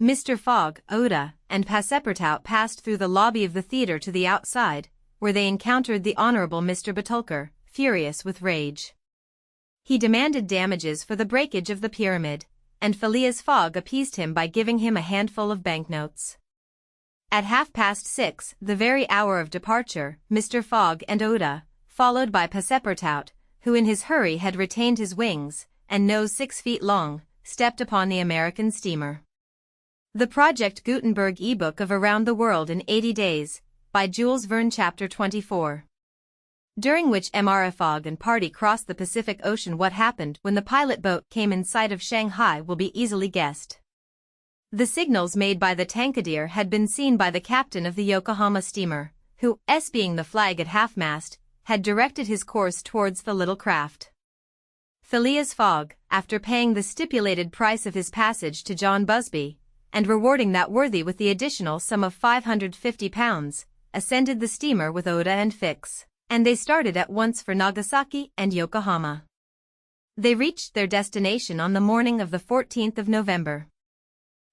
Mr. Fogg, Oda, and Passepartout passed through the lobby of the theater to the outside, where they encountered the Honorable Mr. Batulcar, furious with rage. He demanded damages for the breakage of the pyramid, and Phileas Fogg appeased him by giving him a handful of banknotes. At 6:30, the very hour of departure, Mr. Fogg and Oda, followed by Passepartout, who in his hurry had retained his wings, and nose 6 feet long, stepped upon the American steamer. The Project Gutenberg ebook of Around the World in 80 Days, by Jules Verne. Chapter 24. During which Mr. Fogg and party crossed the Pacific Ocean. What happened when the pilot boat came in sight of Shanghai will be easily guessed. The signals made by the Tankadier had been seen by the captain of the Yokohama steamer, who, being the flag at half-mast, had directed his course towards the little craft. Phileas Fogg, after paying the stipulated price of his passage to John Busby, and rewarding that worthy with the additional sum of £550, ascended the steamer with Oda and Fix, and they started at once for Nagasaki and Yokohama. They reached their destination on the morning of the 14th of November.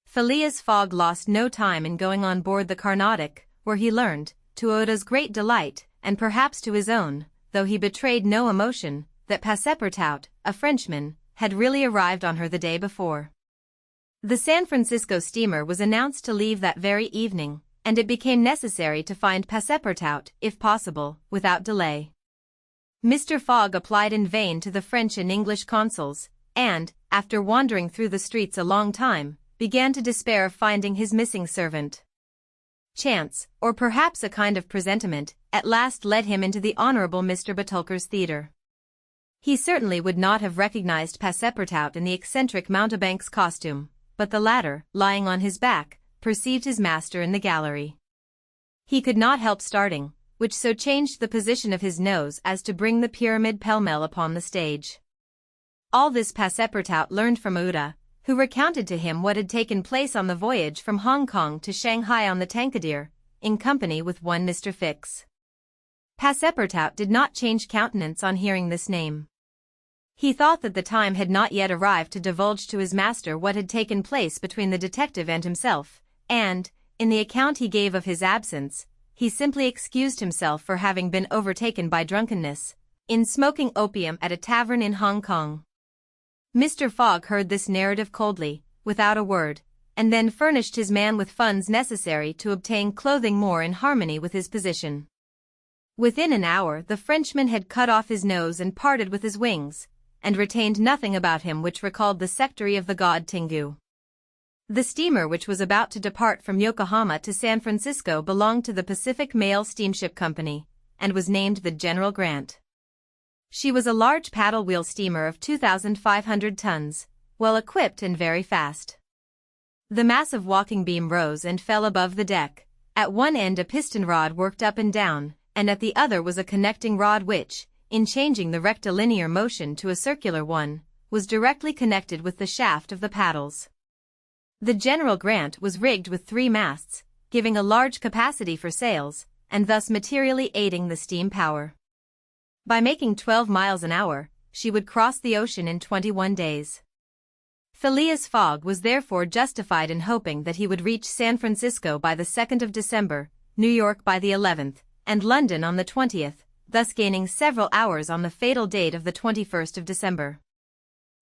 Phileas Fogg lost no time in going on board the Carnatic, where he learned, to Oda's great delight, and perhaps to his own, though he betrayed no emotion, that Passepartout, a Frenchman, had really arrived on her the day before. The San Francisco steamer was announced to leave that very evening, and it became necessary to find Passepartout, if possible, without delay. Mr. Fogg applied in vain to the French and English consuls, and, after wandering through the streets a long time, began to despair of finding his missing servant. Chance, or perhaps a kind of presentiment, at last led him into the Honorable Mr. Batulcar's theatre. He certainly would not have recognized Passepartout in the eccentric mountebank's costume, but the latter, lying on his back, perceived his master in the gallery. He could not help starting, which so changed the position of his nose as to bring the pyramid pell-mell upon the stage. All this Passepartout learned from Oda, who recounted to him what had taken place on the voyage from Hong Kong to Shanghai on the Tankadere, in company with one Mr. Fix. Passepartout did not change countenance on hearing this name. He thought that the time had not yet arrived to divulge to his master what had taken place between the detective and himself, and, in the account he gave of his absence, he simply excused himself for having been overtaken by drunkenness, in smoking opium at a tavern in Hong Kong. Mr. Fogg heard this narrative coldly, without a word, and then furnished his man with funds necessary to obtain clothing more in harmony with his position. Within an hour the Frenchman had cut off his nose and parted with his wings, and retained nothing about him which recalled the sectary of the god Tengu. The steamer which was about to depart from Yokohama to San Francisco belonged to the Pacific Mail Steamship Company, and was named the General Grant. She was a large paddle-wheel steamer of 2,500 tons, well-equipped and very fast. The massive walking beam rose and fell above the deck. At one end a piston rod worked up and down, and at the other was a connecting rod which, in changing the rectilinear motion to a circular one, was directly connected with the shaft of the paddles. The General Grant was rigged with 3 masts, giving a large capacity for sails, and thus materially aiding the steam power. By making 12 miles an hour, she would cross the ocean in 21 days. Phileas Fogg was therefore justified in hoping that he would reach San Francisco by the 2nd of December, New York by the 11th, and London on the 20th, thus gaining several hours on the fatal date of the 21st of December.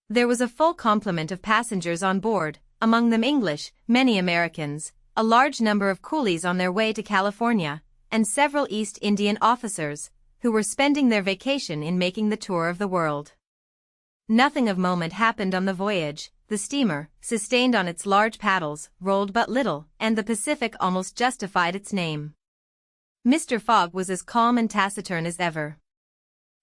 There was a full complement of passengers on board, among them English, many Americans, a large number of coolies on their way to California, and several East Indian officers, who were spending their vacation in making the tour of the world. Nothing of moment happened on the voyage. The steamer, sustained on its large paddles, rolled but little, and the Pacific almost justified its name. Mr. Fogg was as calm and taciturn as ever.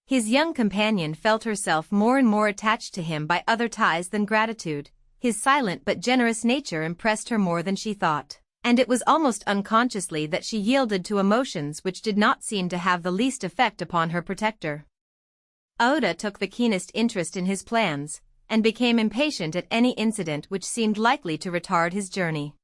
His young companion felt herself more and more attached to him by other ties than gratitude. His silent but generous nature impressed her more than she thought, and it was almost unconsciously that she yielded to emotions which did not seem to have the least effect upon her protector. Oda took the keenest interest in his plans, and became impatient at any incident which seemed likely to retard his journey.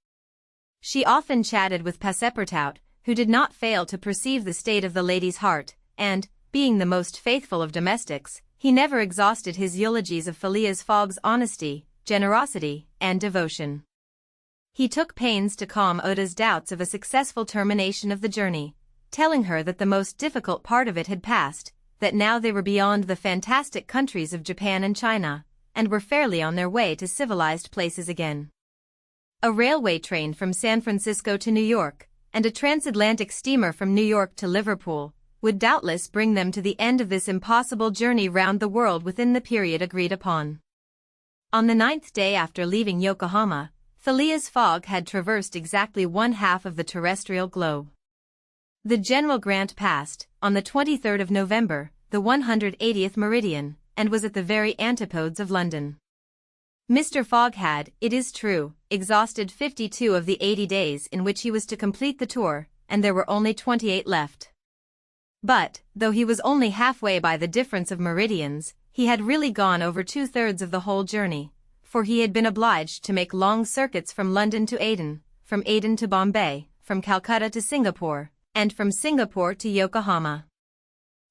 She often chatted with Passepartout, who did not fail to perceive the state of the lady's heart, and, being the most faithful of domestics, he never exhausted his eulogies of Phileas Fogg's honesty, generosity, and devotion. He took pains to calm Oda's doubts of a successful termination of the journey, telling her that the most difficult part of it had passed, that now they were beyond the fantastic countries of Japan and China, and were fairly on their way to civilized places again. A railway train from San Francisco to New York, and a transatlantic steamer from New York to Liverpool, would doubtless bring them to the end of this impossible journey round the world within the period agreed upon. On the 9th day after leaving Yokohama, Phileas Fogg had traversed exactly 1/2 of the terrestrial globe. The General Grant passed, on the 23rd of November, the 180th meridian, and was at the very antipodes of London. Mr. Fogg had, it is true, exhausted 52 of the 80 days in which he was to complete the tour, and there were only 28 left. But, though he was only halfway by the difference of meridians, he had really gone over 2/3 of the whole journey, for he had been obliged to make long circuits from London to Aden, from Aden to Bombay, from Calcutta to Singapore, and from Singapore to Yokohama.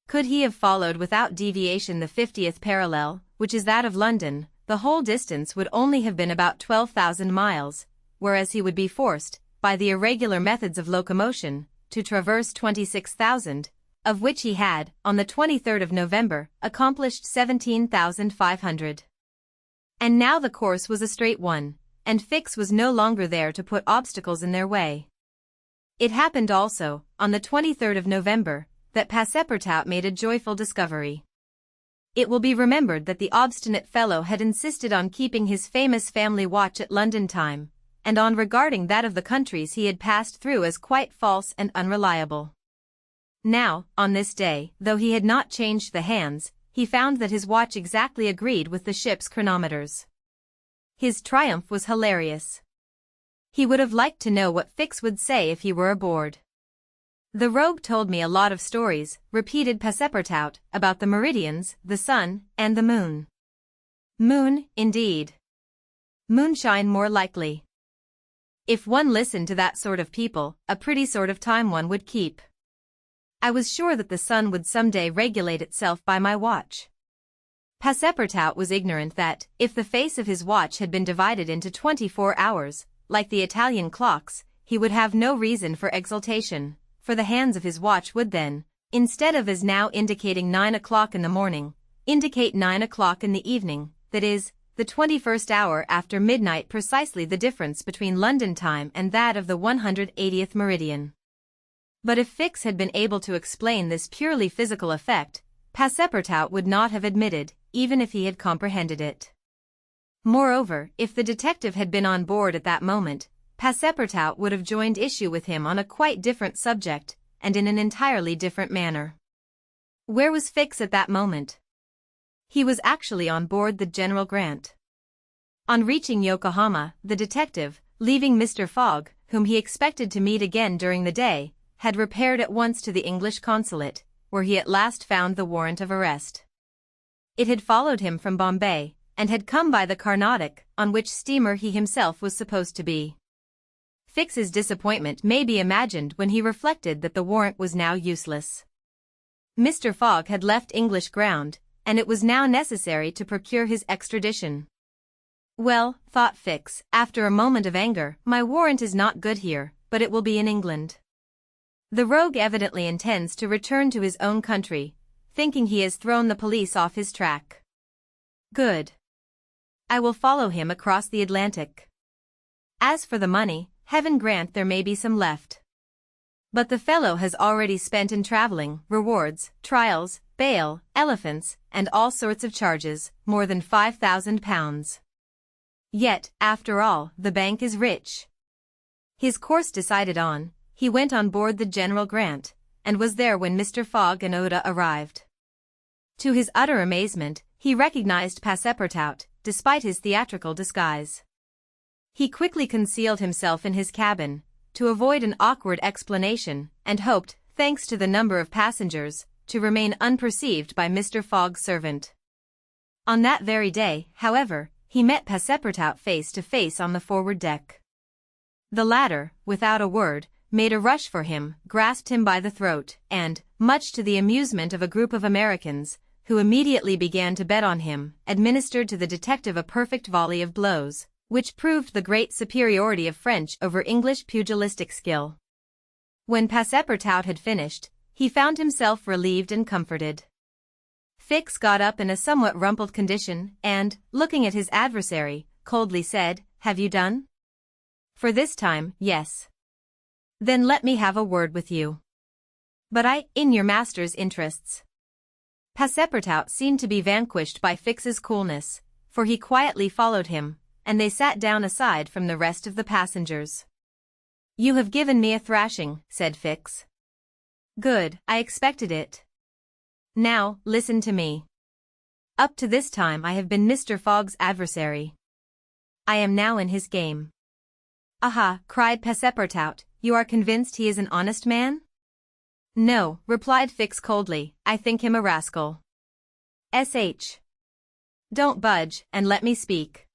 Could he have followed without deviation the 50th parallel, which is that of London, the whole distance would only have been about 12,000 miles, whereas he would be forced, by the irregular methods of locomotion, to traverse 26,000, of which he had, on the 23rd of November, accomplished 17,500. And now the course was a straight one, and Fix was no longer there to put obstacles in their way. It happened also, on the 23rd of November, that Passepartout made a joyful discovery. It will be remembered that the obstinate fellow had insisted on keeping his famous family watch at London time, and on regarding that of the countries he had passed through as quite false and unreliable. Now, on this day, though he had not changed the hands, he found that his watch exactly agreed with the ship's chronometers. His triumph was hilarious. He would have liked to know what Fix would say if he were aboard. "The rogue told me a lot of stories," repeated Passepartout, "about the meridians, the sun, and the moon." "Moon, indeed. Moonshine more likely. If one listened to that sort of people, a pretty sort of time one would keep. I was sure that the sun would some day regulate itself by my watch." Passepartout was ignorant that, if the face of his watch had been divided into 24 hours, like the Italian clocks, he would have no reason for exultation, for the hands of his watch would then, instead of as now indicating 9 o'clock in the morning, indicate 9 o'clock in the evening, that is, the 21st hour after midnight, precisely the difference between London time and that of the 180th meridian. But if Fix had been able to explain this purely physical effect, Passepartout would not have admitted, even if he had comprehended it. Moreover, if the detective had been on board at that moment, Passepartout would have joined issue with him on a quite different subject, and in an entirely different manner. Where was Fix at that moment? He was actually on board the General Grant. On reaching Yokohama, the detective, leaving Mr. Fogg, whom he expected to meet again during the day, had repaired at once to the English consulate, where he at last found the warrant of arrest. It had followed him from Bombay, and had come by the Carnatic, on which steamer he himself was supposed to be. Fix's disappointment may be imagined when he reflected that the warrant was now useless. Mr. Fogg had left English ground, and it was now necessary to procure his extradition. "Well," thought Fix, after a moment of anger, "my warrant is not good here, but it will be in England. The rogue evidently intends to return to his own country, thinking he has thrown the police off his track. Good. I will follow him across the Atlantic. As for the money, heaven grant there may be some left. But the fellow has already spent in traveling, rewards, trials, bail, elephants, and all sorts of charges, more than £5,000. Yet, after all, the bank is rich." His course decided on, he went on board the General Grant, and was there when Mr. Fogg and Oda arrived. To his utter amazement, he recognized Passepartout, despite his theatrical disguise. He quickly concealed himself in his cabin, to avoid an awkward explanation, and hoped, thanks to the number of passengers, to remain unperceived by Mr. Fogg's servant. On that very day, however, he met Passepartout face to face on the forward deck. The latter, without a word, made a rush for him, grasped him by the throat, and, much to the amusement of a group of Americans, who immediately began to bet on him, administered to the detective a perfect volley of blows, which proved the great superiority of French over English pugilistic skill. When Passepartout had finished, he found himself relieved and comforted. Fix got up in a somewhat rumpled condition, and, looking at his adversary, coldly said, "Have you done?" "For this time, yes." "Then let me have a word with you." "But in your master's interests." Passepartout seemed to be vanquished by Fix's coolness, for he quietly followed him, and they sat down aside from the rest of the passengers. "You have given me a thrashing," said Fix. "Good, I expected it. Now, listen to me. Up to this time I have been Mr. Fogg's adversary. I am now in his game." "Aha!" cried Passepartout, "you are convinced he is an honest man?" "No," replied Fix coldly, "I think him a rascal. Sh. Don't budge, and let me speak.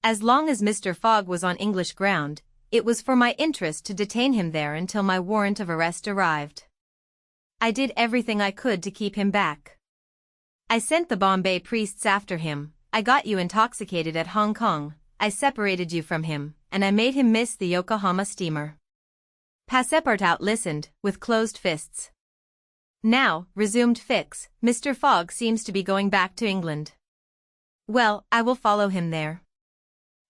As long as Mr. Fogg was on English ground, it was for my interest to detain him there until my warrant of arrest arrived. I did everything I could to keep him back. I sent the Bombay priests after him, I got you intoxicated at Hong Kong, I separated you from him, and I made him miss the Yokohama steamer. Passepartout listened, with closed fists. Now, resumed Fix, Mr. Fogg seems to be going back to England. Well, I will follow him there.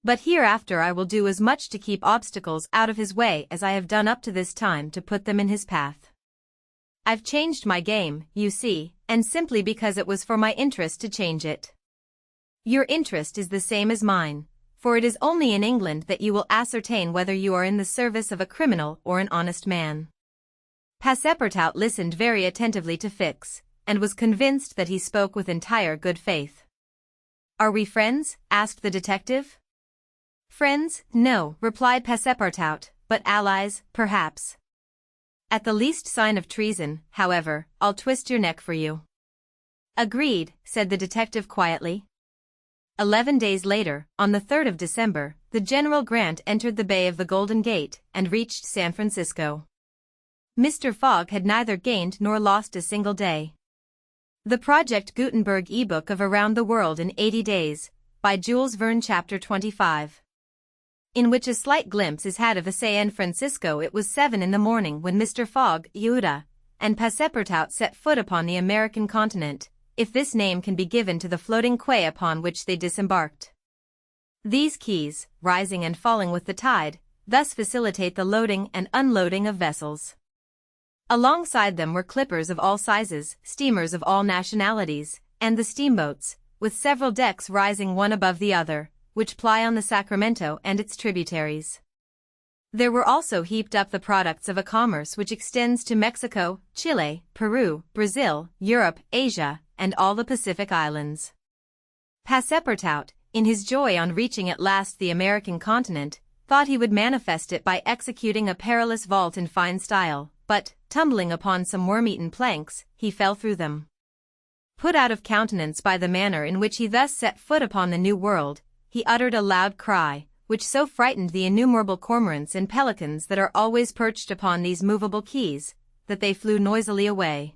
But hereafter I will do as much to keep obstacles out of his way as I have done up to this time to put them in his path. I've changed my game, you see, and simply because it was for my interest to change it. Your interest is the same as mine, for it is only in England that you will ascertain whether you are in the service of a criminal or an honest man. Passepartout listened very attentively to Fix, and was convinced that he spoke with entire good faith. Are we friends? Asked the detective. Friends, no, replied Passepartout, but allies, perhaps. At the least sign of treason, however, I'll twist your neck for you. Agreed, said the detective quietly. 11 days later, on the 3rd of December, the General Grant entered the Bay of the Golden Gate and reached San Francisco. Mr. Fogg had neither gained nor lost a single day. The Project Gutenberg ebook of Around the World in 80 Days, by Jules Verne, Chapter 25. In which a slight glimpse is had of San Francisco. It was 7 in the morning when Mr. Fogg, Yehuda, and Passepartout set foot upon the American continent, if this name can be given to the floating quay upon which they disembarked. These quays, rising and falling with the tide, thus facilitate the loading and unloading of vessels. Alongside them were clippers of all sizes, steamers of all nationalities, and the steamboats, with several decks rising one above the other, which ply on the Sacramento and its tributaries. There were also heaped up the products of a commerce which extends to Mexico, Chile, Peru, Brazil, Europe, Asia, and all the Pacific Islands. Passepartout, in his joy on reaching at last the American continent, thought he would manifest it by executing a perilous vault in fine style, but, tumbling upon some worm-eaten planks, he fell through them. Put out of countenance by the manner in which he thus set foot upon the New World, he uttered a loud cry, which so frightened the innumerable cormorants and pelicans that are always perched upon these movable quays, that they flew noisily away.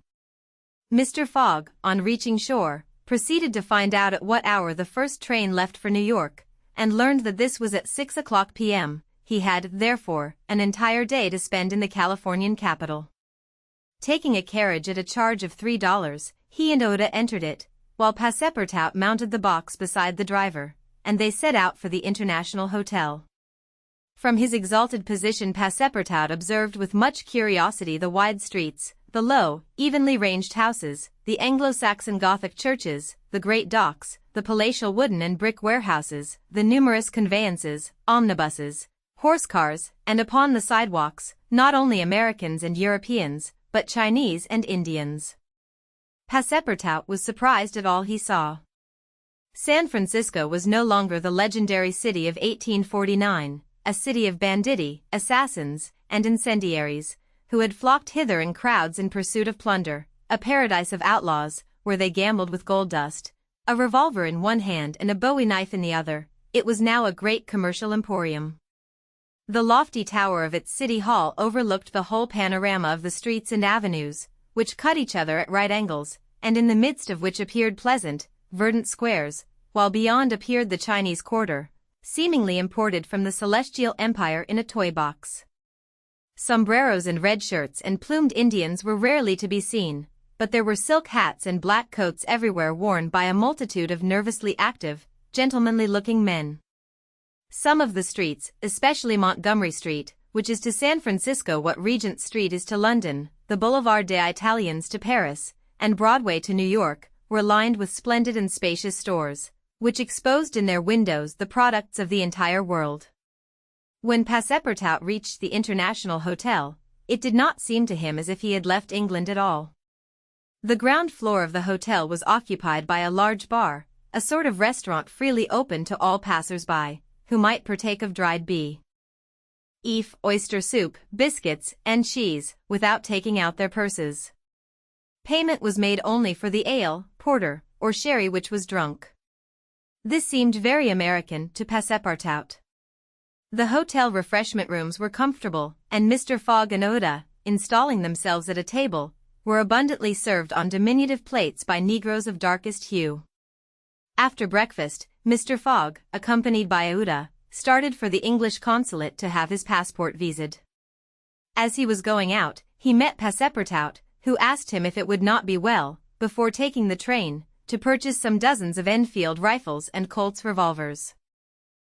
Mr. Fogg, on reaching shore, proceeded to find out at what hour the first train left for New York, and learned that this was at 6 o'clock p.m. He had, therefore, an entire day to spend in the Californian capital. Taking a carriage at a charge of $3, he and Oda entered it, while Passepartout mounted the box beside the driver, and they set out for the International Hotel. From his exalted position Passepartout observed with much curiosity the wide streets, the low, evenly ranged houses, the Anglo-Saxon Gothic churches, the great docks, the palatial wooden and brick warehouses, the numerous conveyances, omnibuses, horse-cars, and upon the sidewalks, not only Americans and Europeans, but Chinese and Indians. Passepartout was surprised at all he saw. San Francisco was no longer the legendary city of 1849, a city of banditti, assassins, and incendiaries, who had flocked hither in crowds in pursuit of plunder, a paradise of outlaws, where they gambled with gold dust, a revolver in one hand and a bowie knife in the other. It was now a great commercial emporium. The lofty tower of its city hall overlooked the whole panorama of the streets and avenues, which cut each other at right angles, and in the midst of which appeared pleasant, verdant squares, while beyond appeared the Chinese Quarter, seemingly imported from the Celestial Empire in a toy box. Sombreros and red shirts and plumed Indians were rarely to be seen, but there were silk hats and black coats everywhere worn by a multitude of nervously active, gentlemanly-looking men. Some of the streets, especially Montgomery Street, which is to San Francisco what Regent Street is to London, the Boulevard des Italiens to Paris, and Broadway to New York, were lined with splendid and spacious stores, which exposed in their windows the products of the entire world. When Passepartout reached the International Hotel, it did not seem to him as if he had left England at all. The ground floor of the hotel was occupied by a large bar, a sort of restaurant freely open to all passers-by, who might partake of dried beef, oyster soup, biscuits, and cheese, without taking out their purses. Payment was made only for the ale, porter, or sherry which was drunk. This seemed very American to Passepartout. The hotel refreshment rooms were comfortable, and Mr. Fogg and Oda, installing themselves at a table, were abundantly served on diminutive plates by negroes of darkest hue. After breakfast, Mr. Fogg, accompanied by Oda, started for the English consulate to have his passport visaed. As he was going out, he met Passepartout, who asked him if it would not be well, before taking the train, to purchase some dozens of Enfield rifles and Colt's revolvers.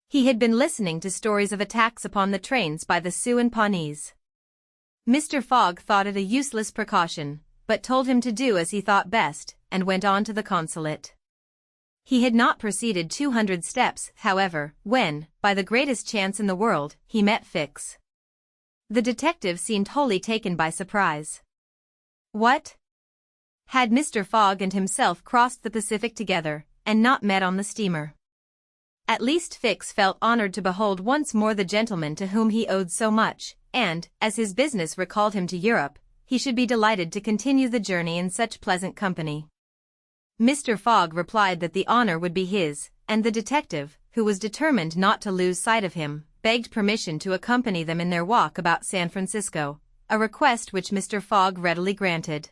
He had been listening to stories of attacks upon the trains by the Sioux and Pawnees. Mr. Fogg thought it a useless precaution, but told him to do as he thought best, and went on to the consulate. He had not proceeded 200 steps, however, when, by the greatest chance in the world, he met Fix. The detective seemed wholly taken by surprise. What? Had Mr. Fogg and himself crossed the Pacific together, and not met on the steamer? At least Fix felt honored to behold once more the gentleman to whom he owed so much, and, as his business recalled him to Europe, he should be delighted to continue the journey in such pleasant company. Mr. Fogg replied that the honor would be his, and the detective, who was determined not to lose sight of him, begged permission to accompany them in their walk about San Francisco, a request which Mr. Fogg readily granted.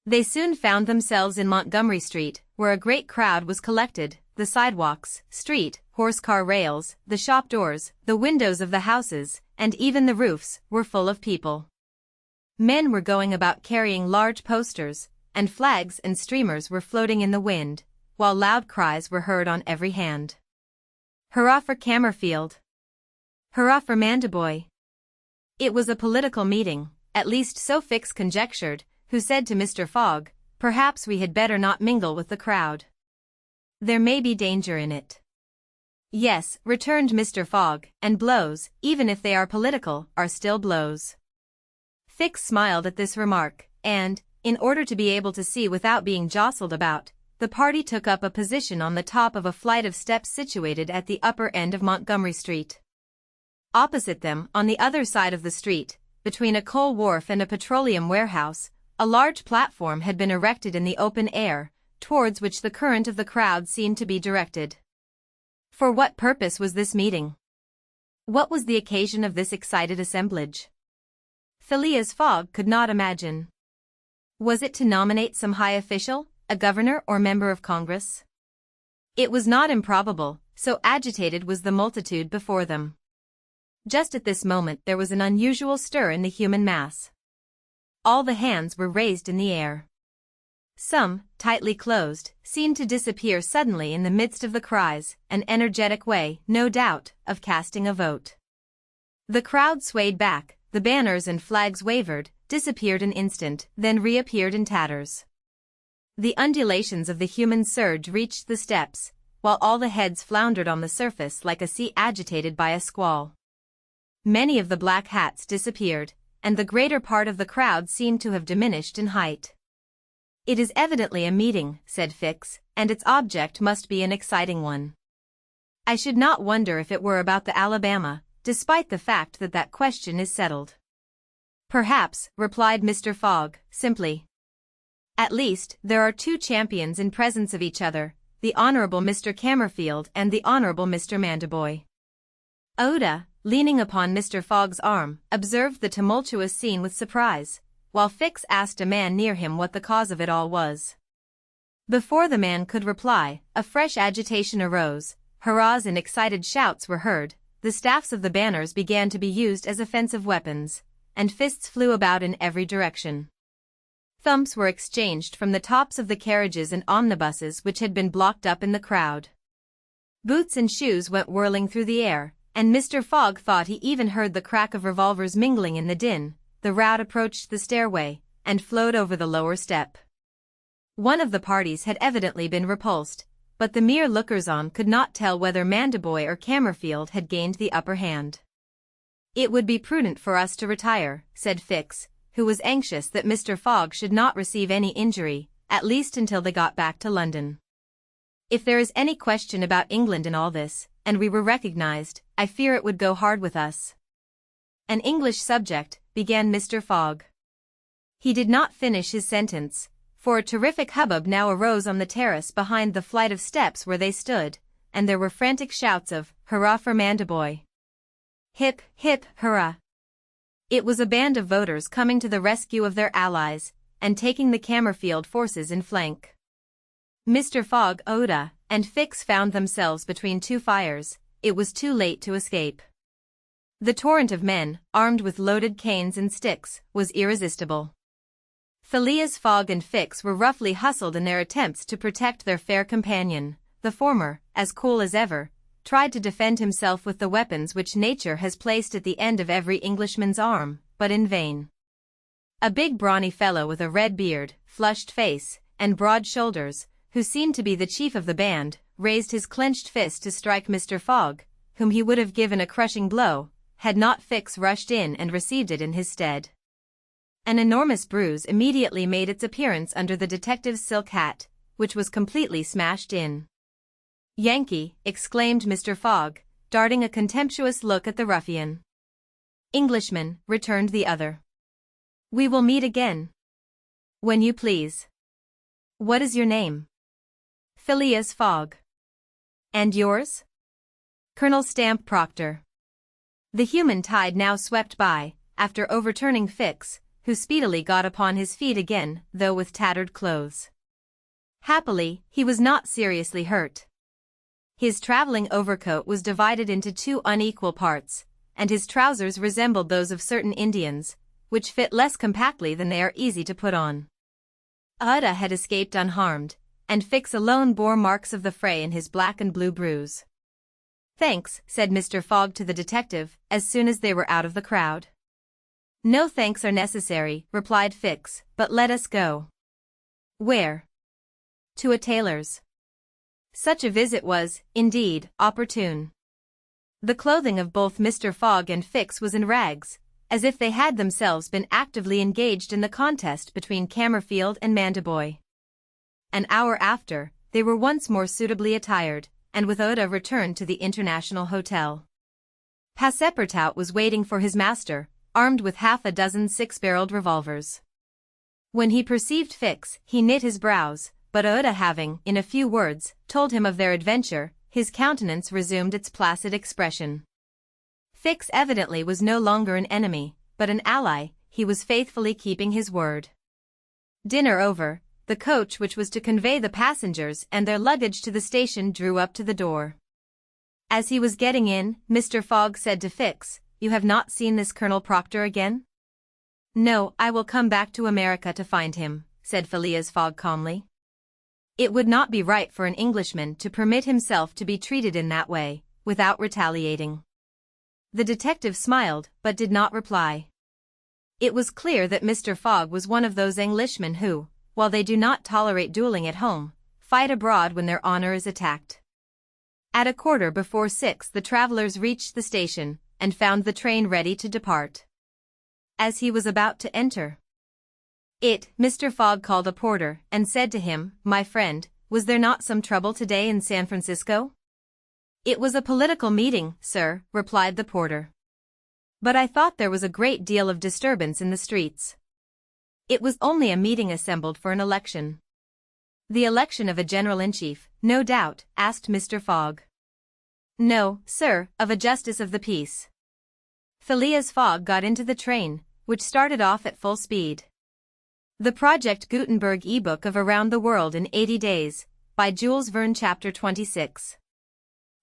They soon found themselves in Montgomery Street, where a great crowd was collected. The sidewalks, street, horse-car rails, the shop doors, the windows of the houses, and even the roofs, were full of people. Men were going about carrying large posters, and flags and streamers were floating in the wind, while loud cries were heard on every hand. Hurrah for Camerfield! Hurrah for Mandiboy! It was a political meeting, at least so Fix conjectured, who said to Mr. Fogg, "Perhaps we had better not mingle with the crowd. There may be danger in it." "Yes," returned Mr. Fogg, "and blows, even if they are political, are still blows." Fix smiled at this remark, and, in order to be able to see without being jostled about, the party took up a position on the top of a flight of steps situated at the upper end of Montgomery Street. Opposite them, on the other side of the street, between a coal wharf and a petroleum warehouse, a large platform had been erected in the open air, towards which the current of the crowd seemed to be directed. For what purpose was this meeting? What was the occasion of this excited assemblage? Phileas Fogg could not imagine. Was it to nominate some high official, a governor or member of Congress? It was not improbable, so agitated was the multitude before them. Just at this moment there was an unusual stir in the human mass. All the hands were raised in the air. Some, tightly closed, seemed to disappear suddenly in the midst of the cries, an energetic way, no doubt, of casting a vote. The crowd swayed back, the banners and flags wavered, disappeared an instant, then reappeared in tatters. The undulations of the human surge reached the steps, while all the heads floundered on the surface like a sea agitated by a squall. Many of the black hats disappeared, and the greater part of the crowd seemed to have diminished in height. "It is evidently a meeting," said Fix, "and its object must be an exciting one. I should not wonder if it were about the Alabama, despite the fact that that question is settled." "Perhaps," replied Mr. Fogg, simply. "At least, there are two champions in presence of each other, the Honorable Mr. Camerfield and the Honorable Mr. Mandiboy." Oda, leaning upon Mr. Fogg's arm, observed the tumultuous scene with surprise, while Fix asked a man near him what the cause of it all was. Before the man could reply, a fresh agitation arose, hurrahs and excited shouts were heard, the staffs of the banners began to be used as offensive weapons, and fists flew about in every direction. Thumps were exchanged from the tops of the carriages and omnibuses which had been blocked up in the crowd. Boots and shoes went whirling through the air, and Mr. Fogg thought he even heard the crack of revolvers mingling in the din. The rout approached the stairway, and flowed over the lower step. One of the parties had evidently been repulsed, but the mere lookers-on could not tell whether Mandiboy or Camerfield had gained the upper hand. "It would be prudent for us to retire," said Fix, who was anxious that Mr. Fogg should not receive any injury, at least until they got back to London. "If there is any question about England in all this, and we were recognized, I fear it would go hard with us." "An English subject," began Mr. Fogg. He did not finish his sentence, for a terrific hubbub now arose on the terrace behind the flight of steps where they stood, and there were frantic shouts of, "Hurrah for Mandiboy! Hip, hip, hurrah!" It was a band of voters coming to the rescue of their allies, and taking the Camerfield forces in flank. Mr. Fogg, Oda, and Fix found themselves between two fires. It was too late to escape. The torrent of men, armed with loaded canes and sticks, was irresistible. Phileas Fogg and Fix were roughly hustled in their attempts to protect their fair companion. The former, as cool as ever, tried to defend himself with the weapons which nature has placed at the end of every Englishman's arm, but in vain. A big brawny fellow with a red beard, flushed face, and broad shoulders, who seemed to be the chief of the band, raised his clenched fist to strike Mr. Fogg, whom he would have given a crushing blow, had not Fix rushed in and received it in his stead. An enormous bruise immediately made its appearance under the detective's silk hat, which was completely smashed in. "Yankee," exclaimed Mr. Fogg, darting a contemptuous look at the ruffian. "Englishman," returned the other. "We will meet again." "When you please." "What is your name?" "Phileas Fogg." "And yours?" "Colonel Stamp Proctor." The human tide now swept by, after overturning Fix, who speedily got upon his feet again, though with tattered clothes. Happily, he was not seriously hurt. His traveling overcoat was divided into two unequal parts, and his trousers resembled those of certain Indians, which fit less compactly than they are easy to put on. Ada had escaped unharmed, and Fix alone bore marks of the fray in his black and blue bruise. "Thanks," said Mr. Fogg to the detective, as soon as they were out of the crowd. "No thanks are necessary," replied Fix, "but let us go." "Where?" "To a tailor's." Such a visit was, indeed, opportune. The clothing of both Mr. Fogg and Fix was in rags, as if they had themselves been actively engaged in the contest between Camerfield and Mandiboy. An hour after, they were once more suitably attired, and with Oda returned to the International Hotel. Passepartout was waiting for his master, armed with half a dozen six-barreled revolvers. When he perceived Fix, he knit his brows, but Oda having, in a few words, told him of their adventure, his countenance resumed its placid expression. Fix evidently was no longer an enemy, but an ally. He was faithfully keeping his word. Dinner over, the coach which was to convey the passengers and their luggage to the station drew up to the door. As he was getting in, Mr. Fogg said to Fix, "You have not seen this Colonel Proctor again?" "No, I will come back to America to find him," said Phileas Fogg calmly. It would not be right for an Englishman to permit himself to be treated in that way, without retaliating. The detective smiled, but did not reply. It was clear that Mr. Fogg was one of those Englishmen who, while they do not tolerate dueling at home, fight abroad when their honor is attacked. At 6:15 the travelers reached the station, and found the train ready to depart. As he was about to enter Mr. Fogg called a porter, and said to him, "My friend, was there not some trouble today in San Francisco?" "It was a political meeting, sir," replied the porter. "But I thought there was a great deal of disturbance in the streets." "It was only a meeting assembled for an election." "The election of a general-in-chief, no doubt?" asked Mr. Fogg. "No, sir, of a justice of the peace." Phileas Fogg got into the train, which started off at full speed. The Project Gutenberg e-book of Around the World in 80 Days, by Jules Verne, Chapter 26.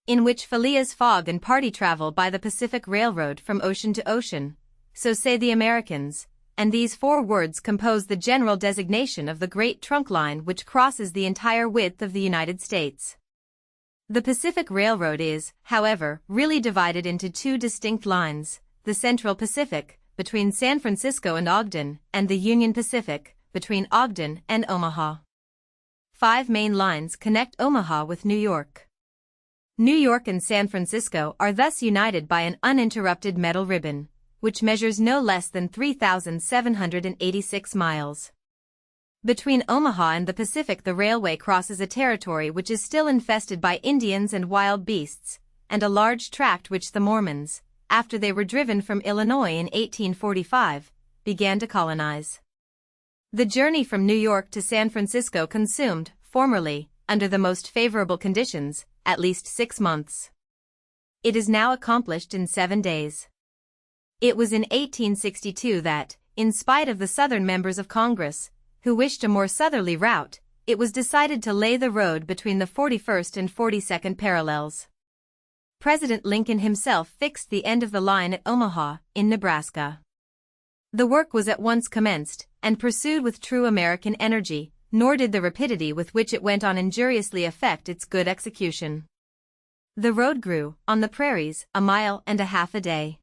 In which Phileas Fogg and party travel by the Pacific Railroad from ocean to ocean, so say the Americans, and these 4 words compose the general designation of the great trunk line which crosses the entire width of the United States. The Pacific Railroad is, however, really divided into 2 distinct lines, the Central Pacific, between San Francisco and Ogden, and the Union Pacific, between Ogden and Omaha. 5 main lines connect Omaha with New York. New York and San Francisco are thus united by an uninterrupted metal ribbon, which measures no less than 3,786 miles. Between Omaha and the Pacific the railway crosses a territory which is still infested by Indians and wild beasts, and a large tract which the Mormons, after they were driven from Illinois in 1845, began to colonize. The journey from New York to San Francisco consumed, formerly, under the most favorable conditions, at least 6 months. It is now accomplished in 7 days. It was in 1862 that, in spite of the Southern members of Congress, who wished a more southerly route, it was decided to lay the road between the 41st and 42nd parallels. President Lincoln himself fixed the end of the line at Omaha, in Nebraska. The work was at once commenced, and pursued with true American energy, nor did the rapidity with which it went on injuriously affect its good execution. The road grew, on the prairies, 1.5 miles a day.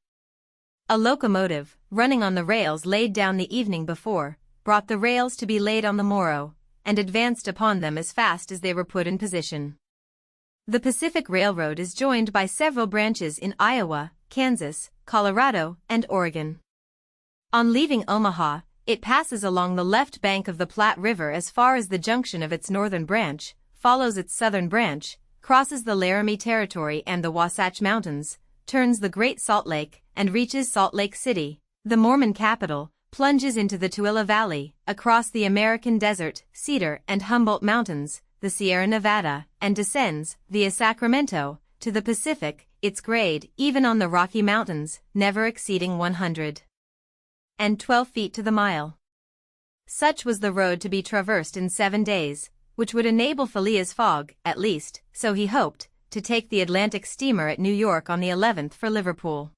A locomotive, running on the rails laid down the evening before, brought the rails to be laid on the morrow, and advanced upon them as fast as they were put in position. The Pacific Railroad is joined by several branches in Iowa, Kansas, Colorado, and Oregon. On leaving Omaha, it passes along the left bank of the Platte River as far as the junction of its northern branch, follows its southern branch, crosses the Laramie Territory and the Wasatch Mountains, turns the Great Salt Lake, and reaches Salt Lake City, the Mormon capital, plunges into the Tooele Valley, across the American Desert, Cedar and Humboldt Mountains, the Sierra Nevada, and descends, via Sacramento, to the Pacific, its grade, even on the Rocky Mountains, never exceeding 112 feet to the mile. Such was the road to be traversed in 7 days, which would enable Phileas Fogg, at least, so he hoped, to take the Atlantic steamer at New York on the 11th for Liverpool.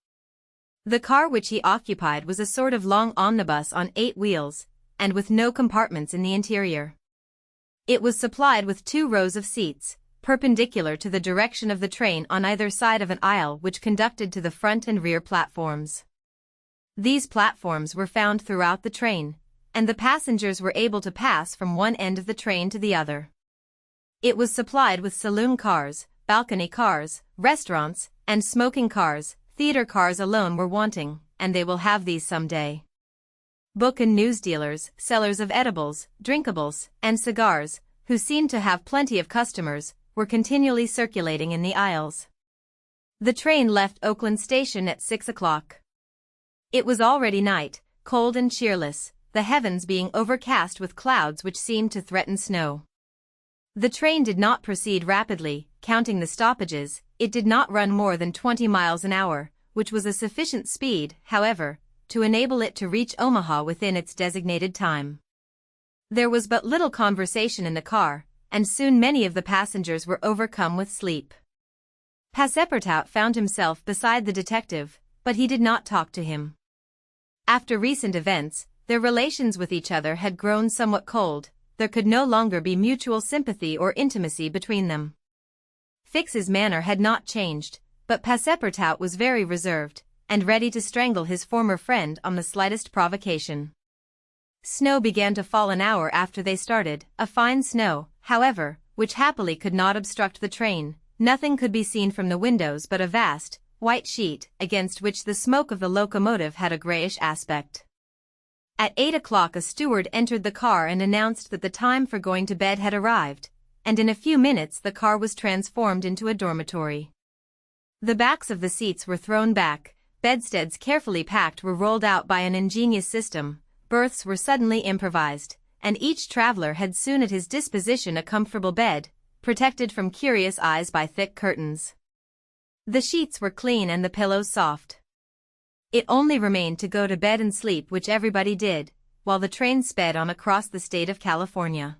The car which he occupied was a sort of long omnibus on 8 wheels, and with no compartments in the interior. It was supplied with 2 rows of seats, perpendicular to the direction of the train on either side of an aisle which conducted to the front and rear platforms. These platforms were found throughout the train, and the passengers were able to pass from one end of the train to the other. It was supplied with saloon cars, balcony cars, restaurants, and smoking cars. Theater cars alone were wanting, and they will have these some day. Book and news dealers, sellers of edibles, drinkables, and cigars, who seemed to have plenty of customers, were continually circulating in the aisles. The train left Oakland Station at 6 o'clock. It was already night, cold and cheerless, the heavens being overcast with clouds which seemed to threaten snow. The train did not proceed rapidly, counting the stoppages. It did not run more than 20 miles an hour, which was a sufficient speed, however, to enable it to reach Omaha within its designated time. There was but little conversation in the car, and soon many of the passengers were overcome with sleep. Passepartout found himself beside the detective, but he did not talk to him. After recent events, their relations with each other had grown somewhat cold. There could no longer be mutual sympathy or intimacy between them. Fix's manner had not changed, but Passepartout was very reserved, and ready to strangle his former friend on the slightest provocation. Snow began to fall an hour after they started, a fine snow, however, which happily could not obstruct the train. Nothing could be seen from the windows but a vast, white sheet, against which the smoke of the locomotive had a grayish aspect. At 8 o'clock a steward entered the car and announced that the time for going to bed had arrived, and in a few minutes the car was transformed into a dormitory. The backs of the seats were thrown back, bedsteads carefully packed were rolled out by an ingenious system, berths were suddenly improvised, and each traveler had soon at his disposition a comfortable bed, protected from curious eyes by thick curtains. The sheets were clean and the pillows soft. It only remained to go to bed and sleep, which everybody did, while the train sped on across the state of California.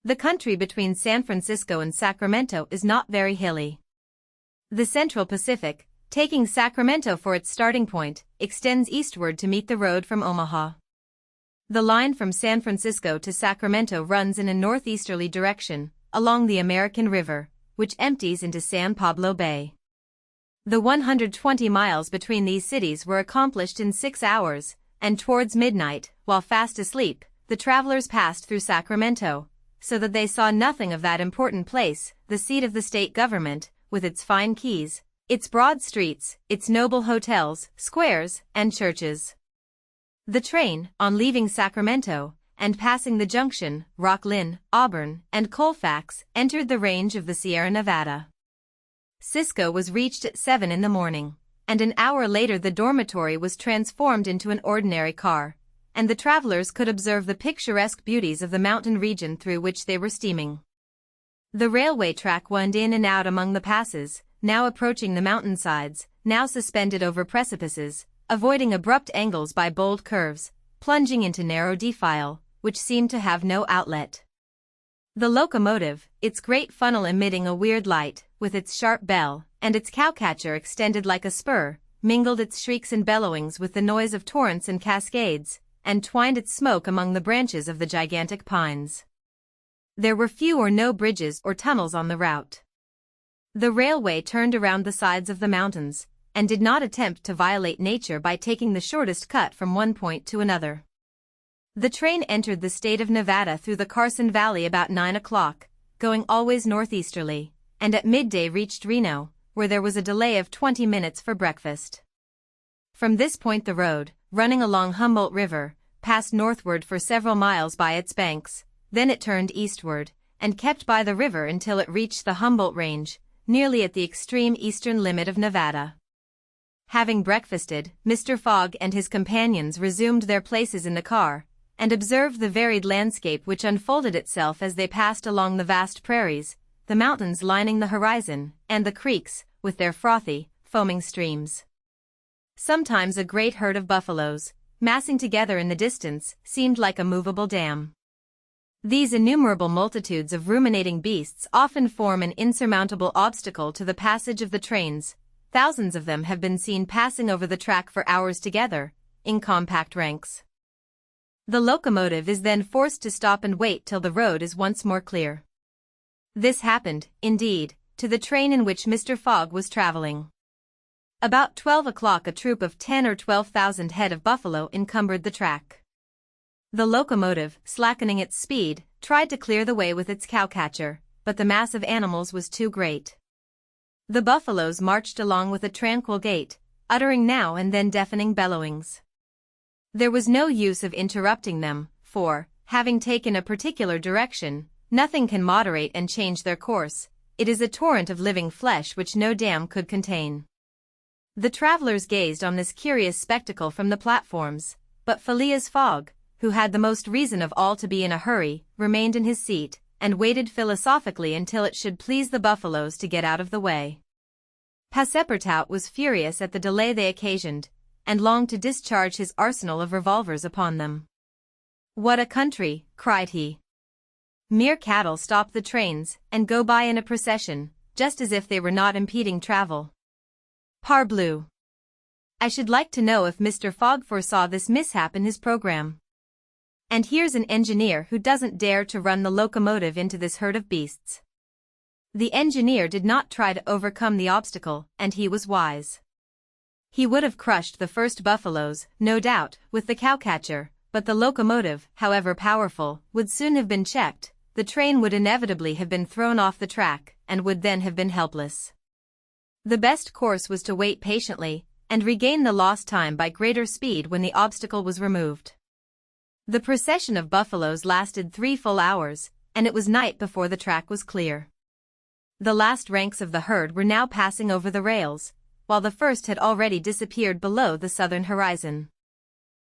The country between San Francisco and Sacramento is not very hilly. The Central Pacific, taking Sacramento for its starting point, extends eastward to meet the road from Omaha. The line from San Francisco to Sacramento runs in a northeasterly direction, along the American River, which empties into San Pablo Bay. The 120 miles between these cities were accomplished in 6 hours, and towards midnight, while fast asleep, the travelers passed through Sacramento, so that they saw nothing of that important place, the seat of the state government, with its fine quays, its broad streets, its noble hotels, squares, and churches. The train, on leaving Sacramento, and passing the junction, Rocklin, Auburn, and Colfax, entered the range of the Sierra Nevada. Cisco was reached at 7 in the morning, and an hour later the dormitory was transformed into an ordinary car, and the travelers could observe the picturesque beauties of the mountain region through which they were steaming. The railway track wound in and out among the passes, now approaching the mountainsides, now suspended over precipices, avoiding abrupt angles by bold curves, plunging into narrow defile, which seemed to have no outlet. The locomotive, its great funnel emitting a weird light, with its sharp bell, and its cowcatcher extended like a spur, mingled its shrieks and bellowings with the noise of torrents and cascades, and twined its smoke among the branches of the gigantic pines. There were few or no bridges or tunnels on the route. The railway turned around the sides of the mountains, and did not attempt to violate nature by taking the shortest cut from one point to another. The train entered the state of Nevada through the Carson Valley about 9 o'clock, going always northeasterly, and at midday reached Reno, where there was a delay of 20 minutes for breakfast. From this point the road, running along Humboldt River, passed northward for several miles by its banks, then it turned eastward, and kept by the river until it reached the Humboldt Range, nearly at the extreme eastern limit of Nevada. Having breakfasted, Mr. Fogg and his companions resumed their places in the car, and observed the varied landscape which unfolded itself as they passed along the vast prairies, the mountains lining the horizon, and the creeks, with their frothy, foaming streams. Sometimes a great herd of buffaloes, massing together in the distance, seemed like a movable dam. These innumerable multitudes of ruminating beasts often form an insurmountable obstacle to the passage of the trains. Thousands of them have been seen passing over the track for hours together, in compact ranks. The locomotive is then forced to stop and wait till the road is once more clear. This happened, indeed, to the train in which Mr. Fogg was traveling. About 12 o'clock a troop of 10 or 12,000 head of buffalo encumbered the track. The locomotive, slackening its speed, tried to clear the way with its cowcatcher, but the mass of animals was too great. The buffaloes marched along with a tranquil gait, uttering now and then deafening bellowings. There was no use of interrupting them, for, having taken a particular direction, nothing can moderate and change their course. It is a torrent of living flesh which no dam could contain. The travelers gazed on this curious spectacle from the platforms, but Phileas Fogg, who had the most reason of all to be in a hurry, remained in his seat, and waited philosophically until it should please the buffaloes to get out of the way. Passepartout was furious at the delay they occasioned, and longed to discharge his arsenal of revolvers upon them. "What a country!" cried he. "Mere cattle stop the trains, and go by in a procession, just as if they were not impeding travel. Parbleu! I should like to know if Mr. Fogg foresaw this mishap in his program. And here's an engineer who doesn't dare to run the locomotive into this herd of beasts." The engineer did not try to overcome the obstacle, and he was wise. He would have crushed the first buffaloes, no doubt, with the cowcatcher, but the locomotive, however powerful, would soon have been checked. The train would inevitably have been thrown off the track, and would then have been helpless. The best course was to wait patiently, and regain the lost time by greater speed when the obstacle was removed. The procession of buffaloes lasted 3 full hours, and it was night before the track was clear. The last ranks of the herd were now passing over the rails, while the first had already disappeared below the southern horizon.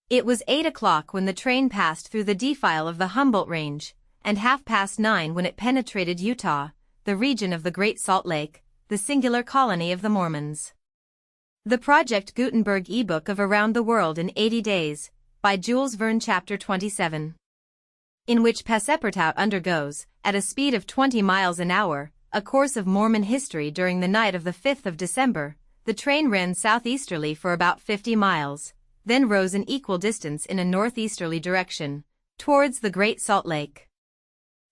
It was 8 o'clock when the train passed through the defile of the Humboldt Range, and 9:30 when it penetrated Utah, the region of the Great Salt Lake, the singular colony of the Mormons. The Project Gutenberg ebook of Around the World in 80 Days, by Jules Verne, Chapter 27. In which Passepartout undergoes, at a speed of 20 miles an hour, a course of Mormon history during the night of the 5th of December. The train ran southeasterly for about 50 miles, then rose an equal distance in a northeasterly direction, towards the Great Salt Lake.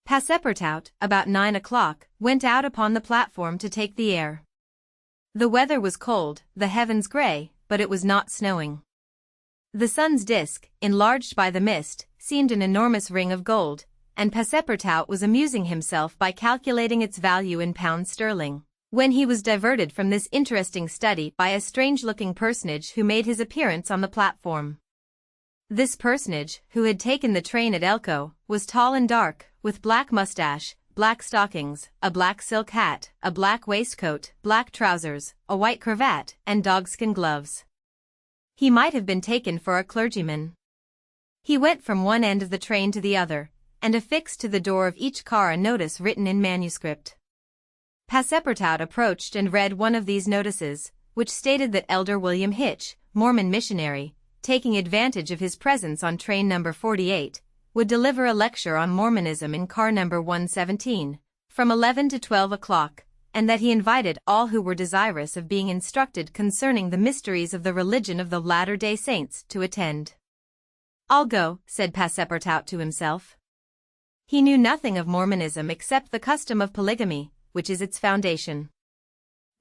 Passepartout, about 9 o'clock, went out upon the platform to take the air. The weather was cold, the heavens gray, but it was not snowing. The sun's disk, enlarged by the mist, seemed an enormous ring of gold, and Passepartout was amusing himself by calculating its value in pounds sterling, when he was diverted from this interesting study by a strange-looking personage who made his appearance on the platform. This personage, who had taken the train at Elko, was tall and dark, with black mustache, black stockings, a black silk hat, a black waistcoat, black trousers, a white cravat, and dogskin gloves. He might have been taken for a clergyman. He went from one end of the train to the other, and affixed to the door of each car a notice written in manuscript. Passepartout approached and read one of these notices, which stated that Elder William Hitch, Mormon missionary, taking advantage of his presence on train number 48, would deliver a lecture on Mormonism in car number 117, from 11 to 12 o'clock, and that he invited all who were desirous of being instructed concerning the mysteries of the religion of the Latter-day Saints to attend. "I'll go," said Passepartout to himself. He knew nothing of Mormonism except the custom of polygamy, which is its foundation.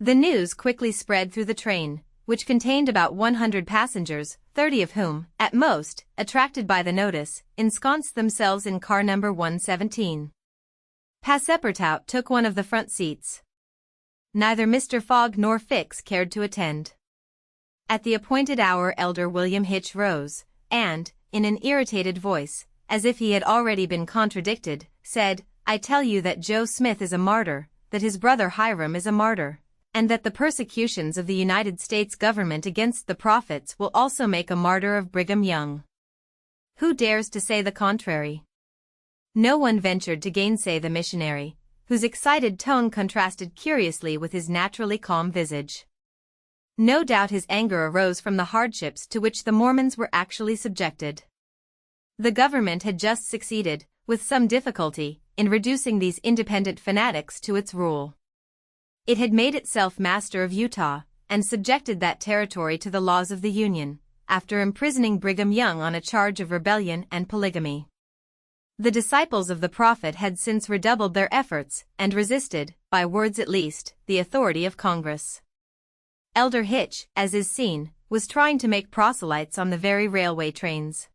The news quickly spread through the train, which contained about 100 passengers, 30 of whom, at most, attracted by the notice, ensconced themselves in car number 117. Passepartout took one of the front seats. Neither Mr. Fogg nor Fix cared to attend. At the appointed hour Elder William Hitch rose, and, in an irritated voice, as if he had already been contradicted, said, "I tell you that Joe Smith is a martyr, that his brother Hiram is a martyr, and that the persecutions of the United States government against the prophets will also make a martyr of Brigham Young. Who dares to say the contrary?" No one ventured to gainsay the missionary, whose excited tone contrasted curiously with his naturally calm visage. No doubt his anger arose from the hardships to which the Mormons were actually subjected. The government had just succeeded, with some difficulty, in reducing these independent fanatics to its rule. It had made itself master of Utah, and subjected that territory to the laws of the Union, after imprisoning Brigham Young on a charge of rebellion and polygamy. The disciples of the prophet had since redoubled their efforts, and resisted, by words at least, the authority of Congress. Elder Hitch, as is seen, was trying to make proselytes on the very railway trains.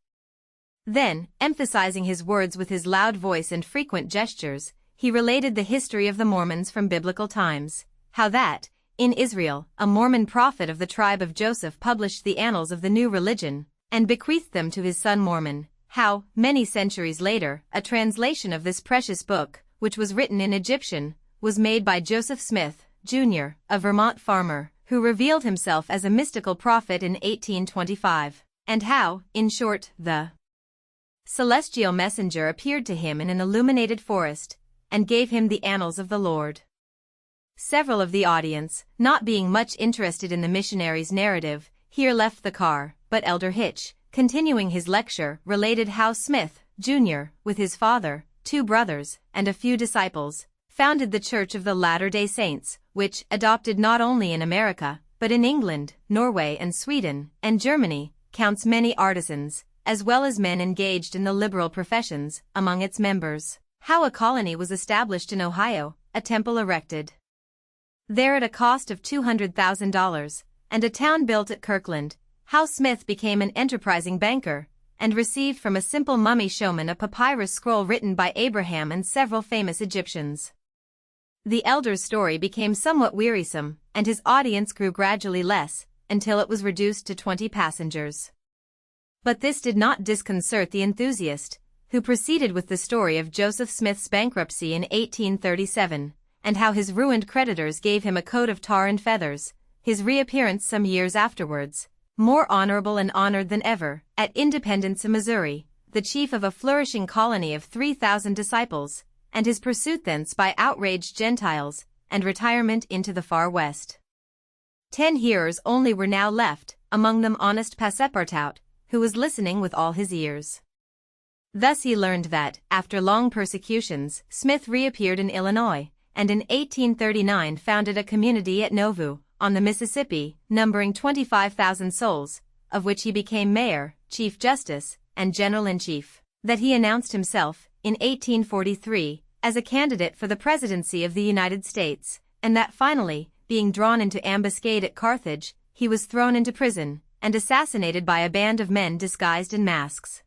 Then, emphasizing his words with his loud voice and frequent gestures, he related the history of the Mormons from biblical times, how that, in Israel, a Mormon prophet of the tribe of Joseph published the annals of the new religion, and bequeathed them to his son Mormon, how, many centuries later, a translation of this precious book, which was written in Egyptian, was made by Joseph Smith, Jr., a Vermont farmer, who revealed himself as a mystical prophet in 1825, and how, in short, the celestial messenger appeared to him in an illuminated forest, and gave him the annals of the Lord. Several of the audience, not being much interested in the missionary's narrative, here left the car, but Elder Hitch, continuing his lecture, related how Smith, Jr., with his father, 2 brothers, and a few disciples, founded the Church of the Latter-day Saints, which, adopted not only in America, but in England, Norway and Sweden, and Germany, counts many artisans, as well as men engaged in the liberal professions, among its members. How a colony was established in Ohio, a temple erected there at a cost of $200,000, and a town built at Kirkland. How Smith became an enterprising banker, and received from a simple mummy showman a papyrus scroll written by Abraham and several famous Egyptians. The elder's story became somewhat wearisome, and his audience grew gradually less, until it was reduced to 20 passengers. But this did not disconcert the enthusiast, who proceeded with the story of Joseph Smith's bankruptcy in 1837, and how his ruined creditors gave him a coat of tar and feathers, his reappearance some years afterwards, more honorable and honored than ever, at Independence, Missouri, the chief of a flourishing colony of 3,000 disciples, and his pursuit thence by outraged Gentiles, and retirement into the far west. 10 hearers only were now left, among them honest Passepartout, who was listening with all his ears. Thus he learned that, after long persecutions, Smith reappeared in Illinois, and in 1839 founded a community at Nauvoo, on the Mississippi, numbering 25,000 souls, of which he became mayor, chief justice, and general-in-chief, that he announced himself, in 1843, as a candidate for the presidency of the United States, and that finally, being drawn into ambuscade at Carthage, he was thrown into prison, and assassinated by a band of men disguised in masks.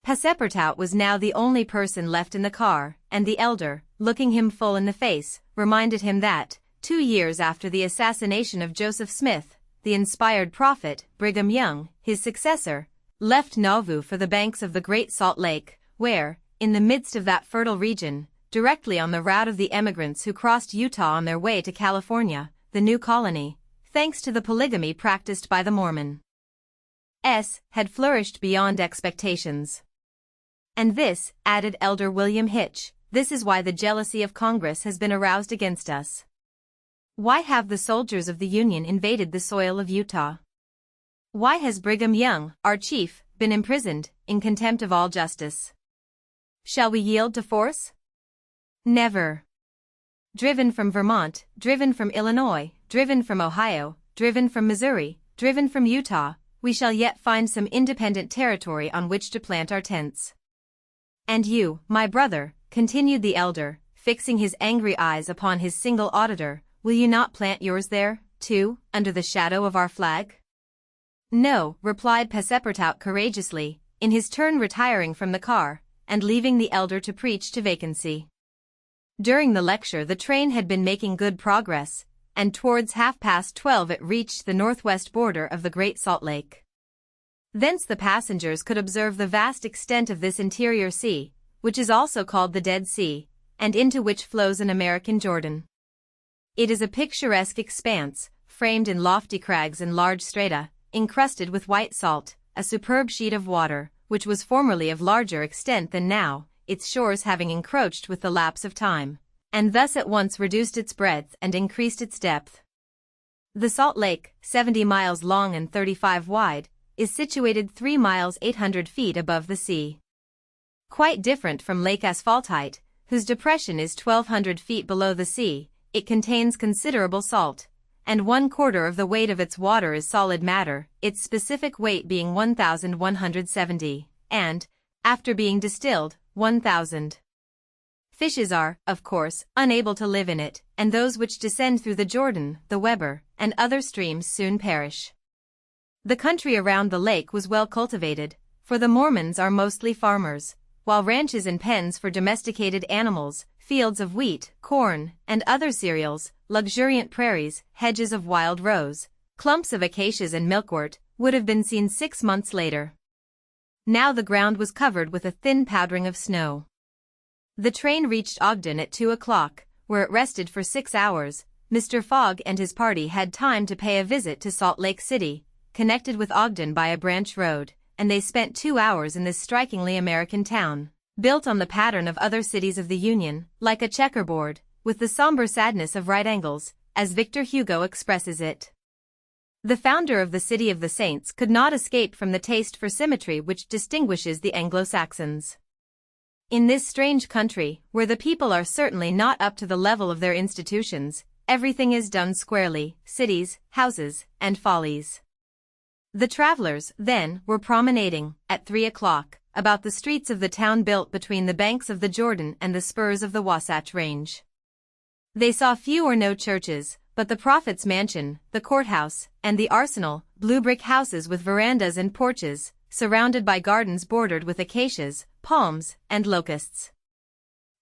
Passepartout was now the only person left in the car, and the elder, looking him full in the face, reminded him that, 2 years after the assassination of Joseph Smith, the inspired prophet, Brigham Young, his successor, left Nauvoo for the banks of the Great Salt Lake, where, in the midst of that fertile region, directly on the route of the emigrants who crossed Utah on their way to California, the new colony, thanks to the polygamy practiced by the Mormons, had flourished beyond expectations. And this, added Elder William Hitch, this is why the jealousy of Congress has been aroused against us. Why have the soldiers of the Union invaded the soil of Utah? Why has Brigham Young, our chief, been imprisoned, in contempt of all justice? Shall we yield to force? Never. Driven from Vermont, driven from Illinois, driven from Ohio, driven from Missouri, driven from Utah, we shall yet find some independent territory on which to plant our tents. And you, my brother, continued the elder, fixing his angry eyes upon his single auditor, will you not plant yours there, too, under the shadow of our flag? No, replied Passepartout courageously, in his turn retiring from the car, and leaving the elder to preach to vacancy. During the lecture the train had been making good progress, and towards 12:30 it reached the northwest border of the Great Salt Lake. Thence the passengers could observe the vast extent of this interior sea, which is also called the Dead Sea, and into which flows an American Jordan. It is a picturesque expanse, framed in lofty crags and large strata, encrusted with white salt, a superb sheet of water, which was formerly of larger extent than now, its shores having encroached with the lapse of time, and thus at once reduced its breadth and increased its depth. The Salt Lake, 70 miles long and 35 wide, is situated 3 miles 800 feet above the sea. Quite different from Lake Asphaltite, whose depression is 1,200 feet below the sea, it contains considerable salt, and 1/4 of the weight of its water is solid matter, its specific weight being 1,170, and, after being distilled, 1,000. Fishes are, of course, unable to live in it, and those which descend through the Jordan, the Weber, and other streams soon perish. The country around the lake was well cultivated, for the Mormons are mostly farmers, while ranches and pens for domesticated animals, fields of wheat, corn, and other cereals, luxuriant prairies, hedges of wild rose, clumps of acacias and milkwort, would have been seen 6 months later. Now the ground was covered with a thin powdering of snow. The train reached Ogden at 2 o'clock, where it rested for 6 hours. Mr. Fogg and his party had time to pay a visit to Salt Lake City, connected with Ogden by a branch road, and they spent 2 hours in this strikingly American town, built on the pattern of other cities of the Union, like a checkerboard, with the somber sadness of right angles, as Victor Hugo expresses it. The founder of the City of the Saints could not escape from the taste for symmetry which distinguishes the Anglo-Saxons. In this strange country, where the people are certainly not up to the level of their institutions, everything is done squarely, cities, houses, and follies. The travelers, then, were promenading, at 3 o'clock, about the streets of the town built between the banks of the Jordan and the spurs of the Wasatch Range. They saw few or no churches, but the prophet's mansion, the courthouse, and the arsenal, blue brick houses with verandas and porches, surrounded by gardens bordered with acacias, palms, and locusts.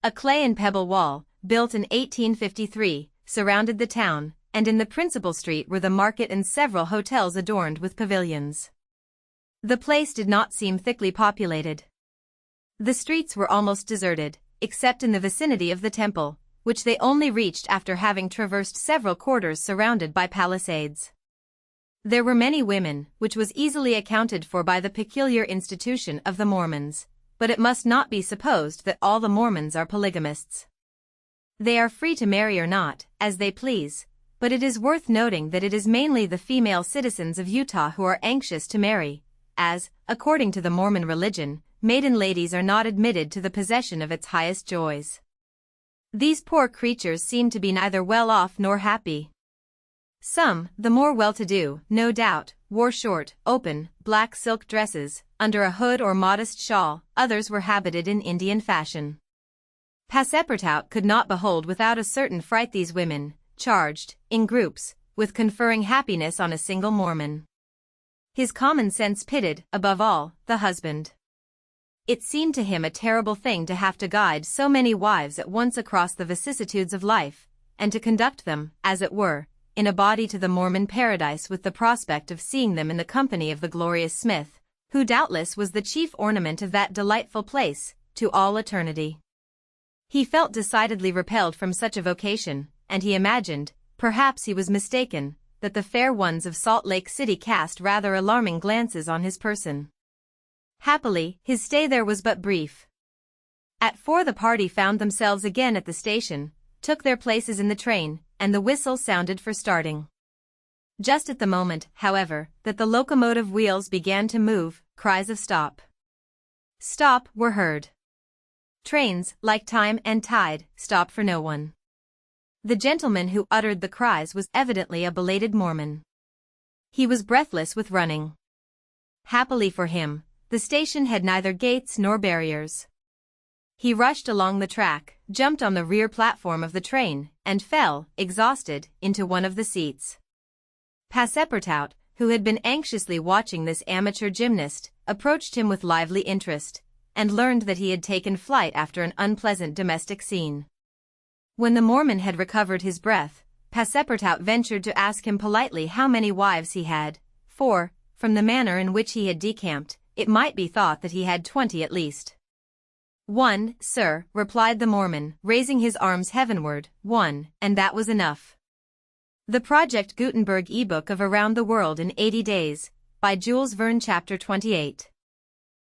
A clay and pebble wall, built in 1853, surrounded the town, and in the principal street were the market and several hotels adorned with pavilions. The place did not seem thickly populated. The streets were almost deserted, except in the vicinity of the temple, which they only reached after having traversed several quarters surrounded by palisades. There were many women, which was easily accounted for by the peculiar institution of the Mormons, but it must not be supposed that all the Mormons are polygamists. They are free to marry or not, as they please, but it is worth noting that it is mainly the female citizens of Utah who are anxious to marry, as, according to the Mormon religion, maiden ladies are not admitted to the possession of its highest joys. These poor creatures seem to be neither well off nor happy. Some, the more well-to-do, no doubt, wore short, open, black silk dresses, under a hood or modest shawl, others were habited in Indian fashion. Passepartout could not behold without a certain fright these women, charged, in groups, with conferring happiness on a single Mormon. His common sense pitied, above all, the husband. It seemed to him a terrible thing to have to guide so many wives at once across the vicissitudes of life, and to conduct them, as it were, in a body to the Mormon paradise with the prospect of seeing them in the company of the glorious Smith, who doubtless was the chief ornament of that delightful place, to all eternity. He felt decidedly repelled from such a vocation, and he imagined, perhaps he was mistaken, that the fair ones of Salt Lake City cast rather alarming glances on his person. Happily, his stay there was but brief. At 4 the party found themselves again at the station, took their places in the train, and the whistle sounded for starting. Just at the moment, however, that the locomotive wheels began to move, cries of "Stop! Stop!" were heard. Trains, like time and tide, stop for no one. The gentleman who uttered the cries was evidently a belated Mormon. He was breathless with running. Happily for him, the station had neither gates nor barriers. He rushed along the track, jumped on the rear platform of the train, and fell, exhausted, into one of the seats. Passepartout, who had been anxiously watching this amateur gymnast, approached him with lively interest, and learned that he had taken flight after an unpleasant domestic scene. When the Mormon had recovered his breath, Passepartout ventured to ask him politely how many wives he had, for, from the manner in which he had decamped, it might be thought that he had 20 at least. "One, sir," replied the Mormon, raising his arms heavenward, "one, and that was enough." The Project Gutenberg ebook of Around the World in 80 Days, by Jules Verne, Chapter 28.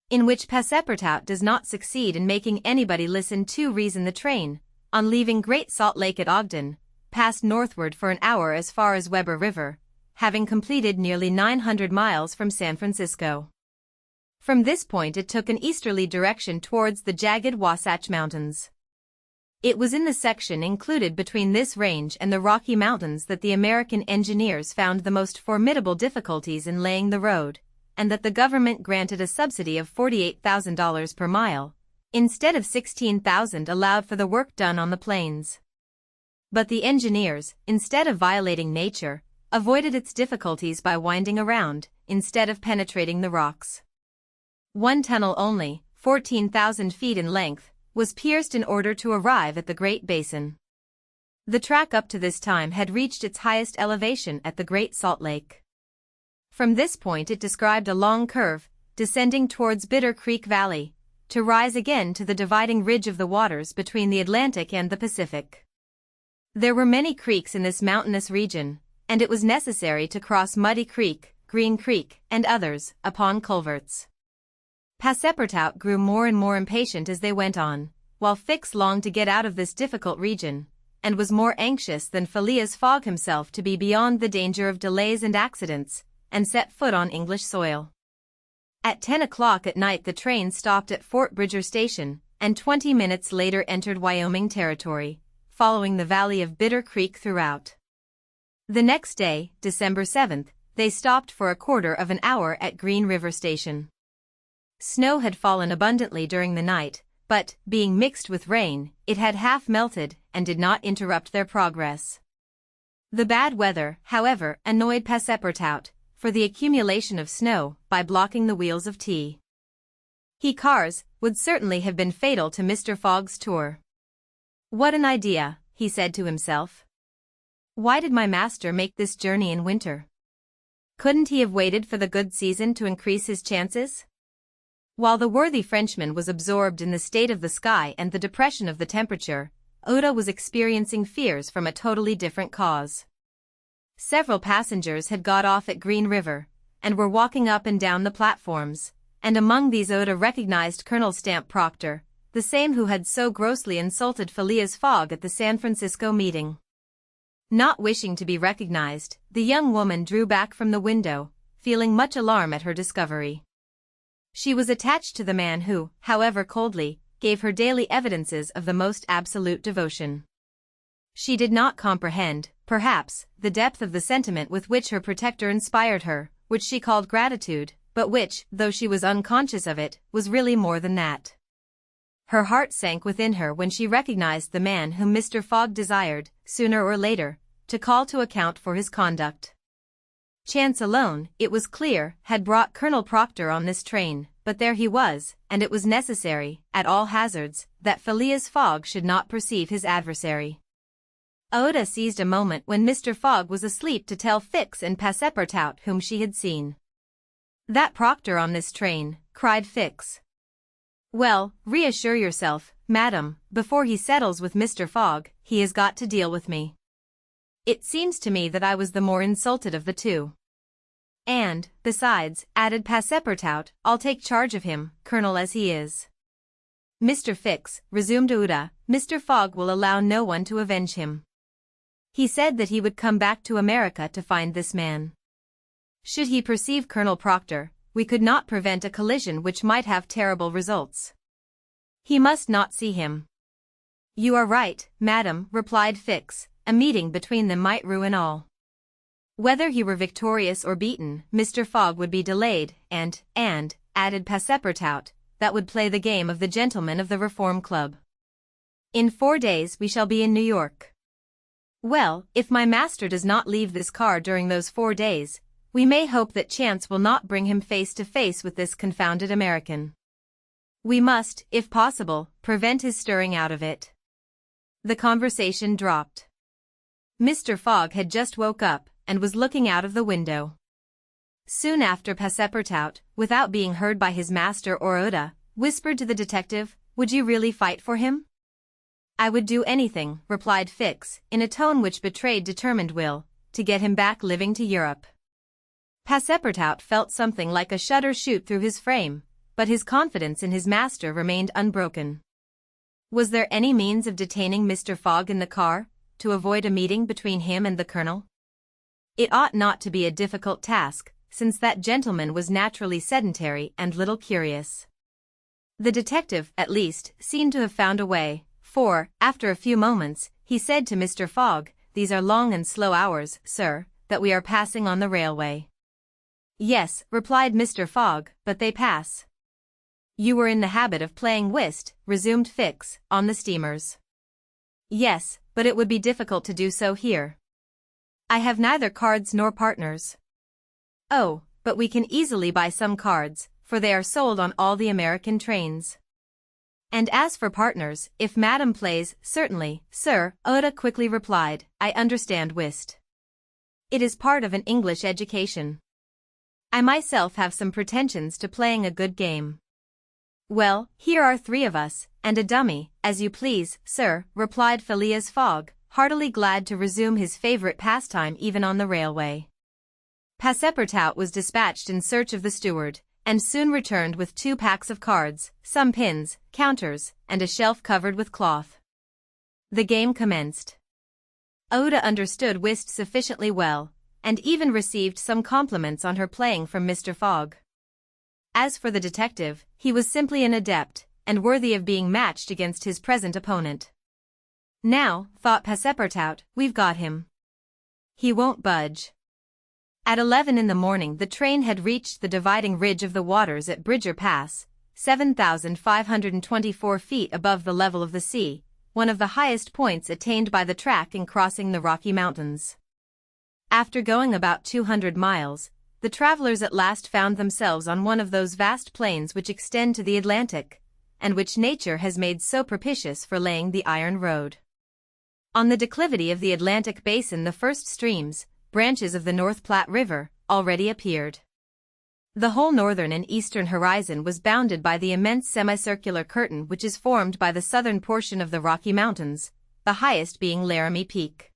In which Passepartout does not succeed in making anybody listen to reason. The train, on leaving Great Salt Lake at Ogden, passed northward for an hour as far as Weber River, having completed nearly 900 miles from San Francisco. From this point it took an easterly direction towards the jagged Wasatch Mountains. It was in the section included between this range and the Rocky Mountains that the American engineers found the most formidable difficulties in laying the road, and that the government granted a subsidy of $48,000 per mile, instead of $16,000 allowed for the work done on the plains. But the engineers, instead of violating nature, avoided its difficulties by winding around, instead of penetrating the rocks. One tunnel only, 14,000 feet in length, was pierced in order to arrive at the Great Basin. The track up to this time had reached its highest elevation at the Great Salt Lake. From this point it described a long curve, descending towards Bitter Creek Valley, to rise again to the dividing ridge of the waters between the Atlantic and the Pacific. There were many creeks in this mountainous region, and it was necessary to cross Muddy Creek, Green Creek, and others, upon culverts. Passepartout grew more and more impatient as they went on, while Fix longed to get out of this difficult region, and was more anxious than Phileas Fogg himself to be beyond the danger of delays and accidents, and set foot on English soil. At 10 o'clock at night the train stopped at Fort Bridger Station, and 20 minutes later entered Wyoming territory, following the valley of Bitter Creek throughout. The next day, December 7th, they stopped for a quarter of an hour at Green River Station. Snow had fallen abundantly during the night, but, being mixed with rain, it had half melted and did not interrupt their progress. The bad weather, however, annoyed Passepartout, for the accumulation of snow, by blocking the wheels of T. Cars, would certainly have been fatal to Mr. Fogg's tour. "What an idea," he said to himself. "Why did my master make this journey in winter? Couldn't he have waited for the good season to increase his chances?" While the worthy Frenchman was absorbed in the state of the sky and the depression of the temperature, Oda was experiencing fears from a totally different cause. Several passengers had got off at Green River, and were walking up and down the platforms, and among these Oda recognized Colonel Stamp Proctor, the same who had so grossly insulted Phileas Fogg at the San Francisco meeting. Not wishing to be recognized, the young woman drew back from the window, feeling much alarm at her discovery. She was attached to the man who, however coldly, gave her daily evidences of the most absolute devotion. She did not comprehend, perhaps, the depth of the sentiment with which her protector inspired her, which she called gratitude, but which, though she was unconscious of it, was really more than that. Her heart sank within her when she recognized the man whom Mr. Fogg desired, sooner or later, to call to account for his conduct. Chance alone, it was clear, had brought Colonel Proctor on this train, but there he was, and it was necessary, at all hazards, that Phileas Fogg should not perceive his adversary. Oda seized a moment when Mr. Fogg was asleep to tell Fix and Passepartout whom she had seen. "That Proctor on this train," cried Fix. "Well, reassure yourself, madam, before he settles with Mr. Fogg, he has got to deal with me. It seems to me that I was the more insulted of the two. And, besides," added Passepartout, "I'll take charge of him, colonel as he is." "Mr. Fix," resumed Oda, "Mr. Fogg will allow no one to avenge him. He said that he would come back to America to find this man. Should he perceive Colonel Proctor, we could not prevent a collision which might have terrible results. He must not see him. You are right, madam, replied Fix. A meeting between them might ruin all. Whether he were victorious or beaten, Mr. Fogg would be delayed, and, added Passepartout, that would play the game of the gentlemen of the Reform Club. In 4 days we shall be in New York. Well, if my master does not leave this car during those 4 days, we may hope that chance will not bring him face to face with this confounded American. We must, if possible, prevent his stirring out of it. The conversation dropped. Mr. Fogg had just woke up, and was looking out of the window. Soon after, Passepartout, without being heard by his master or Oda, whispered to the detective, "Would you really fight for him?" "I would do anything," replied Fix, in a tone which betrayed determined will, "to get him back living to Europe." Passepartout felt something like a shudder shoot through his frame, but his confidence in his master remained unbroken. Was there any means of detaining Mr. Fogg in the car, to avoid a meeting between him and the colonel? It ought not to be a difficult task, since that gentleman was naturally sedentary and little curious. The detective, at least, seemed to have found a way, for, after a few moments, he said to Mr. Fogg, "These are long and slow hours, sir, that we are passing on the railway." "Yes," replied Mr. Fogg, "but they pass." "You were in the habit of playing whist," resumed Fix, "on the steamers." "Yes, but it would be difficult to do so here. I have neither cards nor partners." "Oh, but we can easily buy some cards, for they are sold on all the American trains. And as for partners, if madam plays, certainly, sir," Oda quickly replied, "I understand whist. It is part of an English education. I myself have some pretensions to playing a good game." "Well, here are 3 of us, and a dummy, as you please, sir," replied Phileas Fogg, heartily glad to resume his favorite pastime even on the railway. Passepartout was dispatched in search of the steward, and soon returned with 2 packs of cards, some pins, counters, and a shelf covered with cloth. The game commenced. Oda understood whist sufficiently well, and even received some compliments on her playing from Mr. Fogg. As for the detective, he was simply an adept, and worthy of being matched against his present opponent. "Now," thought Passepartout, "we've got him. He won't budge." At 11 in the morning the train had reached the dividing ridge of the waters at Bridger Pass, 7,524 feet above the level of the sea, one of the highest points attained by the track in crossing the Rocky Mountains. After going about 200 miles, the travelers at last found themselves on one of those vast plains which extend to the Atlantic, and which nature has made so propitious for laying the iron road. On the declivity of the Atlantic basin the first streams, branches of the North Platte River, already appeared. The whole northern and eastern horizon was bounded by the immense semicircular curtain which is formed by the southern portion of the Rocky Mountains, the highest being Laramie Peak.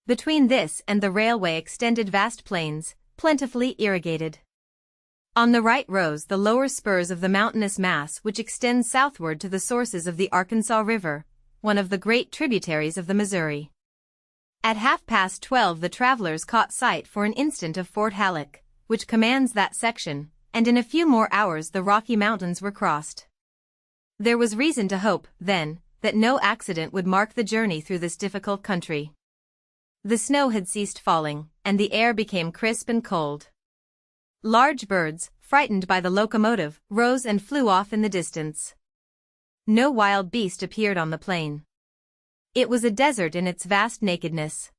Between this and the railway extended vast plains, plentifully irrigated. On the right rose the lower spurs of the mountainous mass which extends southward to the sources of the Arkansas River, one of the great tributaries of the Missouri. At 12:30 the travelers caught sight for an instant of Fort Halleck, which commands that section, and in a few more hours the Rocky Mountains were crossed. There was reason to hope, then, that no accident would mark the journey through this difficult country. The snow had ceased falling, and the air became crisp and cold. Large birds, frightened by the locomotive, rose and flew off in the distance. No wild beast appeared on the plain. It was a desert in its vast nakedness.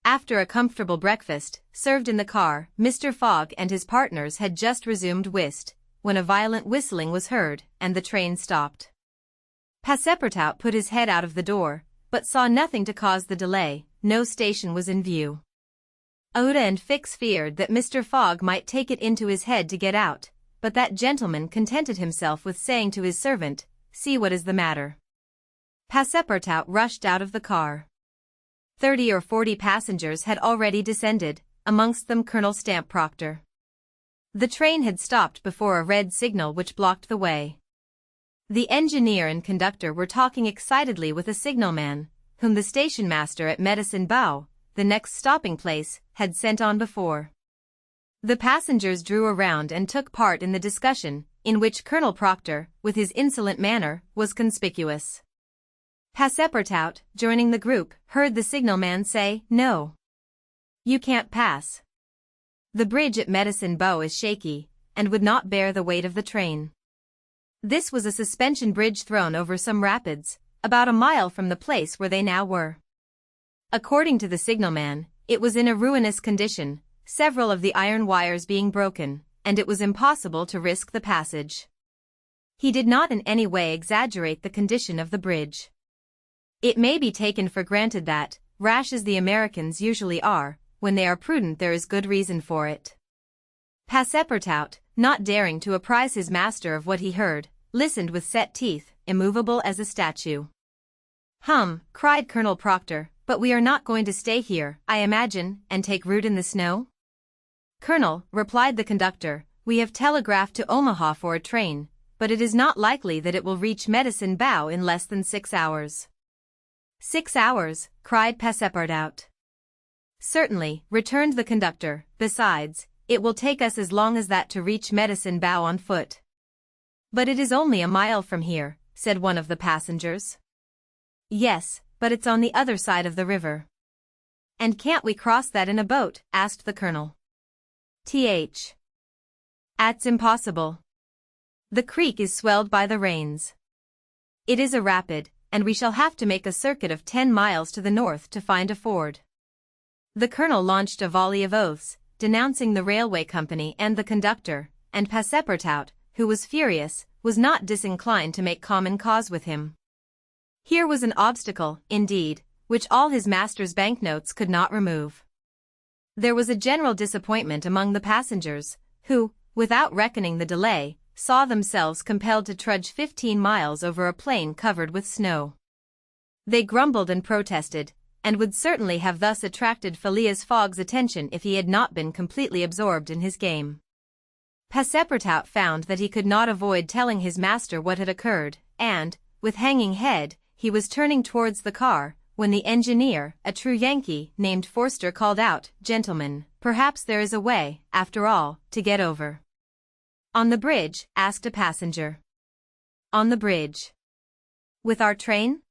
After a comfortable breakfast, served in the car, Mr. Fogg and his partners had just resumed whist, when a violent whistling was heard, and the train stopped. Passepartout put his head out of the door, but saw nothing to cause the delay. No station was in view. Oda and Fix feared that Mr. Fogg might take it into his head to get out, but that gentleman contented himself with saying to his servant, "See what is the matter." Passepartout rushed out of the car. 30 or 40 passengers had already descended, amongst them Colonel Stamp Proctor. The train had stopped before a red signal which blocked the way. The engineer and conductor were talking excitedly with a signalman, whom the station master at Medicine Bow, the next stopping place, had sent on before. The passengers drew around and took part in the discussion, in which Colonel Proctor, with his insolent manner, was conspicuous. Passepartout, joining the group, heard the signalman say, "No. You can't pass. The bridge at Medicine Bow is shaky, and would not bear the weight of the train." This was a suspension bridge thrown over some rapids, about a mile from the place where they now were. According to the signalman, it was in a ruinous condition, several of the iron wires being broken, and it was impossible to risk the passage. He did not in any way exaggerate the condition of the bridge. It may be taken for granted that, rash as the Americans usually are, when they are prudent there is good reason for it. Passepartout, not daring to apprise his master of what he heard, listened with set teeth, immovable as a statue. Cried Colonel Proctor, "but we are not going to stay here, I imagine, and take root in the snow?" "Colonel," replied the conductor, "we have telegraphed to Omaha for a train, but it is not likely that it will reach Medicine Bow in less than 6 hours." "6 hours," cried Passepartout. "Certainly," returned the conductor, "besides, it will take us as long as that to reach Medicine Bow on foot." "But it is only a mile from here," said one of the passengers. "Yes, but it's on the other side of the river." "And can't we cross that in a boat?" asked the colonel. "That's impossible. The creek is swelled by the rains. It is a rapid, and we shall have to make a circuit of 10 miles to the north to find a ford." The colonel launched a volley of oaths, denouncing the railway company and the conductor, and Passepartout, who was furious, was not disinclined to make common cause with him. Here was an obstacle, indeed, which all his master's banknotes could not remove. There was a general disappointment among the passengers, who, without reckoning the delay, saw themselves compelled to trudge 15 miles over a plain covered with snow. They grumbled and protested, and would certainly have thus attracted Phileas Fogg's attention if he had not been completely absorbed in his game. Passepartout found that he could not avoid telling his master what had occurred, and, with hanging head, he was turning towards the car, when the engineer, a true Yankee, named Forster, called out, "Gentlemen, perhaps there is a way, after all, to get over." "On the bridge?" asked a passenger. "On the bridge." "With our train?"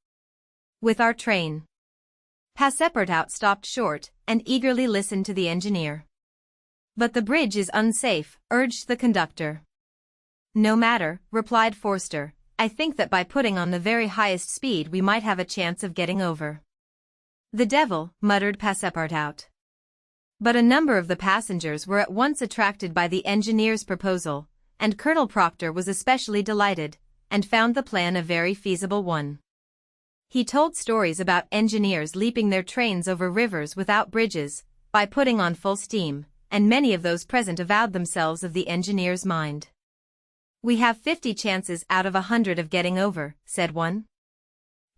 "With our train." Passepartout stopped short, and eagerly listened to the engineer. "But the bridge is unsafe," urged the conductor. "No matter," replied Forster, "I think that by putting on the very highest speed we might have a chance of getting over." "The devil," muttered Passepartout. But a number of the passengers were at once attracted by the engineer's proposal, and Colonel Proctor was especially delighted, and found the plan a very feasible one. He told stories about engineers leaping their trains over rivers without bridges, by putting on full steam, and many of those present avowed themselves of the engineer's mind. "We have 50 chances out of 100 of getting over," said one.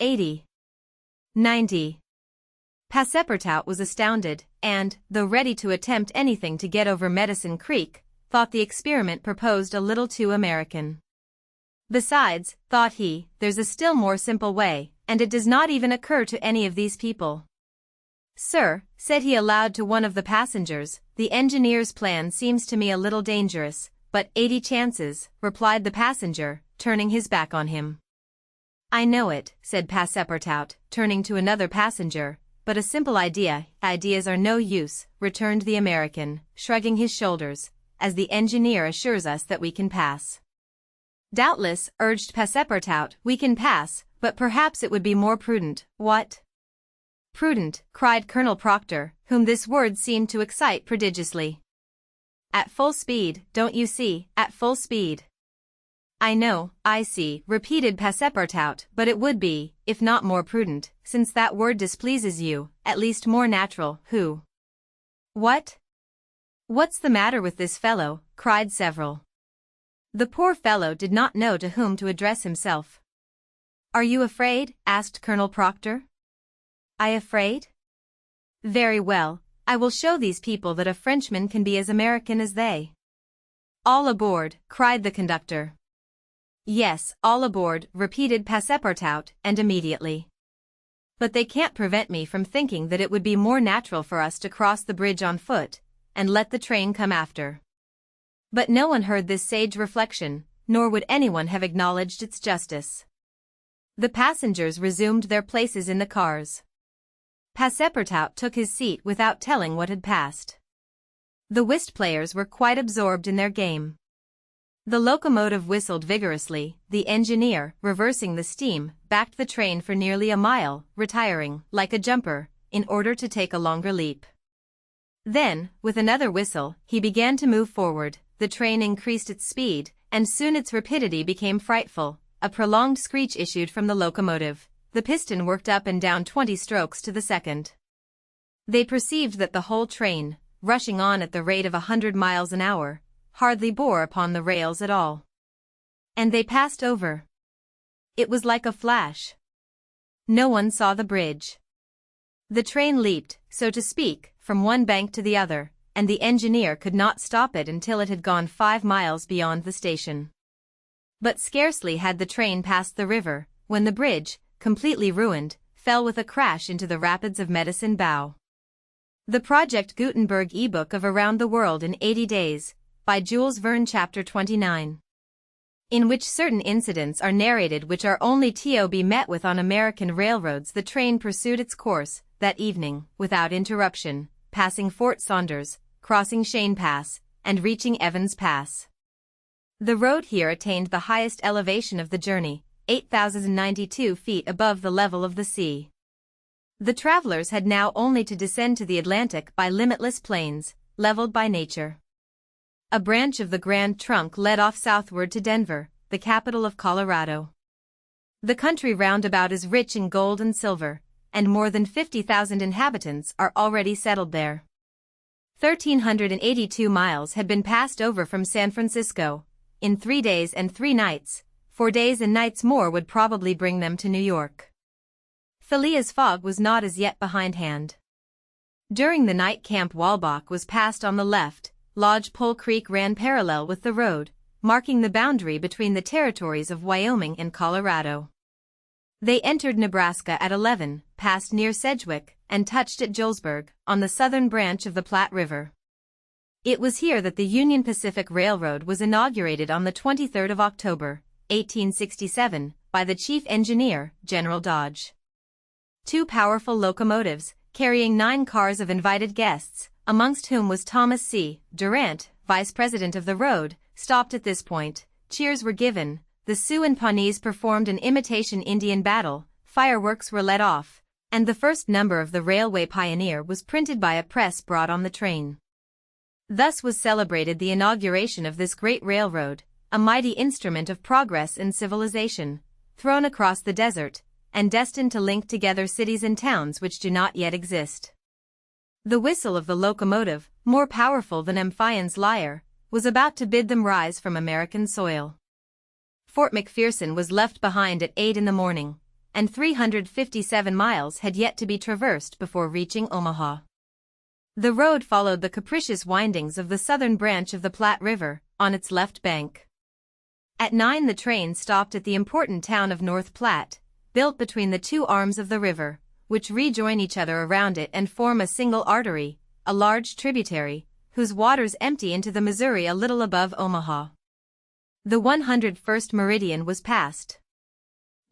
80. 90. Passepartout was astounded, and, though ready to attempt anything to get over Medicine Creek, thought the experiment proposed a little too American. "Besides," thought he, "there's a still more simple way, and it does not even occur to any of these people." "Sir," said he aloud to one of the passengers, "the engineer's plan seems to me a little dangerous, but 80 chances," replied the passenger, turning his back on him. "I know it," said Passepartout, turning to another passenger, "but a simple ideas are no use," returned the American, shrugging his shoulders, "as the engineer assures us that we can pass." "Doubtless," urged Passepartout, "we can pass, but perhaps it would be more prudent." "What?" "Prudent," cried Colonel Proctor, whom this word seemed to excite prodigiously. "At full speed, don't you see, at full speed." "I know, I see," repeated Passepartout, "but it would be, if not more prudent, since that word displeases you, at least more natural." "Who?" "What?" "What's the matter with this fellow?" cried several. The poor fellow did not know to whom to address himself. "Are you afraid?" asked Colonel Proctor. "I afraid? Very well, I will show these people that a Frenchman can be as American as they." "All aboard," cried the conductor. "Yes, all aboard," repeated Passepartout, and immediately. "But they can't prevent me from thinking that it would be more natural for us to cross the bridge on foot, and let the train come after." But no one heard this sage reflection, nor would anyone have acknowledged its justice. The passengers resumed their places in the cars. Passepartout took his seat without telling what had passed. The whist players were quite absorbed in their game. The locomotive whistled vigorously, the engineer, reversing the steam, backed the train for nearly a mile, retiring, like a jumper, in order to take a longer leap. Then, with another whistle, he began to move forward. The train increased its speed, and soon its rapidity became frightful. A prolonged screech issued from the locomotive. The piston worked up and down 20 strokes to the second. They perceived that the whole train, rushing on at the rate of 100 miles an hour, hardly bore upon the rails at all. And they passed over. It was like a flash. No one saw the bridge. The train leaped, so to speak, from one bank to the other, and the engineer could not stop it until it had gone 5 miles beyond the station. But scarcely had the train passed the river, when the bridge, completely ruined, fell with a crash into the rapids of Medicine Bow. The Project Gutenberg ebook of Around the World in 80 Days, by Jules Verne, Chapter 29. In which certain incidents are narrated which are only to be met with on American railroads. The train pursued its course, that evening, without interruption, passing Fort Saunders, crossing Cheyenne Pass, and reaching Evans Pass. The road here attained the highest elevation of the journey, 8,092 feet above the level of the sea. The travelers had now only to descend to the Atlantic by limitless plains, leveled by nature. A branch of the Grand Trunk led off southward to Denver, the capital of Colorado. The country round about is rich in gold and silver, and more than 50,000 inhabitants are already settled there. 1,382 miles had been passed over from San Francisco, in 3 days and 3 nights. 4 days and nights more would probably bring them to New York. Phileas Fogg was not as yet behindhand. During the night Camp Walbach was passed on the left. Lodge Pole Creek ran parallel with the road, marking the boundary between the territories of Wyoming and Colorado. They entered Nebraska at 11, passed near Sedgwick, and touched at Julesburg, on the southern branch of the Platte River. It was here that the Union Pacific Railroad was inaugurated on the 23rd of October, 1867, by the chief engineer, General Dodge. 2 powerful locomotives, carrying 9 cars of invited guests, amongst whom was Thomas C. Durant, vice president of the road, stopped at this point. Cheers were given, the Sioux and Pawnees performed an imitation Indian battle, fireworks were let off, and the first number of the Railway Pioneer was printed by a press brought on the train. Thus was celebrated the inauguration of this great railroad, a mighty instrument of progress and civilization, thrown across the desert, and destined to link together cities and towns which do not yet exist. The whistle of the locomotive, more powerful than Amphion's lyre, was about to bid them rise from American soil. Fort McPherson was left behind at 8 in the morning, and 357 miles had yet to be traversed before reaching Omaha. The road followed the capricious windings of the southern branch of the Platte River, on its left bank. At 9 the train stopped at the important town of North Platte, built between the 2 arms of the river, which rejoin each other around it and form a single artery, a large tributary, whose waters empty into the Missouri a little above Omaha. The 101st meridian was passed.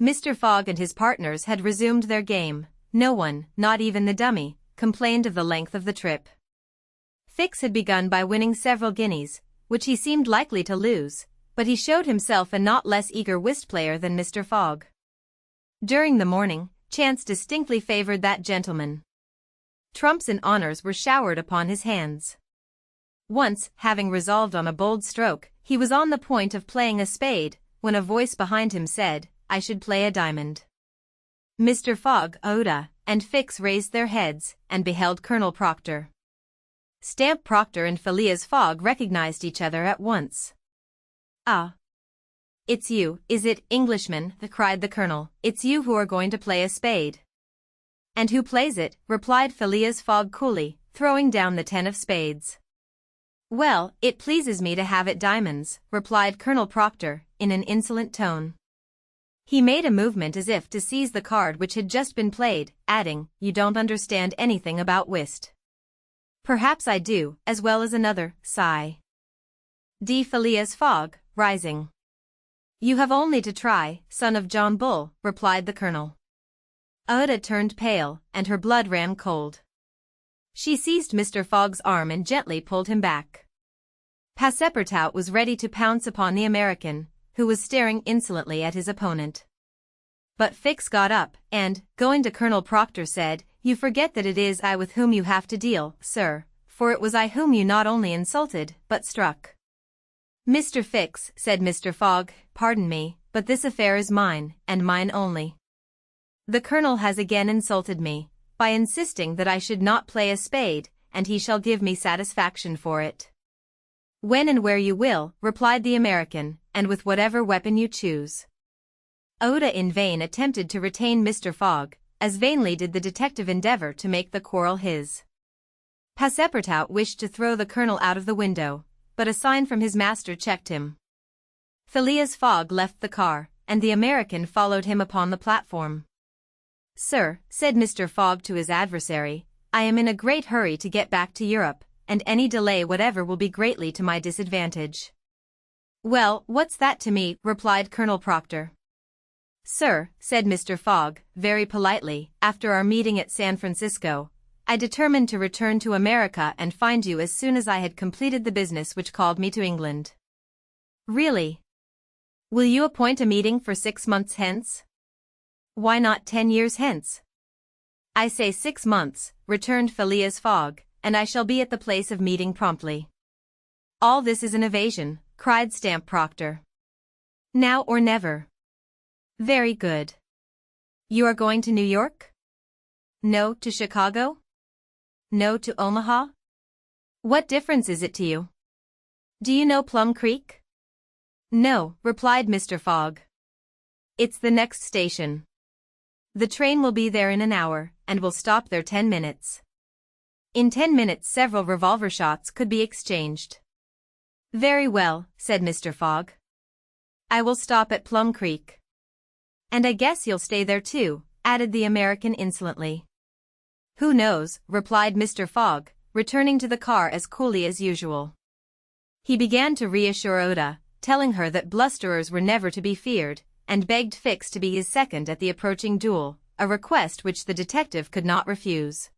Mr. Fogg and his partners had resumed their game. No one, not even the dummy, complained of the length of the trip. Fix had begun by winning several guineas, which he seemed likely to lose, but he showed himself a not less eager whist player than Mr. Fogg. During the morning, chance distinctly favored that gentleman. Trumps and honors were showered upon his hands. Once, having resolved on a bold stroke, he was on the point of playing a spade, when a voice behind him said, "I should play a diamond." Mr. Fogg, Oda, and Fix raised their heads, and beheld Colonel Proctor. Stamp Proctor and Phileas Fogg recognized each other at once. "Ah! It's you, is it, Englishman?" cried the Colonel. "It's you who are going to play a spade." "And who plays it?" replied Phileas Fogg coolly, throwing down the 10 of spades. "Well, it pleases me to have it diamonds," replied Colonel Proctor, in an insolent tone. He made a movement as if to seize the card which had just been played, adding, "You don't understand anything about whist." "Perhaps I do, as well as another," sigh. D. Phileas Fogg, rising. You have only to try, son of John Bull, replied the colonel. Oda turned pale, and her blood ran cold. She seized Mr. Fogg's arm and gently pulled him back. Passepartout was ready to pounce upon the American, who was staring insolently at his opponent. But Fix got up, and, going to Colonel Proctor, said, "You forget that it is I with whom you have to deal, sir, for it was I whom you not only insulted, but struck." "Mr. Fix," said Mr. Fogg, "pardon me, but this affair is mine, and mine only. The colonel has again insulted me, by insisting that I should not play a spade, and he shall give me satisfaction for it." "When and where you will," replied the American, "and with whatever weapon you choose." Oda in vain attempted to retain Mr. Fogg, as vainly did the detective endeavor to make the quarrel his. Passepartout wished to throw the colonel out of the window, but a sign from his master checked him. Phileas Fogg left the car, and the American followed him upon the platform. "Sir," said Mr. Fogg to his adversary, "I am in a great hurry to get back to Europe, and any delay whatever will be greatly to my disadvantage." "Well, what's that to me?" replied Colonel Proctor. "Sir," said Mr. Fogg, very politely, "after our meeting at San Francisco, I determined to return to America and find you as soon as I had completed the business which called me to England." "Really? Will you appoint a meeting for 6 months hence?" "Why not 10 years hence?" "I say 6 months," returned Phileas Fogg, "and I shall be at the place of meeting promptly." "All this is an evasion," cried Stamp Proctor. "Now or never." "Very good. You are going to New York?" "No, to Chicago?" "No, to Omaha?" "What difference is it to you? Do you know Plum Creek?" "No," replied Mr. Fogg. "It's the next station. The train will be there in an hour, and will stop there 10 minutes. In 10 minutes several revolver shots could be exchanged." "Very well," said Mr. Fogg. "I will stop at Plum Creek." "And I guess you'll stay there too," added the American insolently. "Who knows," replied Mr. Fogg, returning to the car as coolly as usual. He began to reassure Oda, telling her that blusterers were never to be feared, and begged Fix to be his second at the approaching duel, a request which the detective could not refuse.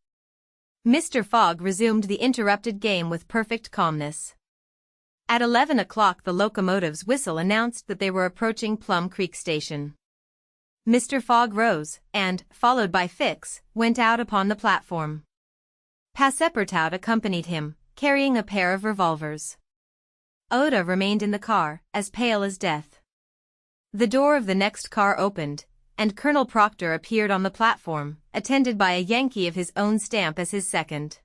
Mr. Fogg resumed the interrupted game with perfect calmness. At 11 o'clock the locomotive's whistle announced that they were approaching Plum Creek Station. Mr. Fogg rose, and, followed by Fix, went out upon the platform. Passepartout accompanied him, carrying a pair of revolvers. Oda remained in the car, as pale as death. The door of the next car opened, and Colonel Proctor appeared on the platform, attended by a Yankee of his own stamp as his second.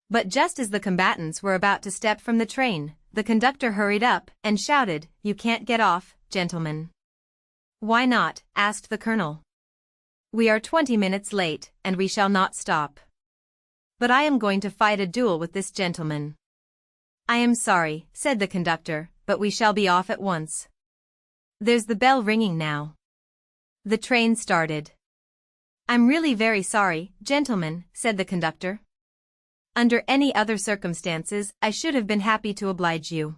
But just as the combatants were about to step from the train, the conductor hurried up and shouted, "You can't get off, gentlemen." "Why not?" asked the colonel. "We are 20 minutes late, and we shall not stop." "But I am going to fight a duel with this gentleman." "I am sorry," said the conductor, "but we shall be off at once. There's the bell ringing now." The train started. "I'm really very sorry, gentlemen," said the conductor. "Under any other circumstances, I should have been happy to oblige you.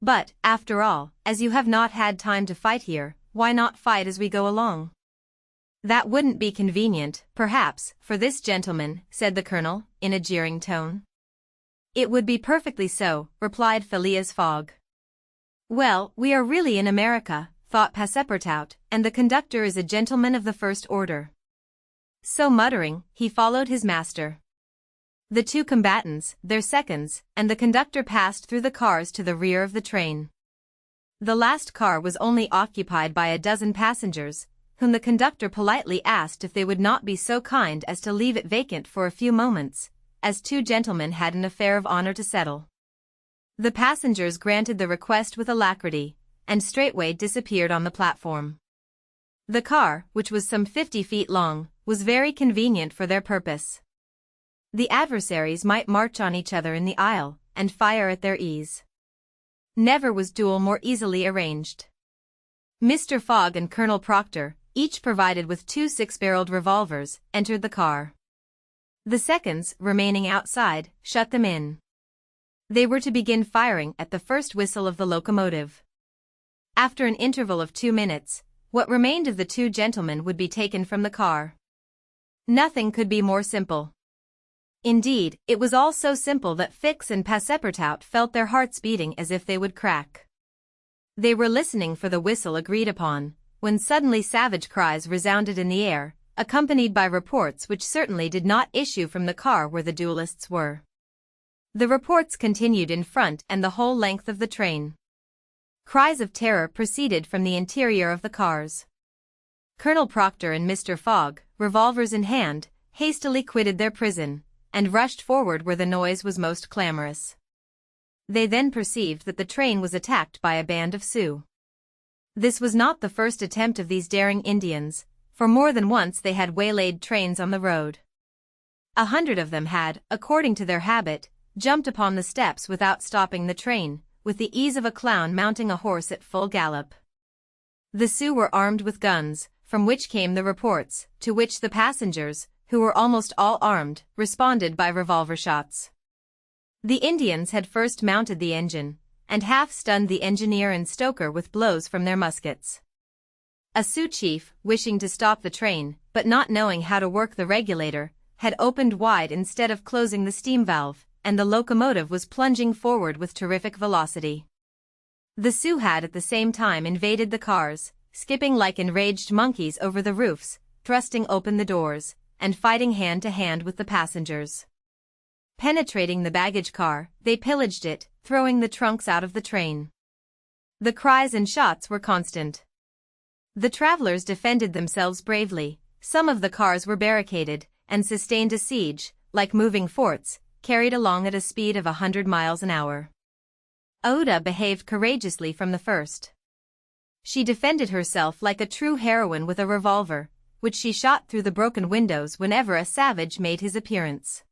But, after all, as you have not had time to fight here, why not fight as we go along?" "That wouldn't be convenient, perhaps, for this gentleman," said the colonel, in a jeering tone. "It would be perfectly so," replied Phileas Fogg. "Well, we are really in America," thought Passepartout, "and the conductor is a gentleman of the first order." So muttering, he followed his master. The two combatants, their seconds, and the conductor passed through the cars to the rear of the train. The last car was only occupied by a dozen passengers, whom the conductor politely asked if they would not be so kind as to leave it vacant for a few moments, as two gentlemen had an affair of honor to settle. The passengers granted the request with alacrity, and straightway disappeared on the platform. The car, which was some 50 feet long, was very convenient for their purpose. The adversaries might march on each other in the aisle, and fire at their ease. Never was duel more easily arranged. Mr. Fogg and Colonel Proctor, each provided with 2 6-barreled revolvers, entered the car. The seconds, remaining outside, shut them in. They were to begin firing at the first whistle of the locomotive. After an interval of 2 minutes, what remained of the two gentlemen would be taken from the car. Nothing could be more simple. Indeed, it was all so simple that Fix and Passepartout felt their hearts beating as if they would crack. They were listening for the whistle agreed upon, when suddenly savage cries resounded in the air, accompanied by reports which certainly did not issue from the car where the duelists were. The reports continued in front and the whole length of the train. Cries of terror proceeded from the interior of the cars. Colonel Proctor and Mr. Fogg, revolvers in hand, hastily quitted their prison, and rushed forward where the noise was most clamorous. They then perceived that the train was attacked by a band of Sioux. This was not the first attempt of these daring Indians, for more than once they had waylaid trains on the road. 100 of them had, according to their habit, jumped upon the steps without stopping the train, with the ease of a clown mounting a horse at full gallop. The Sioux were armed with guns, from which came the reports, to which the passengers, who were almost all armed, responded by revolver shots. The Indians had first mounted the engine, and half-stunned the engineer and stoker with blows from their muskets. A Sioux chief, wishing to stop the train, but not knowing how to work the regulator, had opened wide instead of closing the steam valve, and the locomotive was plunging forward with terrific velocity. The Sioux had at the same time invaded the cars, skipping like enraged monkeys over the roofs, thrusting open the doors, and fighting hand to hand with the passengers. Penetrating the baggage car, they pillaged it, throwing the trunks out of the train. The cries and shots were constant. The travelers defended themselves bravely, some of the cars were barricaded, and sustained a siege, like moving forts, carried along at a speed of 100 miles an hour. Oda behaved courageously from the first. She defended herself like a true heroine with a revolver, which she shot through the broken windows whenever a savage made his appearance.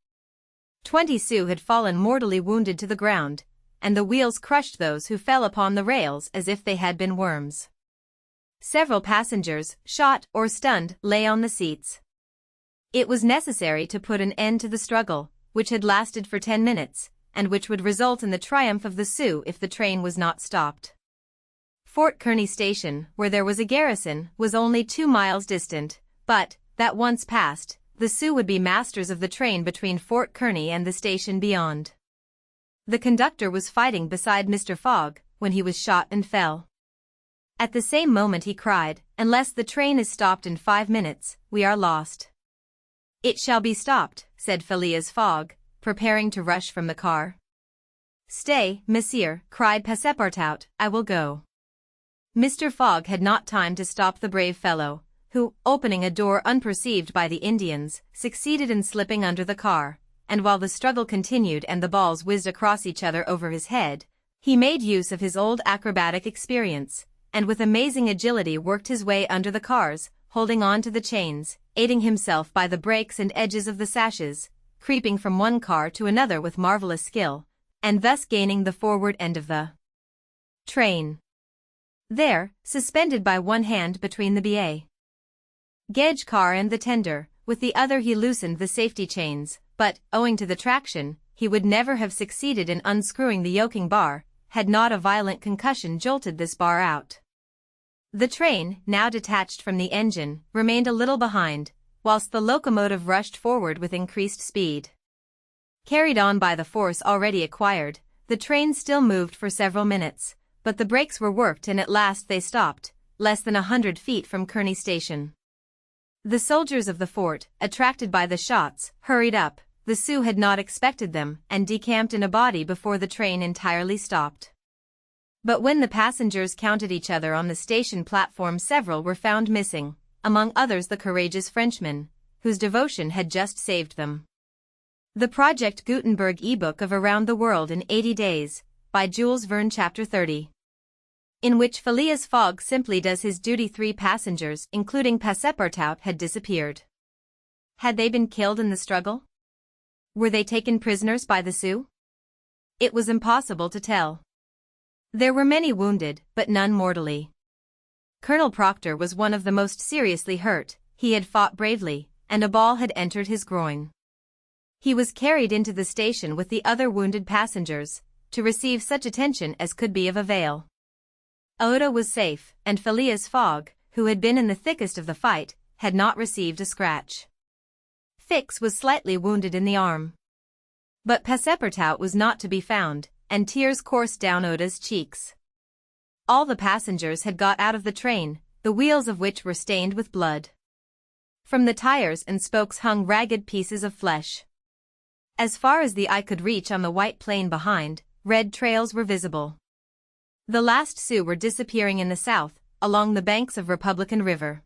20 Sioux had fallen mortally wounded to the ground, and the wheels crushed those who fell upon the rails as if they had been worms. Several passengers, shot or stunned, lay on the seats. It was necessary to put an end to the struggle, which had lasted for 10 minutes, and which would result in the triumph of the Sioux if the train was not stopped. Fort Kearny Station, where there was a garrison, was only 2 miles distant, but, that once passed, the Sioux would be masters of the train between Fort Kearny and the station beyond. The conductor was fighting beside Mr. Fogg, when he was shot and fell. At the same moment he cried, "Unless the train is stopped in 5 minutes, we are lost." "It shall be stopped," said Phileas Fogg, preparing to rush from the car. "Stay, monsieur," cried Passepartout, "I will go." Mr. Fogg had not time to stop the brave fellow, who, opening a door unperceived by the Indians, succeeded in slipping under the car, and while the struggle continued and the balls whizzed across each other over his head, he made use of his old acrobatic experience, and with amazing agility worked his way under the cars, holding on to the chains, aiding himself by the brakes and edges of the sashes, creeping from one car to another with marvelous skill, and thus gaining the forward end of the train. There, suspended by one hand between the baggage car and the tender, with the other he loosened the safety chains, but, owing to the traction, he would never have succeeded in unscrewing the yoking bar, had not a violent concussion jolted this bar out. The train, now detached from the engine, remained a little behind, whilst the locomotive rushed forward with increased speed. Carried on by the force already acquired, the train still moved for several minutes, but the brakes were worked and at last they stopped, less than 100 feet from Kearny Station. The soldiers of the fort, attracted by the shots, hurried up. The Sioux had not expected them and decamped in a body before the train entirely stopped. But when the passengers counted each other on the station platform, several were found missing, among others the courageous Frenchman, whose devotion had just saved them. The Project Gutenberg ebook of Around the World in 80 Days, by Jules Verne, Chapter 30. In which Phileas Fogg simply does his duty. 3 passengers, including Passepartout, had disappeared. Had they been killed in the struggle? Were they taken prisoners by the Sioux? It was impossible to tell. There were many wounded, but none mortally. Colonel Proctor was one of the most seriously hurt. He had fought bravely, and a ball had entered his groin. He was carried into the station with the other wounded passengers, to receive such attention as could be of avail. Oda was safe, and Phileas Fogg, who had been in the thickest of the fight, had not received a scratch. Fix was slightly wounded in the arm. But Passepartout was not to be found, and tears coursed down Oda's cheeks. All the passengers had got out of the train, the wheels of which were stained with blood. From the tires and spokes hung ragged pieces of flesh. As far as the eye could reach on the white plain behind, red trails were visible. The last Sioux were disappearing in the south, along the banks of Republican River.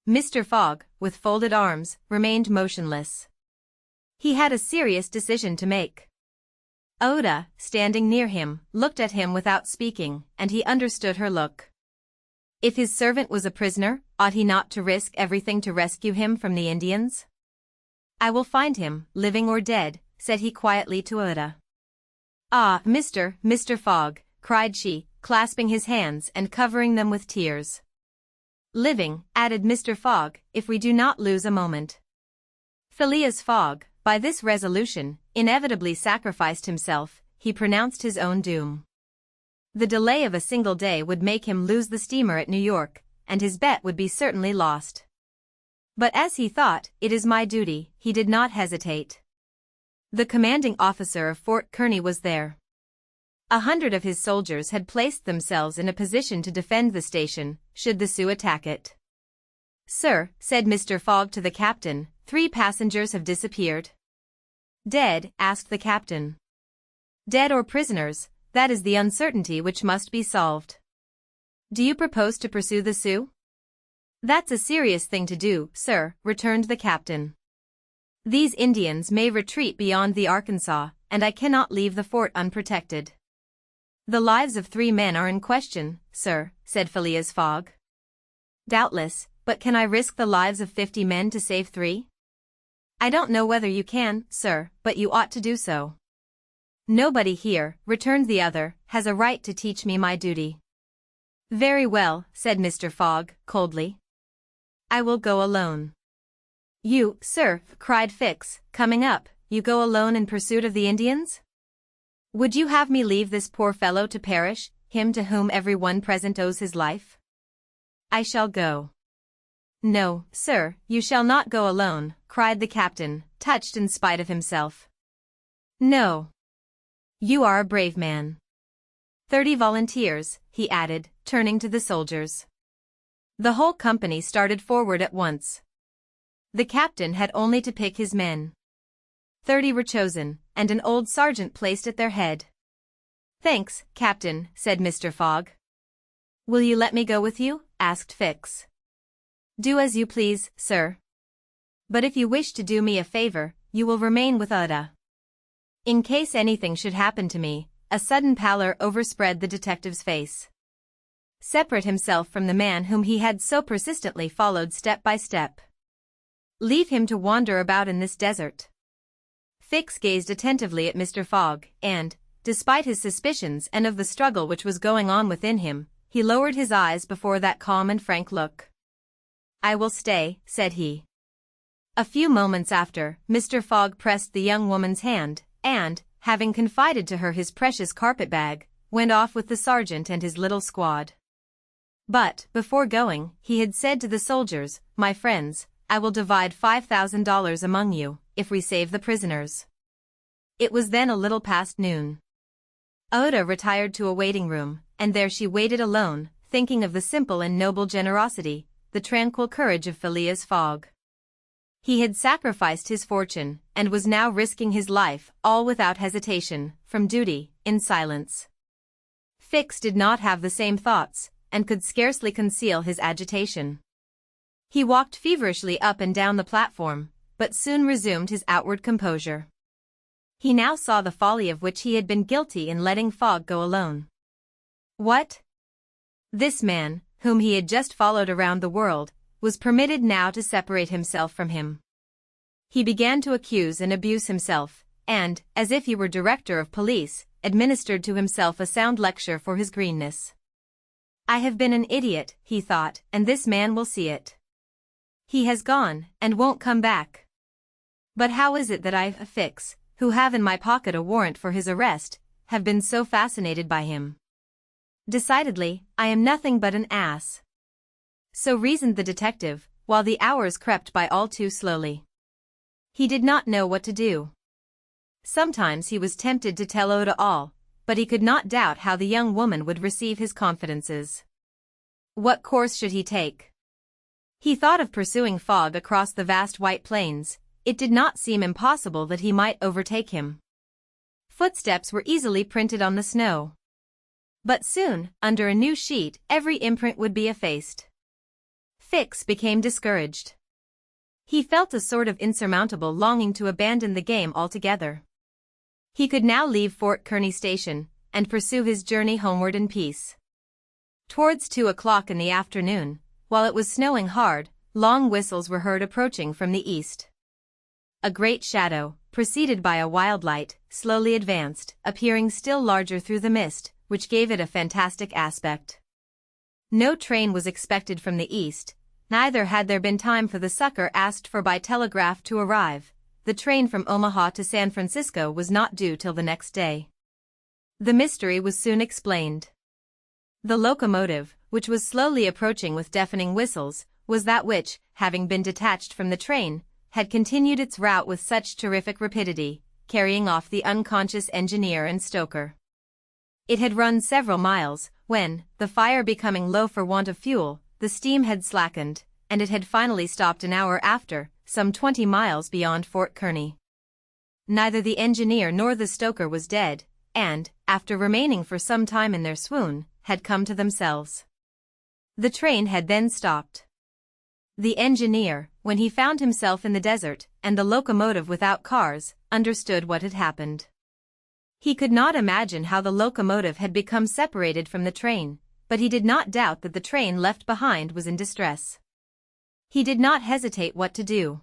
Mr. Fogg, with folded arms, remained motionless. He had a serious decision to make. Oda, standing near him, looked at him without speaking, and he understood her look. If his servant was a prisoner, ought he not to risk everything to rescue him from the Indians? "I will find him, living or dead," said he quietly to Oda. "Ah, Mr. Fogg," cried she, clasping his hands and covering them with tears. "Living," added Mr. Fogg, "if we do not lose a moment." Phileas Fogg, by this resolution, inevitably sacrificed himself. He pronounced his own doom. The delay of a single day would make him lose the steamer at New York, and his bet would be certainly lost. But as he thought, "It is my duty," he did not hesitate. The commanding officer of Fort Kearny was there. 100 of his soldiers had placed themselves in a position to defend the station, should the Sioux attack it. "Sir," said Mr. Fogg to the captain, "3 passengers have disappeared." "Dead?" asked the captain. "Dead or prisoners, that is the uncertainty which must be solved." "Do you propose to pursue the Sioux?" "That's a serious thing to do, sir," returned the captain. "These Indians may retreat beyond the Arkansas, and I cannot leave the fort unprotected." "The lives of 3 men are in question, sir," said Phileas Fogg. "Doubtless, but can I risk the lives of 50 men to save 3? "I don't know whether you can, sir, but you ought to do so." "Nobody here," returned the other, "has a right to teach me my duty." "Very well," said Mr. Fogg, coldly. "I will go alone." "You, sir," cried Fix, coming up, "you go alone in pursuit of the Indians? Would you have me leave this poor fellow to perish, him to whom every one present owes his life?" "I shall go." "No, sir, you shall not go alone," cried the captain, touched in spite of himself. "No. You are a brave man. 30 volunteers," he added, turning to the soldiers. The whole company started forward at once. The captain had only to pick his men. 30 were chosen, and an old sergeant placed at their head. "Thanks, Captain," said Mr. Fogg. "Will you let me go with you?" asked Fix. "Do as you please, sir. But if you wish to do me a favor, you will remain with Oda." In case anything should happen to me, a sudden pallor overspread the detective's face. Separate himself from the man whom he had so persistently followed step by step. Leave him to wander about in this desert. Fix gazed attentively at Mr. Fogg, and, despite his suspicions and of the struggle which was going on within him, he lowered his eyes before that calm and frank look. "I will stay," said he. A few moments after, Mr. Fogg pressed the young woman's hand, and, having confided to her his precious carpet-bag, went off with the sergeant and his little squad. But, before going, he had said to the soldiers, "My friends, I will divide $5,000 among you, if we save the prisoners." It was then a little past noon. Oda retired to a waiting room, and there she waited alone, thinking of the simple and noble generosity, the tranquil courage of Phileas Fogg. He had sacrificed his fortune, and was now risking his life, all without hesitation, from duty, in silence. Fix did not have the same thoughts, and could scarcely conceal his agitation. He walked feverishly up and down the platform, but soon resumed his outward composure. He now saw the folly of which he had been guilty in letting Fogg go alone. What? This man, whom he had just followed around the world, was permitted now to separate himself from him. He began to accuse and abuse himself, and, as if he were director of police, administered to himself a sound lecture for his greenness. "I have been an idiot," he thought, "and this man will see it. He has gone, and won't come back. But how is it that I, Fix, who have in my pocket a warrant for his arrest, have been so fascinated by him? Decidedly, I am nothing but an ass. So reasoned the detective, while the hours crept by all too slowly. He did not know what to do. Sometimes he was tempted to tell Oda all, but he could not doubt how the young woman would receive his confidences. What course should he take? He thought of pursuing Fogg across the vast white plains. It did not seem impossible that he might overtake him. Footsteps were easily printed on the snow. But soon, under a new sheet, every imprint would be effaced. Fix became discouraged. He felt a sort of insurmountable longing to abandon the game altogether. He could now leave Fort Kearny Station, and pursue his journey homeward in peace. Towards 2 o'clock in the afternoon, while it was snowing hard, long whistles were heard approaching from the east. A great shadow, preceded by a wild light, slowly advanced, appearing still larger through the mist, which gave it a fantastic aspect. No train was expected from the east, neither had there been time for the succor asked for by telegraph to arrive. The train from Omaha to San Francisco was not due till the next day. The mystery was soon explained. The locomotive, which was slowly approaching with deafening whistles, was that which, having been detached from the train, had continued its route with such terrific rapidity, carrying off the unconscious engineer and stoker. It had run several miles, when, the fire becoming low for want of fuel, the steam had slackened, and it had finally stopped an hour after, some 20 miles beyond Fort Kearny. Neither the engineer nor the stoker was dead, and, after remaining for some time in their swoon, had come to themselves. The train had then stopped. The engineer, when he found himself in the desert, and the locomotive without cars, understood what had happened. He could not imagine how the locomotive had become separated from the train, but he did not doubt that the train left behind was in distress. He did not hesitate what to do.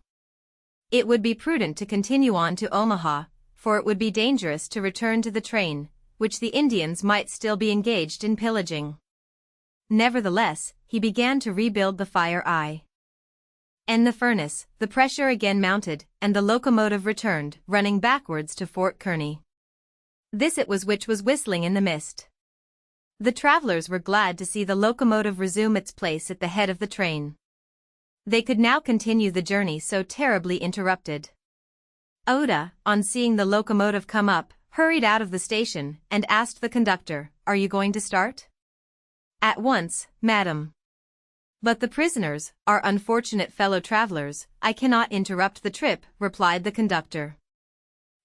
It would be prudent to continue on to Omaha, for it would be dangerous to return to the train, which the Indians might still be engaged in pillaging. Nevertheless, he began to rebuild the fire in the furnace. The pressure again mounted, and the locomotive returned, running backwards to Fort Kearny. This it was which was whistling in the mist. The travelers were glad to see the locomotive resume its place at the head of the train. They could now continue the journey so terribly interrupted. Oda, on seeing the locomotive come up, hurried out of the station and asked the conductor, "Are you going to start?" "At once, madam." "But the prisoners, our unfortunate fellow travelers, I cannot interrupt the trip," replied the conductor.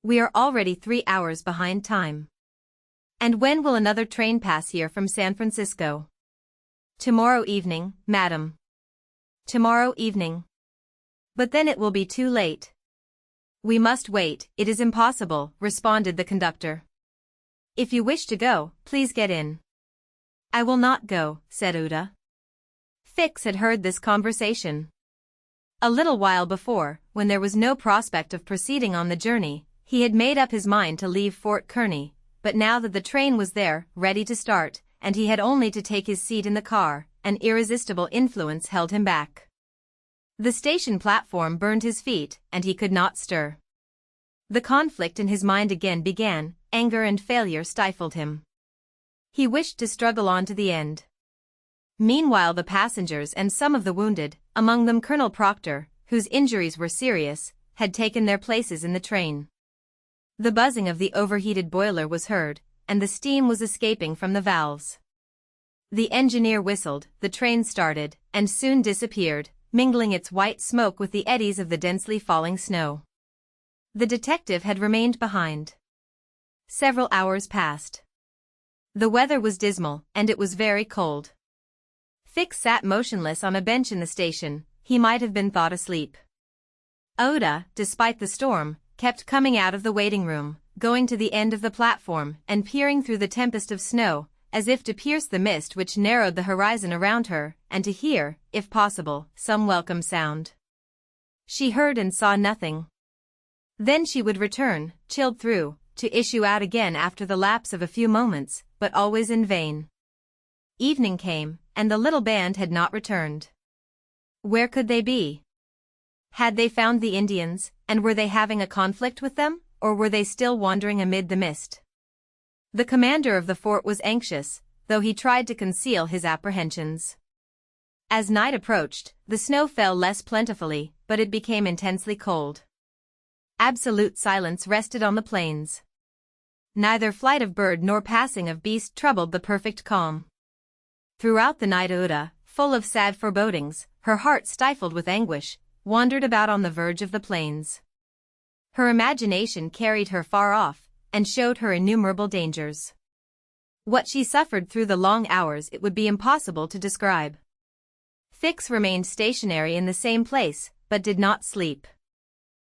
"We are already 3 hours behind time." "And when will another train pass here from San Francisco?" "Tomorrow evening, madam." "Tomorrow evening. But then it will be too late." "We must wait, it is impossible," responded the conductor. "If you wish to go, please get in." "I will not go," said Uda. Fix had heard this conversation. A little while before, when there was no prospect of proceeding on the journey, he had made up his mind to leave Fort Kearny, but now that the train was there, ready to start, and he had only to take his seat in the car, an irresistible influence held him back. The station platform burned his feet, and he could not stir. The conflict in his mind again began, anger and failure stifled him. He wished to struggle on to the end. Meanwhile the passengers and some of the wounded, among them Colonel Proctor, whose injuries were serious, had taken their places in the train. The buzzing of the overheated boiler was heard, and the steam was escaping from the valves. The engineer whistled, the train started, and soon disappeared, mingling its white smoke with the eddies of the densely falling snow. The detective had remained behind. Several hours passed. The weather was dismal, and it was very cold. Fix sat motionless on a bench in the station. He might have been thought asleep. Oda, despite the storm, kept coming out of the waiting room, going to the end of the platform, and peering through the tempest of snow, as if to pierce the mist which narrowed the horizon around her, and to hear, if possible, some welcome sound. She heard and saw nothing. Then she would return, chilled through, to issue out again after the lapse of a few moments, but always in vain. Evening came, and the little band had not returned. Where could they be? Had they found the Indians, and were they having a conflict with them, or were they still wandering amid the mist? The commander of the fort was anxious, though he tried to conceal his apprehensions. As night approached, the snow fell less plentifully, but it became intensely cold. Absolute silence rested on the plains. Neither flight of bird nor passing of beast troubled the perfect calm. Throughout the night Uda, full of sad forebodings, her heart stifled with anguish, wandered about on the verge of the plains. Her imagination carried her far off, and showed her innumerable dangers. What she suffered through the long hours it would be impossible to describe. Fix remained stationary in the same place, but did not sleep.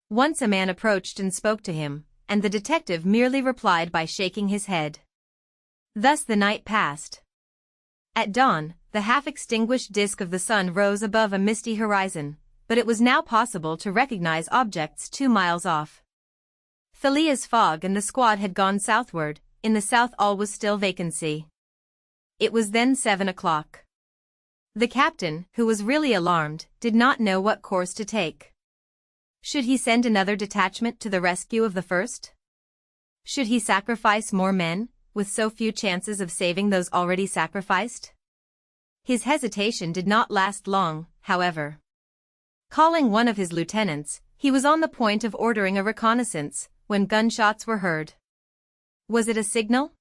Once a man approached and spoke to him, and the detective merely replied by shaking his head. Thus the night passed. At dawn, the half-extinguished disk of the sun rose above a misty horizon, but it was now possible to recognize objects 2 miles off. Phileas Fogg and the squad had gone southward. In the south all was still vacancy. It was then 7 o'clock. The captain, who was really alarmed, did not know what course to take. Should he send another detachment to the rescue of the first? Should he sacrifice more men, with so few chances of saving those already sacrificed? His hesitation did not last long, however. Calling one of his lieutenants, he was on the point of ordering a reconnaissance, when gunshots were heard. Was it a signal?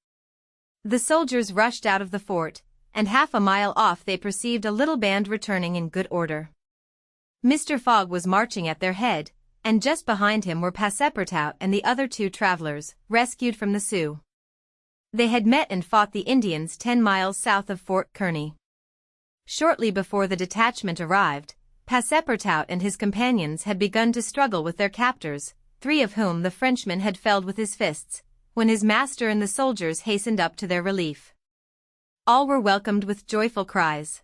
The soldiers rushed out of the fort, and half a mile off they perceived a little band returning in good order. Mr. Fogg was marching at their head, and just behind him were Passepartout and the other 2 travelers, rescued from the Sioux. They had met and fought the Indians 10 miles south of Fort Kearny. Shortly before the detachment arrived, Passepartout and his companions had begun to struggle with their captors, 3 of whom the Frenchman had felled with his fists, when his master and the soldiers hastened up to their relief. All were welcomed with joyful cries.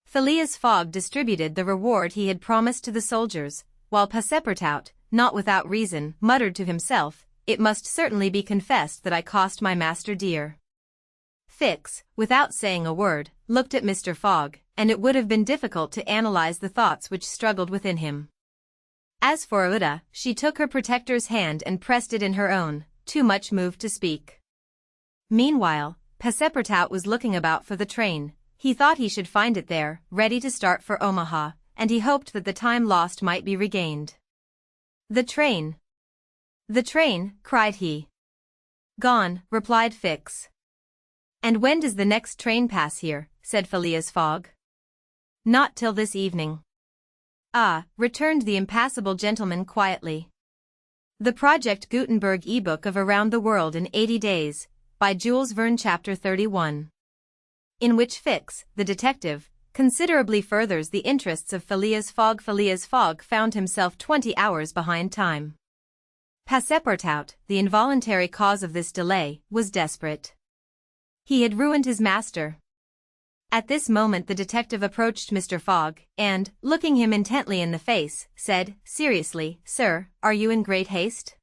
Phileas Fogg distributed the reward he had promised to the soldiers, while Passepartout, not without reason, muttered to himself, "It must certainly be confessed that I cost my master dear." Fix, without saying a word, looked at Mr. Fogg, and it would have been difficult to analyze the thoughts which struggled within him. As for Uda, she took her protector's hand and pressed it in her own, too much moved to speak. Meanwhile, Passepartout was looking about for the train. He thought he should find it there, ready to start for Omaha, and he hoped that the time lost might be regained. "The train! The train!" cried he. "Gone," replied Fix. "And when does the next train pass here?" said Phileas Fogg. "Not till this evening." "Ah," returned the impassible gentleman quietly. The Project Gutenberg ebook of Around the World in 80 Days, by Jules Verne, Chapter 31. In which Fix, the detective, considerably furthers the interests of Phileas Fogg. Phileas Fogg found himself 20 hours behind time. Passepartout, the involuntary cause of this delay, was desperate. He had ruined his master. At this moment the detective approached Mr. Fogg, and, looking him intently in the face, said, seriously, "Sir, are you in great haste?"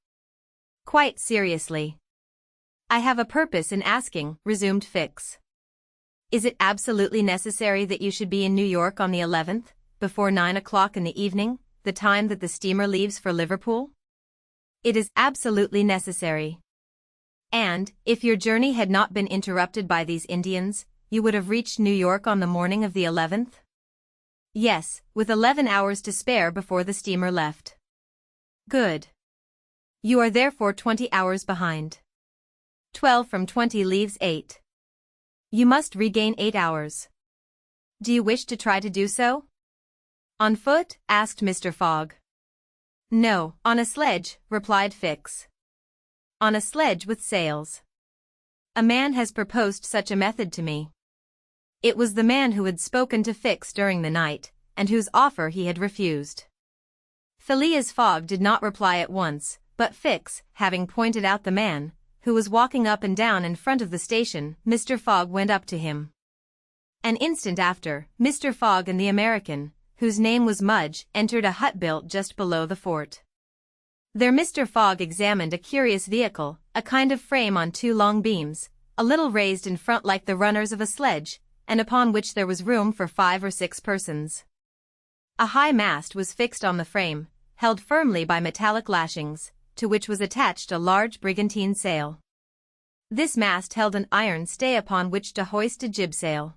"Quite seriously." "I have a purpose in asking," resumed Fix. "Is it absolutely necessary that you should be in New York on the 11th, before 9 o'clock in the evening, the time that the steamer leaves for Liverpool?" "It is absolutely necessary." "And, if your journey had not been interrupted by these Indians, you would have reached New York on the morning of the 11th? "Yes, with 11 hours to spare before the steamer left." "Good. You are therefore 20 hours behind. 12 from 20 leaves 8. You must regain 8 hours. Do you wish to try to do so?" "On foot?" asked Mr. Fogg. "No, on a sledge," replied Fix. "On a sledge with sails. A man has proposed such a method to me." It was the man who had spoken to Fix during the night, and whose offer he had refused. Phileas Fogg did not reply at once, but Fix, having pointed out the man, who was walking up and down in front of the station, Mr. Fogg went up to him. An instant after, Mr. Fogg and the American, whose name was Mudge, entered a hut built just below the fort. There Mr. Fogg examined a curious vehicle, a kind of frame on 2 long beams, a little raised in front like the runners of a sledge, and upon which there was room for 5 or 6 persons. A high mast was fixed on the frame, held firmly by metallic lashings, to which was attached a large brigantine sail. This mast held an iron stay upon which to hoist a jibsail.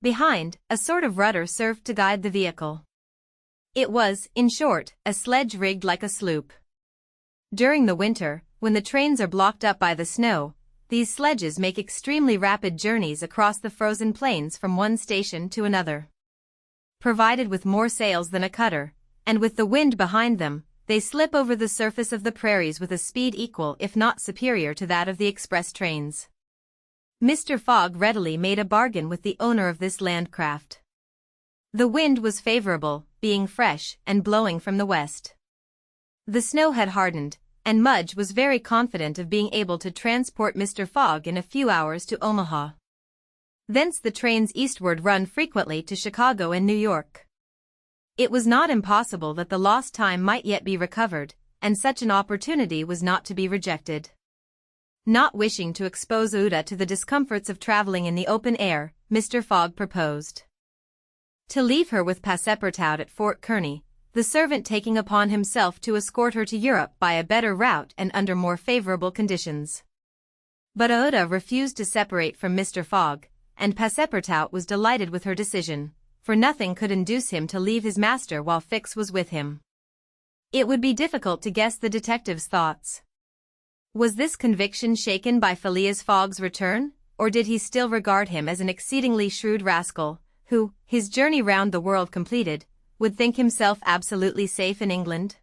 Behind, a sort of rudder served to guide the vehicle. It was, in short, a sledge rigged like a sloop. During the winter, when the trains are blocked up by the snow, these sledges make extremely rapid journeys across the frozen plains from one station to another. Provided with more sails than a cutter, and with the wind behind them, they slip over the surface of the prairies with a speed equal if not superior to that of the express trains. Mr. Fogg readily made a bargain with the owner of this landcraft. The wind was favorable, being fresh and blowing from the west. The snow had hardened, and Mudge was very confident of being able to transport Mr. Fogg in a few hours to Omaha. Thence the trains eastward run frequently to Chicago and New York. It was not impossible that the lost time might yet be recovered, and such an opportunity was not to be rejected. Not wishing to expose Ouda to the discomforts of traveling in the open air, Mr. Fogg proposed to leave her with Passepartout at Fort Kearny, the servant taking upon himself to escort her to Europe by a better route and under more favorable conditions. But Ouda refused to separate from Mr. Fogg, and Passepartout was delighted with her decision, for nothing could induce him to leave his master while Fix was with him. It would be difficult to guess the detective's thoughts. Was this conviction shaken by Phileas Fogg's return, or did he still regard him as an exceedingly shrewd rascal, who, his journey round the world completed, would think himself absolutely safe in England?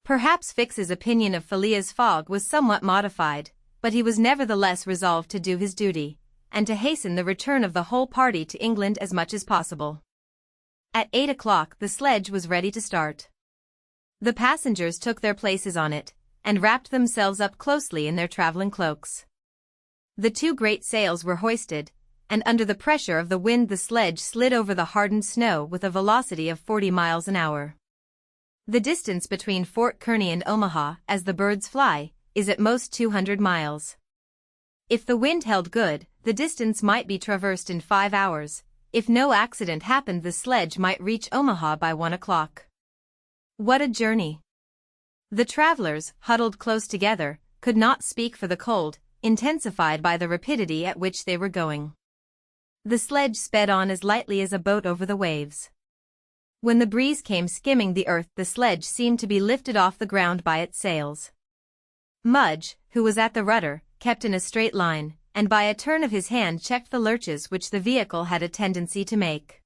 Perhaps Fix's opinion of Phileas Fogg was somewhat modified, but he was nevertheless resolved to do his duty, and to hasten the return of the whole party to England as much as possible. At 8 o'clock the sledge was ready to start. The passengers took their places on it, and wrapped themselves up closely in their traveling cloaks. The two great sails were hoisted, and under the pressure of the wind the sledge slid over the hardened snow with a velocity of 40 miles an hour. The distance between Fort Kearny and Omaha, as the birds fly, is at most 200 miles. If the wind held good, the distance might be traversed in 5 hours. If no accident happened, the sledge might reach Omaha by 1 o'clock. What a journey! The travelers, huddled close together, could not speak for the cold, intensified by the rapidity at which they were going. The sledge sped on as lightly as a boat over the waves. When the breeze came skimming the earth, the sledge seemed to be lifted off the ground by its sails. Mudge, who was at the rudder, kept in a straight line, and by a turn of his hand checked the lurches which the vehicle had a tendency to make.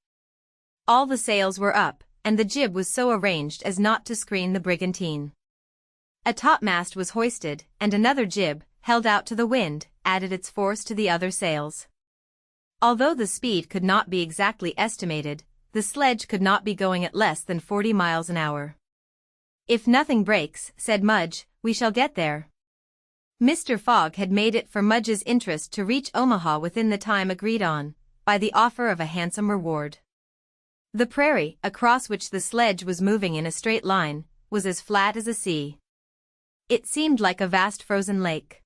All the sails were up, and the jib was so arranged as not to screen the brigantine. A topmast was hoisted, and another jib, held out to the wind, added its force to the other sails. Although the speed could not be exactly estimated, the sledge could not be going at less than 40 miles an hour. "If nothing breaks," said Mudge, "we shall get there." Mr. Fogg had made it for Mudge's interest to reach Omaha within the time agreed on, by the offer of a handsome reward. The prairie, across which the sledge was moving in a straight line, was as flat as a sea. It seemed like a vast frozen lake.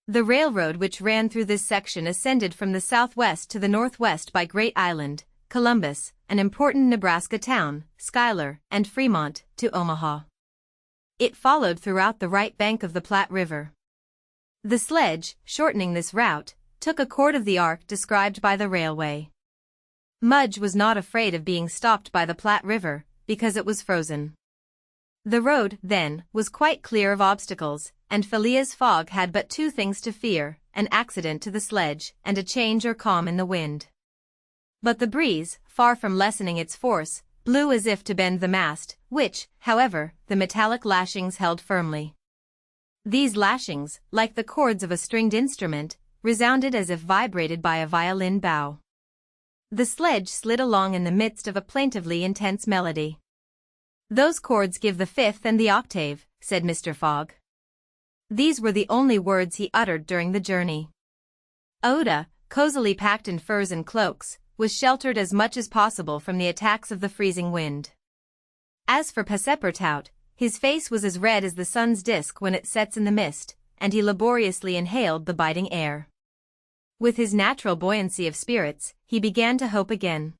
The railroad which ran through this section ascended from the southwest to the northwest by Great Island, Columbus, an important Nebraska town, Schuyler, and Fremont, to Omaha. It followed throughout the right bank of the Platte River. The sledge, shortening this route, took a chord of the arc described by the railway. Mudge was not afraid of being stopped by the Platte River, because it was frozen. The road, then, was quite clear of obstacles, and Phileas Fogg had but two things to fear: an accident to the sledge, and a change or calm in the wind. But the breeze, far from lessening its force, blew as if to bend the mast, which, however, the metallic lashings held firmly. These lashings, like the chords of a stringed instrument, resounded as if vibrated by a violin bow. The sledge slid along in the midst of a plaintively intense melody. "Those chords give the fifth and the octave," said Mr. Fogg. These were the only words he uttered during the journey. Ouda, cozily packed in furs and cloaks, was sheltered as much as possible from the attacks of the freezing wind. As for Passepartout, his face was as red as the sun's disk when it sets in the mist, and he laboriously inhaled the biting air. With his natural buoyancy of spirits, he began to hope again.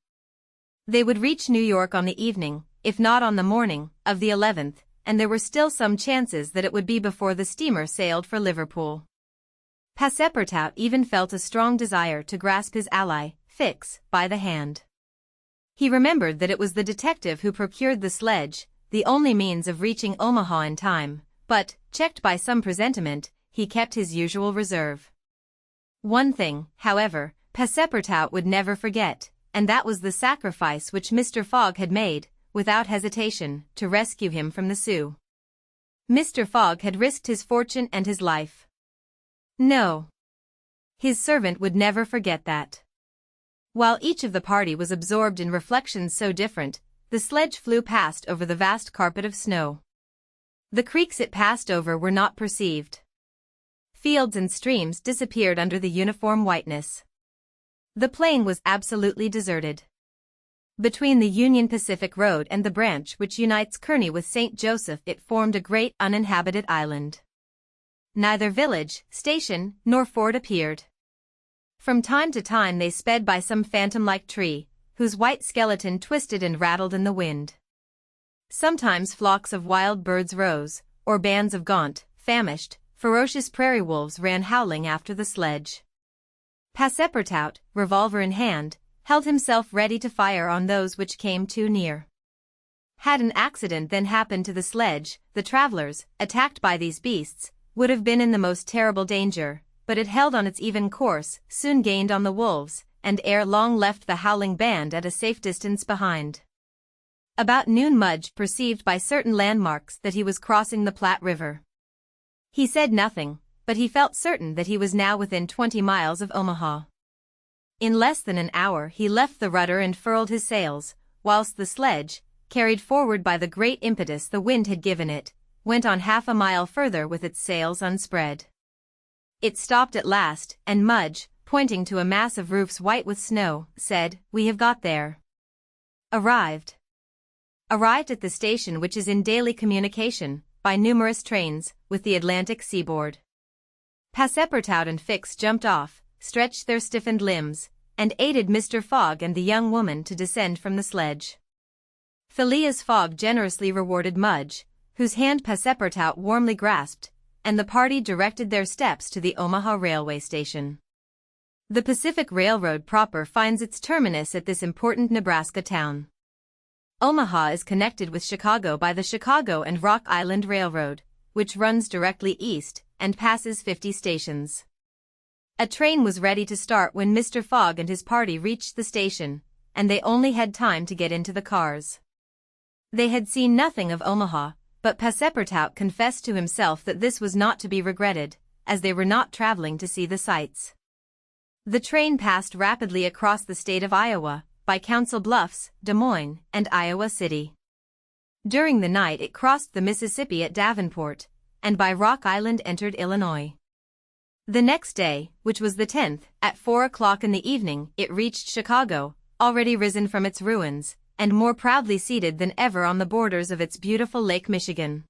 They would reach New York on the evening, if not on the morning, of the 11th, and there were still some chances that it would be before the steamer sailed for Liverpool. Passepartout even felt a strong desire to grasp his ally, Fix, by the hand. He remembered that it was the detective who procured the sledge, the only means of reaching Omaha in time, but, checked by some presentiment, he kept his usual reserve. One thing, however, Passepartout would never forget, and that was the sacrifice which Mr. Fogg had made, without hesitation, to rescue him from the Sioux. Mr. Fogg had risked his fortune and his life. No. His servant would never forget that. While each of the party was absorbed in reflections so different, the sledge flew past over the vast carpet of snow. The creeks it passed over were not perceived. Fields and streams disappeared under the uniform whiteness. The plain was absolutely deserted. Between the Union Pacific Road and the branch which unites Kearney with St. Joseph, it formed a great uninhabited island. Neither village, station, nor fort appeared. From time to time they sped by some phantom-like tree, whose white skeleton twisted and rattled in the wind. Sometimes flocks of wild birds rose, or bands of gaunt, famished, ferocious prairie wolves ran howling after the sledge. Passepartout, revolver in hand, held himself ready to fire on those which came too near. Had an accident then happened to the sledge, the travelers, attacked by these beasts, would have been in the most terrible danger, but it held on its even course, soon gained on the wolves, and ere long left the howling band at a safe distance behind. About noon Mudge perceived by certain landmarks that he was crossing the Platte River. He said nothing, but he felt certain that he was now within 20 miles of Omaha. In less than an hour he left the rudder and furled his sails, whilst the sledge, carried forward by the great impetus the wind had given it, went on half a mile further with its sails unspread. It stopped at last, and Mudge, pointing to a mass of roofs white with snow, said, "We have got there." Arrived at the station which is in daily communication, by numerous trains, with the Atlantic seaboard. Passepartout and Fix jumped off, stretched their stiffened limbs, and aided Mr. Fogg and the young woman to descend from the sledge. Phileas Fogg generously rewarded Mudge, whose hand Passepartout warmly grasped, and the party directed their steps to the Omaha railway station. The Pacific Railroad proper finds its terminus at this important Nebraska town. Omaha is connected with Chicago by the Chicago and Rock Island Railroad, which runs directly east and passes 50 stations. A train was ready to start when Mr. Fogg and his party reached the station, and they only had time to get into the cars. They had seen nothing of Omaha, but Passepartout confessed to himself that this was not to be regretted, as they were not traveling to see the sights. The train passed rapidly across the state of Iowa, by Council Bluffs, Des Moines, and Iowa City. During the night it crossed the Mississippi at Davenport, and by Rock Island entered Illinois. The next day, which was the 10th, at 4 o'clock in the evening, it reached Chicago, already risen from its ruins, and more proudly seated than ever on the borders of its beautiful Lake Michigan.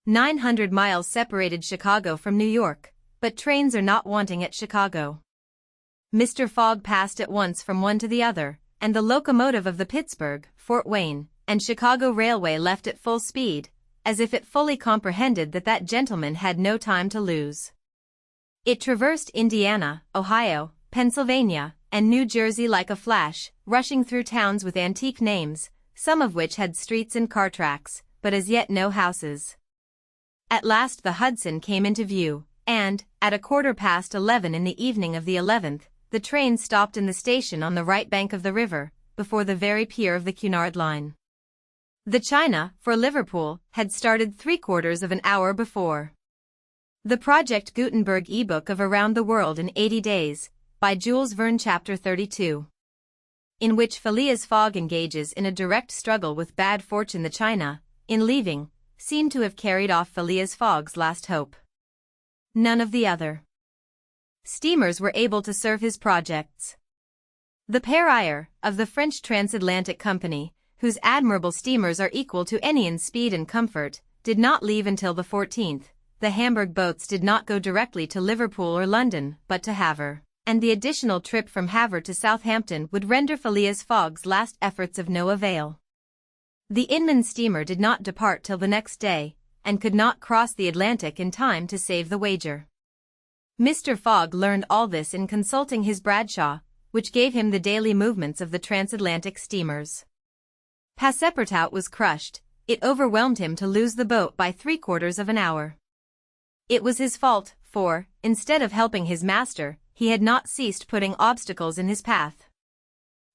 900 miles separated Chicago from New York, but trains are not wanting at Chicago. Mr. Fogg passed at once from one to the other, and the locomotive of the Pittsburgh, Fort Wayne, and Chicago Railway left at full speed, as if it fully comprehended that that gentleman had no time to lose. It traversed Indiana, Ohio, Pennsylvania, and New Jersey like a flash, rushing through towns with antique names, some of which had streets and car tracks, but as yet no houses. At last the Hudson came into view, and, at 11:15 in the evening of the 11th, the train stopped in the station on the right bank of the river, before the very pier of the Cunard line. The China, for Liverpool, had started 3/4 of an hour before. The Project Gutenberg e-book of Around the World in 80 Days, by Jules Verne, Chapter 32. In which Phileas Fogg engages in a direct struggle with bad fortune. The China, in leaving, seemed to have carried off Phileas Fogg's last hope. None of the other steamers were able to serve his projects. The Père of the French Transatlantic Company, whose admirable steamers are equal to any in speed and comfort, did not leave until the 14th. The Hamburg boats did not go directly to Liverpool or London, but to Havre, and the additional trip from Havre to Southampton would render Phileas Fogg's last efforts of no avail. The inland steamer did not depart till the next day, and could not cross the Atlantic in time to save the wager. Mr. Fogg learned all this in consulting his Bradshaw, which gave him the daily movements of the transatlantic steamers. Passepartout was crushed. It overwhelmed him to lose the boat by 3/4 of an hour. It was his fault, for, instead of helping his master, he had not ceased putting obstacles in his path.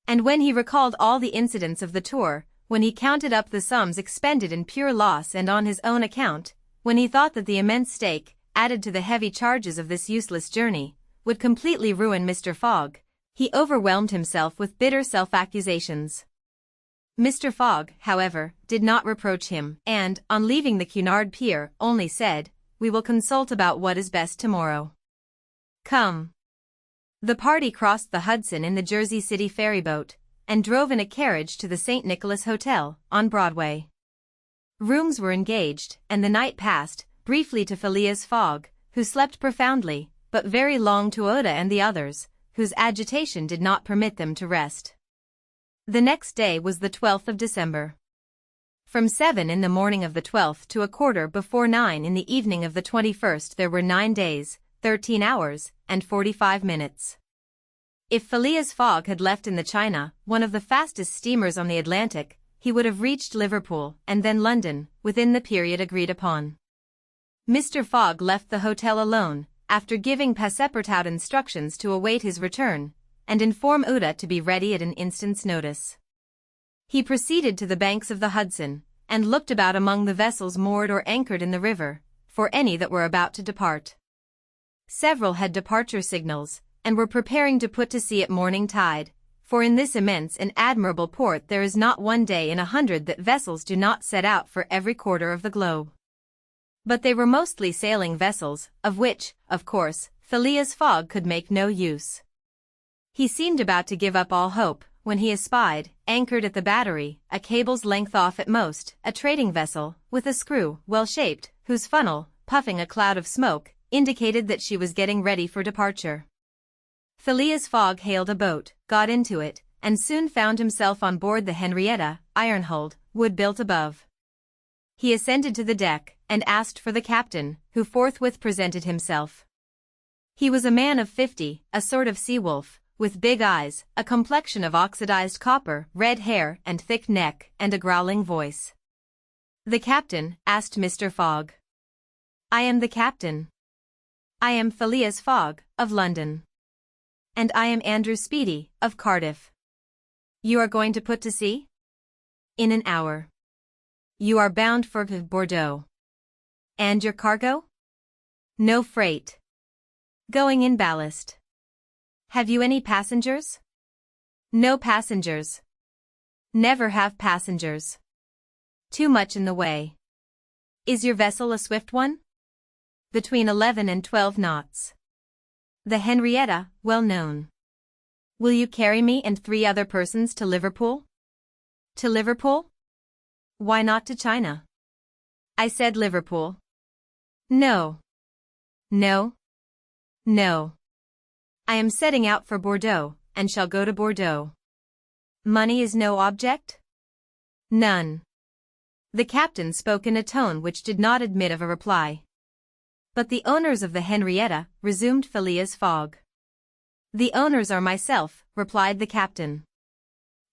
And when he recalled all the incidents of the tour, when he counted up the sums expended in pure loss and on his own account, when he thought that the immense stake, added to the heavy charges of this useless journey, would completely ruin Mr. Fogg, he overwhelmed himself with bitter self-accusations. Mr. Fogg, however, did not reproach him, and, on leaving the Cunard pier, only said, "We will consult about what is best tomorrow. Come." The party crossed the Hudson in the Jersey City ferryboat, and drove in a carriage to the St. Nicholas Hotel, on Broadway. Rooms were engaged, and the night passed, briefly to Phileas Fogg, who slept profoundly, but very long to Oda and the others, whose agitation did not permit them to rest. The next day was the 12th of December. From 7 in the morning of the 12th to 9:15 in the evening of the 21st there were 9 days, 13 hours, and 45 minutes. If Phileas Fogg had left in the China, one of the fastest steamers on the Atlantic, he would have reached Liverpool and then London, within the period agreed upon. Mr. Fogg left the hotel alone, after giving Passepartout instructions to await his return, and inform Uda to be ready at an instant's notice. He proceeded to the banks of the Hudson, and looked about among the vessels moored or anchored in the river, for any that were about to depart. Several had departure signals, and were preparing to put to sea at morning tide, for in this immense and admirable port there is not one day in 100 that vessels do not set out for every quarter of the globe. But they were mostly sailing vessels, of which, of course, Phileas Fogg could make no use. He seemed about to give up all hope, when he espied, anchored at the battery, a cable's length off at most, a trading vessel, with a screw, well-shaped, whose funnel, puffing a cloud of smoke, indicated that she was getting ready for departure. Phileas Fogg hailed a boat, got into it, and soon found himself on board the Henrietta, iron-hulled, wood-built above. He ascended to the deck, and asked for the captain, who forthwith presented himself. He was a man of 50, a sort of sea-wolf, with big eyes, a complexion of oxidized copper, red hair and thick neck, and a growling voice. "The captain?" asked Mr. Fogg. "I am the captain. I am Phileas Fogg, of London. And I am Andrew Speedy, of Cardiff. You are going to put to sea?" "In an hour." "You are bound for Bordeaux. And your cargo?" "No freight. Going in ballast." "Have you any passengers?" "No passengers. Never have passengers. Too much in the way." "Is your vessel a swift one?" "Between 11 and 12 knots. The Henrietta, well known." "Will you carry me and 3 other persons to Liverpool?" "To Liverpool? Why not to China?" "I said Liverpool." "No. No. No. I am setting out for Bordeaux, and shall go to Bordeaux." "Money is no object?" "None." The captain spoke in a tone which did not admit of a reply. "But the owners of the Henrietta," resumed Phileas Fogg. "The owners are myself," replied the captain.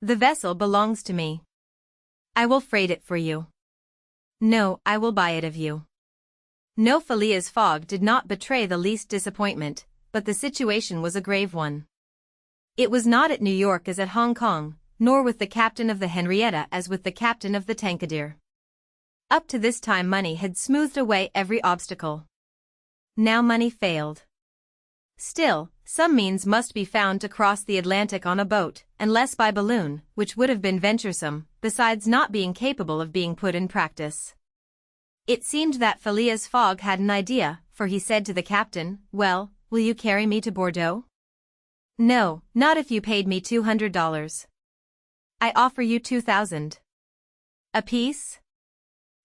"The vessel belongs to me. I will freight it for you." "No, I will buy it of you." No, Phileas Fogg did not betray the least disappointment, but the situation was a grave one. It was not at New York as at Hong Kong, nor with the captain of the Henrietta as with the captain of the Tankadere. Up to this time money had smoothed away every obstacle. Now money failed. Still, some means must be found to cross the Atlantic on a boat, unless by balloon, which would have been venturesome, besides not being capable of being put in practice. It seemed that Phileas Fogg had an idea, for he said to the captain, "Well, will you carry me to Bordeaux?" "No, not if you paid me $200. I offer you 2,000. "Apiece?"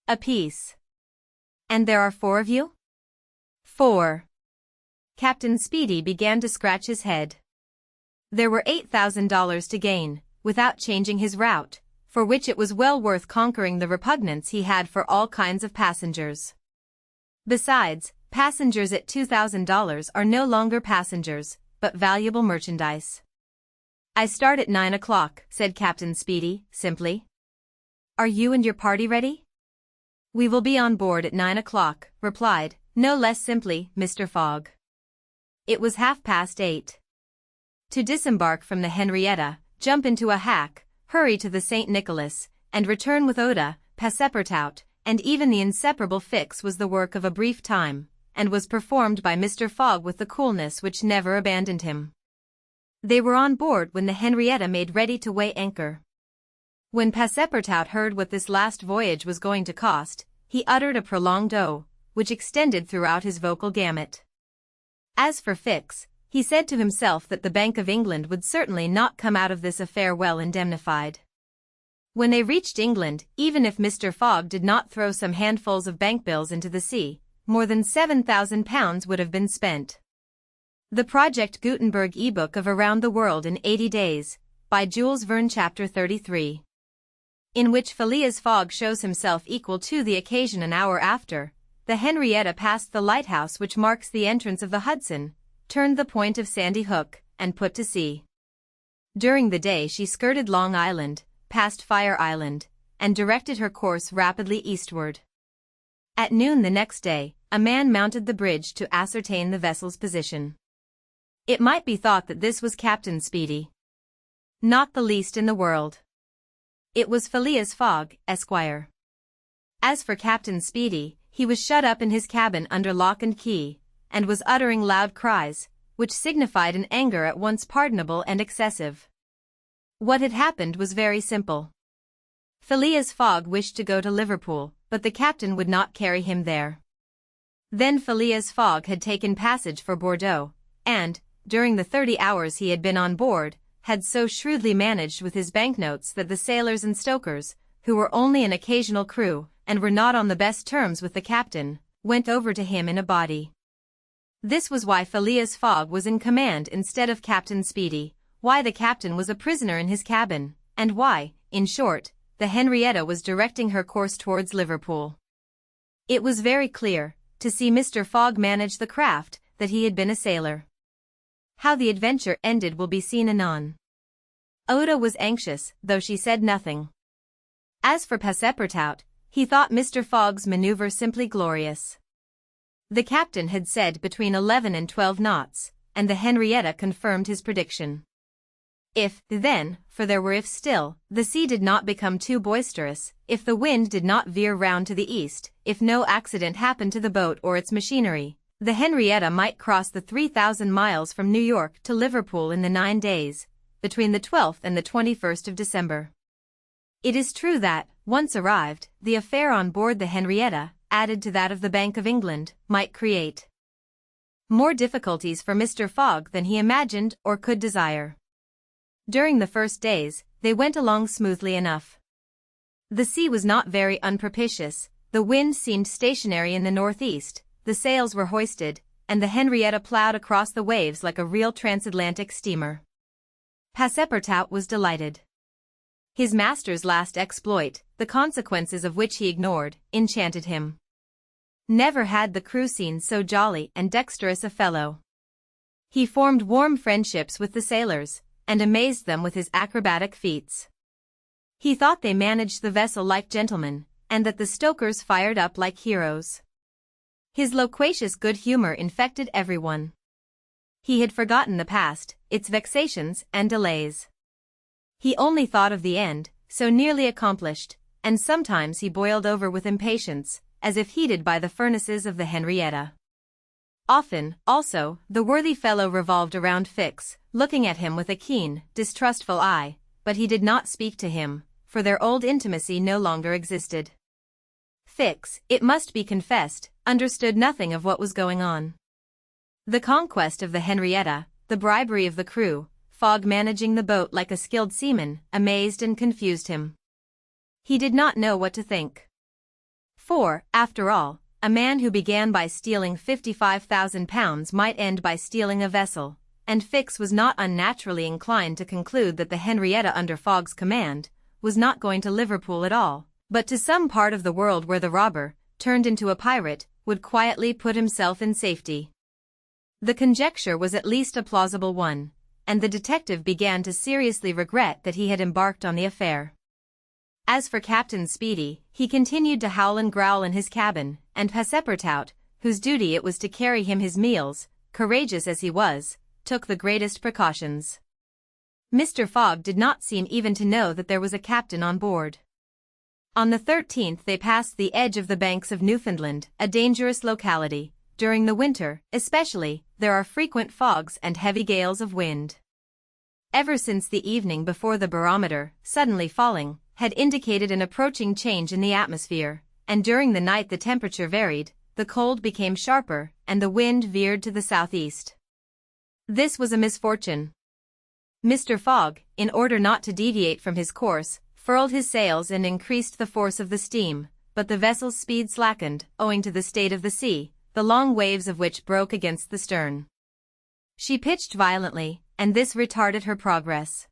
"Apiece." "And there are 4 of you?" "4." Captain Speedy began to scratch his head. There were $8,000 to gain, without changing his route, for which it was well worth conquering the repugnance he had for all kinds of passengers. Besides, Passengers at $2,000 are no longer passengers, but valuable merchandise. I start at 9 o'clock, said Captain Speedy, simply. Are you and your party ready? We will be on board at 9 o'clock, replied, no less simply, Mr. Fogg. It was 8:30. To disembark from the Henrietta, jump into a hack, hurry to the St. Nicholas, and return with Oda, Passepartout, and even the inseparable Fix was the work of a brief time, and was performed by Mr. Fogg with the coolness which never abandoned him. They were on board when the Henrietta made ready to weigh anchor. When Passepartout heard what this last voyage was going to cost, he uttered a prolonged "oh," which extended throughout his vocal gamut. As for Fix, he said to himself that the Bank of England would certainly not come out of this affair well indemnified. When they reached England, even if Mr. Fogg did not throw some handfuls of bank bills into the sea, more than £7,000 would have been spent. The Project Gutenberg ebook of Around the World in 80 Days, by Jules Verne, Chapter 33. In which Phileas Fogg shows himself equal to the occasion. An hour after, the Henrietta passed the lighthouse which marks the entrance of the Hudson, turned the point of Sandy Hook, and put to sea. During the day she skirted Long Island, passed Fire Island, and directed her course rapidly eastward. At noon the next day, a man mounted the bridge to ascertain the vessel's position. It might be thought that this was Captain Speedy. Not the least in the world. It was Phileas Fogg, Esquire. As for Captain Speedy, he was shut up in his cabin under lock and key, and was uttering loud cries, which signified an anger at once pardonable and excessive. What had happened was very simple. Phileas Fogg wished to go to Liverpool, but the captain would not carry him there. Then Phileas Fogg had taken passage for Bordeaux, and, during the 30 hours he had been on board, had so shrewdly managed with his banknotes that the sailors and stokers, who were only an occasional crew, and were not on the best terms with the captain, went over to him in a body. This was why Phileas Fogg was in command instead of Captain Speedy, why the captain was a prisoner in his cabin, and why, in short, the Henrietta was directing her course towards Liverpool. It was very clear, to see Mr. Fogg manage the craft, that he had been a sailor. How the adventure ended will be seen anon. Oda was anxious, though she said nothing. As for Passepartout, he thought Mr. Fogg's maneuver simply glorious. The captain had said between 11 and 12 knots, and the Henrietta confirmed his prediction. If, then, for there were ifs still, the sea did not become too boisterous, if the wind did not veer round to the east, if no accident happened to the boat or its machinery, the Henrietta might cross the 3,000 miles from New York to Liverpool in the 9 days, between the 12th and the 21st of December. It is true that, once arrived, the affair on board the Henrietta, added to that of the Bank of England, might create more difficulties for Mr. Fogg than he imagined or could desire. During the first days, they went along smoothly enough. The sea was not very unpropitious, the wind seemed stationary in the northeast, the sails were hoisted, and the Henrietta ploughed across the waves like a real transatlantic steamer. Passepartout was delighted. His master's last exploit, the consequences of which he ignored, enchanted him. Never had the crew seen so jolly and dexterous a fellow. He formed warm friendships with the sailors, and amazed them with his acrobatic feats. He thought they managed the vessel like gentlemen, and that the stokers fired up like heroes. His loquacious good humor infected everyone. He had forgotten the past, its vexations and delays. He only thought of the end, so nearly accomplished, and sometimes he boiled over with impatience, as if heated by the furnaces of the Henrietta. Often, also, the worthy fellow revolved around Fix, looking at him with a keen, distrustful eye, but he did not speak to him, for their old intimacy no longer existed. Fix, it must be confessed, understood nothing of what was going on. The conquest of the Henrietta, the bribery of the crew, Fogg managing the boat like a skilled seaman, amazed and confused him. He did not know what to think. For, after all, a man who began by stealing £55,000 might end by stealing a vessel, and Fix was not unnaturally inclined to conclude that the Henrietta under Fogg's command was not going to Liverpool at all, but to some part of the world where the robber, turned into a pirate, would quietly put himself in safety. The conjecture was at least a plausible one, and the detective began to seriously regret that he had embarked on the affair. As for Captain Speedy, he continued to howl and growl in his cabin, and Passepartout, whose duty it was to carry him his meals, courageous as he was, took the greatest precautions. Mr. Fogg did not seem even to know that there was a captain on board. On the 13th they passed the edge of the banks of Newfoundland, a dangerous locality. During the winter, especially, there are frequent fogs and heavy gales of wind. Ever since the evening before, the barometer, suddenly falling, had indicated an approaching change in the atmosphere, and during the night the temperature varied, the cold became sharper, and the wind veered to the southeast. This was a misfortune. Mr. Fogg, in order not to deviate from his course, furled his sails and increased the force of the steam, but the vessel's speed slackened, owing to the state of the sea, the long waves of which broke against the stern. She pitched violently, and this retarded her progress.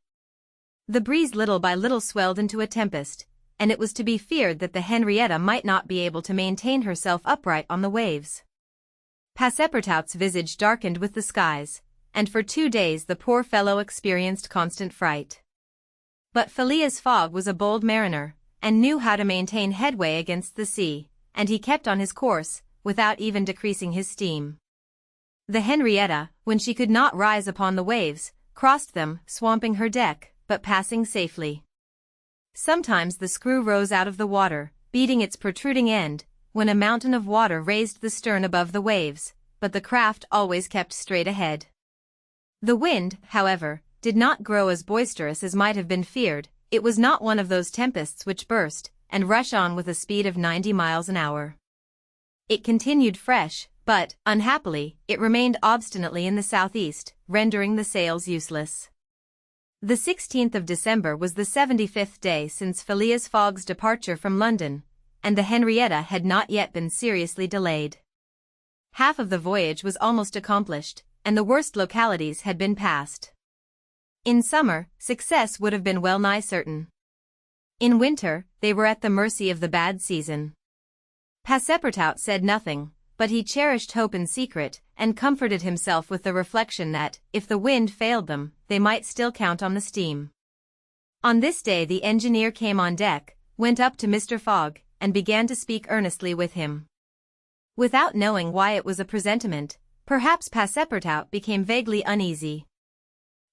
The breeze little by little swelled into a tempest, and it was to be feared that the Henrietta might not be able to maintain herself upright on the waves. Passepartout's visage darkened with the skies, and for 2 days the poor fellow experienced constant fright. But Phileas Fogg was a bold mariner, and knew how to maintain headway against the sea, and he kept on his course, without even decreasing his steam. The Henrietta, when she could not rise upon the waves, crossed them, swamping her deck, but passing safely. Sometimes the screw rose out of the water, beating its protruding end, when a mountain of water raised the stern above the waves, but the craft always kept straight ahead. The wind, however, did not grow as boisterous as might have been feared. It was not one of those tempests which burst and rush on with a speed of 90 miles an hour. It continued fresh, but, unhappily, it remained obstinately in the southeast, rendering the sails useless. The 16th of December was the 75th day since Phileas Fogg's departure from London, and the Henrietta had not yet been seriously delayed. Half of the voyage was almost accomplished, and the worst localities had been passed. In summer, success would have been well nigh certain. In winter, they were at the mercy of the bad season. Passepartout said nothing, but he cherished hope in secret, and comforted himself with the reflection that, if the wind failed them, they might still count on the steam. On this day the engineer came on deck, went up to Mr. Fogg, and began to speak earnestly with him. Without knowing why it was a presentiment, perhaps Passepartout became vaguely uneasy.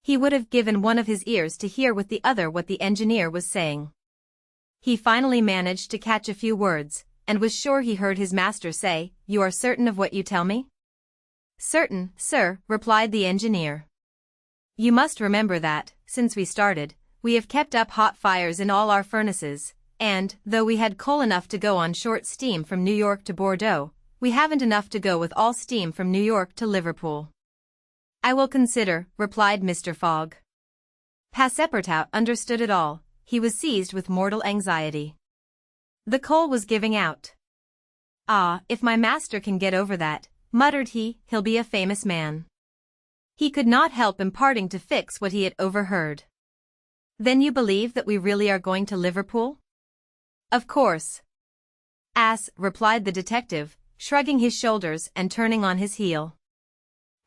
He would have given one of his ears to hear with the other what the engineer was saying. He finally managed to catch a few words, and was sure he heard his master say, "You are certain of what you tell me?" "Certain, sir," replied the engineer. "You must remember that, since we started, we have kept up hot fires in all our furnaces, and, though we had coal enough to go on short steam from New York to Bordeaux, we haven't enough to go with all steam from New York to Liverpool." "I will consider," replied Mr. Fogg. Passepartout understood it all. He was seized with mortal anxiety. The coal was giving out. "Ah, if my master can get over that," muttered he, "he'll be a famous man." He could not help imparting to Fix what he had overheard. "Then you believe that we really are going to Liverpool?" "Of course." "Ass," replied the detective, shrugging his shoulders and turning on his heel.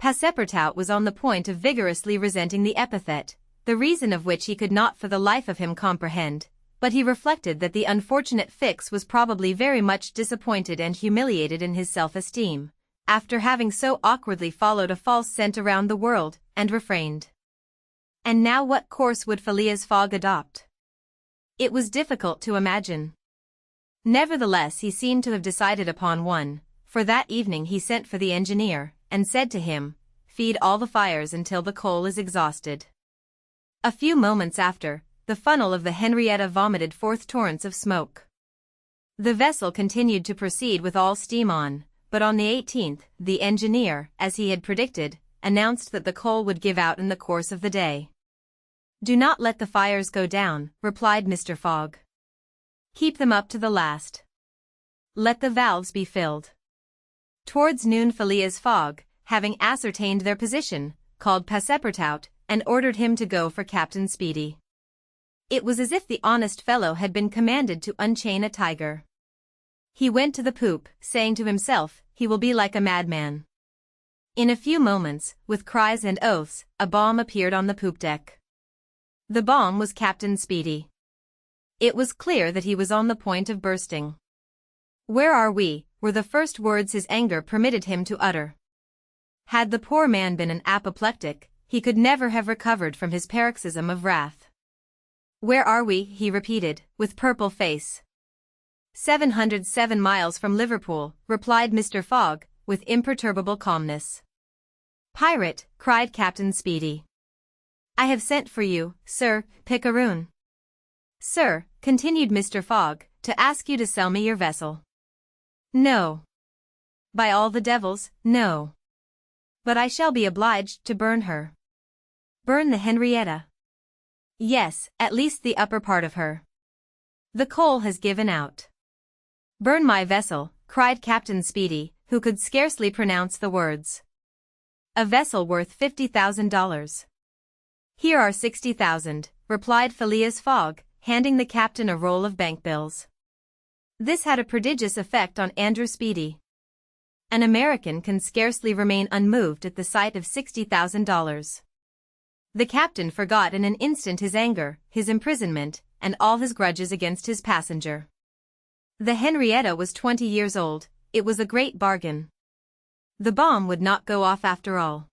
Passepartout was on the point of vigorously resenting the epithet, the reason of which he could not for the life of him comprehend, but he reflected that the unfortunate Fix was probably very much disappointed and humiliated in his self-esteem, after having so awkwardly followed a false scent around the world, and refrained. And now what course would Phileas Fogg adopt? It was difficult to imagine. Nevertheless he seemed to have decided upon one, for that evening he sent for the engineer, and said to him, "Feed all the fires until the coal is exhausted." A few moments after, the funnel of the Henrietta vomited forth torrents of smoke. The vessel continued to proceed with all steam on, but on the 18th, the engineer, as he had predicted, announced that the coal would give out in the course of the day. "Do not let the fires go down," replied Mr. Fogg. "Keep them up to the last. Let the valves be filled." Towards noon Phileas Fogg, having ascertained their position, called Passepartout, and ordered him to go for Captain Speedy. It was as if the honest fellow had been commanded to unchain a tiger. He went to the poop, saying to himself, he will be like a madman. In a few moments, with cries and oaths, a bomb appeared on the poop deck. The bomb was Captain Speedy. It was clear that he was on the point of bursting. "Where are we?" were the first words his anger permitted him to utter. Had the poor man been an apoplectic, he could never have recovered from his paroxysm of wrath. "Where are we?" he repeated, with purple face. 707 miles from Liverpool," replied Mr. Fogg, with imperturbable calmness. "Pirate," cried Captain Speedy. "I have sent for you, Sir Picaroon." "Sir," continued Mr. Fogg, "to ask you to sell me your vessel." "No. By all the devils, no. But I shall be obliged to burn her." "Burn the Henrietta?" "Yes, at least the upper part of her. The coal has given out." "Burn my vessel," cried Captain Speedy, who could scarcely pronounce the words. "A vessel worth $50,000. "Here are 60,000, replied Phileas Fogg, handing the captain a roll of bank bills. This had a prodigious effect on Andrew Speedy. An American can scarcely remain unmoved at the sight of $60,000. The captain forgot in an instant his anger, his imprisonment, and all his grudges against his passenger. The Henrietta was 20 years old. It was a great bargain. The bomb would not go off after all.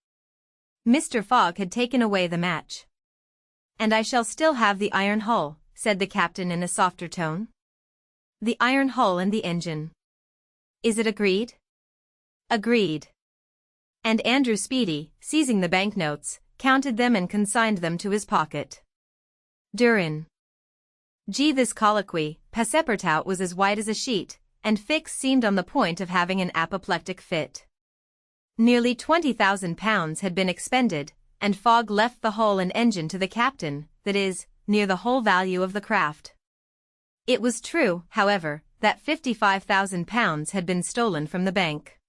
Mr. Fogg had taken away the match. "And I shall still have the iron hull," said the captain in a softer tone. "The iron hull and the engine. Is it agreed?" "Agreed." And Andrew Speedy, seizing the banknotes, counted them and consigned them to his pocket. During this colloquy, Passepartout was as white as a sheet, and Fix seemed on the point of having an apoplectic fit. Nearly £20,000 had been expended, and Fogg left the hull and engine to the captain, that is, near the whole value of the craft. It was true, however, that £55,000 had been stolen from the bank.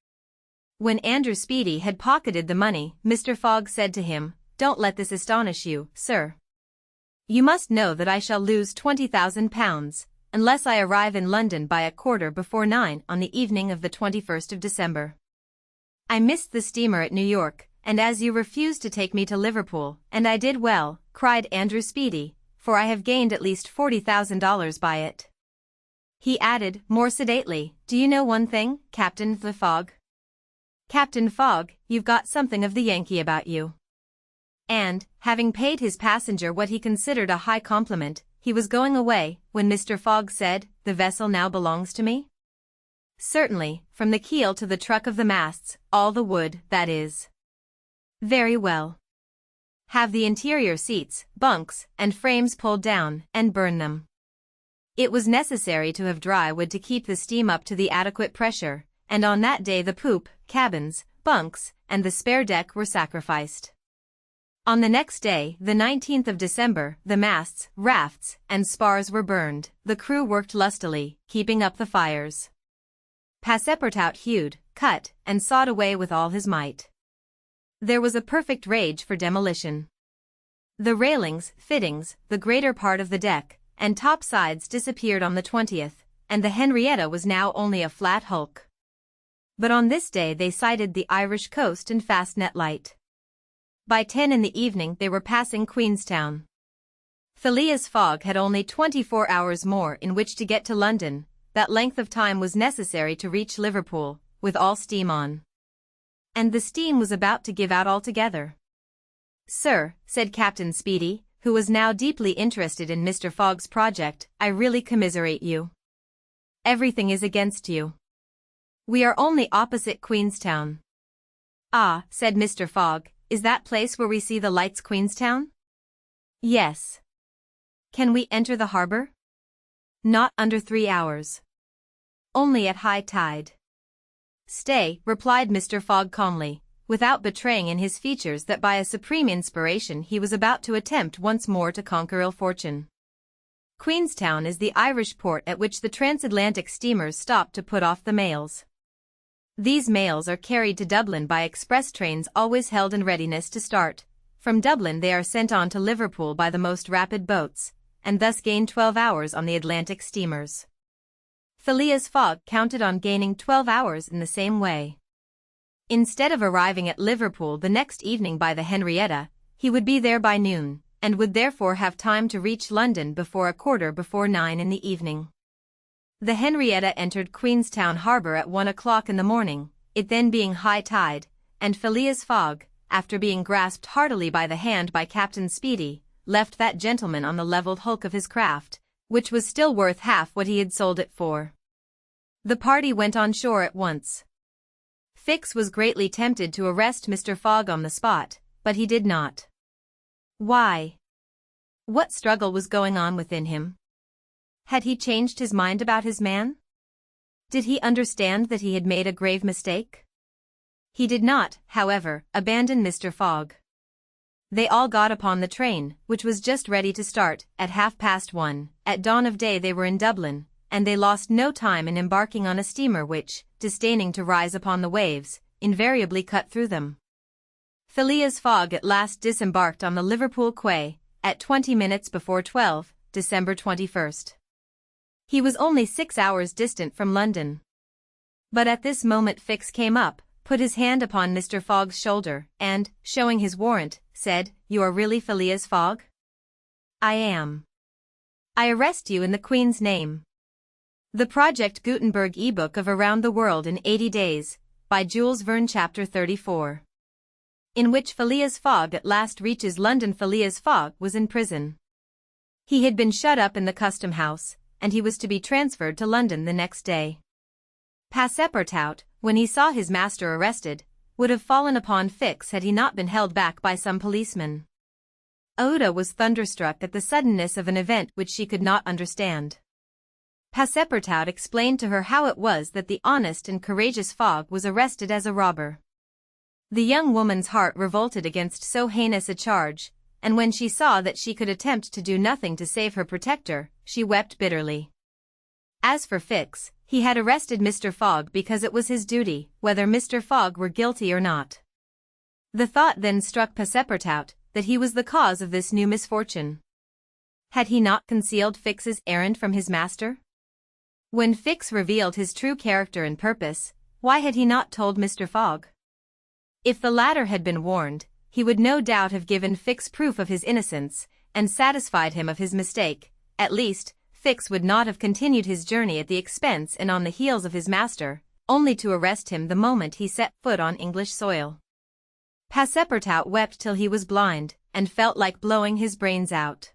When Andrew Speedy had pocketed the money, Mr. Fogg said to him, "Don't let this astonish you, sir. You must know that I shall lose £20,000, unless I arrive in London by 9:15 on the evening of the 21st of December. I missed the steamer at New York, and as you refused to take me to Liverpool, and I did well," cried Andrew Speedy, "for I have gained at least $40,000 by it." He added, more sedately, "Do you know one thing, Captain Fogg? Captain Fogg, you've got something of the Yankee about you." And, having paid his passenger what he considered a high compliment, he was going away, when Mr. Fogg said, "The vessel now belongs to me?" "Certainly, from the keel to the truck of the masts, all the wood, that is." "Very well. Have the interior seats, bunks, and frames pulled down, and burn them." It was necessary to have dry wood to keep the steam up to the adequate pressure, and on that day the poop, cabins, bunks, and the spare deck were sacrificed. On the next day, the 19th of December, the masts, rafts, and spars were burned. The crew worked lustily, keeping up the fires. Passepartout hewed, cut, and sawed away with all his might. There was a perfect rage for demolition. The railings, fittings, the greater part of the deck, and top sides disappeared on the 20th, and the Henrietta was now only a flat hulk. But on this day they sighted the Irish coast and Fastnet Light. By 10 in the evening they were passing Queenstown. Phileas Fogg had only 24 hours more in which to get to London. That length of time was necessary to reach Liverpool, with all steam on. And the steam was about to give out altogether. "Sir," said Captain Speedy, who was now deeply interested in Mr. Fogg's project, "I really commiserate you. Everything is against you. We are only opposite Queenstown." "Ah," said Mr. Fogg, "is that place where we see the lights Queenstown?" "Yes." "Can we enter the harbor?" "Not under 3 hours. Only at high tide." "Stay," replied Mr. Fogg calmly, without betraying in his features that by a supreme inspiration he was about to attempt once more to conquer ill fortune. "Queenstown is the Irish port at which the transatlantic steamers stop to put off the mails. These mails are carried to Dublin by express trains always held in readiness to start. From Dublin they are sent on to Liverpool by the most rapid boats, and thus gain 12 hours on the Atlantic steamers. Phileas Fogg counted on gaining 12 hours in the same way. Instead of arriving at Liverpool the next evening by the Henrietta, he would be there by noon, and would therefore have time to reach London before 9:15 in the evening. The Henrietta entered Queenstown Harbour at 1 o'clock in the morning, it then being high tide, and Phileas Fogg, after being grasped heartily by the hand by Captain Speedy, left that gentleman on the levelled hulk of his craft, which was still worth half what he had sold it for. The party went on shore at once. Fix was greatly tempted to arrest Mr. Fogg on the spot, but he did not. Why? What struggle was going on within him? Had he changed his mind about his man? Did he understand that he had made a grave mistake? He did not, however, abandon Mr. Fogg. They all got upon the train, which was just ready to start, at 1:30. At dawn of day they were in Dublin, and they lost no time in embarking on a steamer which, disdaining to rise upon the waves, invariably cut through them. Phileas Fogg at last disembarked on the Liverpool quay, at 20 minutes before 12, December 21st. He was only 6 hours distant from London. But at this moment Fix came up, put his hand upon Mr. Fogg's shoulder, and, showing his warrant, said, "You are really Phileas Fogg?" "I am. I arrest you in the Queen's name." The Project Gutenberg ebook of Around the World in 80 Days, by Jules Verne, Chapter 34. In which Phileas Fogg at last reaches London. Phileas Fogg was in prison. He had been shut up in the custom house, and he was to be transferred to London the next day. Passepartout, when he saw his master arrested, would have fallen upon Fix had he not been held back by some policemen. Oda was thunderstruck at the suddenness of an event which she could not understand. Passepartout explained to her how it was that the honest and courageous Fogg was arrested as a robber. The young woman's heart revolted against so heinous a charge, and when she saw that she could attempt to do nothing to save her protector, she wept bitterly. As for Fix, he had arrested Mr. Fogg because it was his duty, whether Mr. Fogg were guilty or not. The thought then struck Passepartout that he was the cause of this new misfortune. Had he not concealed Fix's errand from his master? When Fix revealed his true character and purpose, why had he not told Mr. Fogg? If the latter had been warned, he would no doubt have given Fix proof of his innocence, and satisfied him of his mistake. At least, Fix would not have continued his journey at the expense and on the heels of his master, only to arrest him the moment he set foot on English soil. Passepartout wept till he was blind, and felt like blowing his brains out.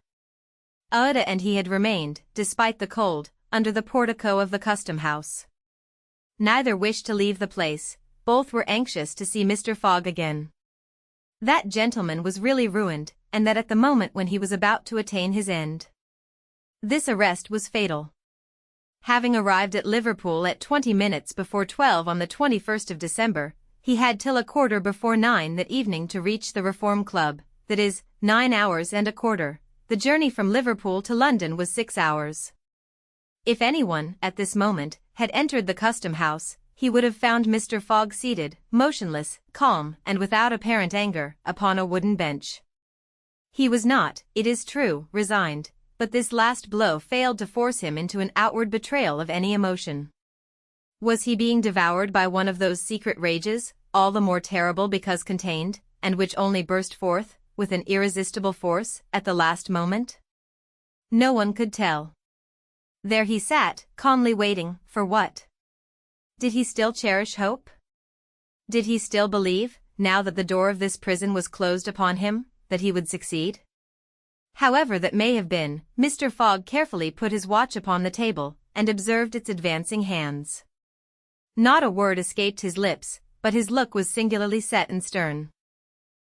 Oda and he had remained, despite the cold, under the portico of the custom house. Neither wished to leave the place, both were anxious to see Mr. Fogg again. That gentleman was really ruined, and that at the moment when he was about to attain his end. This arrest was fatal. Having arrived at Liverpool at 20 minutes before 12 on the 21st of December, he had till 9:15 that evening to reach the Reform Club, that is, 9 hours and a quarter. The journey from Liverpool to London was 6 hours. If anyone, at this moment, had entered the custom house, he would have found Mr. Fogg seated, motionless, calm, and without apparent anger, upon a wooden bench. He was not, it is true, resigned, but this last blow failed to force him into an outward betrayal of any emotion. Was he being devoured by one of those secret rages, all the more terrible because contained, and which only burst forth, with an irresistible force, at the last moment? No one could tell. There he sat, calmly waiting, for what? Did he still cherish hope? Did he still believe, now that the door of this prison was closed upon him, that he would succeed? However that may have been, Mr. Fogg carefully put his watch upon the table, and observed its advancing hands. Not a word escaped his lips, but his look was singularly set and stern.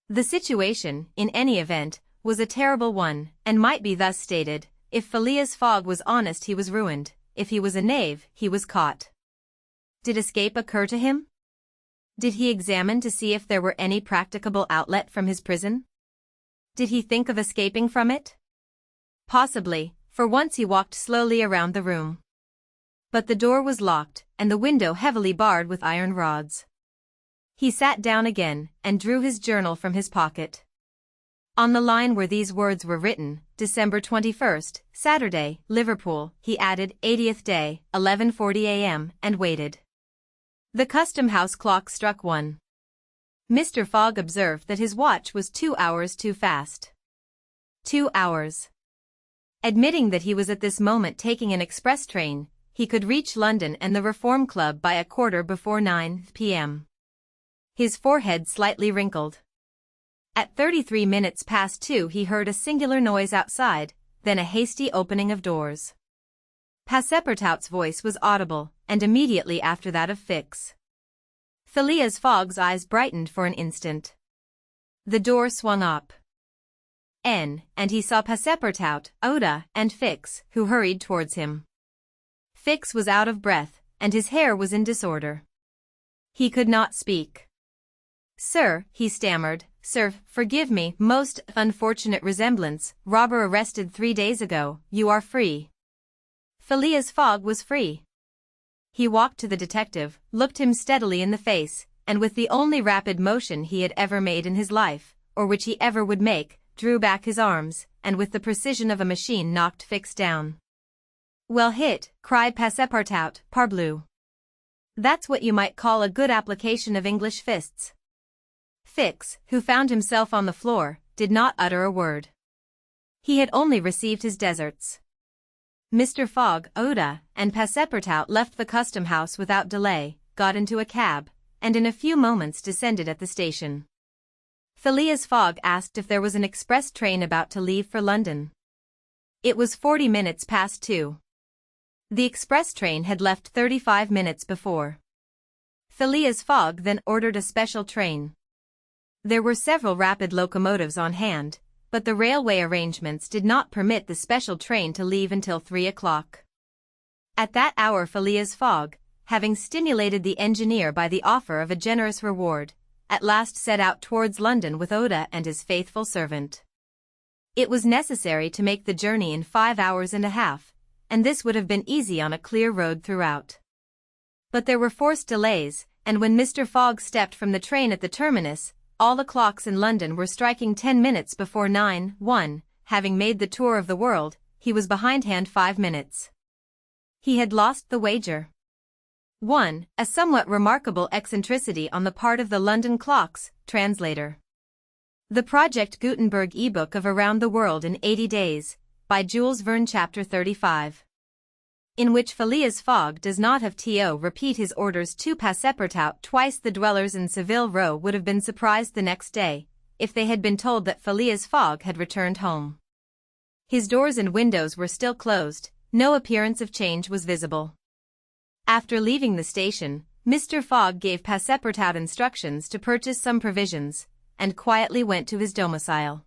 The situation, in any event, was a terrible one, and might be thus stated: if Phileas Fogg was honest he was ruined, if he was a knave he was caught. Did escape occur to him? Did he examine to see if there were any practicable outlet from his prison? Did he think of escaping from it? Possibly, for once he walked slowly around the room. But the door was locked, and the window heavily barred with iron rods. He sat down again, and drew his journal from his pocket. On the line where these words were written, December 21st, Saturday, Liverpool, he added, 80th day, 11:40 a.m., and waited. The custom house clock struck 1. Mr. Fogg observed that his watch was 2 hours too fast. 2 hours. Admitting that he was at this moment taking an express train, he could reach London and the Reform Club by 9:15 p.m. His forehead slightly wrinkled. At 33 minutes past 2 he heard a singular noise outside, then a hasty opening of doors. Passepartout's voice was audible, and immediately after that of Fix. Phileas Fogg's eyes brightened for an instant. The door swung up. And he saw Passepartout, Oda, and Fix, who hurried towards him. Fix was out of breath, and his hair was in disorder. He could not speak. "Sir," he stammered, "sir, forgive me, most unfortunate resemblance, robber arrested 3 days ago, you are free." Phileas Fogg was free. He walked to the detective, looked him steadily in the face, and with the only rapid motion he had ever made in his life, or which he ever would make, drew back his arms, and with the precision of a machine knocked Fix down. "Well hit," cried Passepartout, "parbleu. That's what you might call a good application of English fists." Fix, who found himself on the floor, did not utter a word. He had only received his deserts. Mr. Fogg, Oda, and Passepartout left the custom house without delay, got into a cab, and in a few moments descended at the station. Phileas Fogg asked if there was an express train about to leave for London. It was 40 minutes past 2. The express train had left 35 minutes before. Phileas Fogg then ordered a special train. There were several rapid locomotives on hand, but the railway arrangements did not permit the special train to leave until 3 o'clock. At that hour Phileas Fogg, having stimulated the engineer by the offer of a generous reward, at last set out towards London with Oda and his faithful servant. It was necessary to make the journey in 5 hours and a half, and this would have been easy on a clear road throughout. But there were forced delays, and when Mr. Fogg stepped from the train at the terminus, all the clocks in London were striking 10 minutes before 9. Having made the tour of the world, he was behindhand 5 minutes. He had lost the wager. 1. A somewhat remarkable eccentricity on the part of the London clocks, translator. The Project Gutenberg ebook of Around the World in 80 Days, by Jules Verne, Chapter 35. In which Phileas Fogg does not have to repeat his orders to Passepartout twice. The dwellers in Savile Row would have been surprised the next day, if they had been told that Phileas Fogg had returned home. His doors and windows were still closed, no appearance of change was visible. After leaving the station, Mr. Fogg gave Passepartout instructions to purchase some provisions, and quietly went to his domicile.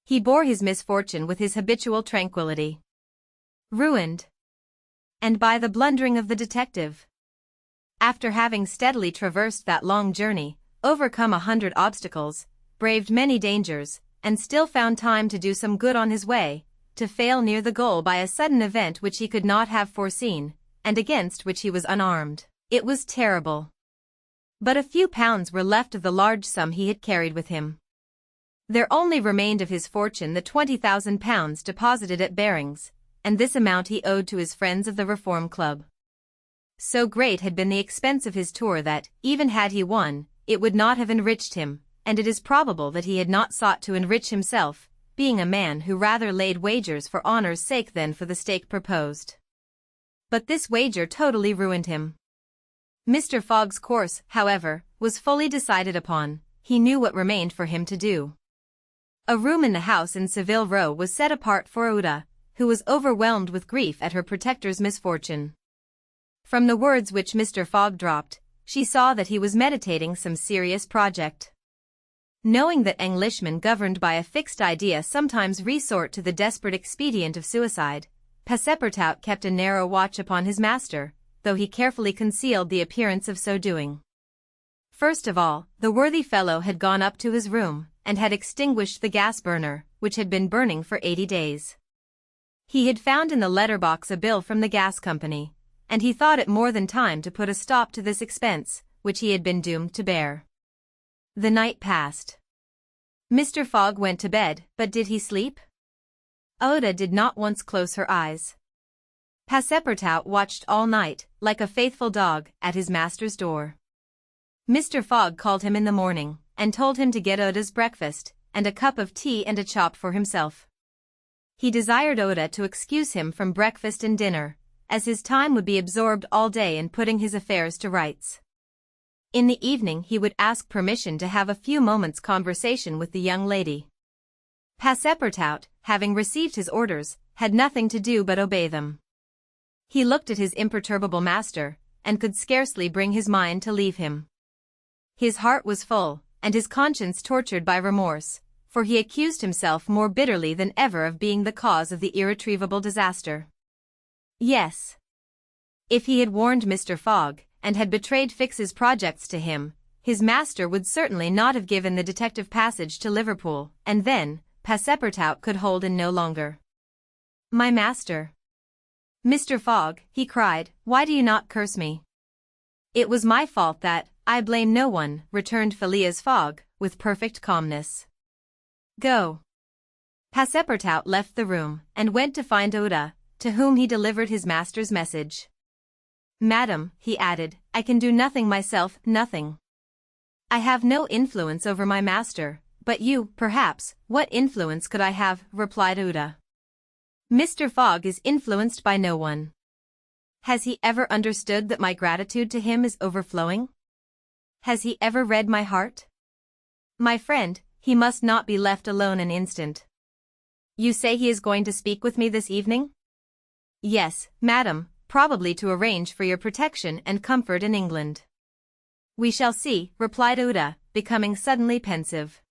He bore his misfortune with his habitual tranquillity. Ruined. And by the blundering of the detective. After having steadily traversed that long journey, overcome 100 obstacles, braved many dangers, and still found time to do some good on his way, to fail near the goal by a sudden event which he could not have foreseen, and against which he was unarmed, it was terrible. But a few pounds were left of the large sum he had carried with him. There only remained of his fortune the £20,000 deposited at Barings, and this amount he owed to his friends of the Reform Club. So great had been the expense of his tour that, even had he won, it would not have enriched him, and it is probable that he had not sought to enrich himself, being a man who rather laid wagers for honor's sake than for the stake proposed. But this wager totally ruined him. Mr. Fogg's course, however, was fully decided upon. He knew what remained for him to do. A room in the house in Savile Row was set apart for Oda, who was overwhelmed with grief at her protector's misfortune. From the words which Mr. Fogg dropped, she saw that he was meditating some serious project. Knowing that Englishmen governed by a fixed idea sometimes resort to the desperate expedient of suicide, Passepartout kept a narrow watch upon his master, though he carefully concealed the appearance of so doing. First of all, the worthy fellow had gone up to his room, and had extinguished the gas burner, which had been burning for 80 days. He had found in the letter-box a bill from the gas company, and he thought it more than time to put a stop to this expense, which he had been doomed to bear. The night passed. Mr. Fogg went to bed, but did he sleep? Oda did not once close her eyes. Passepartout watched all night, like a faithful dog, at his master's door. Mr. Fogg called him in the morning, and told him to get Oda's breakfast, and a cup of tea and a chop for himself. He desired Oda to excuse him from breakfast and dinner, as his time would be absorbed all day in putting his affairs to rights. In the evening he would ask permission to have a few moments' conversation with the young lady. Passepartout, having received his orders, had nothing to do but obey them. He looked at his imperturbable master, and could scarcely bring his mind to leave him. His heart was full, and his conscience tortured by remorse, for he accused himself more bitterly than ever of being the cause of the irretrievable disaster. Yes. If he had warned Mr. Fogg, and had betrayed Fix's projects to him, his master would certainly not have given the detective passage to Liverpool, and then, Passepartout could hold in no longer. My master. Mr. Fogg, he cried, why do you not curse me? It was my fault that, I blame no one, returned Phileas Fogg, with perfect calmness. Go. Passepartout left the room, and went to find Oda, to whom he delivered his master's message. Madam, he added, I can do nothing myself, nothing. I have no influence over my master, but you, perhaps, what influence could I have, replied Oda. Mr. Fogg is influenced by no one. Has he ever understood that my gratitude to him is overflowing? Has he ever read my heart? My friend, he must not be left alone an instant. You say he is going to speak with me this evening? Yes, madam, probably to arrange for your protection and comfort in England. We shall see, replied Oda, becoming suddenly pensive.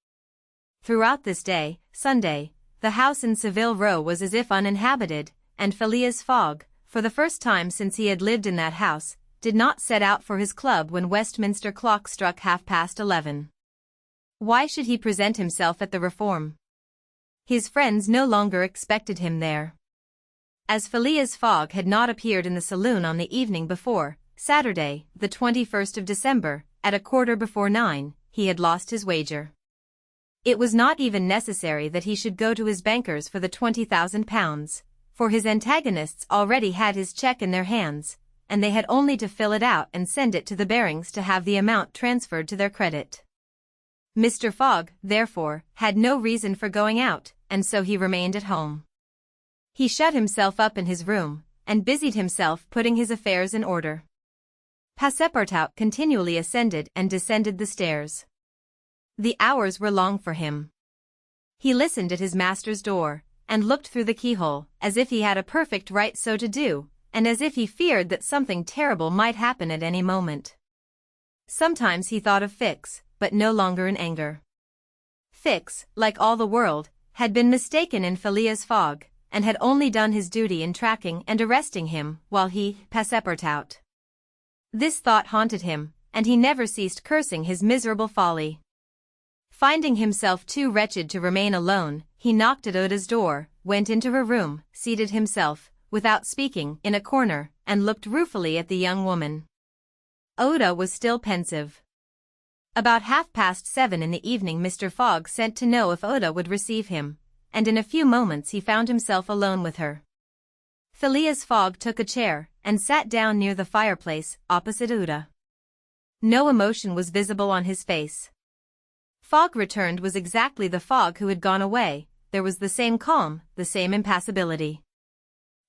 Throughout this day, Sunday, the house in Savile Row was as if uninhabited, and Phileas Fogg, for the first time since he had lived in that house, did not set out for his club when Westminster clock struck 11:30. Why should he present himself at the Reform? His friends no longer expected him there. As Phileas Fogg had not appeared in the saloon on the evening before, Saturday, the 21st of December, at 9:15, he had lost his wager. It was not even necessary that he should go to his bankers for the £20,000, for his antagonists already had his cheque in their hands, and they had only to fill it out and send it to the Barings to have the amount transferred to their credit. Mr. Fogg, therefore, had no reason for going out, and so he remained at home. He shut himself up in his room, and busied himself putting his affairs in order. Passepartout continually ascended and descended the stairs. The hours were long for him. He listened at his master's door, and looked through the keyhole, as if he had a perfect right so to do, and as if he feared that something terrible might happen at any moment. Sometimes he thought of Fix, but no longer in anger. Fix, like all the world, had been mistaken in Phileas Fogg, and had only done his duty in tracking and arresting him, while he, Passepartout. This thought haunted him, and he never ceased cursing his miserable folly. Finding himself too wretched to remain alone, he knocked at Oda's door, went into her room, seated himself, without speaking, in a corner, and looked ruefully at the young woman. Oda was still pensive. About 7:30 in the evening Mr. Fogg sent to know if Oda would receive him, and in a few moments he found himself alone with her. Phileas Fogg took a chair, and sat down near the fireplace, opposite Oda. No emotion was visible on his face. Fogg returned was exactly the Fogg who had gone away, there was the same calm, the same impassibility.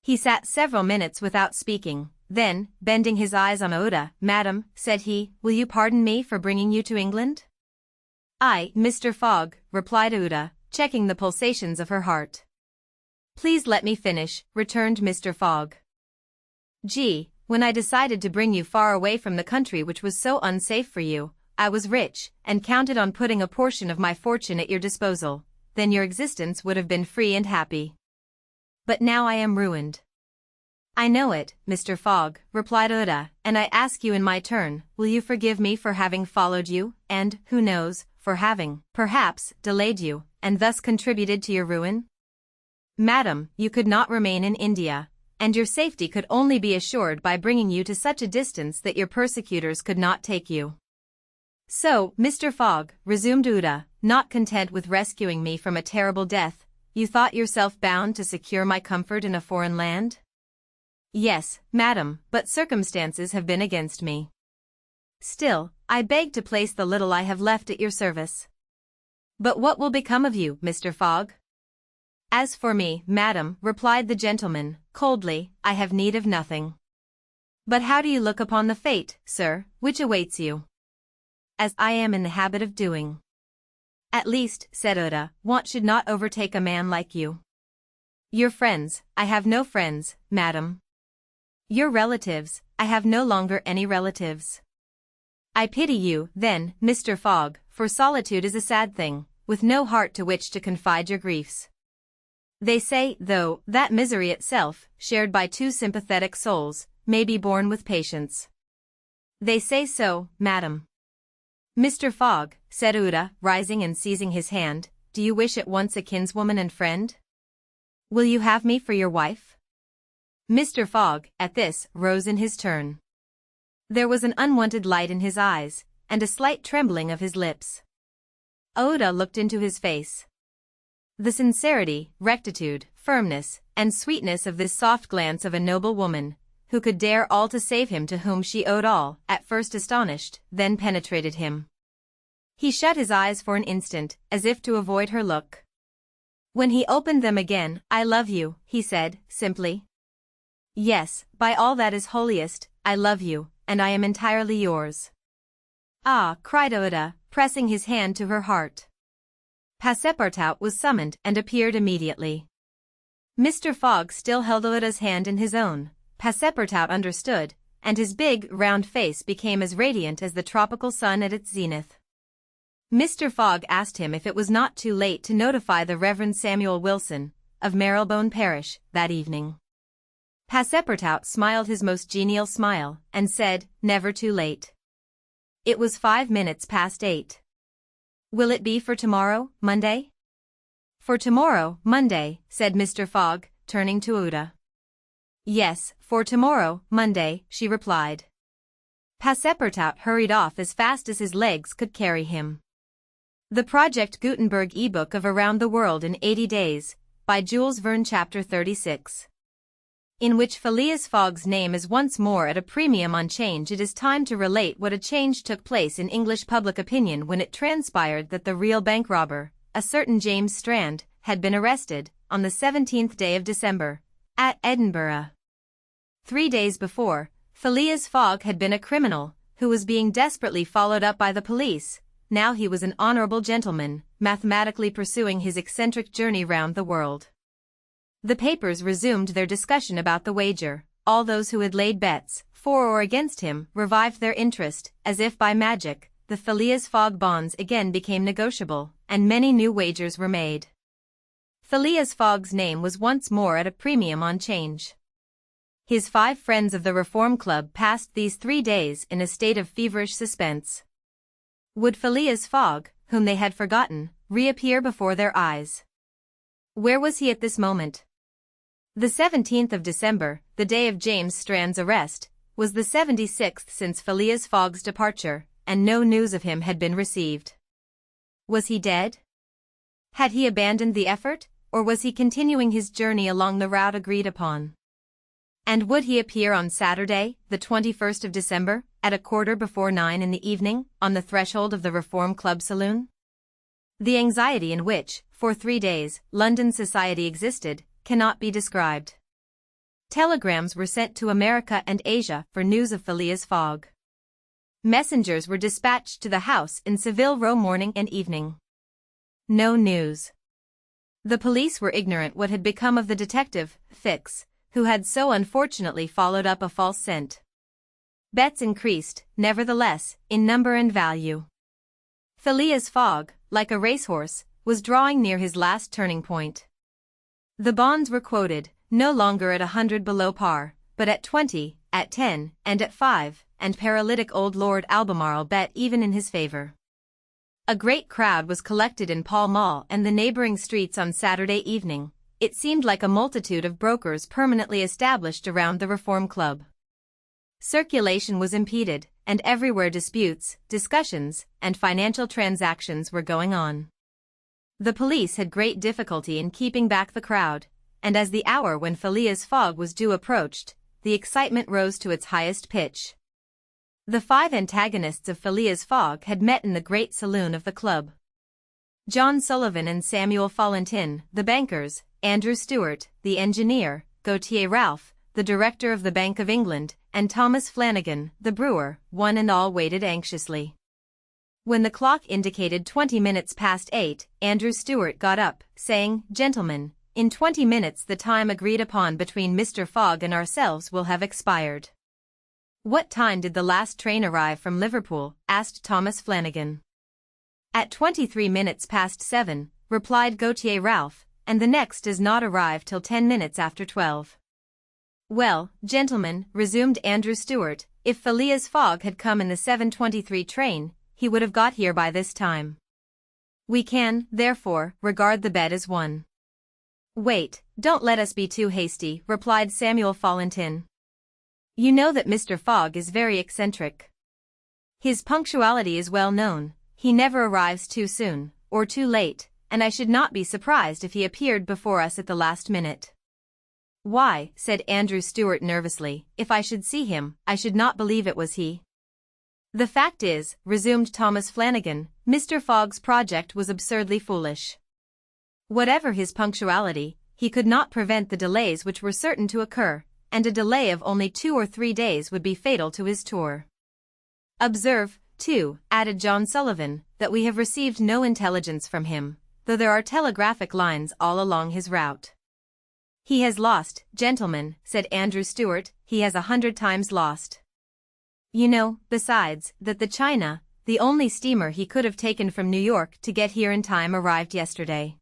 He sat several minutes without speaking, then, bending his eyes on Oda, "Madam," said he, "will you pardon me for bringing you to England?" "Aye, Mr. Fogg," replied Oda, checking the pulsations of her heart. "Please let me finish," returned Mr. Fogg. When I decided to bring you far away from the country which was so unsafe for you, I was rich, and counted on putting a portion of my fortune at your disposal, then your existence would have been free and happy. But now I am ruined. "I know it, Mr. Fogg," replied Oda, "and I ask you in my turn, will you forgive me for having followed you, and, who knows, for having, perhaps, delayed you, and thus contributed to your ruin? Madam, you could not remain in India, and your safety could only be assured by bringing you to such a distance that your persecutors could not take you. So, Mr. Fogg, resumed Oda, not content with rescuing me from a terrible death, you thought yourself bound to secure my comfort in a foreign land? Yes, madam, but circumstances have been against me. Still, I beg to place the little I have left at your service. But what will become of you, Mr. Fogg? As for me, madam, replied the gentleman, coldly, I have need of nothing. But how do you look upon the fate, sir, which awaits you? As I am in the habit of doing. At least, said Uda, want should not overtake a man like you. Your friends, I have no friends, madam. Your relatives, I have no longer any relatives. I pity you, then, Mr. Fogg, for solitude is a sad thing, with no heart to which to confide your griefs. They say, though, that misery itself, shared by two sympathetic souls, may be borne with patience. They say so, madam. Mr. Fogg, said Uda, rising and seizing his hand, do you wish at once a kinswoman and friend? Will you have me for your wife? Mr. Fogg, at this, rose in his turn. There was an unwonted light in his eyes, and a slight trembling of his lips. Uda looked into his face. The sincerity, rectitude, firmness, and sweetness of this soft glance of a noble woman, who could dare all to save him to whom she owed all, at first astonished, then penetrated him. He shut his eyes for an instant, as if to avoid her look. When he opened them again, I love you, he said, simply. Yes, by all that is holiest, I love you, and I am entirely yours. Ah, cried Uda, pressing his hand to her heart. Passepartout was summoned and appeared immediately. Mr. Fogg still held Uda's hand in his own. Passepartout understood, and his big, round face became as radiant as the tropical sun at its zenith. Mr. Fogg asked him if it was not too late to notify the Reverend Samuel Wilson, of Marylebone Parish, that evening. Passepartout smiled his most genial smile, and said, never too late. It was 5 minutes past 8. Will it be for tomorrow, Monday? For tomorrow, Monday, said Mr. Fogg, turning to Uda. Yes, for tomorrow, Monday, she replied. Passepartout hurried off as fast as his legs could carry him. The Project Gutenberg ebook of Around the World in 80 Days, by Jules Verne, Chapter 36. In which Phileas Fogg's name is once more at a premium on change. It is time to relate what a change took place in English public opinion when it transpired that the real bank robber, a certain James Strand, had been arrested, on the 17th day of December, at Edinburgh. 3 days before, Phileas Fogg had been a criminal, who was being desperately followed up by the police. Now he was an honorable gentleman, mathematically pursuing his eccentric journey round the world. The papers resumed their discussion about the wager. All those who had laid bets, for or against him, revived their interest, as if by magic. The Phileas Fogg bonds again became negotiable, and many new wagers were made. Phileas Fogg's name was once more at a premium on change. His 5 friends of the Reform Club passed these 3 days in a state of feverish suspense. Would Phileas Fogg, whom they had forgotten, reappear before their eyes? Where was he at this moment? The 17th of December, the day of James Strand's arrest, was the 76th since Phileas Fogg's departure, and no news of him had been received. Was he dead? Had he abandoned the effort, or was he continuing his journey along the route agreed upon? And would he appear on Saturday, the 21st of December, at 9:15 in the evening, on the threshold of the Reform Club saloon? The anxiety in which, for 3 days, London society existed, cannot be described. Telegrams were sent to America and Asia for news of Phileas Fogg. Messengers were dispatched to the house in Savile Row morning and evening. No news. The police were ignorant what had become of the detective, Fix, who had so unfortunately followed up a false scent. Bets increased, nevertheless, in number and value. Phileas Fogg, like a racehorse, was drawing near his last turning point. The bonds were quoted, no longer at 100 below par, but at 20, at 10, and at 5, and paralytic old Lord Albemarle bet even in his favor. A great crowd was collected in Pall Mall and the neighboring streets on Saturday evening. It seemed like a multitude of brokers permanently established around the Reform Club. Circulation was impeded, and everywhere disputes, discussions, and financial transactions were going on. The police had great difficulty in keeping back the crowd, and as the hour when Phileas Fogg was due approached, the excitement rose to its highest pitch. The 5 antagonists of Phileas Fogg had met in the great saloon of the club. John Sullivan and Samuel Fallentin, the bankers, Andrew Stuart, the engineer, Gautier Ralph, the director of the Bank of England, and Thomas Flanagan, the brewer, one and all waited anxiously. When the clock indicated 20 minutes past 8, Andrew Stuart got up, saying, "Gentlemen, in 20 minutes the time agreed upon between Mr. Fogg and ourselves will have expired." "What time did the last train arrive from Liverpool?" asked Thomas Flanagan. "At 23 minutes past 7, replied Gautier Ralph, "and the next does not arrive till 10 minutes after 12. "Well, gentlemen," resumed Andrew Stuart, "if Phileas Fogg had come in the 7:23 train, he would have got here by this time. We can, therefore, regard the bet as won." "Wait, don't let us be too hasty," replied Samuel Fallentin. "You know that Mr. Fogg is very eccentric. His punctuality is well known, he never arrives too soon, or too late, and I should not be surprised if he appeared before us at the last minute." "Why," said Andrew Stuart nervously, "if I should see him, I should not believe it was he." "The fact is," resumed Thomas Flanagan, "Mr. Fogg's project was absurdly foolish. Whatever his punctuality, he could not prevent the delays which were certain to occur, and a delay of only 2 or 3 days would be fatal to his tour. Observe, too," added John Sullivan, "that we have received no intelligence from him, though there are telegraphic lines all along his route." "He has lost, gentlemen," said Andrew Stuart, "he has 100 times lost. You know, besides, that the China, the only steamer he could have taken from New York to get here in time, arrived yesterday.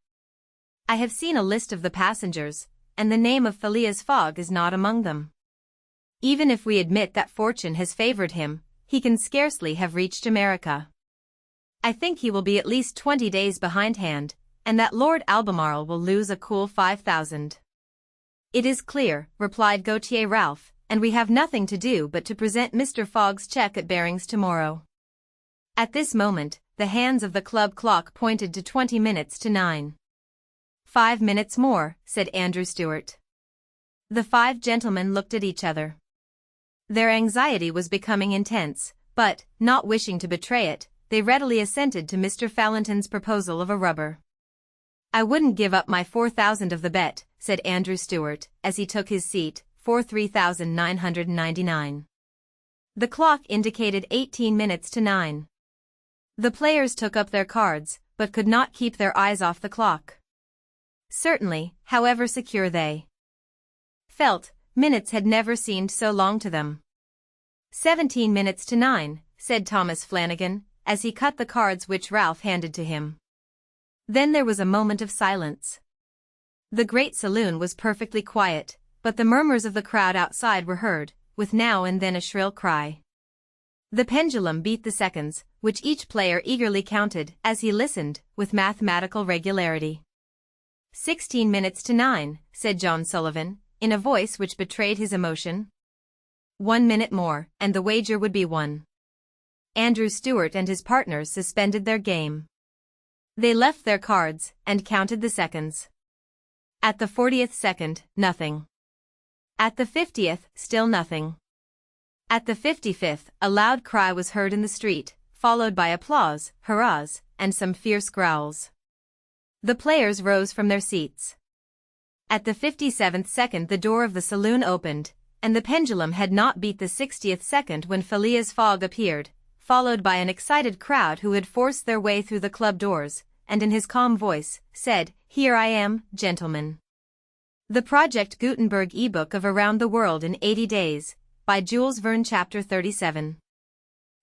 I have seen a list of the passengers, and the name of Phileas Fogg is not among them. Even if we admit that fortune has favored him, he can scarcely have reached America. I think he will be at least 20 days behindhand, and that Lord Albemarle will lose a cool 5,000. "It is clear," replied Gautier Ralph, "and we have nothing to do but to present Mr. Fogg's cheque at Barings tomorrow." At this moment, the hands of the club clock pointed to 20 minutes to 9. "5 minutes more," said Andrew Stuart. The 5 gentlemen looked at each other. Their anxiety was becoming intense, but, not wishing to betray it, they readily assented to Mr. Fallentin's proposal of a rubber. "I wouldn't give up my 4,000 of the bet," said Andrew Stuart, as he took his seat, for 3,999. The clock indicated 18 minutes to 9. The players took up their cards, but could not keep their eyes off the clock. Certainly, however secure they felt, minutes had never seemed so long to them. 17 minutes to 9, said Thomas Flanagan, as he cut the cards which Ralph handed to him. Then there was a moment of silence. The great saloon was perfectly quiet, but the murmurs of the crowd outside were heard, with now and then a shrill cry. The pendulum beat the seconds, which each player eagerly counted as he listened, with mathematical regularity. 16 minutes to 9, said John Sullivan, in a voice which betrayed his emotion. 1 minute more, and the wager would be won. Andrew Stuart and his partners suspended their game. They left their cards, and counted the seconds. At the 40th second, nothing. At the 50th, still nothing. At the 55th, a loud cry was heard in the street, followed by applause, hurrahs, and some fierce growls. The players rose from their seats. At the 57th second the door of the saloon opened, and the pendulum had not beat the 60th second when Phileas Fogg appeared, followed by an excited crowd who had forced their way through the club doors, and in his calm voice, said, "Here I am, gentlemen." The Project Gutenberg ebook of Around the World in 80 Days, by Jules Verne, Chapter 37.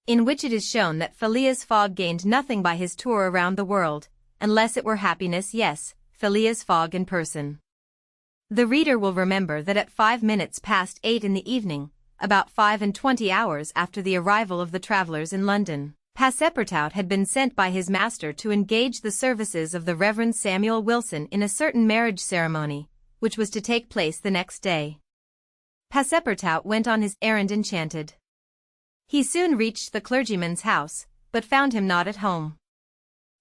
In which it is shown that Phileas Fogg gained nothing by his tour around the world, unless it were happiness. Yes, Phileas Fogg in person. The reader will remember that at 5 minutes past 8 in the evening, about 25 hours after the arrival of the travellers in London, Passepartout had been sent by his master to engage the services of the Reverend Samuel Wilson in a certain marriage ceremony, which was to take place the next day. Passepartout went on his errand enchanted. He soon reached the clergyman's house, but found him not at home.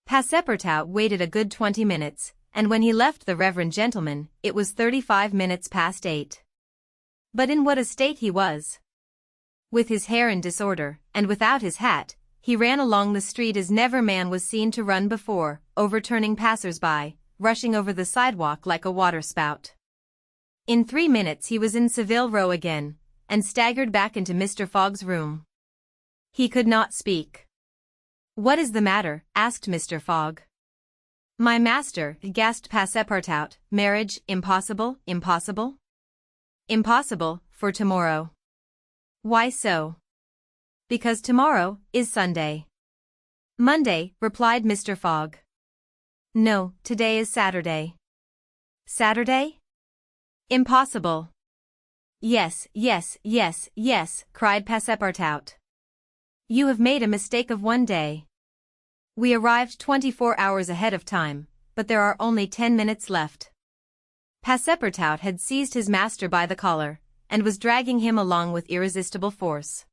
Passepartout waited a good 20 minutes, and when he left the reverend gentleman, it was 35 minutes past 8. But in what a state he was! With his hair in disorder, and without his hat, he ran along the street as never man was seen to run before, overturning passers-by, rushing over the sidewalk like a waterspout. In 3 minutes he was in Savile Row again, and staggered back into Mr. Fogg's room. He could not speak. "What is the matter?" asked Mr. Fogg. "My master," gasped Passepartout, "marriage, impossible, impossible?" "Impossible, for tomorrow." "Why so?" "Because tomorrow is Sunday." "Monday," replied Mr. Fogg. "No, today is Saturday." "Saturday?" "Impossible." "Yes, yes, yes, yes," cried Passepartout. "You have made a mistake of 1 day. We arrived 24 hours ahead of time, but there are only 10 minutes left." Passepartout had seized his master by the collar, and was dragging him along with irresistible force.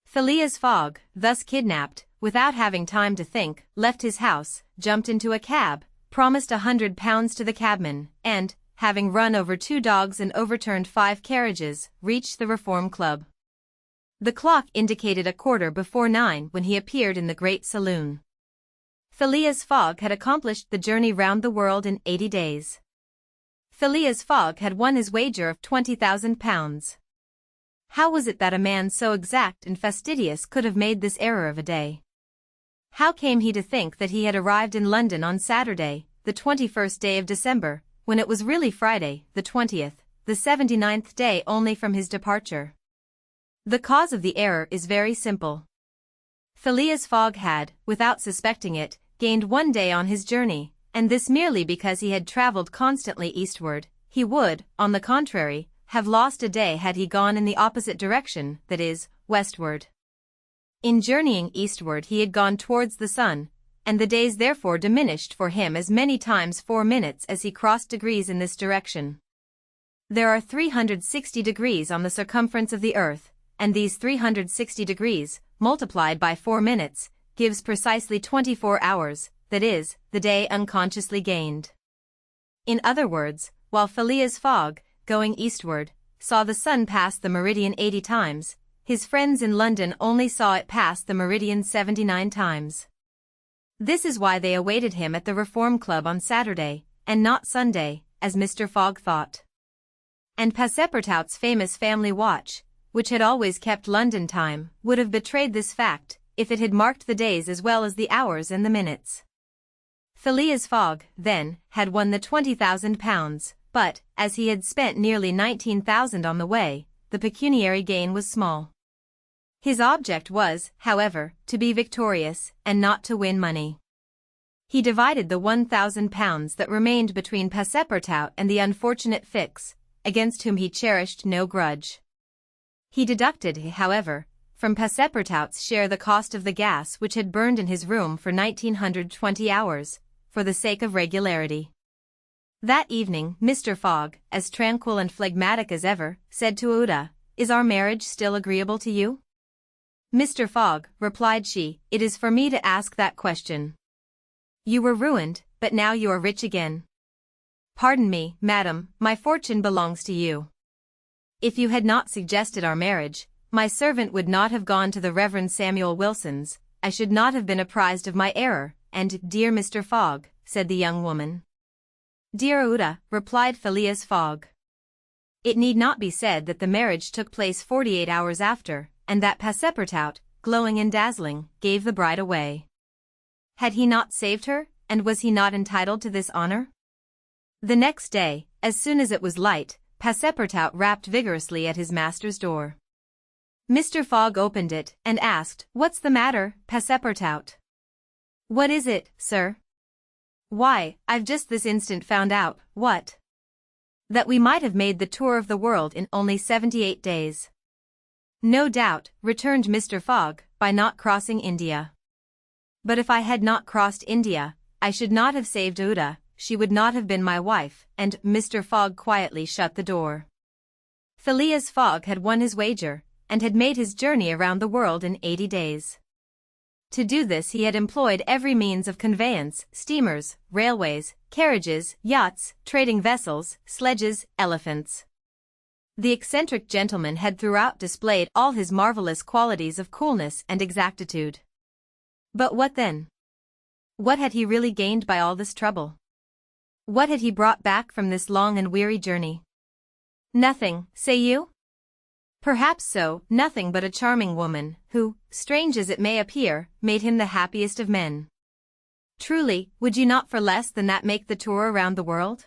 Phileas Fogg, thus kidnapped, without having time to think, left his house, jumped into a cab, promised £100 to the cabman, and, having run over 2 dogs and overturned 5 carriages, reached the Reform Club. The clock indicated 9:15 when he appeared in the great saloon. Phileas Fogg had accomplished the journey round the world in 80 days. Phileas Fogg had won his wager of £20,000. How was it that a man so exact and fastidious could have made this error of a day? How came he to think that he had arrived in London on Saturday, the 21st day of December, when it was really Friday, the 20th, the 79th day only from his departure? The cause of the error is very simple. Phileas Fogg had, without suspecting it, gained 1 day on his journey, and this merely because he had travelled constantly eastward. He would, on the contrary, have lost a day had he gone in the opposite direction, that is, westward. In journeying eastward he had gone towards the sun, and the days therefore diminished for him as many times 4 minutes as he crossed degrees in this direction. There are 360 degrees on the circumference of the earth, and these 360 degrees, multiplied by 4 minutes, gives precisely 24 hours, that is, the day unconsciously gained. In other words, while Phileas Fogg, going eastward, saw the sun pass the meridian 80 times, his friends in London only saw it pass the meridian 79 times. This is why they awaited him at the Reform Club on Saturday, and not Sunday, as Mr. Fogg thought. And Passepartout's famous family watch, which had always kept London time, would have betrayed this fact, if it had marked the days as well as the hours and the minutes. Phileas Fogg, then, had won the £20,000, but, as he had spent nearly 19,000 on the way, the pecuniary gain was small. His object was, however, to be victorious, and not to win money. He divided the £1,000 that remained between Passepartout and the unfortunate Fix, against whom he cherished no grudge. He deducted, however, from Passepartout's share the cost of the gas which had burned in his room for 1920 hours, for the sake of regularity. That evening, Mr. Fogg, as tranquil and phlegmatic as ever, said to Ouida, "Is our marriage still agreeable to you?" "Mr. Fogg," replied she, "it is for me to ask that question. You were ruined, but now you are rich again." "Pardon me, madam, my fortune belongs to you. If you had not suggested our marriage, my servant would not have gone to the Reverend Samuel Wilson's, I should not have been apprised of my error, and, dear Mr. Fogg," said the young woman. "Dear Ouida," replied Phileas Fogg. It need not be said that the marriage took place 48 hours after, and that Passepartout, glowing and dazzling, gave the bride away. Had he not saved her, and was he not entitled to this honor? The next day, as soon as it was light, Passepartout rapped vigorously at his master's door. Mr. Fogg opened it, and asked, "What's the matter, Passepartout?" "What is it, sir?" "Why, I've just this instant found out." "What?" "That we might have made the tour of the world in only 78 days. "No doubt," returned Mr. Fogg, "by not crossing India. But if I had not crossed India, I should not have saved Ouida, she would not have been my wife," and Mr. Fogg quietly shut the door. Phileas Fogg had won his wager, and had made his journey around the world in 80 days. To do this he had employed every means of conveyance: steamers, railways, carriages, yachts, trading vessels, sledges, elephants. The eccentric gentleman had throughout displayed all his marvelous qualities of coolness and exactitude. But what then? What had he really gained by all this trouble? What had he brought back from this long and weary journey? Nothing, say you? Perhaps so, nothing but a charming woman, who, strange as it may appear, made him the happiest of men. Truly, would you not for less than that make the tour around the world?